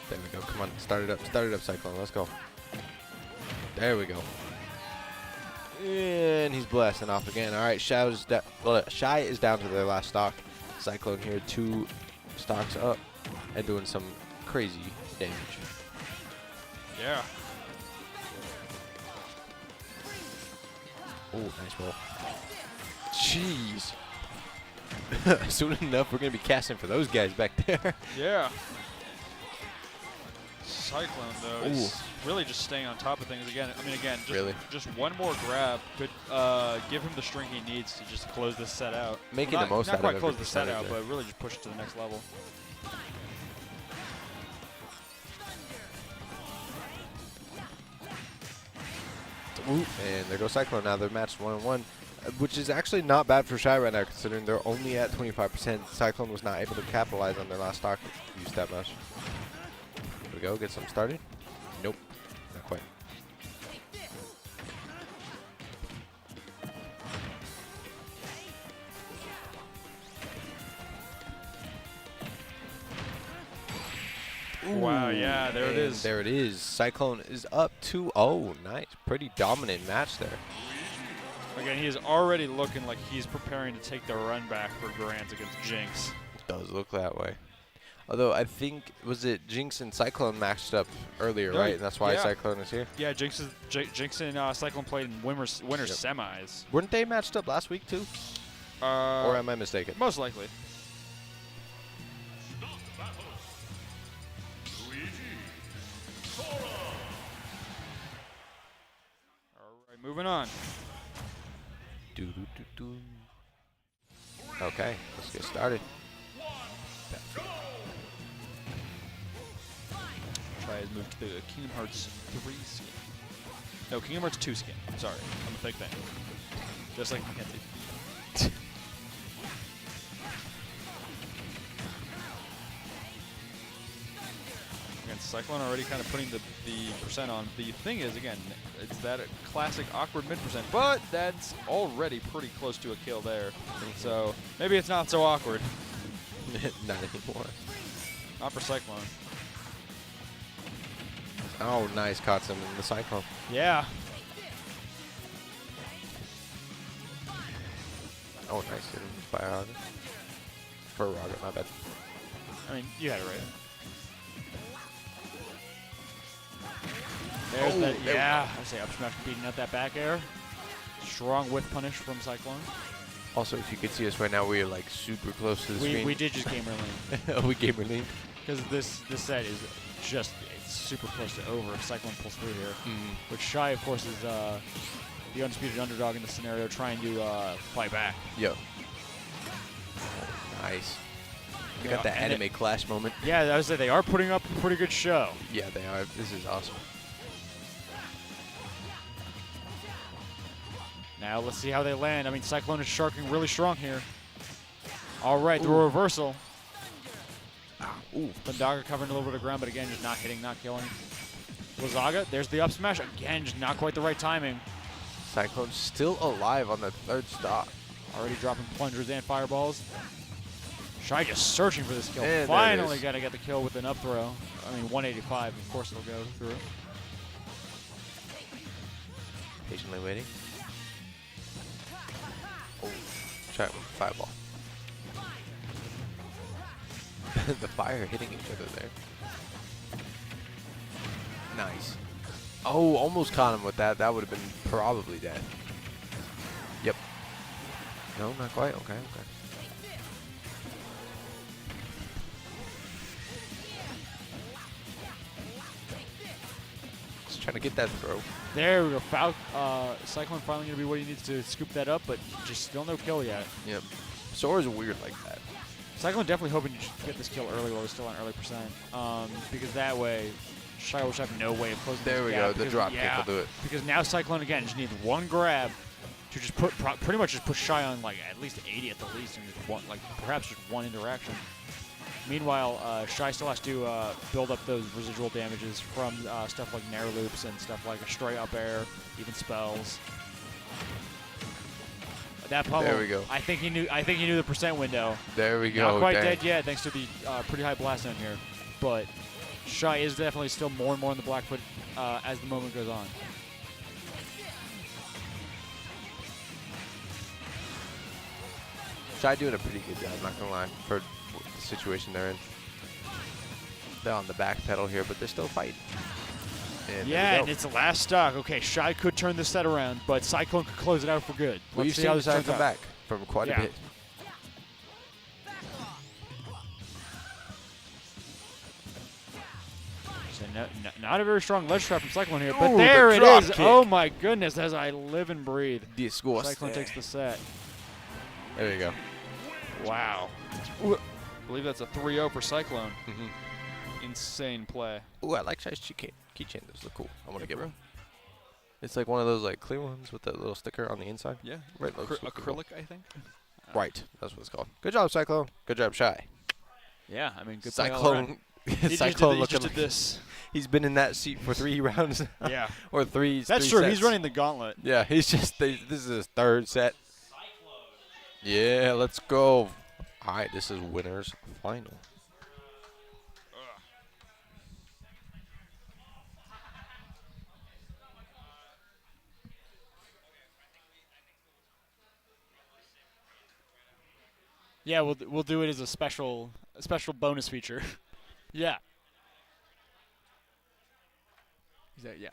Speaker 5: There we go. Come on. Start it up. Start it up, Cyclone. Let's go. There we go. And he's blasting off again. All right, Shy is down to their last stock. Cyclone here, 2 stocks up and doing some crazy damage.
Speaker 1: Yeah.
Speaker 5: Oh, nice roll. Jeez. Soon enough, we're going to be casting for those guys back there.
Speaker 1: Yeah. Cyclone, though, is really just staying on top of things again. I mean, again, just one more grab could give him the string he needs to just close this set out.
Speaker 5: Making the most out of
Speaker 1: Not
Speaker 5: every
Speaker 1: quite close the set
Speaker 5: percentage
Speaker 1: out, but really just push it to the next level.
Speaker 5: Ooh, and there goes Cyclone now. They're matched 1-1, which is actually not bad for Shy right now, considering they're only at 25%. Cyclone was not able to capitalize on their last stock use that much. Here we go, get something started. Nope, not quite.
Speaker 1: Wow, yeah, there it is.
Speaker 5: There it is. Cyclone is up 2-0. Nice. Pretty dominant match there.
Speaker 1: Again, he is already looking like he's preparing to take the run back for Grants against Jinx.
Speaker 5: It does look that way. Although I think, was it Jinx and Cyclone matched up earlier, right? And that's why Cyclone is here?
Speaker 1: Yeah, Jinx and Cyclone played in winter semis.
Speaker 5: Weren't they matched up last week too? Or am I mistaken?
Speaker 1: Most likely. Moving on.
Speaker 5: Okay, let's get started.
Speaker 1: Try his move to the Kingdom Hearts 3 skin. No, Kingdom Hearts 2 skin. Sorry, I'm a big fan. Just like Mackenzie. Again, Cyclone already kind of putting the percent on. The thing is, again, it's that classic awkward mid percent, but that's already pretty close to a kill there. So maybe it's not so awkward.
Speaker 5: Not anymore.
Speaker 1: Not for Cyclone.
Speaker 5: Oh, nice. Caught some in the Cyclone.
Speaker 1: Yeah.
Speaker 5: Oh, nice. Fire rocket. For a rocket, my bad.
Speaker 1: I mean, you had it right. There's that, yeah. I say up smash beating out that back air. Strong whiff punish from Cyclone.
Speaker 5: Also, if you could see us right now, we are like super close to the screen.
Speaker 1: We did just gamer lean.
Speaker 5: Oh, we gamer lean.
Speaker 1: Because this set is just super close to over if Cyclone pulls through here. Which Shy, of course, is the undisputed underdog in the scenario, trying to fight back.
Speaker 5: Yo. Nice. We got that anime clash moment.
Speaker 1: Yeah, I was saying they are putting up a pretty good show.
Speaker 5: Yeah, they are. This is awesome.
Speaker 1: Now let's see how they land. I mean, Cyclone is sharking really strong here. All right, through a reversal. Ooh, Bandaga covering a little bit of ground, but again, just not hitting, not killing. Lazaga, there's the up smash. Again, just not quite the right timing.
Speaker 5: Cyclone still alive on the third stock.
Speaker 1: Already dropping plungers and fireballs. Shy just searching for this kill.
Speaker 5: And
Speaker 1: finally got to get the kill with an up throw. I mean, 185, of course it'll go through.
Speaker 5: Patiently waiting. Oh, try it with fireball. The fire hitting each other there. Nice. Oh, almost caught him with that. That would have been probably dead. Yep. No, not quite. Okay, okay. Just trying to get that throw.
Speaker 1: There we go. Cyclone finally going to be what he needs to scoop that up, but just still no kill yet.
Speaker 5: Yep. Sora's weird like that.
Speaker 1: Cyclone definitely hoping to get this kill early while we're still on early percent. Because that way, Shy will have no way of closing this
Speaker 5: There we
Speaker 1: gap
Speaker 5: go. The drop kick will do it.
Speaker 1: Because now Cyclone, again, just needs one grab to just put, pretty much just put Shy on like at least 80 at the least, and just one, like perhaps just one interaction. Meanwhile, Shy still has to build up those residual damages from stuff like Nair loops and stuff like a straight up air, even spells. That pummel,
Speaker 5: there we go.
Speaker 1: I think he knew the percent window.
Speaker 5: There we go.
Speaker 1: Not quite dead yet, thanks to the pretty high blast down here. But Shy is definitely still more and more on the Blackfoot as the moment goes on.
Speaker 5: Shy doing a pretty good job, not gonna lie, for the situation they're in. They're on the back pedal here, but they're still fighting. And
Speaker 1: Yeah, and it's the last stock. Okay, Shy could turn this set around, but Cyclone could close it out for good.
Speaker 5: We've
Speaker 1: Let's see how
Speaker 5: seen
Speaker 1: this
Speaker 5: Shy
Speaker 1: turns
Speaker 5: come
Speaker 1: out.
Speaker 5: back from quite a bit.
Speaker 1: So not a very strong ledge trap from Cyclone here, but
Speaker 5: Ooh,
Speaker 1: there
Speaker 5: the
Speaker 1: it
Speaker 5: drop
Speaker 1: is.
Speaker 5: kick.
Speaker 1: Oh my goodness, as I live and breathe.
Speaker 5: Disgusting.
Speaker 1: Cyclone takes the set.
Speaker 5: There you go.
Speaker 1: Wow. Ooh, I believe that's a 3-0 for Cyclone.
Speaker 5: Mm-hmm.
Speaker 1: Insane play.
Speaker 5: Ooh, I like Shy's keychain. Those look cool. I want to get one. It's like one of those like clear ones with that little sticker on the inside.
Speaker 1: Yeah.
Speaker 5: Right. Looks
Speaker 1: Acrylic,
Speaker 5: cool.
Speaker 1: I think.
Speaker 5: Right. That's what it's called. Good job, Cyclone. Good job, Shy.
Speaker 1: Yeah, I mean, good play all
Speaker 5: Cyclone.
Speaker 1: around. He
Speaker 5: Cyclone
Speaker 1: just
Speaker 5: looking
Speaker 1: did
Speaker 5: like
Speaker 1: this.
Speaker 5: he's been in that seat for 3 rounds.
Speaker 1: Yeah.
Speaker 5: Or three.
Speaker 1: That's
Speaker 5: three
Speaker 1: true.
Speaker 5: Sets.
Speaker 1: He's running the gauntlet.
Speaker 5: Yeah, he's just. This is his 3rd set. Yeah, let's go. All right, this is winners final.
Speaker 1: Yeah, we'll do it as a special bonus feature. Yeah. Yeah.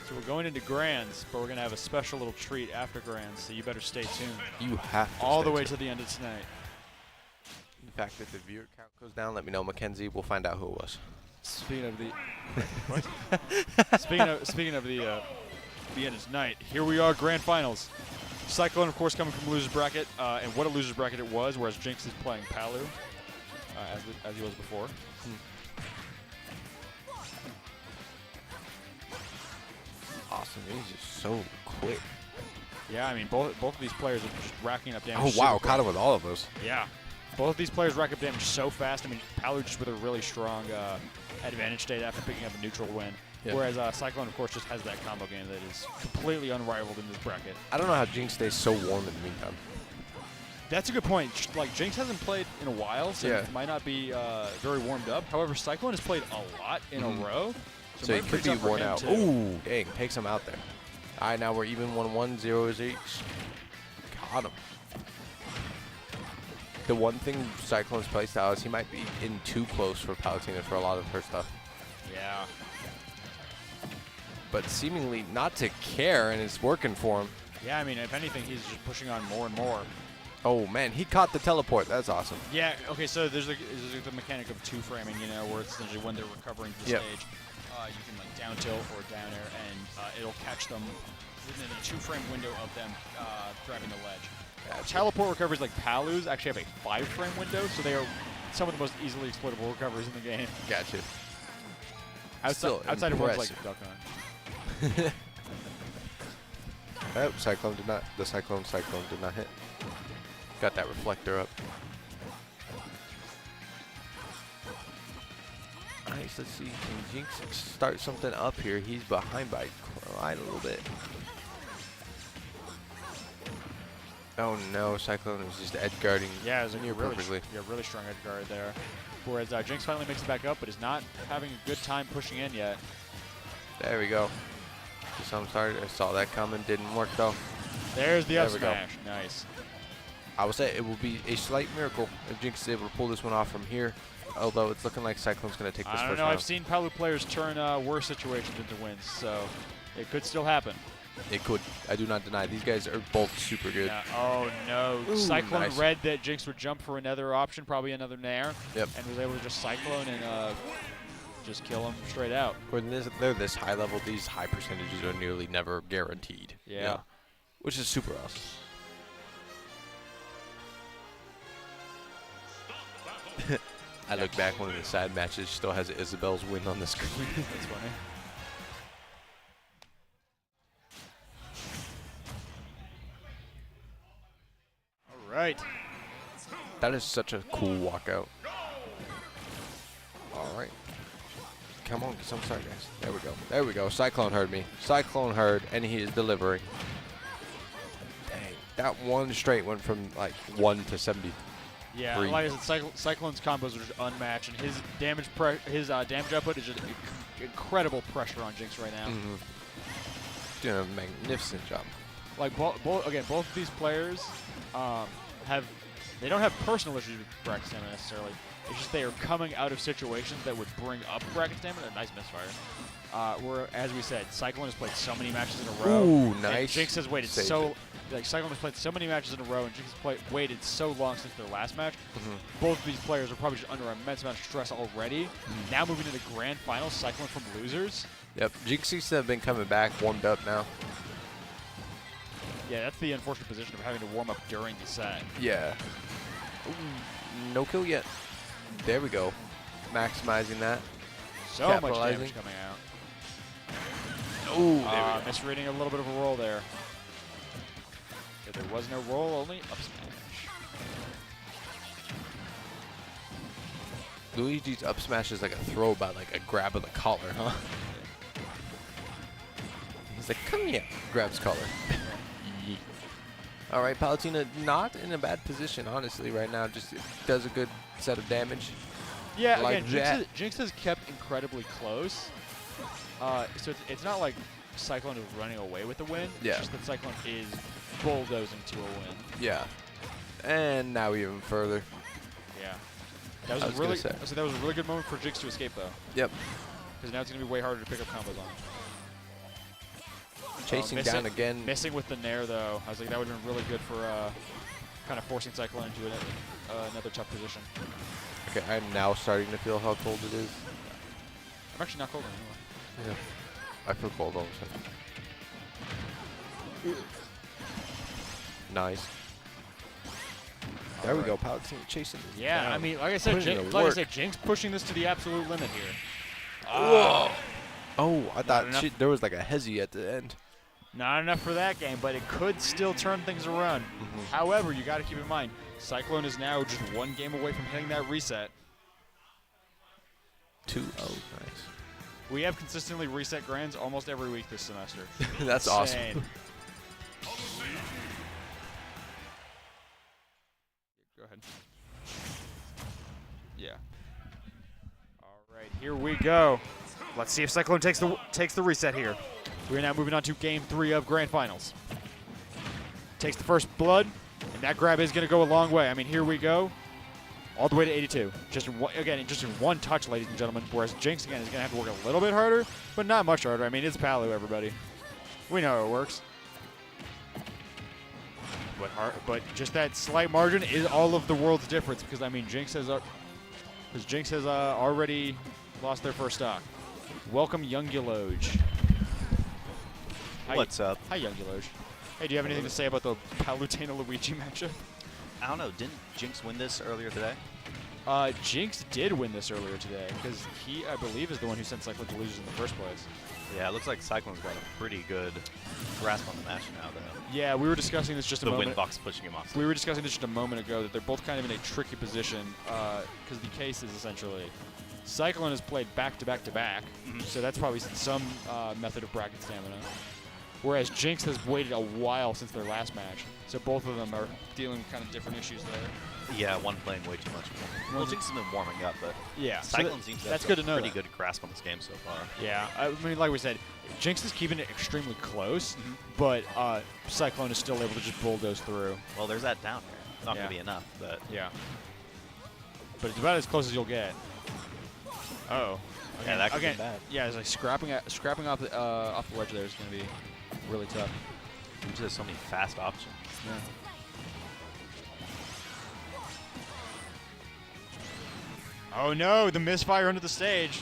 Speaker 1: So we're going into Grands, but we're gonna have a special little treat after Grands. So you better stay tuned.
Speaker 5: You have to
Speaker 1: All
Speaker 5: stay
Speaker 1: the way
Speaker 5: tuned.
Speaker 1: to the end of tonight.
Speaker 5: In fact, if the viewer count goes down, let me know, Mackenzie. We'll find out who it was.
Speaker 1: Speaking of the speaking of the end of tonight, here we are, Grand Finals. Cyclone, of course, coming from loser's bracket, and what a loser's bracket it was. Whereas Jinx is playing Palu, as he was before.
Speaker 5: Awesome. He's just so quick.
Speaker 1: Yeah, I mean both of these players are just racking up damage.
Speaker 5: Oh, wow.
Speaker 1: super
Speaker 5: Caught him with all of those.
Speaker 1: Yeah. Both of these players rack up damage so fast. I mean, Palu just with a really strong advantage state after picking up a neutral win.
Speaker 5: Yeah.
Speaker 1: Whereas Cyclone, of course, just has that combo game that is completely unrivaled in this bracket.
Speaker 5: I don't know how Jinx stays so warm in the meantime.
Speaker 1: That's a good point. Like, Jinx hasn't played in a while, so
Speaker 5: Yeah.
Speaker 1: it might not be very warmed up. However, Cyclone has played a lot in a row.
Speaker 5: So
Speaker 1: it
Speaker 5: he
Speaker 1: might
Speaker 5: could
Speaker 1: be
Speaker 5: be
Speaker 1: tough for
Speaker 5: worn
Speaker 1: him,
Speaker 5: out.
Speaker 1: too.
Speaker 5: Ooh, dang. Takes him out there. All right, now we're even 1-1, 0-0 each. Got him. The one thing Cyclone's playstyle is he might be in too close for Palutena for a lot of her stuff.
Speaker 1: Yeah.
Speaker 5: But seemingly not to care, and it's working for him.
Speaker 1: Yeah, I mean, if anything, he's just pushing on more and more.
Speaker 5: Oh, man, he caught the teleport. That's awesome.
Speaker 1: Yeah, okay, so there's the mechanic of two-framing, you know, where it's essentially when they're recovering from the
Speaker 5: Yep.
Speaker 1: stage, you can, like, down tilt or down air, and it'll catch them within a two-frame window of them grabbing the ledge.
Speaker 5: Gotcha.
Speaker 1: Teleport recoveries like Palu's actually have a 5-frame window, so they are some of the most easily exploitable recoveries in the game.
Speaker 5: Gotcha.
Speaker 1: Outside of ones like
Speaker 5: impressive.
Speaker 1: Duck Hunt.
Speaker 5: Oh, Cyclone did not. The Cyclone did not hit. Got that reflector up. Nice. Let's see. Can Jinx start something up here? He's behind by quite a little bit. Oh no, Cyclone is just edge guarding.
Speaker 1: Yeah, it's a
Speaker 5: near
Speaker 1: really,
Speaker 5: perfectly.
Speaker 1: really strong edge guard there. Whereas Jinx finally makes it back up, but is not having a good time pushing in yet.
Speaker 5: There we go. Some started. I saw that coming. Didn't work though.
Speaker 1: There's the up
Speaker 5: There we go.
Speaker 1: smash. Nice.
Speaker 5: I would say it will be a slight miracle if Jinx is able to pull this one off from here. Although it's looking like Cyclone's going to take this
Speaker 1: I don't
Speaker 5: first
Speaker 1: know.
Speaker 5: round.
Speaker 1: I've seen Palu players turn worse situations into wins, so it could still happen.
Speaker 5: It could. I do not deny. These guys are both super good.
Speaker 1: Yeah. Oh no!
Speaker 5: Ooh,
Speaker 1: Cyclone
Speaker 5: nice.
Speaker 1: read that Jinx would jump for another option, probably another nair.
Speaker 5: Yep.
Speaker 1: And was able to just Cyclone and just kill him straight out.
Speaker 5: When they're this high level, these high percentages are nearly never guaranteed.
Speaker 1: Yeah.
Speaker 5: Which is super awesome. I look back, one of the sad matches still has Isabel's win on the screen.
Speaker 1: That's funny. All right.
Speaker 5: That is such a cool walkout. All right. Come on, get some start, guys. There we go. There we go. Cyclone heard me. Cyclone heard, and he is delivering. Dang. That one straight went from like 1 to 70.
Speaker 1: Yeah,
Speaker 5: Free.
Speaker 1: like I said, Cyclone's combos are just unmatched, and his damage damage output is just incredible pressure on Jinx right now.
Speaker 5: Doing a magnificent job.
Speaker 1: Like both of these players have They don't have personal issues with bracket stamina necessarily. It's just they are coming out of situations that would bring up bracket stamina. Nice misfire. Where, as we said, Cyclone has played so many matches in a row.
Speaker 5: Ooh,
Speaker 1: and
Speaker 5: nice.
Speaker 1: Jinx has waited
Speaker 5: Saved
Speaker 1: so.
Speaker 5: it.
Speaker 1: Like Cyclone has played so many matches in a row, and Jinx has waited so long since their last match. Both of these players are probably just under an immense amount of stress already. Now moving to the grand finals, Cyclone from losers.
Speaker 5: Yep, Jinx seems to have been coming back, warmed up now.
Speaker 1: Yeah, that's the unfortunate position of having to warm up during the set.
Speaker 5: Yeah. Ooh, no kill yet. There we go. Maximizing that.
Speaker 1: So much
Speaker 5: Capitalizing.
Speaker 1: damage coming out.
Speaker 5: Ooh, there we go.
Speaker 1: Misreading a little bit of a roll there. If there was no roll, only up smash.
Speaker 5: Luigi's up smash is like a throw by like a grab of the collar, huh? He's like, come here. Grabs collar. All right, Palutena not in a bad position, honestly, right now. Just does a good set of damage.
Speaker 1: Yeah,
Speaker 5: Like
Speaker 1: again, Jinx has kept incredibly close. So it's not like Cyclone is running away with the win.
Speaker 5: Yeah.
Speaker 1: It's just that Cyclone is bulldozing to a win.
Speaker 5: Yeah. And now even further.
Speaker 1: Yeah. That was,
Speaker 5: I was
Speaker 1: a really
Speaker 5: gonna say.
Speaker 1: so that was a really good moment for Jinx to escape though.
Speaker 5: Yep.
Speaker 1: Because now it's gonna be way harder to pick up combos on.
Speaker 5: Chasing down again.
Speaker 1: Missing with the Nair though. I was like that would have been really good for kind of forcing Cyclone into another tough position.
Speaker 5: Okay, I'm now starting to feel how cold it is.
Speaker 1: I'm actually not cold anymore.
Speaker 5: Yeah. I feel cold all of a sudden. Nice. There we go. Palutena chasing this
Speaker 1: Yeah,
Speaker 5: down.
Speaker 1: I mean, like I said,
Speaker 5: Putting in the
Speaker 1: like I
Speaker 5: work.
Speaker 1: said, Jinx pushing this to the absolute limit here.
Speaker 5: Whoa. Oh, I thought
Speaker 1: enough.
Speaker 5: there was like a hezzy at the end.
Speaker 1: Not enough for that game, but it could still turn things around. However, you got to keep in mind, Cyclone is now just one game away from hitting that reset.
Speaker 5: 2-0, nice.
Speaker 1: We have consistently reset grands almost every week this semester.
Speaker 5: That's
Speaker 1: Insane.
Speaker 5: awesome.
Speaker 1: Go ahead. Yeah. All right, here we go. Let's see if Cyclone takes the reset here. We are now moving on to Game 3 of Grand Finals. Takes the first blood, and that grab is going to go a long way. I mean, here we go. All the way to 82. Just in one touch, ladies and gentlemen. Whereas Jinx, again, is going to have to work a little bit harder, but not much harder. I mean, it's Palu, everybody. We know how it works. But just that slight margin is all of the world's difference because, I mean, Jinx has already lost their first stock. Welcome, Younguloj.
Speaker 7: What's up?
Speaker 1: Hi, Younguloj. Hey, do you have anything to say about the Palutena-Luigi matchup?
Speaker 7: I don't know. Didn't Jinx win this earlier today?
Speaker 1: Jinx did win this earlier today because he, I believe, is the one who sent Cyclone to losers in the first place.
Speaker 7: Yeah, it looks like Cyclone's got a pretty good grasp on the match now, though.
Speaker 1: Yeah, we were discussing this just a
Speaker 7: The
Speaker 1: moment.
Speaker 7: Windbox pushing him off.
Speaker 1: We were discussing this just a moment ago that they're both kind of in a tricky position because the case is essentially Cyclone has played back-to-back-to-back, so that's probably some method of bracket stamina. Whereas Jinx has waited a while since their last match, so both of them are dealing with kind of different issues there.
Speaker 7: Yeah, one playing way too much. Well, Jinx has been warming up, but
Speaker 1: yeah,
Speaker 7: Cyclone seems to
Speaker 1: that's
Speaker 7: have
Speaker 1: good
Speaker 7: a
Speaker 1: to know.
Speaker 7: pretty good grasp on this game so far.
Speaker 1: Yeah, I mean, like we said, Jinx is keeping it extremely close, but Cyclone is still able to just bulldoze through.
Speaker 7: Well, there's that down here. It's not
Speaker 1: Yeah.
Speaker 7: going to be enough, but
Speaker 1: Yeah. But it's about as close as you'll get. Uh-oh.
Speaker 7: Yeah, that could be
Speaker 1: again,
Speaker 7: bad.
Speaker 1: Yeah, it's like scrapping off the ledge there is going to be really tough.
Speaker 7: there's just so many fast options.
Speaker 1: Yeah. Oh no, the misfire under the stage.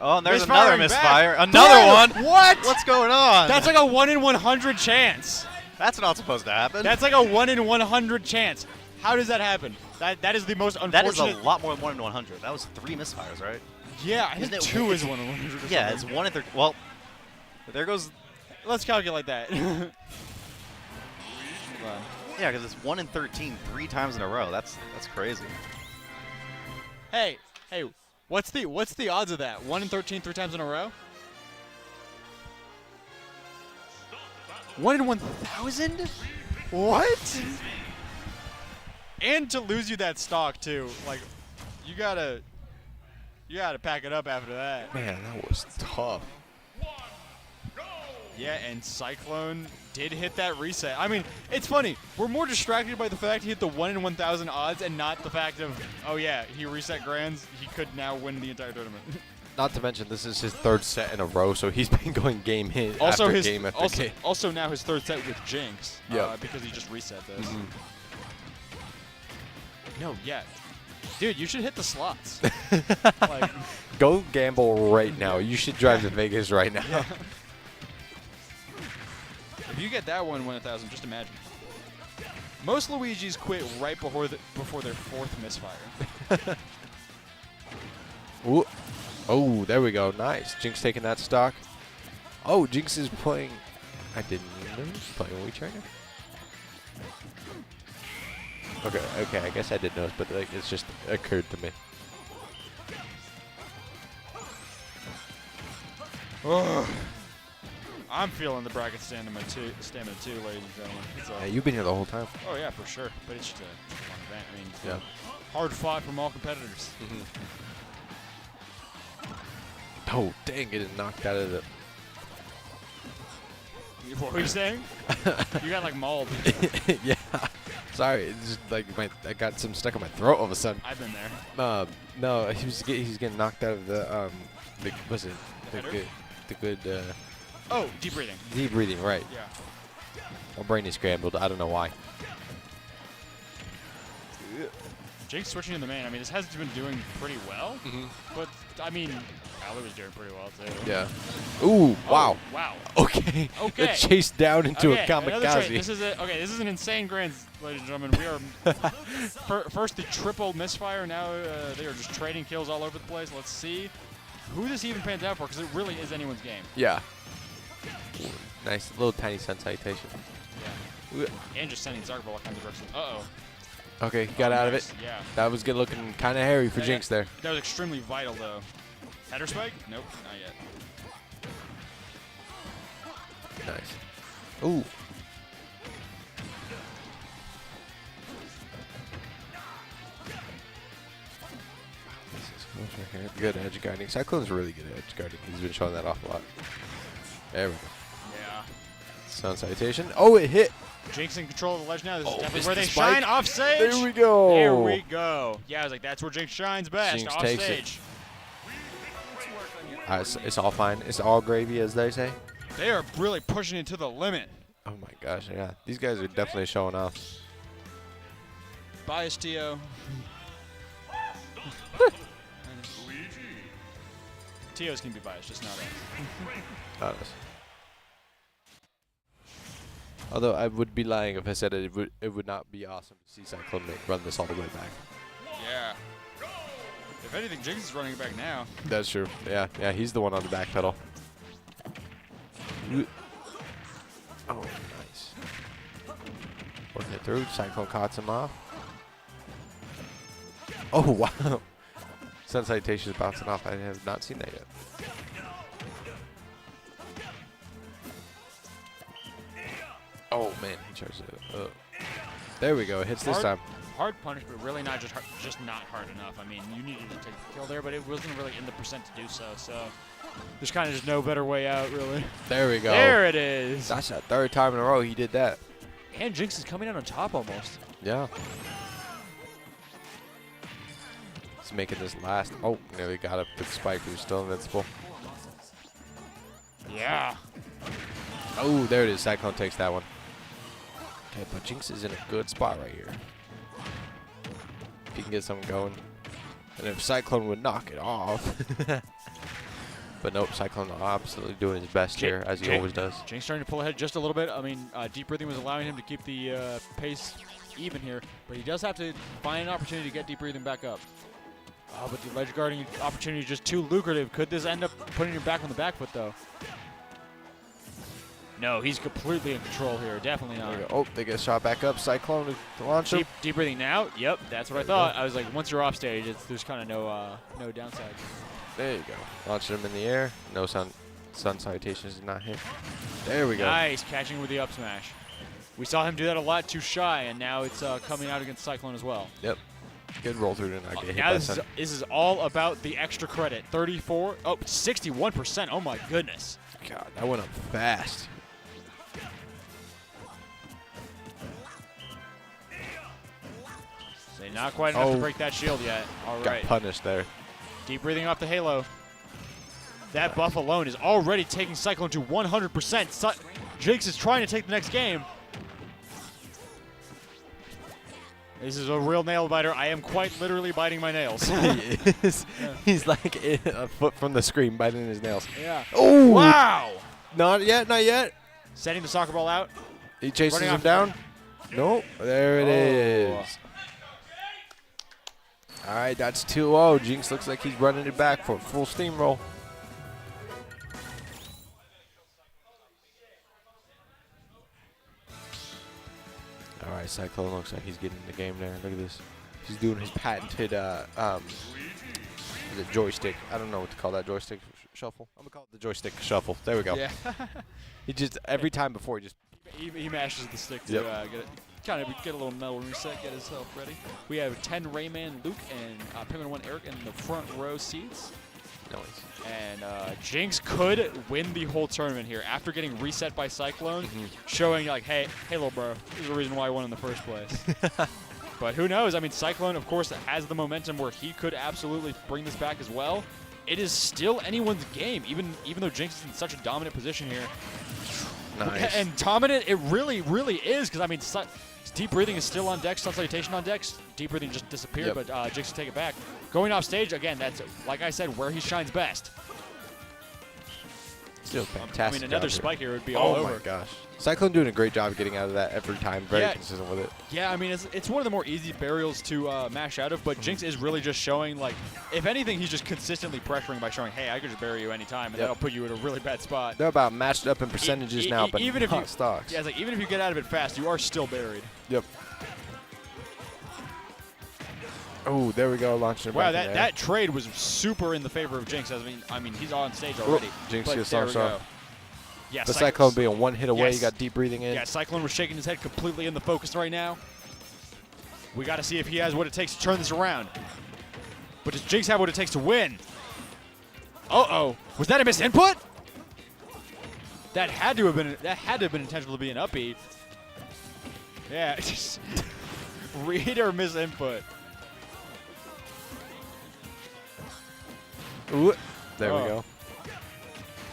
Speaker 7: Oh, and there's
Speaker 1: Misfiring
Speaker 7: another
Speaker 1: back.
Speaker 7: misfire. Another one.
Speaker 1: What?
Speaker 7: What's going on?
Speaker 1: That's like a 1 in 100 chance.
Speaker 7: That's not supposed to happen.
Speaker 1: That's like a 1 in 100 chance. How does that happen? That is the most unfortunate.
Speaker 7: That is a lot more than 1 in 100. That was 3 misfires, right?
Speaker 1: Yeah, I think
Speaker 7: Isn't it
Speaker 1: 2
Speaker 7: weird?
Speaker 1: is 1 in 100. Or
Speaker 7: Yeah,
Speaker 1: something.
Speaker 7: it's 1 in 30. Well, there goes.
Speaker 1: Let's calculate that.
Speaker 7: Yeah, because it's 1 in 13 3 times in a row. That's crazy.
Speaker 1: Hey, what's the odds of that? 1 in 13 3 times in a row? 1 in 1,000? What? And to lose you that stock too, like you gotta pack it up after that.
Speaker 5: Man, that was tough.
Speaker 1: Yeah, and Cyclone did hit that reset. I mean, it's funny. We're more distracted by the fact he hit the 1 in 1,000 odds and not the fact of, oh yeah, he reset grands. He could now win the entire tournament.
Speaker 5: Not to mention, this is his 3rd set in a row, so he's been going game hit
Speaker 1: also
Speaker 5: after game after game.
Speaker 1: Also now his 3rd set with Jinx.
Speaker 5: Yeah.
Speaker 1: Because he just reset those.
Speaker 5: Mhm.
Speaker 1: No, yeah. Dude, you should hit the slots. Like,
Speaker 5: Go gamble right now. You should drive to Vegas right now.
Speaker 1: yeah. If you get that 1 in 1,000, just imagine. Most Luigis quit right before their 4th misfire.
Speaker 5: Ooh. Oh, there we go. Nice. Jinx taking that stock. Oh, Jinx is playing. I didn't know he was playing Wii Trainer. Okay. I guess I did notice, but like it's just occurred to me.
Speaker 1: Ugh. I'm feeling the bracket stamina too, ladies and gentlemen. It's
Speaker 5: Yeah, you've been here the whole time.
Speaker 1: oh yeah, for sure. But it's just a fun event. I mean, it's
Speaker 5: Yeah.
Speaker 1: hard fought from all competitors.
Speaker 5: Oh, dang! It knocked out of the.
Speaker 1: What were you saying? You got like mauled.
Speaker 5: Yeah. Sorry, it's just like I got some stuck in my throat all of a sudden.
Speaker 1: I've been there.
Speaker 5: No, he's getting knocked out of the what's it?
Speaker 1: The
Speaker 5: The good
Speaker 1: Oh, deep breathing.
Speaker 5: deep breathing, right?
Speaker 1: Yeah.
Speaker 5: My brain is scrambled. I don't know why.
Speaker 1: Jake's switching to the main. I mean, this has been doing pretty well, but I mean, Ali was doing pretty well too.
Speaker 5: Yeah. Ooh! Wow.
Speaker 1: Oh, wow.
Speaker 5: Okay.
Speaker 1: Okay.
Speaker 5: Got chased down into
Speaker 1: Okay,
Speaker 5: a
Speaker 1: another trade.
Speaker 5: kamikaze.
Speaker 1: This is this is an insane grand, ladies and gentlemen. We are first the triple misfire. Now they are just trading kills all over the place. Let's see who this even pans out for, because it really is anyone's game.
Speaker 5: Yeah. Ooh, nice little tiny sun citation.
Speaker 1: Yeah. And just sending Zark all kinds of directions. Uh-oh.
Speaker 5: Okay, he got out of it.
Speaker 1: Yeah.
Speaker 5: That was good looking, kind of hairy for
Speaker 1: Yeah,
Speaker 5: Jinx there.
Speaker 1: That was extremely vital, though. Header spike? Nope, not yet.
Speaker 5: Nice. Ooh. Good edge guarding. Cyclone's really good at edge guarding. He's been showing that off a lot. There we go.
Speaker 1: Yeah.
Speaker 5: Sun citation. Oh, it hit.
Speaker 1: Jinx in control of the ledge now. This is
Speaker 5: Oh,
Speaker 1: definitely
Speaker 5: missed
Speaker 1: where
Speaker 5: the
Speaker 1: they
Speaker 5: spike.
Speaker 1: shine off stage.
Speaker 5: There we go.
Speaker 1: There we go. Yeah, I was like, that's where Jinx shines best,
Speaker 5: Jinx
Speaker 1: off
Speaker 5: takes it.
Speaker 1: stage.
Speaker 5: It's all fine. It's all gravy, as they say.
Speaker 1: They are really pushing it to the limit.
Speaker 5: Oh my gosh, yeah. These guys are definitely showing off.
Speaker 1: Bias Tio. Tios can be biased, just not us.
Speaker 5: Not us. Although I would be lying if I said it would not be awesome to see Cyclone run this all the way back.
Speaker 1: Yeah. If anything, Jinx is running it back now.
Speaker 5: That's true. Yeah, he's the one on the back pedal. Oh, nice. Working it through. Cyclone cuts him off. Oh, wow. Sun Citation is bouncing off. I have not seen that yet. Oh, man. He charges it up. There we go. It hits this time.
Speaker 1: Hard punish, but really not just not hard enough. I mean, you needed to take the kill there, but it wasn't really in the percent to do so. So there's kind of just no better way out, really.
Speaker 5: There we go.
Speaker 1: There it is.
Speaker 5: That's the 3rd time in a row he did that.
Speaker 1: And Jinx is coming out on top almost.
Speaker 5: Yeah. He's making this last. Oh, nearly got it with Spike, who's still invincible.
Speaker 1: Yeah.
Speaker 5: Oh, there it is. Cyclone takes that one. Okay, but Jinx is in a good spot right here. If he can get something going. And if Cyclone would knock it off. But nope, Cyclone absolutely doing his best here, as he always does.
Speaker 1: Jinx starting to pull ahead just a little bit. I mean, deep breathing was allowing him to keep the pace even here, but he does have to find an opportunity to get deep breathing back up. Oh, but the ledge guarding opportunity is just too lucrative. Could this end up putting him back on the back foot, though? No, he's completely in control here. Definitely not.
Speaker 5: Oh, they get shot back up. Cyclone to launch him.
Speaker 1: Deep breathing now. Yep, that's what I thought. I was like, once you're off stage, there's kind of no downside.
Speaker 5: There you go. Launching him in the air. No sun citations did not hit. There we go.
Speaker 1: Nice, catching with the up smash. We saw him do that a lot too shy, and now it's coming out against Cyclone as well.
Speaker 5: Yep. Good roll through to not get hit
Speaker 1: now
Speaker 5: by
Speaker 1: this
Speaker 5: sun.
Speaker 1: is all about the extra credit. 34, 61%. Oh my goodness.
Speaker 5: God, that went up fast.
Speaker 1: So not quite enough to
Speaker 5: Oh.
Speaker 1: break that shield yet. All
Speaker 5: Got
Speaker 1: right.
Speaker 5: punished there.
Speaker 1: Deep breathing off the Halo. That buff alone is already taking Cyclone to 100%. Jinx is trying to take the next game. This is a real nail biter. I am quite literally biting my nails.
Speaker 5: He is. He's like a foot from the screen, biting his nails.
Speaker 1: Yeah.
Speaker 5: Oh!
Speaker 1: Wow!
Speaker 5: Not yet, not yet.
Speaker 1: Sending the soccer ball out.
Speaker 5: He chases
Speaker 1: Running
Speaker 5: him
Speaker 1: off-
Speaker 5: down. Nope. There it
Speaker 1: Oh.
Speaker 5: is. All right, that's 2-0. Jinx looks like he's running it back for a full steamroll. All right, Cyclone looks like he's getting in the game there. Look at this. He's doing his patented is it joystick. I don't know what to call that, joystick shuffle. I'm going to call it the joystick shuffle. There we go.
Speaker 1: Yeah.
Speaker 5: He just, every time before, he just,
Speaker 1: he mashes the stick to
Speaker 5: Yep.
Speaker 1: get a little metal reset, get himself ready. We have 10 Rayman, Luke, and Penguin 1 Eric in the front row seats.
Speaker 5: noise.
Speaker 1: And Jinx could win the whole tournament here after getting reset by Cyclone, showing like, hey, little bro, this is the reason why I won in the first place. But who knows? I mean, Cyclone, of course, has the momentum where he could absolutely bring this back as well. It is still anyone's game, even though Jinx is in such a dominant position here.
Speaker 5: Nice.
Speaker 1: And dominant, it really, really is, because I mean, deep breathing is still on deck, sun salutation on deck. Deep breathing just disappeared,
Speaker 5: Yep.
Speaker 1: but Jinx will take it back. Going off stage again, that's like I said, where he shines best.
Speaker 5: Still fantastic.
Speaker 1: I mean, another
Speaker 5: job here.
Speaker 1: spike here would be all
Speaker 5: Oh
Speaker 1: over.
Speaker 5: my gosh. Cyclone doing a great job getting out of that every time. Very
Speaker 1: Yeah.
Speaker 5: consistent with it.
Speaker 1: Yeah, I mean, it's one of the more easy burials to mash out of, but Jinx is really just showing, like, if anything, he's just consistently pressuring by showing, hey, I could just bury you anytime, and
Speaker 5: Yep.
Speaker 1: that'll put you in a really bad spot.
Speaker 5: They're about matched up in percentages now, but
Speaker 1: even if
Speaker 5: not
Speaker 1: you,
Speaker 5: stocks.
Speaker 1: Yeah, it's like, even if you get out of it fast, you are still buried.
Speaker 5: Yep. Oh, there we go, launching it
Speaker 1: Wow,
Speaker 5: back in there.
Speaker 1: that trade was super in the favor of Jinx. I mean, he's on stage already.
Speaker 5: Jinx
Speaker 1: but
Speaker 5: gets
Speaker 1: there we
Speaker 5: launched off.
Speaker 1: go. Yeah,
Speaker 5: The Cyclone being one hit away,
Speaker 1: Yes.
Speaker 5: you got deep breathing in.
Speaker 1: Yeah, Cyclone was shaking his head completely in the focus right now. We got to see if he has what it takes to turn this around. But does Jinx have what it takes to win? Uh-oh. Was that a miss input? That had to have been intentional to be an up B. Yeah, just read or miss input.
Speaker 5: Ooh, there
Speaker 1: Oh.
Speaker 5: we go.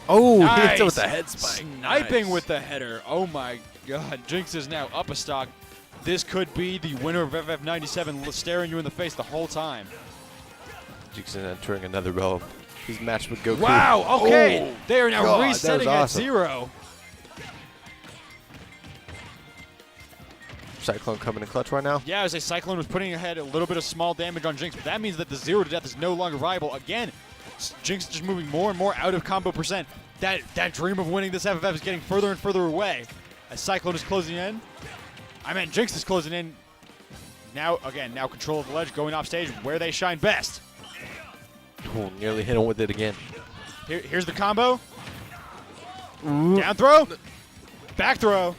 Speaker 5: Oh, he hits it
Speaker 1: Nice.
Speaker 5: with the head spike.
Speaker 1: Sniping
Speaker 5: Nice.
Speaker 1: with the header. Oh my god. Jinx is now up a stock. This could be the winner of FF97 staring you in the face the whole time.
Speaker 5: Jinx is entering another realm. He's matched with Goku.
Speaker 1: Wow, okay.
Speaker 5: Oh,
Speaker 1: They are now
Speaker 5: God, that was
Speaker 1: resetting at
Speaker 5: awesome.
Speaker 1: 0.
Speaker 5: Cyclone coming in clutch right now.
Speaker 1: Yeah, as a Cyclone was putting ahead a little bit of small damage on Jinx, but that means that the 0 to death is no longer viable. Again, Jinx is just moving more and more out of combo percent. That dream of winning this FFF is getting further and further away. As Cyclone is closing in. I meant Jinx is closing in. Now control of the ledge, going off stage where they shine best.
Speaker 5: Oh, nearly hit him with it again.
Speaker 1: Here's the combo. Down throw. Back throw.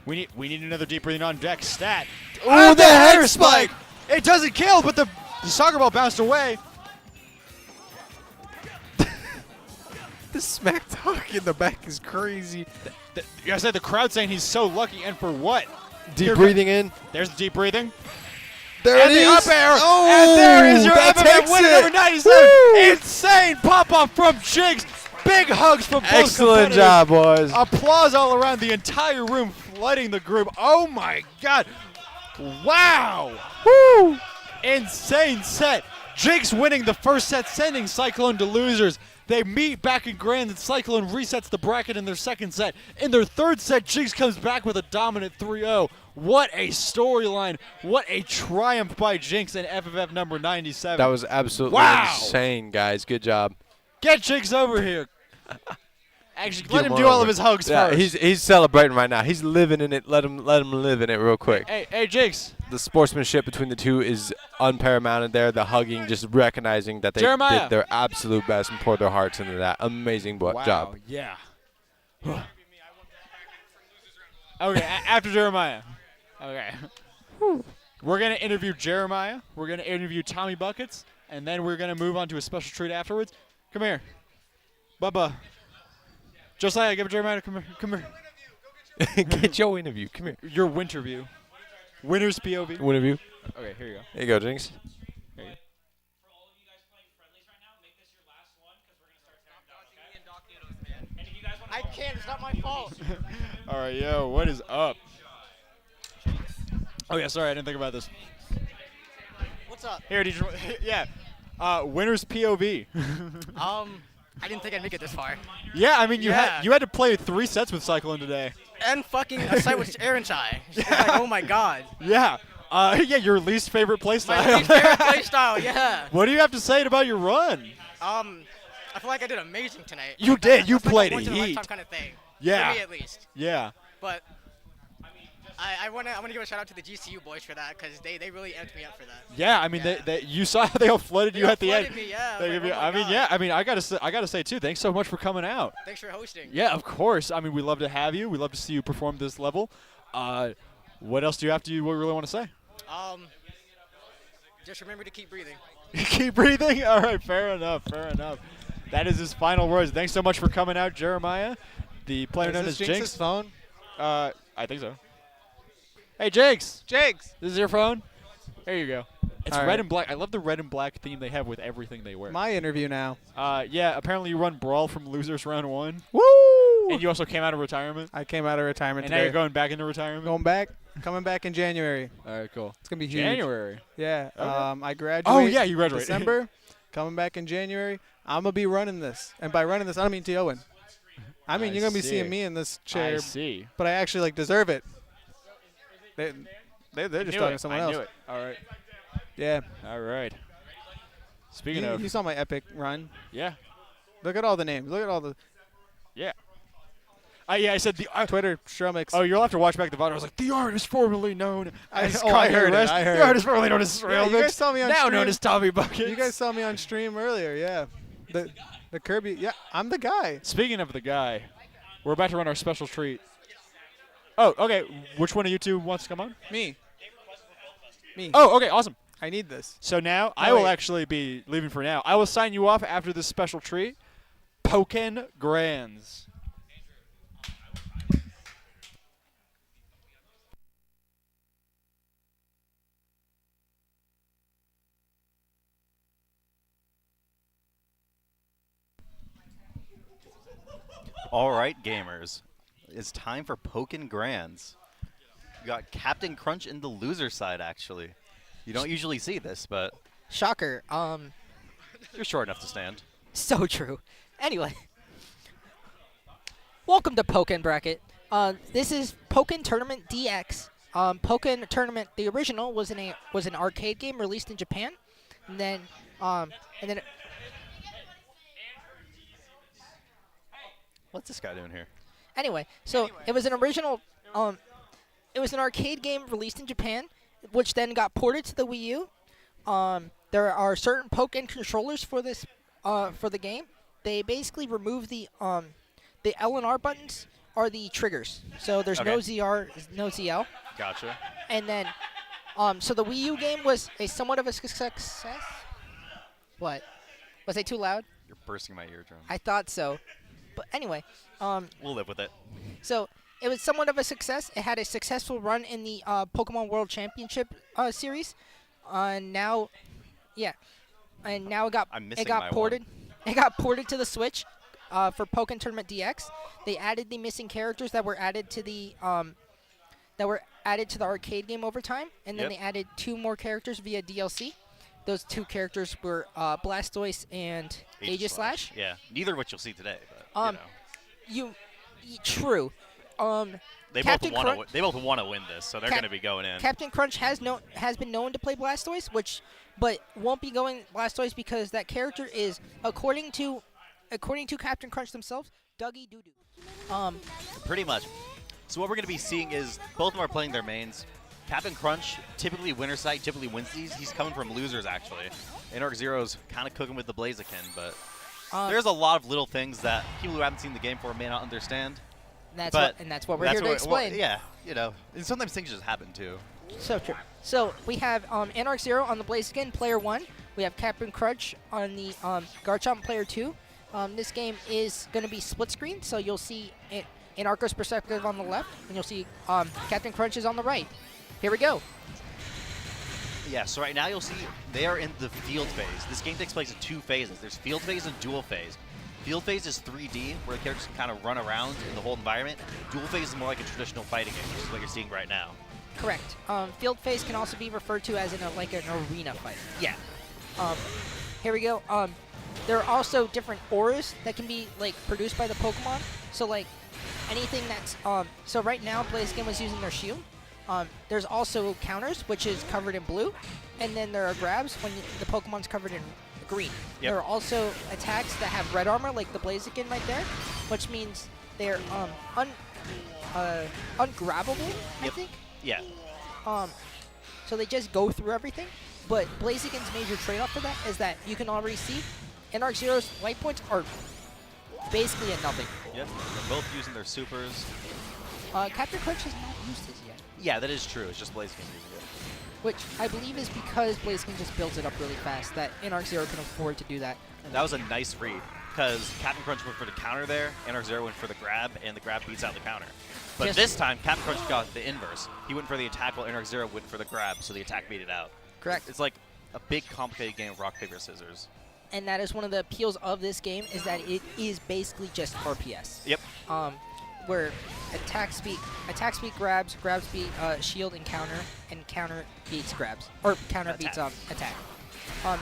Speaker 1: We need another deep breathing on deck stat.
Speaker 5: Oh, the head spike!
Speaker 1: It doesn't kill, but the soccer ball bounced away.
Speaker 5: The smack talk in the back is crazy.
Speaker 1: Like I said, the crowd saying he's so lucky, and for what?
Speaker 5: Deep
Speaker 1: Here-
Speaker 5: breathing in.
Speaker 1: There's the deep breathing.
Speaker 5: There
Speaker 1: And
Speaker 5: it
Speaker 1: the
Speaker 5: is.
Speaker 1: up air.
Speaker 5: Oh,
Speaker 1: And there is your
Speaker 5: that
Speaker 1: FFF
Speaker 5: takes
Speaker 1: winner,
Speaker 5: it.
Speaker 1: number 97.
Speaker 5: Woo.
Speaker 1: Insane pop-off from Jinx. Big hugs from both
Speaker 5: Excellent
Speaker 1: competitors.
Speaker 5: job, boys.
Speaker 1: Applause all around the entire room, flooding the group. Oh my God. Wow.
Speaker 5: Woo!
Speaker 1: Insane set. Jinx winning the first set, sending Cyclone to losers. They meet back in Grand, and Cyclone resets the bracket in their second set. In their third set, Jinx comes back with a dominant 3-0. What a storyline. What a triumph by Jinx and FFF number 97.
Speaker 5: That was absolutely
Speaker 1: Wow.
Speaker 5: insane, guys. Good job.
Speaker 1: Get Jinx over here. Actually,
Speaker 5: Get
Speaker 1: let him
Speaker 5: him
Speaker 1: do all
Speaker 5: over.
Speaker 1: of his hugs
Speaker 5: Yeah,
Speaker 1: first.
Speaker 5: he's celebrating right now. He's living in it. Let him live in it real quick.
Speaker 1: Hey, Jinx.
Speaker 5: The sportsmanship between the two is unparamounted there. The hugging, just recognizing that they
Speaker 1: Jeremiah.
Speaker 5: did their absolute best and poured their hearts into that. Amazing job.
Speaker 1: Yeah. Okay, after Jeremiah. Okay. We're going to interview Jeremiah. We're going to interview Tommy Buckets. And then we're going to move on to a special treat afterwards. Come here. Bubba. Josiah, give Jeremiah. Come here.
Speaker 5: Get your interview. Come here.
Speaker 1: Your winter view. Winner's POV.
Speaker 5: One of you.
Speaker 1: Okay, here you go.
Speaker 5: There you go, Jinx.
Speaker 1: Here you go.
Speaker 4: For all of you guys playing friendlies right now, make this your last one because we're gonna start tearing down. Okay? And if you guys want
Speaker 8: I can't. It's not my fault.
Speaker 1: All right, yo, what is up? Oh yeah, sorry, I didn't think about this.
Speaker 8: What's up?
Speaker 1: Here, did you? Yeah. Winner's POV.
Speaker 8: I didn't think I'd make it this far.
Speaker 1: Yeah, I mean you
Speaker 8: Yeah.
Speaker 1: had to play 3 sets with Cyclone today.
Speaker 8: And fucking a site with Aaron Chai. Like, oh my god.
Speaker 1: Yeah. Yeah, your least favorite playstyle.
Speaker 8: My least favorite playstyle. Yeah.
Speaker 1: What do you have to say about your run?
Speaker 8: I feel like I did amazing tonight.
Speaker 1: You did. You
Speaker 8: It's like
Speaker 1: played
Speaker 8: a
Speaker 1: a
Speaker 8: once in a
Speaker 1: heat.
Speaker 8: lifetime kind of thing.
Speaker 1: Yeah.
Speaker 8: For me at least.
Speaker 1: Yeah.
Speaker 8: But I want to give a shout out to the GCU boys for that because they really amped me up for that.
Speaker 1: Yeah, I mean
Speaker 8: Yeah.
Speaker 1: you saw how they all flooded you
Speaker 8: all
Speaker 1: at the
Speaker 8: flooded
Speaker 1: end.
Speaker 8: me, yeah.
Speaker 1: They
Speaker 8: Like,
Speaker 1: give you-
Speaker 8: oh my
Speaker 1: I mean,
Speaker 8: God.
Speaker 1: yeah, I mean, I gotta say too. Thanks so much for coming out.
Speaker 8: Thanks for hosting.
Speaker 1: Yeah, of course. I mean, we love to have you. We love to see you perform this level. What else do you have to? What you really want to say?
Speaker 8: Just remember to keep breathing.
Speaker 1: Keep breathing. All right, fair enough. Fair enough. That is his final words. Thanks so much for coming out, Jeremiah. The player known as Jinx.
Speaker 5: phone?
Speaker 1: I think so. Hey, Jinx.
Speaker 9: Jakes,
Speaker 1: This is your phone. There you go. It's
Speaker 9: All
Speaker 1: red
Speaker 9: right.
Speaker 1: and black. I love the red and black theme they have with everything they wear.
Speaker 9: my interview now.
Speaker 1: Yeah. Apparently, you run Brawl from Losers Round 1,
Speaker 9: Woo!
Speaker 1: and you also came out of retirement,
Speaker 9: I came out of retirement
Speaker 1: and now
Speaker 9: today.
Speaker 1: you're going back into retirement.
Speaker 9: Coming back in January.
Speaker 1: All right, cool.
Speaker 9: It's gonna be huge.
Speaker 1: January.
Speaker 9: Yeah.
Speaker 1: Okay.
Speaker 9: I graduate.
Speaker 1: Oh yeah, you graduated.
Speaker 9: December. Coming back in January. I'm gonna be running this, and by running this, I don't mean TOing. I mean
Speaker 1: I
Speaker 9: you're gonna be
Speaker 1: see.
Speaker 9: seeing me in this
Speaker 1: I
Speaker 9: chair,
Speaker 1: see.
Speaker 9: but I actually deserve it. They're just
Speaker 1: Knew
Speaker 9: talking
Speaker 1: it.
Speaker 9: to someone
Speaker 1: I
Speaker 9: else.
Speaker 1: knew it. All right.
Speaker 9: Yeah.
Speaker 1: All right. Speaking of,
Speaker 9: You saw my epic run.
Speaker 1: yeah,
Speaker 9: Look at all the names. Look at all the
Speaker 1: yeah. Yeah, I said the.
Speaker 9: Twitter Strumix.
Speaker 1: Oh, you'll have to watch back the VOD. I was like, the artist formerly known as
Speaker 9: I heard it.
Speaker 1: Kanye West.
Speaker 9: I heard
Speaker 1: The
Speaker 9: it.
Speaker 1: artist formerly known as
Speaker 9: Yeah, you guys saw me on
Speaker 1: now
Speaker 9: stream.
Speaker 1: known as Tommy Bucket.
Speaker 9: You guys saw me on stream earlier. Yeah. The Kirby. Yeah, I'm the guy.
Speaker 1: Speaking of the guy, we're about to run our special treat. Oh, okay. Which one of you two wants to come on?
Speaker 9: Me.
Speaker 1: Oh, okay. Awesome.
Speaker 9: I need this.
Speaker 1: So now
Speaker 9: Oh,
Speaker 1: I will
Speaker 9: wait.
Speaker 1: actually be leaving for now. I will sign you off after this special treat. Pokken Grands.
Speaker 7: All right, gamers. It's time for Pokken Grands. You got Captain Crunch in the loser side, actually. You don't usually see this, but
Speaker 8: Shocker.
Speaker 7: you're short enough to stand.
Speaker 8: So true. Anyway, welcome to Pokken Bracket. This is Pokken Tournament DX. Pokken Tournament, the original was an arcade game released in Japan, and then
Speaker 7: What's this guy doing here?
Speaker 8: anyway, so it was an original. It was an arcade game released in Japan, which then got ported to the Wii U. There are certain Pokken controllers for this for the game. They basically remove the L and R buttons are the triggers. So there's no
Speaker 7: Okay.
Speaker 8: ZR, no ZL.
Speaker 7: Gotcha.
Speaker 8: And then, so the Wii U game was a somewhat of a success. What? Was I too loud?
Speaker 7: You're bursting my eardrum.
Speaker 8: I thought so. But anyway,
Speaker 7: We'll live with it.
Speaker 8: so it was somewhat of a success. It had a successful run in the Pokemon World Championship series. Now it got
Speaker 7: I'm missing
Speaker 8: it got
Speaker 7: my
Speaker 8: ported.
Speaker 7: one.
Speaker 8: It got ported to the Switch for Pokken Tournament DX. They added the missing characters that were added to the arcade game over time, and then
Speaker 7: Yep.
Speaker 8: they added 2 more characters via DLC. Those 2 characters were Blastoise and Aegislash.
Speaker 7: Yeah, neither of which you'll see today. But,
Speaker 8: True.
Speaker 7: they
Speaker 8: Captain
Speaker 7: both want to.
Speaker 8: Crunch-
Speaker 7: They both want to win this, so they're
Speaker 8: Cap-
Speaker 7: going to be going in.
Speaker 8: Captain Crunch has been known to play Blastoise, but won't be going Blastoise because that character is, according to Captain Crunch themselves, Dougie Doo Doo.
Speaker 7: Pretty much. So what we're going to be seeing is both of them are playing their mains. Captain Crunch, typically winner side, typically wins these. He's coming from losers, actually. Anarch Zero's kind of cooking with the Blaziken, but there's a lot of little things that people who haven't seen the game before may not understand.
Speaker 8: That's
Speaker 7: But
Speaker 8: what we're here to explain.
Speaker 7: Well, yeah, and sometimes things just happen, too.
Speaker 8: So true. So we have Anarch Zero on the Blaziken, player 1. We have Captain Crunch on the Garchomp, player 2. This game is going to be split screen, so you'll see Anarcho's perspective on the left, and you'll see Captain Crunch is on the right. Here we go.
Speaker 7: Yeah, so right now you'll see they are in the field phase. This game takes place in 2 phases. There's field phase and duel phase. Field phase is 3D, where the characters can kind of run around in the whole environment. Duel phase is more like a traditional fighting game, which is what you're seeing right now.
Speaker 8: Correct. Field phase can also be referred to as like an arena fight.
Speaker 7: Yeah.
Speaker 8: Here we go. There are also different auras that can be like produced by the Pokemon. So like anything that's so right now Blaziken was using their shield. There's also counters, which is covered in blue, and then there are grabs when the Pokemon's covered in green.
Speaker 7: Yep.
Speaker 8: There are also attacks that have red armor, like the Blaziken right there, which means they're ungrabbable, I think.
Speaker 7: Yeah.
Speaker 8: So they just go through everything. But Blaziken's major trade-off for that is that you can already see Anarch Zero's light points are basically at nothing.
Speaker 7: Yep. They're both using their supers.
Speaker 8: Captain Crunch has not used his yet.
Speaker 7: Yeah, that is true. It's just Blaziken using it.
Speaker 8: Which I believe is because Blaziken just builds it up really fast, that Anarch Zero can afford to do that.
Speaker 7: That was a nice read, because Captain Crunch went for the counter there, Anarch Zero went for the grab, and the grab beats out the counter. But
Speaker 8: Yes.
Speaker 7: this time, Captain Crunch got the inverse. He went for the attack while Anarch Zero went for the grab, so the attack beat it out.
Speaker 8: Correct.
Speaker 7: It's like a big, complicated game of rock, paper, scissors.
Speaker 8: And that is one of the appeals of this game, is that it is basically just RPS.
Speaker 7: Yep.
Speaker 8: Where attack speed grabs, grabs beat shield and counter beats grabs, or counter beats attack.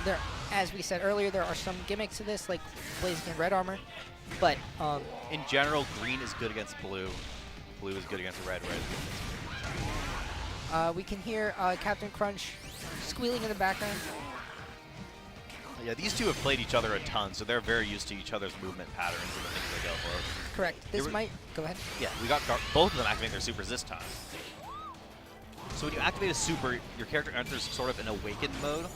Speaker 8: There, as we said earlier, there are some gimmicks to this, like Blaziken red armor, but
Speaker 7: In general, green is good against blue. Blue is good against red. Red is good against
Speaker 8: we can hear Captain Crunch squealing in the background.
Speaker 7: Yeah, these two have played each other a ton, so they're very used to each other's movement patterns and the things they go for.
Speaker 8: Correct. This might go ahead.
Speaker 7: Yeah, we got both of them activating their supers this time. So when you activate a super, your character enters sort of an awakened mode.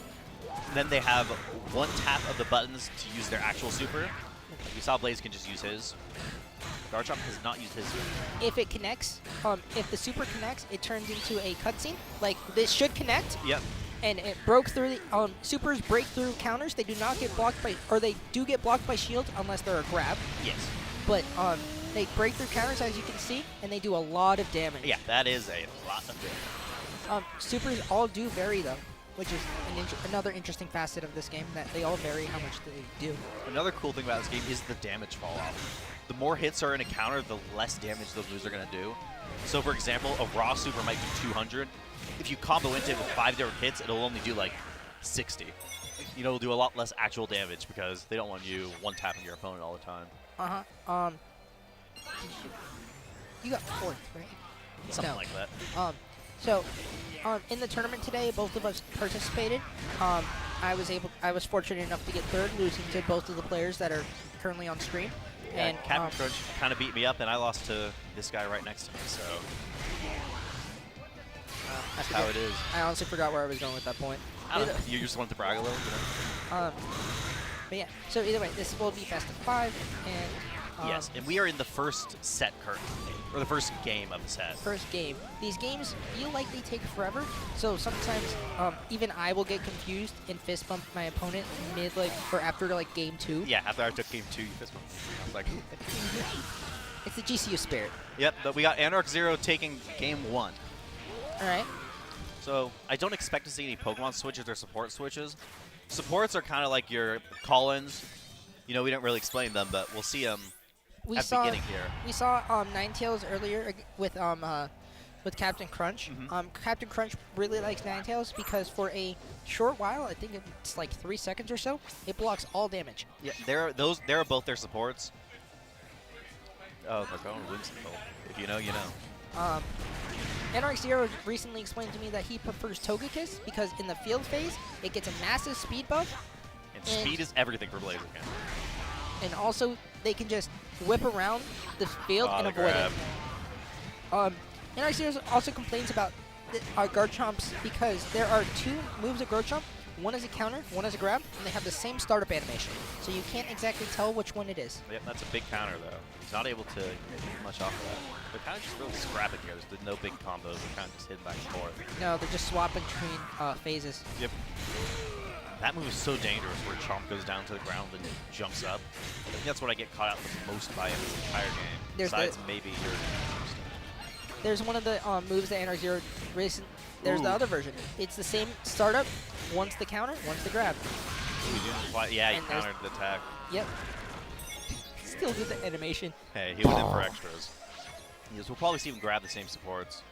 Speaker 7: Then they have one tap of the buttons to use their actual super. You saw Blaziken just use his. Garchomp has not used his super.
Speaker 8: If it connects, if the super connects, it turns into a cutscene. Like this should connect.
Speaker 7: Yep.
Speaker 8: And it broke through the supers break through counters. They do not get blocked by, or they do get blocked by shields unless they're a grab.
Speaker 7: Yes.
Speaker 8: But they break through counters, as you can see, and they do a lot of damage.
Speaker 7: Yeah, that is a lot of damage.
Speaker 8: Supers all do vary though, which is another interesting facet of this game, that they all vary how much they do.
Speaker 7: Another cool thing about this game is the damage fall off. The more hits are in a counter, the less damage those moves are going to do. So for example, a raw super might do 200. If you combo into it with 5 different hits, it'll only do like 60. You know, it'll do a lot less actual damage because they don't want you one-tapping your opponent all the time.
Speaker 8: You got 4th, right?
Speaker 7: Something
Speaker 8: No.
Speaker 7: like that.
Speaker 8: So, in the tournament today, both of us participated. I was fortunate enough to get 3rd, losing to both of the players that are currently on stream.
Speaker 7: Yeah,
Speaker 8: And
Speaker 7: Captain Crunch kind of beat me up, and I lost to this guy right next to me, so that's how it is.
Speaker 8: I honestly forgot where I was going with that point.
Speaker 7: I don't know, you just wanted to brag a little, you know?
Speaker 8: But yeah, so either way, this will be best of 5, and
Speaker 7: Yes, and we are in the first set currently, or the first game of the set.
Speaker 8: first game. These games feel like they take forever, so sometimes even I will get confused and fist bump my opponent or after game 2.
Speaker 7: Yeah, after I took game 2, you fist bumped me. I was like,
Speaker 8: It's the GCU spirit.
Speaker 7: yep, but we got Anarch Zero taking game 1.
Speaker 8: All right.
Speaker 7: So I don't expect to see any Pokemon switches or support switches. Supports are kind of like your call-ins. You know, we don't really explain them, but we'll see them at the beginning here.
Speaker 8: We saw Ninetales earlier with Captain Crunch. Captain Crunch really likes Ninetales because for a short while, I think it's like 3 seconds or so, it blocks all damage.
Speaker 7: Yeah, they're both their supports. Oh, they're going whimsical. If you know, you know.
Speaker 8: Anarch Zero recently explained to me that he prefers Togekiss because in the field phase, it gets a massive speed buff.
Speaker 7: And speed is everything for Blaziken.
Speaker 8: And also, they can just whip around the field and
Speaker 7: the
Speaker 8: avoid
Speaker 7: grab.
Speaker 8: it. Anarch Zero also complains about Garchomps because there are 2 moves of Garchomp. One is a counter, one is a grab, and they have the same startup animation. So you can't exactly tell which one it is.
Speaker 7: Yep, that's a big counter, though. He's not able to get much off of that. They're kind of just really scrapping here. There's no big combos. They're kind of just hitting back and forth.
Speaker 8: No, they're just swapping between phases.
Speaker 7: Yep. That move is so dangerous where Chomp goes down to the ground and jumps up. I think that's what I get caught out the most by in this entire game.
Speaker 8: There's
Speaker 7: Besides maybe your...
Speaker 8: There's one of the moves that Anarch Zero there's the
Speaker 7: Ooh.
Speaker 8: other version. It's the same startup. Once the counter, once the grab.
Speaker 7: Yeah, he
Speaker 8: And there's-
Speaker 7: countered the attack.
Speaker 8: Yep. Still did the animation.
Speaker 7: Hey, he went in for extras. Yes, we'll probably see him grab the same supports.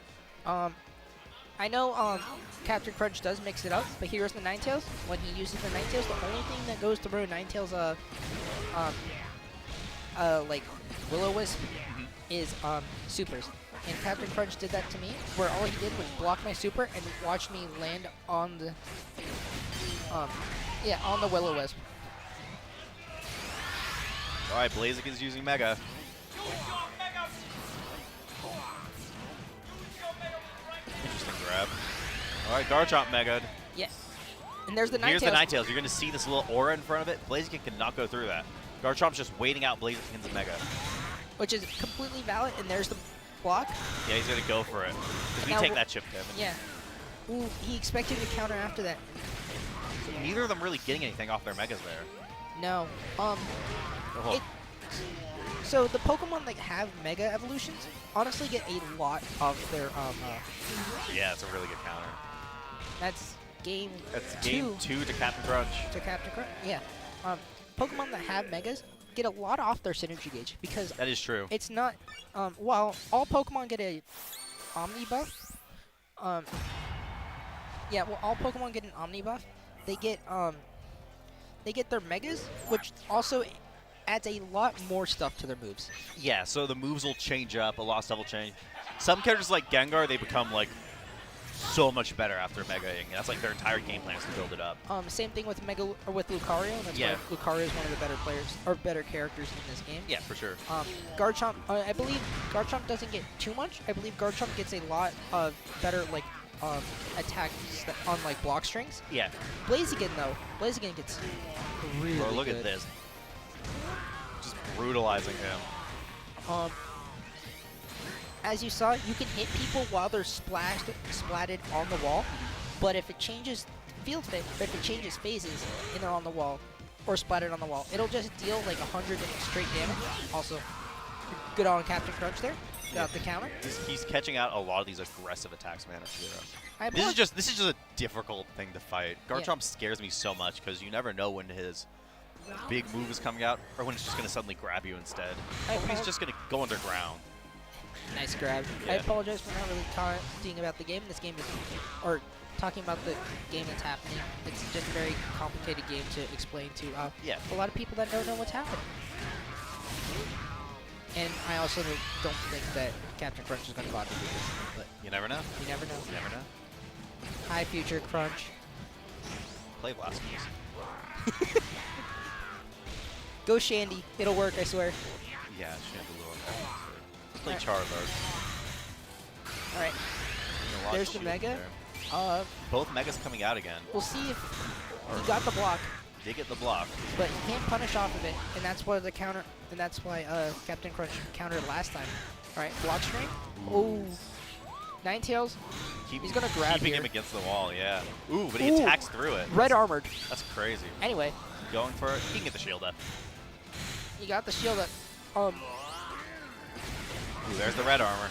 Speaker 8: I know Captain Crunch does mix it up, but here's the Ninetales. When he uses the Ninetales, the only thing that goes through Ninetales like Will-O-Wisp is supers. And Captain Crunch did that to me, where all he did was block my super and watch me land on the on the Will-O-Wisp.
Speaker 7: All right, Blaziken's using Mega. Interesting grab. All right, Garchomp Mega'd.
Speaker 8: Yeah. And there's the
Speaker 7: Here's the
Speaker 8: Ninetales.
Speaker 7: Ninetales. You're going to see this little aura in front of it. Blaziken cannot go through that. Garchomp's just waiting out Blaziken's Mega.
Speaker 8: Which is completely valid, and there's the block.
Speaker 7: Yeah, he's going to go for it. Because we
Speaker 8: Now
Speaker 7: take
Speaker 8: we're-
Speaker 7: that chip, Kevin.
Speaker 8: Yeah. Ooh, he expected to counter after that.
Speaker 7: Neither of them really getting anything off their Megas there.
Speaker 8: No.
Speaker 7: Oh.
Speaker 8: So the Pokemon that have Mega Evolutions honestly get a lot of their
Speaker 7: Yeah, it's a really good counter.
Speaker 8: that's game
Speaker 7: That's game 2 to Captain Crunch.
Speaker 8: to Captain Crunch. Yeah. Pokemon that have Megas get a lot off their synergy gauge because
Speaker 7: That is true.
Speaker 8: it's not while all Pokemon get a Omni buff. Yeah, well all Pokemon get an Omni buff. They get their Megas, which also adds a lot more stuff to their moves.
Speaker 7: Yeah, so the moves will change up, a lot of stuff will change. Some characters like Gengar, they become like so much better after Megaing. That's like their entire game plan is to build it up.
Speaker 8: Same thing with Lucario. That's
Speaker 7: Yeah.
Speaker 8: why Lucario is one of the better players or better characters in this game.
Speaker 7: Yeah, for sure.
Speaker 8: Garchomp, I believe Garchomp doesn't get too much. I believe Garchomp gets a lot of better like attacks on like block strings.
Speaker 7: Yeah.
Speaker 8: Blaziken though, Blaziken gets really
Speaker 7: Bro, look
Speaker 8: good.
Speaker 7: at this. Just brutalizing him.
Speaker 8: As you saw, you can hit people while they're splatted on the wall, but if it changes if it changes phases and they're on the wall or splattered on the wall, it'll just deal like 100 straight damage. Also, good on Captain Crunch there. Got the counter.
Speaker 7: He's catching out a lot of these aggressive attacks, man.
Speaker 8: I
Speaker 7: This is
Speaker 8: apologize-
Speaker 7: just a difficult thing to fight. Garchomp scares me so much because you never know when his big move is coming out or when it's just going to suddenly grab you instead. Or when he's just going to go underground.
Speaker 8: Nice grab. I
Speaker 7: Yeah.
Speaker 8: apologize for not really talking about the game. This game is, or talking about the game that's happening. It's just a very complicated game to explain to
Speaker 7: Yeah.
Speaker 8: a lot of people that don't know what's happening. And I also don't think that Captain Crunch is going to bother you this, but
Speaker 7: You never know.
Speaker 8: you never know.
Speaker 7: You never know.
Speaker 8: High future Crunch.
Speaker 7: Play Blasphemous.
Speaker 8: Go Shandy. It'll work, I swear.
Speaker 7: Yeah, Chandelure. Let's play
Speaker 8: Alright.
Speaker 7: Charizard.
Speaker 8: All right.
Speaker 7: A lot of
Speaker 8: There's the
Speaker 7: shield
Speaker 8: Mega.
Speaker 7: there. Both Megas coming out again.
Speaker 8: We'll see if he got the block,
Speaker 7: They get the block.
Speaker 8: but he can't punish off of it, and that's why the counter. And that's why Captain Crunch countered last time. All right, block string. Oh, Ninetales. He's gonna grab
Speaker 7: Keeping
Speaker 8: here.
Speaker 7: him against the wall, yeah. Ooh, but he
Speaker 8: Ooh.
Speaker 7: attacks through it.
Speaker 8: Red armored.
Speaker 7: That's crazy.
Speaker 8: Anyway,
Speaker 7: Going for it. He can get the shield up.
Speaker 8: he got the shield up.
Speaker 7: Ooh, there's the red armor.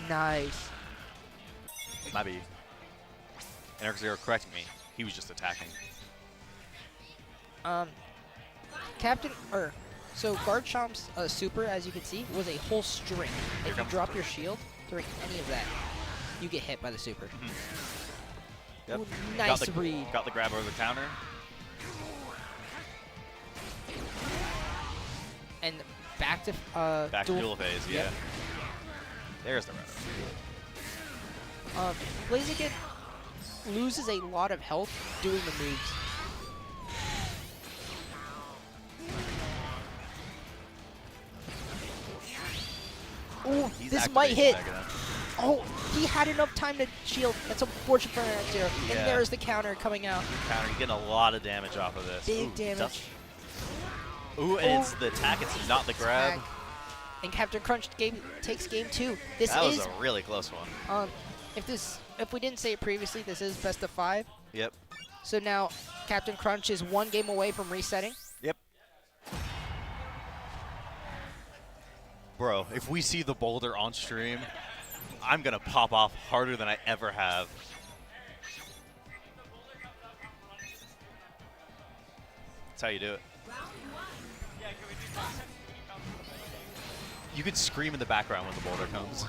Speaker 8: Nice.
Speaker 7: Might be. Energy Zero correcting me. He was just attacking.
Speaker 8: So Garchomp's super, as you can see, was a whole string. If you
Speaker 7: comes
Speaker 8: drop your shield during any of that, you get hit by the super.
Speaker 7: Yep.
Speaker 8: Ooh,
Speaker 7: Got
Speaker 8: nice
Speaker 7: the,
Speaker 8: read.
Speaker 7: Got the grab over the counter.
Speaker 8: And back to
Speaker 7: Back to dual phase, yeah.
Speaker 8: Yep.
Speaker 7: There's the red armor.
Speaker 8: Blaziken loses a lot of health doing the moves. Ooh,
Speaker 7: He's
Speaker 8: this might
Speaker 7: activating
Speaker 8: hit.
Speaker 7: Mega.
Speaker 8: Oh, he had enough time to shield. That's unfortunate for Nandez.
Speaker 7: Yeah.
Speaker 8: And there's the counter coming out.
Speaker 7: Counter, you're getting a lot of damage off of this.
Speaker 8: Big
Speaker 7: Ooh,
Speaker 8: damage.
Speaker 7: tough. Ooh, and it's the attack, it's not the grab.
Speaker 8: Tag. And Captain Crunch takes game 2. This
Speaker 7: That
Speaker 8: is
Speaker 7: was a really close one.
Speaker 8: if we didn't say it previously, this is best of 5.
Speaker 7: Yep.
Speaker 8: So now Captain Crunch is 1 game away from resetting.
Speaker 7: Yep. Bro, if we see the boulder on stream, I'm going to pop off harder than I ever have. how you do it. You could scream in the background when the boulder comes.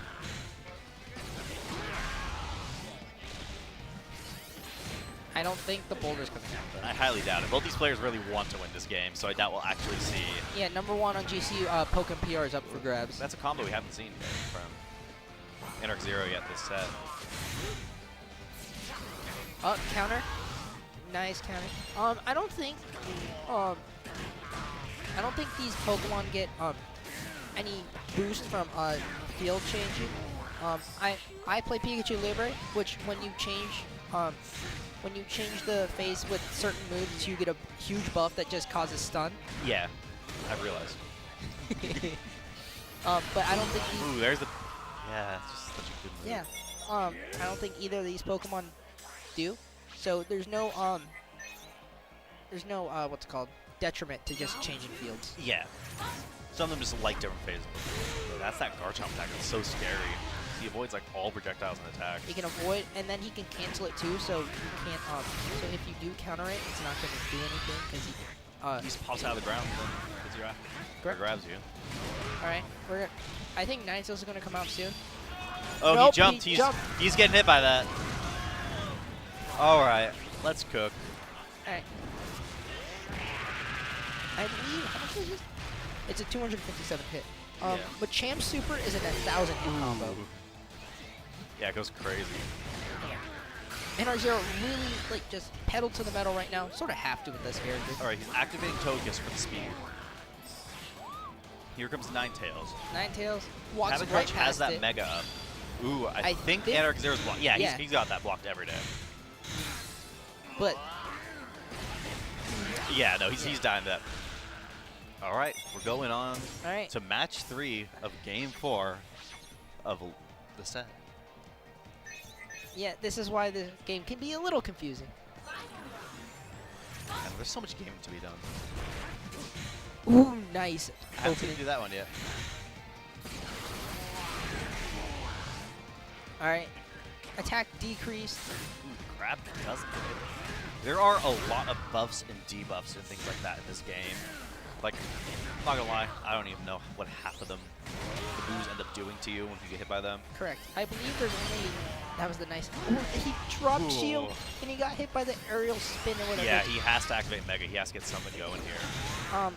Speaker 8: I don't think the boulder's going to happen.
Speaker 7: I highly doubt it. Both these players really want to win this game, so I doubt we'll actually see.
Speaker 8: Yeah, number 1 on GC, Pokken PR is up for grabs.
Speaker 7: That's a combo we haven't seen from Anarch Zero yet this set.
Speaker 8: Up counter. Nice counter. I don't think these Pokemon get any boost from field changing. I play Pikachu Libre, which when you change the phase with certain moves, you get a huge buff that just causes stun.
Speaker 7: Yeah, I've realized.
Speaker 8: But I don't think these,
Speaker 7: Ooh, there's the. Yeah, it's just such a good move.
Speaker 8: yeah. I don't think either of these Pokemon do. So there's no what's it called, detriment to just changing fields.
Speaker 7: Yeah. Some of them just like different phases. That's that Garchomp attack. It's so scary. He avoids like all projectiles and attacks.
Speaker 8: He can avoid, and then he can cancel it too. So you can't. So if you do counter it, it's not going to do anything because he can.
Speaker 7: He just pops out of the ground and then hits you after.
Speaker 8: Correct.
Speaker 7: Grabs you.
Speaker 8: All right, I think Nandez is going to come out soon.
Speaker 7: Oh,
Speaker 8: Nope,
Speaker 7: he jumped.
Speaker 8: he jumped.
Speaker 7: He's getting hit by that. All right, let's cook.
Speaker 8: All right. I believe how much is this? It's a 257 hit.
Speaker 7: Yeah.
Speaker 8: But Champ Super is an 1,000 hit combo.
Speaker 7: Yeah, it goes crazy.
Speaker 8: NR0 really like just pedal to the metal right now. Sort of have to with this character.
Speaker 7: All right, he's activating Togekiss for the speed. Here comes Ninetales.
Speaker 8: Ninetales walks
Speaker 7: Cabin
Speaker 8: right
Speaker 7: Crunch
Speaker 8: past
Speaker 7: has that
Speaker 8: it.
Speaker 7: mega up. Ooh, I think
Speaker 8: think-
Speaker 7: Anarch Zero's blocked. Yeah,
Speaker 8: Yeah.
Speaker 7: he's got that blocked every day.
Speaker 8: But
Speaker 7: Yeah, no, he's dying to that. All right, we're going on
Speaker 8: all right,
Speaker 7: to match 3 of Game 4 of the set.
Speaker 8: yeah, this is why the game can be a little confusing.
Speaker 7: And there's so much gaming to be done.
Speaker 8: Ooh, nice.
Speaker 7: I haven't seen
Speaker 8: Opening.
Speaker 7: you do that one yet.
Speaker 8: All right, attack decreased.
Speaker 7: Ooh, grab doesn't hit. There are a lot of buffs and debuffs and things like that in this game. Like, I'm not gonna lie, I don't even know what half of them, the moves end up doing to you when you get hit by them.
Speaker 8: Correct. I believe there's only. That was the nice. Ooh, he dropped shield
Speaker 7: Ooh.
Speaker 8: and he got hit by the aerial spin or whatever.
Speaker 7: Yeah, he has to activate Mega. He has to get something going here.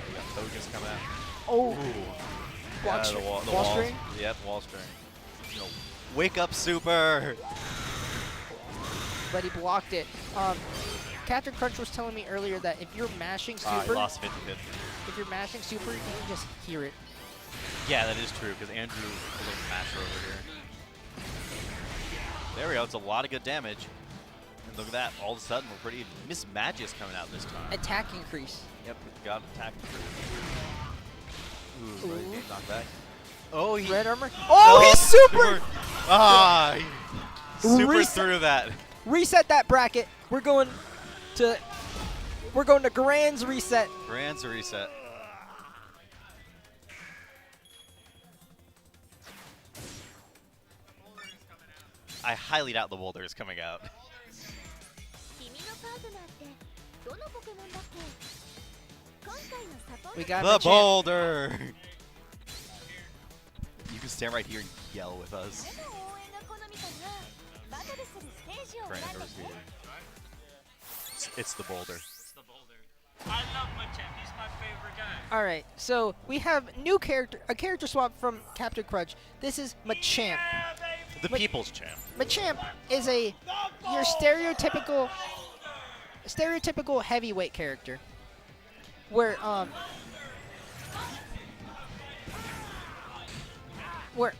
Speaker 7: We got Togekiss coming out.
Speaker 8: Oh,
Speaker 7: Ooh.
Speaker 8: block
Speaker 7: The wall
Speaker 8: wall string.
Speaker 7: Yep, wall string. No. Wake up, Super!
Speaker 8: But he blocked it. Captain Crunch was telling me earlier that if you're mashing
Speaker 7: He
Speaker 8: super,
Speaker 7: lost 50-50.
Speaker 8: if you're mashing super, you can just hear it.
Speaker 7: Yeah, that is true, because Andrew is a little masher over here. There we go, it's a lot of good damage. And look at that, all of a sudden we're pretty... Miss Magi's coming out this time.
Speaker 8: Attack increase.
Speaker 7: Yep, we got attack. Ooh,
Speaker 8: Ooh.
Speaker 7: ready to knock back. Oh, he...
Speaker 8: Red armor. Oh,
Speaker 7: No,
Speaker 8: he's super!
Speaker 7: Ah, he super
Speaker 8: Reset.
Speaker 7: through that.
Speaker 8: Reset that bracket. We're going to Grand's reset.
Speaker 7: Grand's reset. I highly doubt the boulder is coming out.
Speaker 8: We got
Speaker 7: The
Speaker 8: Machamp.
Speaker 7: boulder! You can stand right here and yell with us. Grand versus here. It's the boulder.
Speaker 4: I love Machamp. He's my favorite guy.
Speaker 8: All right, so we have a character swap from Captain Crunch. This is Machamp.
Speaker 7: The people's champ.
Speaker 8: Machamp is your stereotypical heavyweight character, where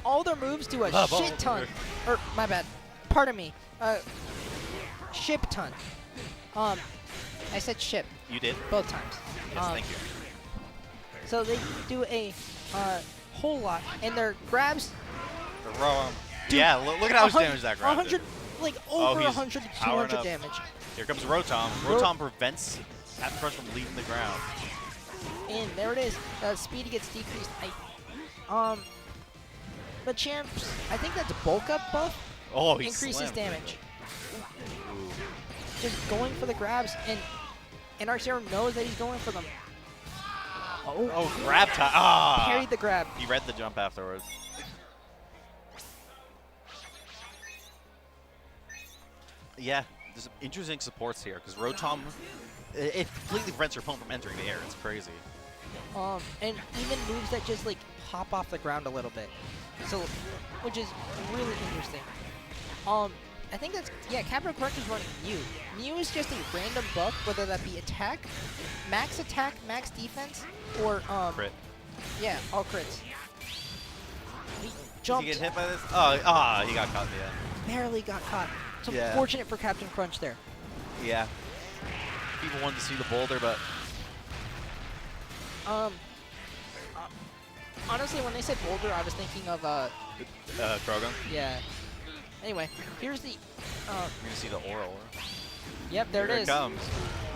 Speaker 8: all their moves do a shit ton. Or my bad, pardon me, ship ton. I said ship
Speaker 7: You did?
Speaker 8: both times.
Speaker 7: Yes, thank you.
Speaker 8: So they do a whole lot, and their grabs.
Speaker 7: Yeah, look at how much damage that grab did.
Speaker 8: 100, like over
Speaker 7: he's
Speaker 8: 100 to
Speaker 7: powering
Speaker 8: 200
Speaker 7: up.
Speaker 8: damage.
Speaker 7: Here comes Rotom. Rotom prevents Captain Crunch from leaving the ground.
Speaker 8: And there it is. Speed gets decreased. Machamp's, I think that's a bulk up buff.
Speaker 7: Oh, he
Speaker 8: Increases
Speaker 7: slammed.
Speaker 8: damage.
Speaker 7: Ooh.
Speaker 8: Just going for the grabs, and NR0 knows that he's going for them. Oh,
Speaker 7: Oh, grab time. Ah!
Speaker 8: parried the grab.
Speaker 7: He read the jump afterwards. Yeah, there's some interesting supports here because Rotom, it completely prevents your opponent from entering the air. It's crazy.
Speaker 8: And even moves that just like hop off the ground a little bit. So, which is really interesting. I think that's, yeah, Captain Crunch is running Mew. Mew is just a random buff, whether that be attack, max defense, or,
Speaker 7: Crit.
Speaker 8: yeah, all crits. He
Speaker 7: Did
Speaker 8: jumped,
Speaker 7: he get hit by this? Oh, he got caught in the end.
Speaker 8: barely got caught. It's
Speaker 7: Yeah.
Speaker 8: unfortunate for Captain Crunch there.
Speaker 7: Yeah. People wanted to see the boulder, but
Speaker 8: Honestly, when they said boulder, I was thinking of,
Speaker 7: Krogan.
Speaker 8: yeah. Anyway, here's the,
Speaker 7: You're going to see the oral.
Speaker 8: yep, there
Speaker 7: Here
Speaker 8: it
Speaker 7: it
Speaker 8: is.
Speaker 7: comes.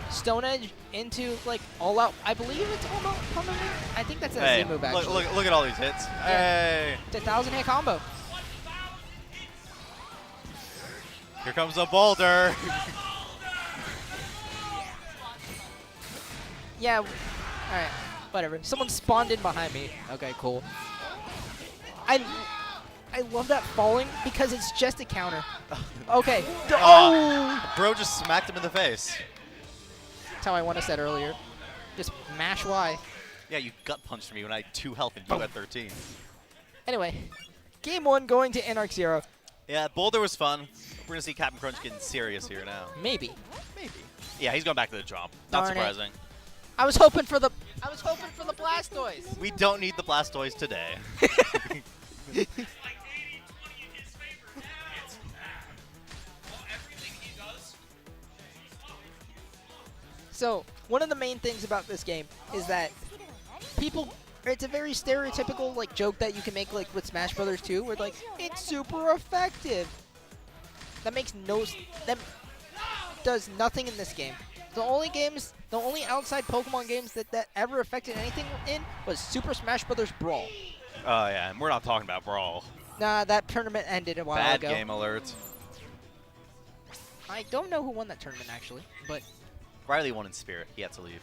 Speaker 8: Stone Edge into, like, all out. I believe it's all out combo move. I think that's a
Speaker 7: Hey,
Speaker 8: Z move, actually.
Speaker 7: look at all these hits. Hey!
Speaker 8: It's a 1,000-hit combo.
Speaker 7: Here comes the boulder.
Speaker 8: Yeah, all right, whatever. Someone spawned in behind me. Okay, cool. I love that falling because it's just a counter. Okay. Oh!
Speaker 7: Bro just smacked him in the face.
Speaker 8: That's how I want to said earlier. Just mash Y.
Speaker 7: Yeah, you gut punched me when I had 2 health and you had 13.
Speaker 8: Anyway, game 1 going to NR0.
Speaker 7: Yeah, boulder was fun. We're going to see Captain Crunch getting serious here now.
Speaker 8: Maybe.
Speaker 7: Maybe. Yeah, he's going back to the jump. Not
Speaker 8: Darn it.
Speaker 7: surprising.
Speaker 8: I was hoping for the Blastoise.
Speaker 7: We don't need the Blastoise today.
Speaker 8: So, one of the main things about this game is that people, it's a very stereotypical like joke that you can make like with Smash Brothers 2 where like, it's super effective. That makes that does nothing in this game. The only outside Pokemon games that ever affected anything in was Super Smash Brothers Brawl.
Speaker 7: Oh, yeah, and we're not talking about Brawl.
Speaker 8: Nah, that tournament ended a while
Speaker 7: Bad
Speaker 8: ago.
Speaker 7: game alert.
Speaker 8: I don't know who won that tournament actually, but
Speaker 7: Riley won in spirit. He had to leave.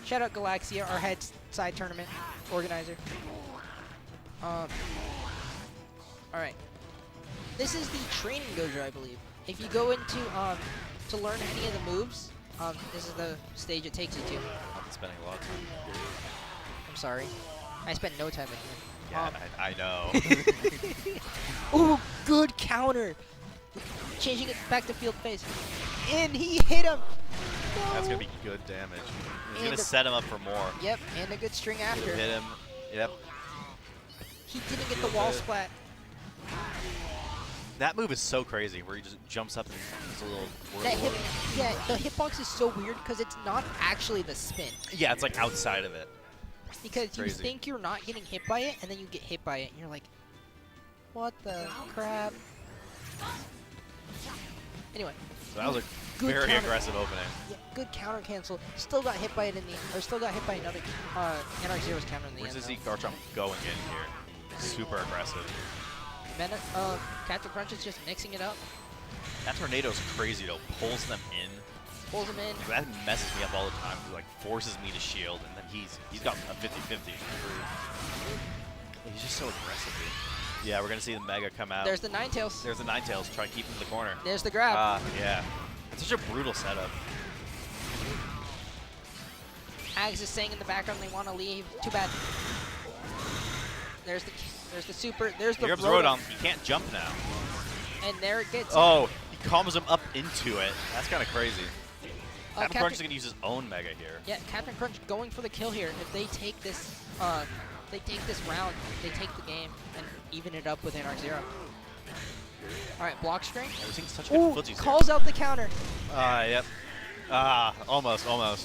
Speaker 8: shout out Galaxia, our head side tournament organizer. All right. This is the training dojo, I believe. If you go into to learn any of the moves, this is the stage it takes you to.
Speaker 7: I've been spending a lot of time here.
Speaker 8: I'm sorry, I spent no time in
Speaker 7: Yeah,
Speaker 8: here.
Speaker 7: I know.
Speaker 8: Ooh, good counter. Changing it back to field face, and he hit him. No.
Speaker 7: That's going to be good damage. He's
Speaker 8: And
Speaker 7: going to set him up for more.
Speaker 8: Yep, and a good string after.
Speaker 7: Hit him. Yep.
Speaker 8: He didn't get the wall splat.
Speaker 7: That move is so crazy where he just jumps up and does a little
Speaker 8: That
Speaker 7: whirl.
Speaker 8: yeah, the hitbox is so weird because it's not actually the spin.
Speaker 7: Yeah, it's like outside of it.
Speaker 8: Because you
Speaker 7: Crazy.
Speaker 8: think you're not getting hit by it, and then you get hit by it, and you're like, what the crap? Anyway.
Speaker 7: So that was a
Speaker 8: Good
Speaker 7: very
Speaker 8: counter.
Speaker 7: aggressive opening.
Speaker 8: Yeah, good counter cancel. Still got hit by it in the, or still got hit by another NR0's counter in the
Speaker 7: Where's
Speaker 8: end.
Speaker 7: the Zeke Garchomp going in here? Super aggressive.
Speaker 8: Captain Crunch is just mixing it up.
Speaker 7: That tornado's crazy though. Pulls them in.
Speaker 8: Pulls him in.
Speaker 7: That messes me up all the time. He like forces me to shield, and then he's got a 50-50. He's just so aggressive. Dude. Yeah, we're gonna see the Mega come out.
Speaker 8: There's the Ninetales.
Speaker 7: There's the Ninetales. Try to keep him in the corner.
Speaker 8: There's the grab.
Speaker 7: Yeah. It's such a brutal setup.
Speaker 8: Ags is saying in the background they want to leave. Too bad. There's the super. There's the
Speaker 7: Here comes
Speaker 8: Rotom.
Speaker 7: Rotom. He can't jump now.
Speaker 8: And there it gets.
Speaker 7: Oh, he combos him up into it. That's kind of crazy. Captain Crunch is
Speaker 8: Captain,
Speaker 7: gonna use his own Mega here.
Speaker 8: yeah, Captain Crunch going for the kill here. If they take this, round, they take the game and even it up with NR0. All right, block string.
Speaker 7: Everything's such good
Speaker 8: Ooh,
Speaker 7: footsies
Speaker 8: calls out the counter.
Speaker 7: Yep. Almost. All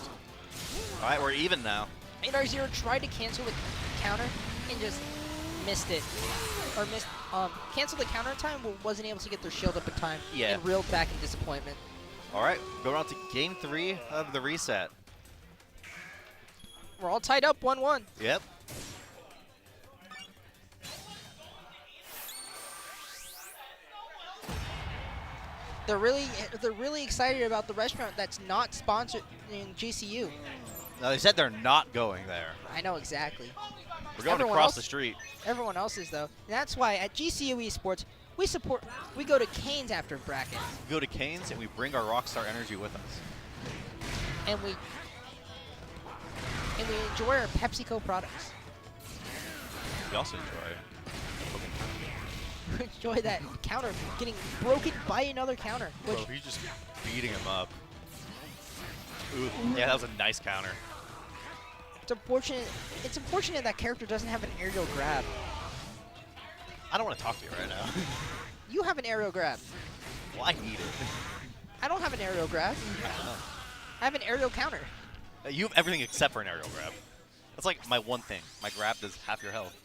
Speaker 7: right, we're even now.
Speaker 8: NR0 tried to cancel the counter and just missed it. Or canceled the counter in time, but wasn't able to get their shield up in time.
Speaker 7: Yeah.
Speaker 8: And reeled back in disappointment.
Speaker 7: All right, going on to game 3 of the reset.
Speaker 8: We're all tied up 1-1.
Speaker 7: Yep.
Speaker 8: They're really excited about the restaurant that's not sponsored in GCU.
Speaker 7: No, they said they're not going there.
Speaker 8: I know exactly.
Speaker 7: We're going
Speaker 8: Everyone
Speaker 7: across
Speaker 8: else-
Speaker 7: the street.
Speaker 8: Everyone else is though. And that's why at GCU Esports we go to Canes after bracket,
Speaker 7: We go to Canes and we bring our Rockstar Energy with us.
Speaker 8: and we enjoy our PepsiCo products.
Speaker 7: We also enjoy
Speaker 8: We enjoy that counter getting broken by another counter, which
Speaker 7: Bro, he's just beating him up. Ooh, yeah, that was a nice counter.
Speaker 8: it's unfortunate. It's unfortunate that character doesn't have an aerial grab.
Speaker 7: I don't want to talk to you right now.
Speaker 8: You have an aerial grab.
Speaker 7: Well, I need it.
Speaker 8: I don't have an aerial grab. I have an aerial counter.
Speaker 7: You have everything except for an aerial grab. That's like my one thing. My grab does half your health.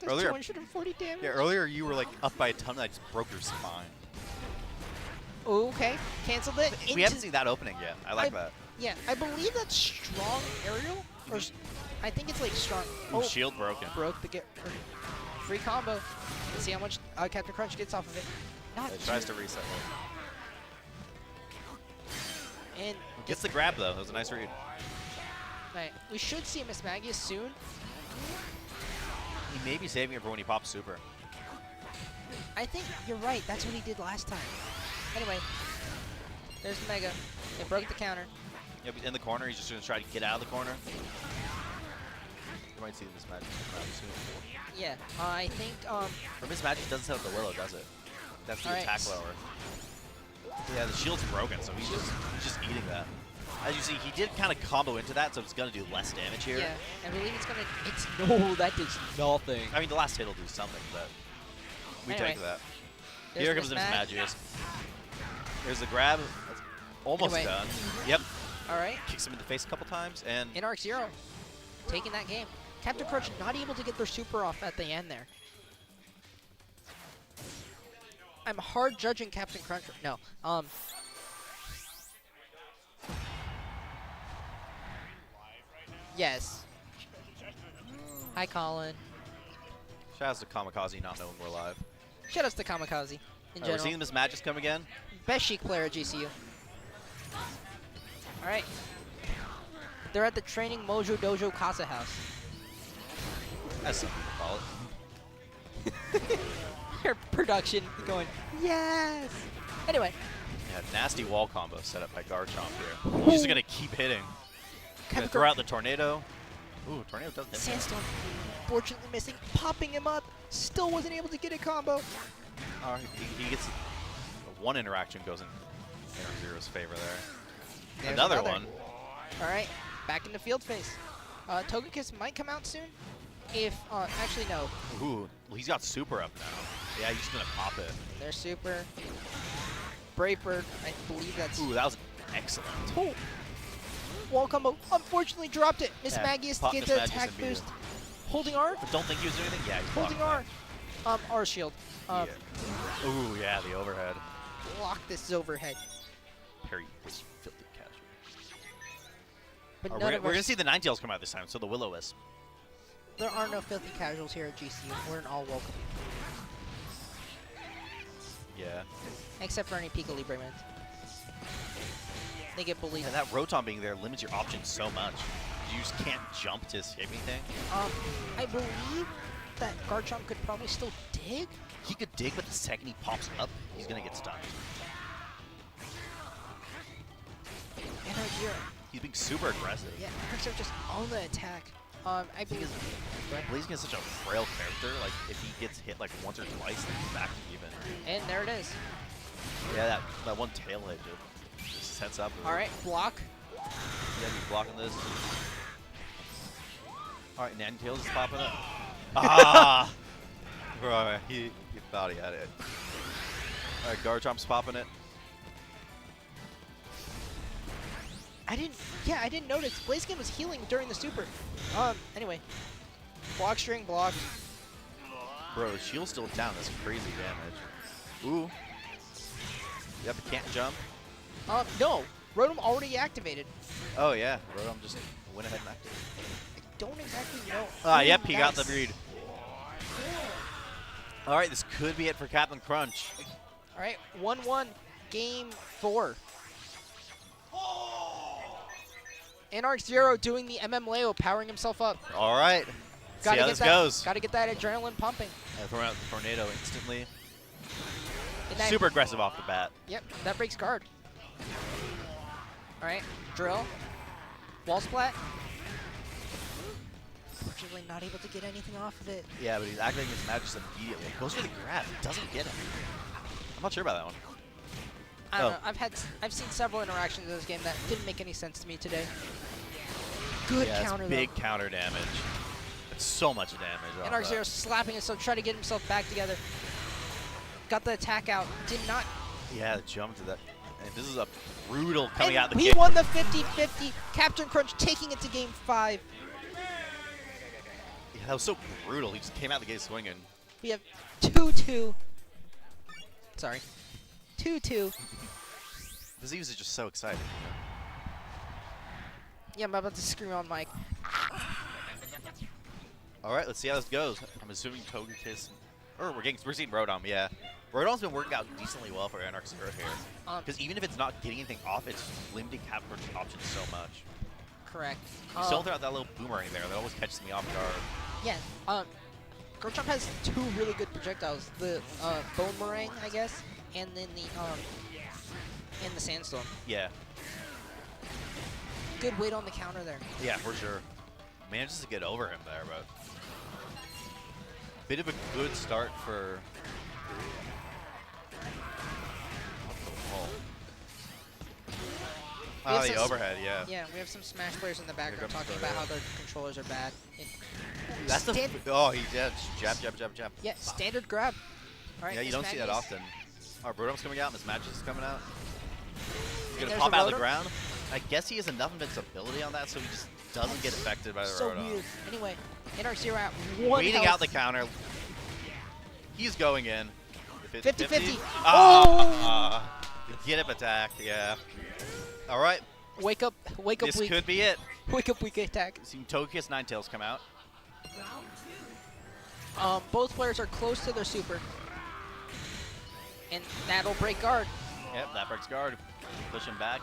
Speaker 8: Does
Speaker 7: Earlier-
Speaker 8: 240 damage.
Speaker 7: Yeah, earlier you were like up by a ton and I just broke your spine.
Speaker 8: Oh, okay. Canceled it.
Speaker 7: We haven't seen that opening yet. I like that.
Speaker 8: Yeah, I believe that's strong aerial, or I think it's like strong.
Speaker 7: Ooh, shield broken.
Speaker 8: Broke the free combo. Let's see how much Captain Crunch gets off of it. Not
Speaker 7: It tries to reset it.
Speaker 8: And
Speaker 7: Gets the grab though. That was a nice read.
Speaker 8: right, we should see Miss Magius soon.
Speaker 7: He may be saving it for when he pops super.
Speaker 8: I think you're right. That's what he did last time. Anyway, there's the Mega. It broke the counter.
Speaker 7: Yep, he's in the corner. He's just going to try to get out of the corner. You might see this match soon.
Speaker 8: Yeah, I think
Speaker 7: Or Miss Magic doesn't set up the Willow, does it? That's the
Speaker 8: Alright.
Speaker 7: attack lower. Yeah, the shield's broken, so he's just eating that. As you see, he did kind of combo into that, so it's going to do less damage here.
Speaker 8: yeah, I believe it's gonna. It's no, that does nothing.
Speaker 7: I mean, the last hit will do something, but we
Speaker 8: Anyway,
Speaker 7: take that.
Speaker 8: there's
Speaker 7: Here comes
Speaker 8: Miss
Speaker 7: Miss
Speaker 8: Mag.
Speaker 7: Magius. There's the grab. That's almost
Speaker 8: Anyway.
Speaker 7: done. Yep.
Speaker 8: All right,
Speaker 7: Kicks him in the face a couple times, and
Speaker 8: in Arc Zero, taking that game. Captain Crunch not able to get their super off at the end there. I'm hard judging Captain Crunch. No, yes. Hi, Colin.
Speaker 7: shout out to Kamikaze not knowing we're live.
Speaker 8: Shout outs to Kamikaze in
Speaker 7: We're
Speaker 8: general.
Speaker 7: seeing Miss Magic come again.
Speaker 8: Best Sheik player at GCU. All right. They're at the Training Mojo Dojo Casa House.
Speaker 7: As some people call it.
Speaker 8: Their production going, yes. Anyway,
Speaker 7: Yeah, nasty wall combo set up by Garchomp here. He's just going to keep hitting. Gonna
Speaker 8: Captain
Speaker 7: throw
Speaker 8: Crunch,
Speaker 7: out the Tornado. Ooh, Tornado does hit.
Speaker 8: Sandstorm, fortunately missing, popping him up. Still wasn't able to get a combo.
Speaker 7: He gets one interaction goes in Zero's favor there.
Speaker 8: There's
Speaker 7: Another one.
Speaker 8: All right, back into field phase. Togekiss might come out soon. If actually no,
Speaker 7: Ooh, well, he's got super up now. Yeah, he's just gonna pop it.
Speaker 8: they're super. Brave Bird, I believe that's.
Speaker 7: Ooh, that was excellent.
Speaker 8: Oh. Wall combo, unfortunately dropped it. Miss
Speaker 7: Yeah,
Speaker 8: Magius to
Speaker 7: pop
Speaker 8: get
Speaker 7: Miss
Speaker 8: the
Speaker 7: Magius
Speaker 8: attack
Speaker 7: and beat
Speaker 8: boost.
Speaker 7: him.
Speaker 8: Holding R,
Speaker 7: But don't think he was doing anything. Yeah, he's
Speaker 8: holding
Speaker 7: blocking
Speaker 8: R. R shield.
Speaker 7: that. Yeah. Ooh, yeah, the overhead.
Speaker 8: Block this overhead.
Speaker 7: Parry was filthy casual.
Speaker 8: But
Speaker 7: We're
Speaker 8: none
Speaker 7: gonna,
Speaker 8: of
Speaker 7: we're
Speaker 8: us,
Speaker 7: gonna see the Ninetales come out this time, so the Will-O-Wisp.
Speaker 8: there are no filthy casuals here at GCU. We're an all welcome.
Speaker 7: Yeah.
Speaker 8: Except for any Pico Libre mans. They get bullied.
Speaker 7: And that Rotom being there limits your options so much. You just can't jump to escape anything.
Speaker 8: I believe that Garchomp could probably still dig.
Speaker 7: He could dig, but the second he pops up, he's gonna get stunned.
Speaker 8: And Zero.
Speaker 7: He's being super aggressive.
Speaker 8: Yeah, Arcs are just on the attack. I believe.
Speaker 7: Blazing is such a frail character. Like, if he gets hit like once or twice, then he's back to even.
Speaker 8: And there it is.
Speaker 7: Yeah, that one tail hit just sets up.
Speaker 8: All right, block.
Speaker 7: Yeah, he's blocking this. All right, Nandez is popping up. Ah! Bro, he thought he had it. All right, Garchomp's popping it.
Speaker 8: I didn't notice. Blaziken was healing during the super. Anyway. Block string, block.
Speaker 7: Bro, his shield's still down. That's crazy damage. Ooh. Yep, it can't jump.
Speaker 8: No. Rotom already activated.
Speaker 7: Oh, yeah. Rotom just went ahead and activated.
Speaker 8: I don't exactly know.
Speaker 7: Ah,
Speaker 8: Ooh,
Speaker 7: yep, he got the
Speaker 8: nice.
Speaker 7: read. All right, this could be it for Captain Crunch.
Speaker 8: All right, 1-1. Game 4. Anarch Zero doing the Leo, powering himself up.
Speaker 7: All right. See how this goes.
Speaker 8: Gotta get that adrenaline pumping.
Speaker 7: Throwing out the tornado instantly.
Speaker 8: And that,
Speaker 7: Super aggressive off the bat.
Speaker 8: Yep, that breaks guard. All right, drill. Wall splat. Unfortunately, not able to get anything off of it.
Speaker 7: Yeah, but he's activating his magic immediately. Goes for the grab. Doesn't get him. I'm not sure about that one.
Speaker 8: I don't know. I've seen several interactions in this game that didn't make any sense to me today. Good counter
Speaker 7: it's
Speaker 8: though.
Speaker 7: big counter damage. It's so much damage.
Speaker 8: Anarch Zero slapping himself, trying to get himself back together. Got the attack out. Did not.
Speaker 7: Yeah, the jump to that. And this is a brutal coming
Speaker 8: and
Speaker 7: out the
Speaker 8: he
Speaker 7: gate.
Speaker 8: won the 50-50. Captain Crunch taking it to game 5.
Speaker 7: Yeah, that was so brutal. He just came out the gate swinging.
Speaker 8: We have 2-2. Sorry. 2-2.
Speaker 7: Vizivs is just so excited.
Speaker 8: Yeah, I'm about to scream on mic.
Speaker 7: All right, let's see how this goes. I'm assuming Togekiss, or we're seeing Rodom, yeah. Rodom's been working out decently well for Anarch Zero here. Because even if it's not getting anything off, it's limiting Cap Crunch's options so much.
Speaker 8: Correct.
Speaker 7: You still throw out that little boomerang there. That always catches me off guard.
Speaker 8: Yeah. Garchomp has 2 really good projectiles. The Bone Meringue, I guess, and then the Sandstorm.
Speaker 7: Yeah.
Speaker 8: Good weight on the counter there.
Speaker 7: Yeah, for sure. Manages to get over him there, but bit of a good start for. Oh, the overhead, yeah.
Speaker 8: Yeah, we have some Smash players in the background talking about how their controllers are bad.
Speaker 7: That's the. Oh, he did. Jab, jab, jab, jab.
Speaker 8: Yeah, standard grab. All right,
Speaker 7: Yeah, you don't see that often. Our Brodom's coming out, Miss Magic is coming out. He's going to
Speaker 8: There's
Speaker 7: pop
Speaker 8: the
Speaker 7: out of the
Speaker 8: Rotom.
Speaker 7: ground. I guess he has enough invincibility on that, so he just doesn't get affected by the
Speaker 8: So
Speaker 7: Rotom.
Speaker 8: weird. Anyway, Anarch Zero at 1
Speaker 7: Waiting
Speaker 8: health.
Speaker 7: out the counter. He's going in.
Speaker 8: 50-50.
Speaker 7: Ah, get him attacked, yeah. All right.
Speaker 8: Wake up,
Speaker 7: This
Speaker 8: weak.
Speaker 7: could be it.
Speaker 8: Wake up, weak attack.
Speaker 7: Seeing Togekiss Ninetales come out.
Speaker 8: Both players are close to their super. And that'll break guard.
Speaker 7: Yep, that breaks guard. Push him back.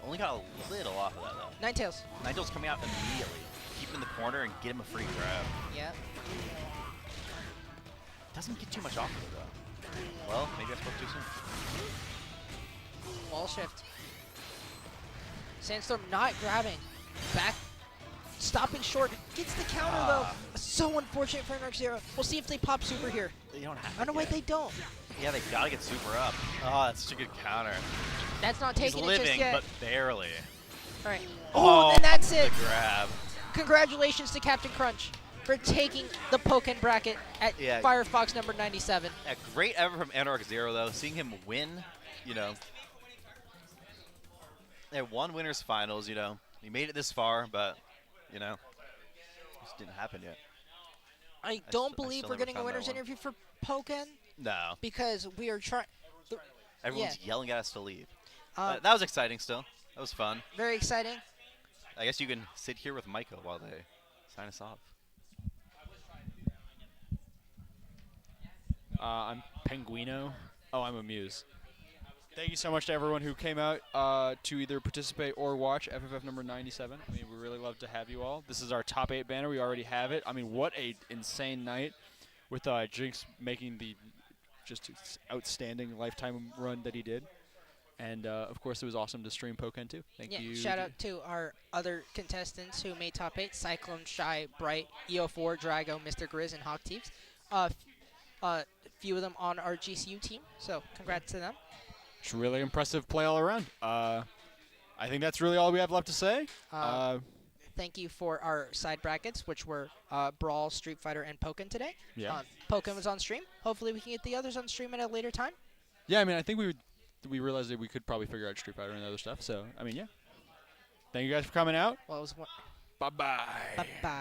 Speaker 7: Only got a little off of that, though.
Speaker 8: Ninetales.
Speaker 7: Ninetales coming out immediately. Keep him in the corner and get him a free grab.
Speaker 8: Yeah.
Speaker 7: Doesn't get too much off of it, though. Well, maybe I spoke too soon.
Speaker 8: Wall shift. Sandstorm not grabbing. Back. Stopping short. Gets the counter, though. So unfortunate for Anarch Zero. We'll see if they pop super here.
Speaker 7: They don't have
Speaker 8: Oh, no,
Speaker 7: it
Speaker 8: wait,
Speaker 7: yet.
Speaker 8: they don't.
Speaker 7: Yeah, they gotta get super up. Oh, that's such a good counter.
Speaker 8: That's not
Speaker 7: He's
Speaker 8: taking it just
Speaker 7: living,
Speaker 8: yet.
Speaker 7: but barely.
Speaker 8: All right. Oh, and that's it.
Speaker 7: The grab.
Speaker 8: Congratulations to Captain Crunch for taking the Pokken bracket at
Speaker 7: Yeah.
Speaker 8: Firefox number 97.
Speaker 7: A great effort from Anarch Zero, though. Seeing him win, you know. They won winners finals, you know. He made it this far, but, you know, just didn't happen yet.
Speaker 8: I don't believe
Speaker 7: still
Speaker 8: we're
Speaker 7: never
Speaker 8: getting a
Speaker 7: found that
Speaker 8: winner's
Speaker 7: one.
Speaker 8: interview for Pokken
Speaker 7: No.
Speaker 8: because we are trying.
Speaker 7: Everyone's yelling at us to leave.
Speaker 8: Uh,
Speaker 7: That was exciting still. That was fun.
Speaker 8: Very exciting.
Speaker 7: I guess you can sit here with Micah while they sign us off.
Speaker 1: I'm Penguino. Oh, I'm Amuse. Thank you so much to everyone who came out to either participate or watch FFF number 97. I mean, we really love to have you all. This is our top 8 banner. We already have it. I mean, what a insane night with Jinx making the just outstanding lifetime run that he did. And, of course, it was awesome to stream Pokken, too. Thank you.
Speaker 8: Shout out to our other contestants who made top 8. Cyclone, Shy, Bright, EO4, Drago, Mr. Grizz, and Hawk Teeves. Few of them on our GCU team, so congrats to them.
Speaker 1: It's really impressive play all around. I think that's really all we have left to say.
Speaker 8: Thank you for our side brackets, which were Brawl, Street Fighter, and Pokken today.
Speaker 1: Yeah.
Speaker 8: Pokken was on stream. Hopefully we can get the others on stream at a later time.
Speaker 1: Yeah, I mean, I think we realized that we could probably figure out Street Fighter and other stuff. So, I mean, yeah. Thank you guys for coming out.
Speaker 8: Well, it was one.
Speaker 1: Bye-bye.
Speaker 8: Bye-bye.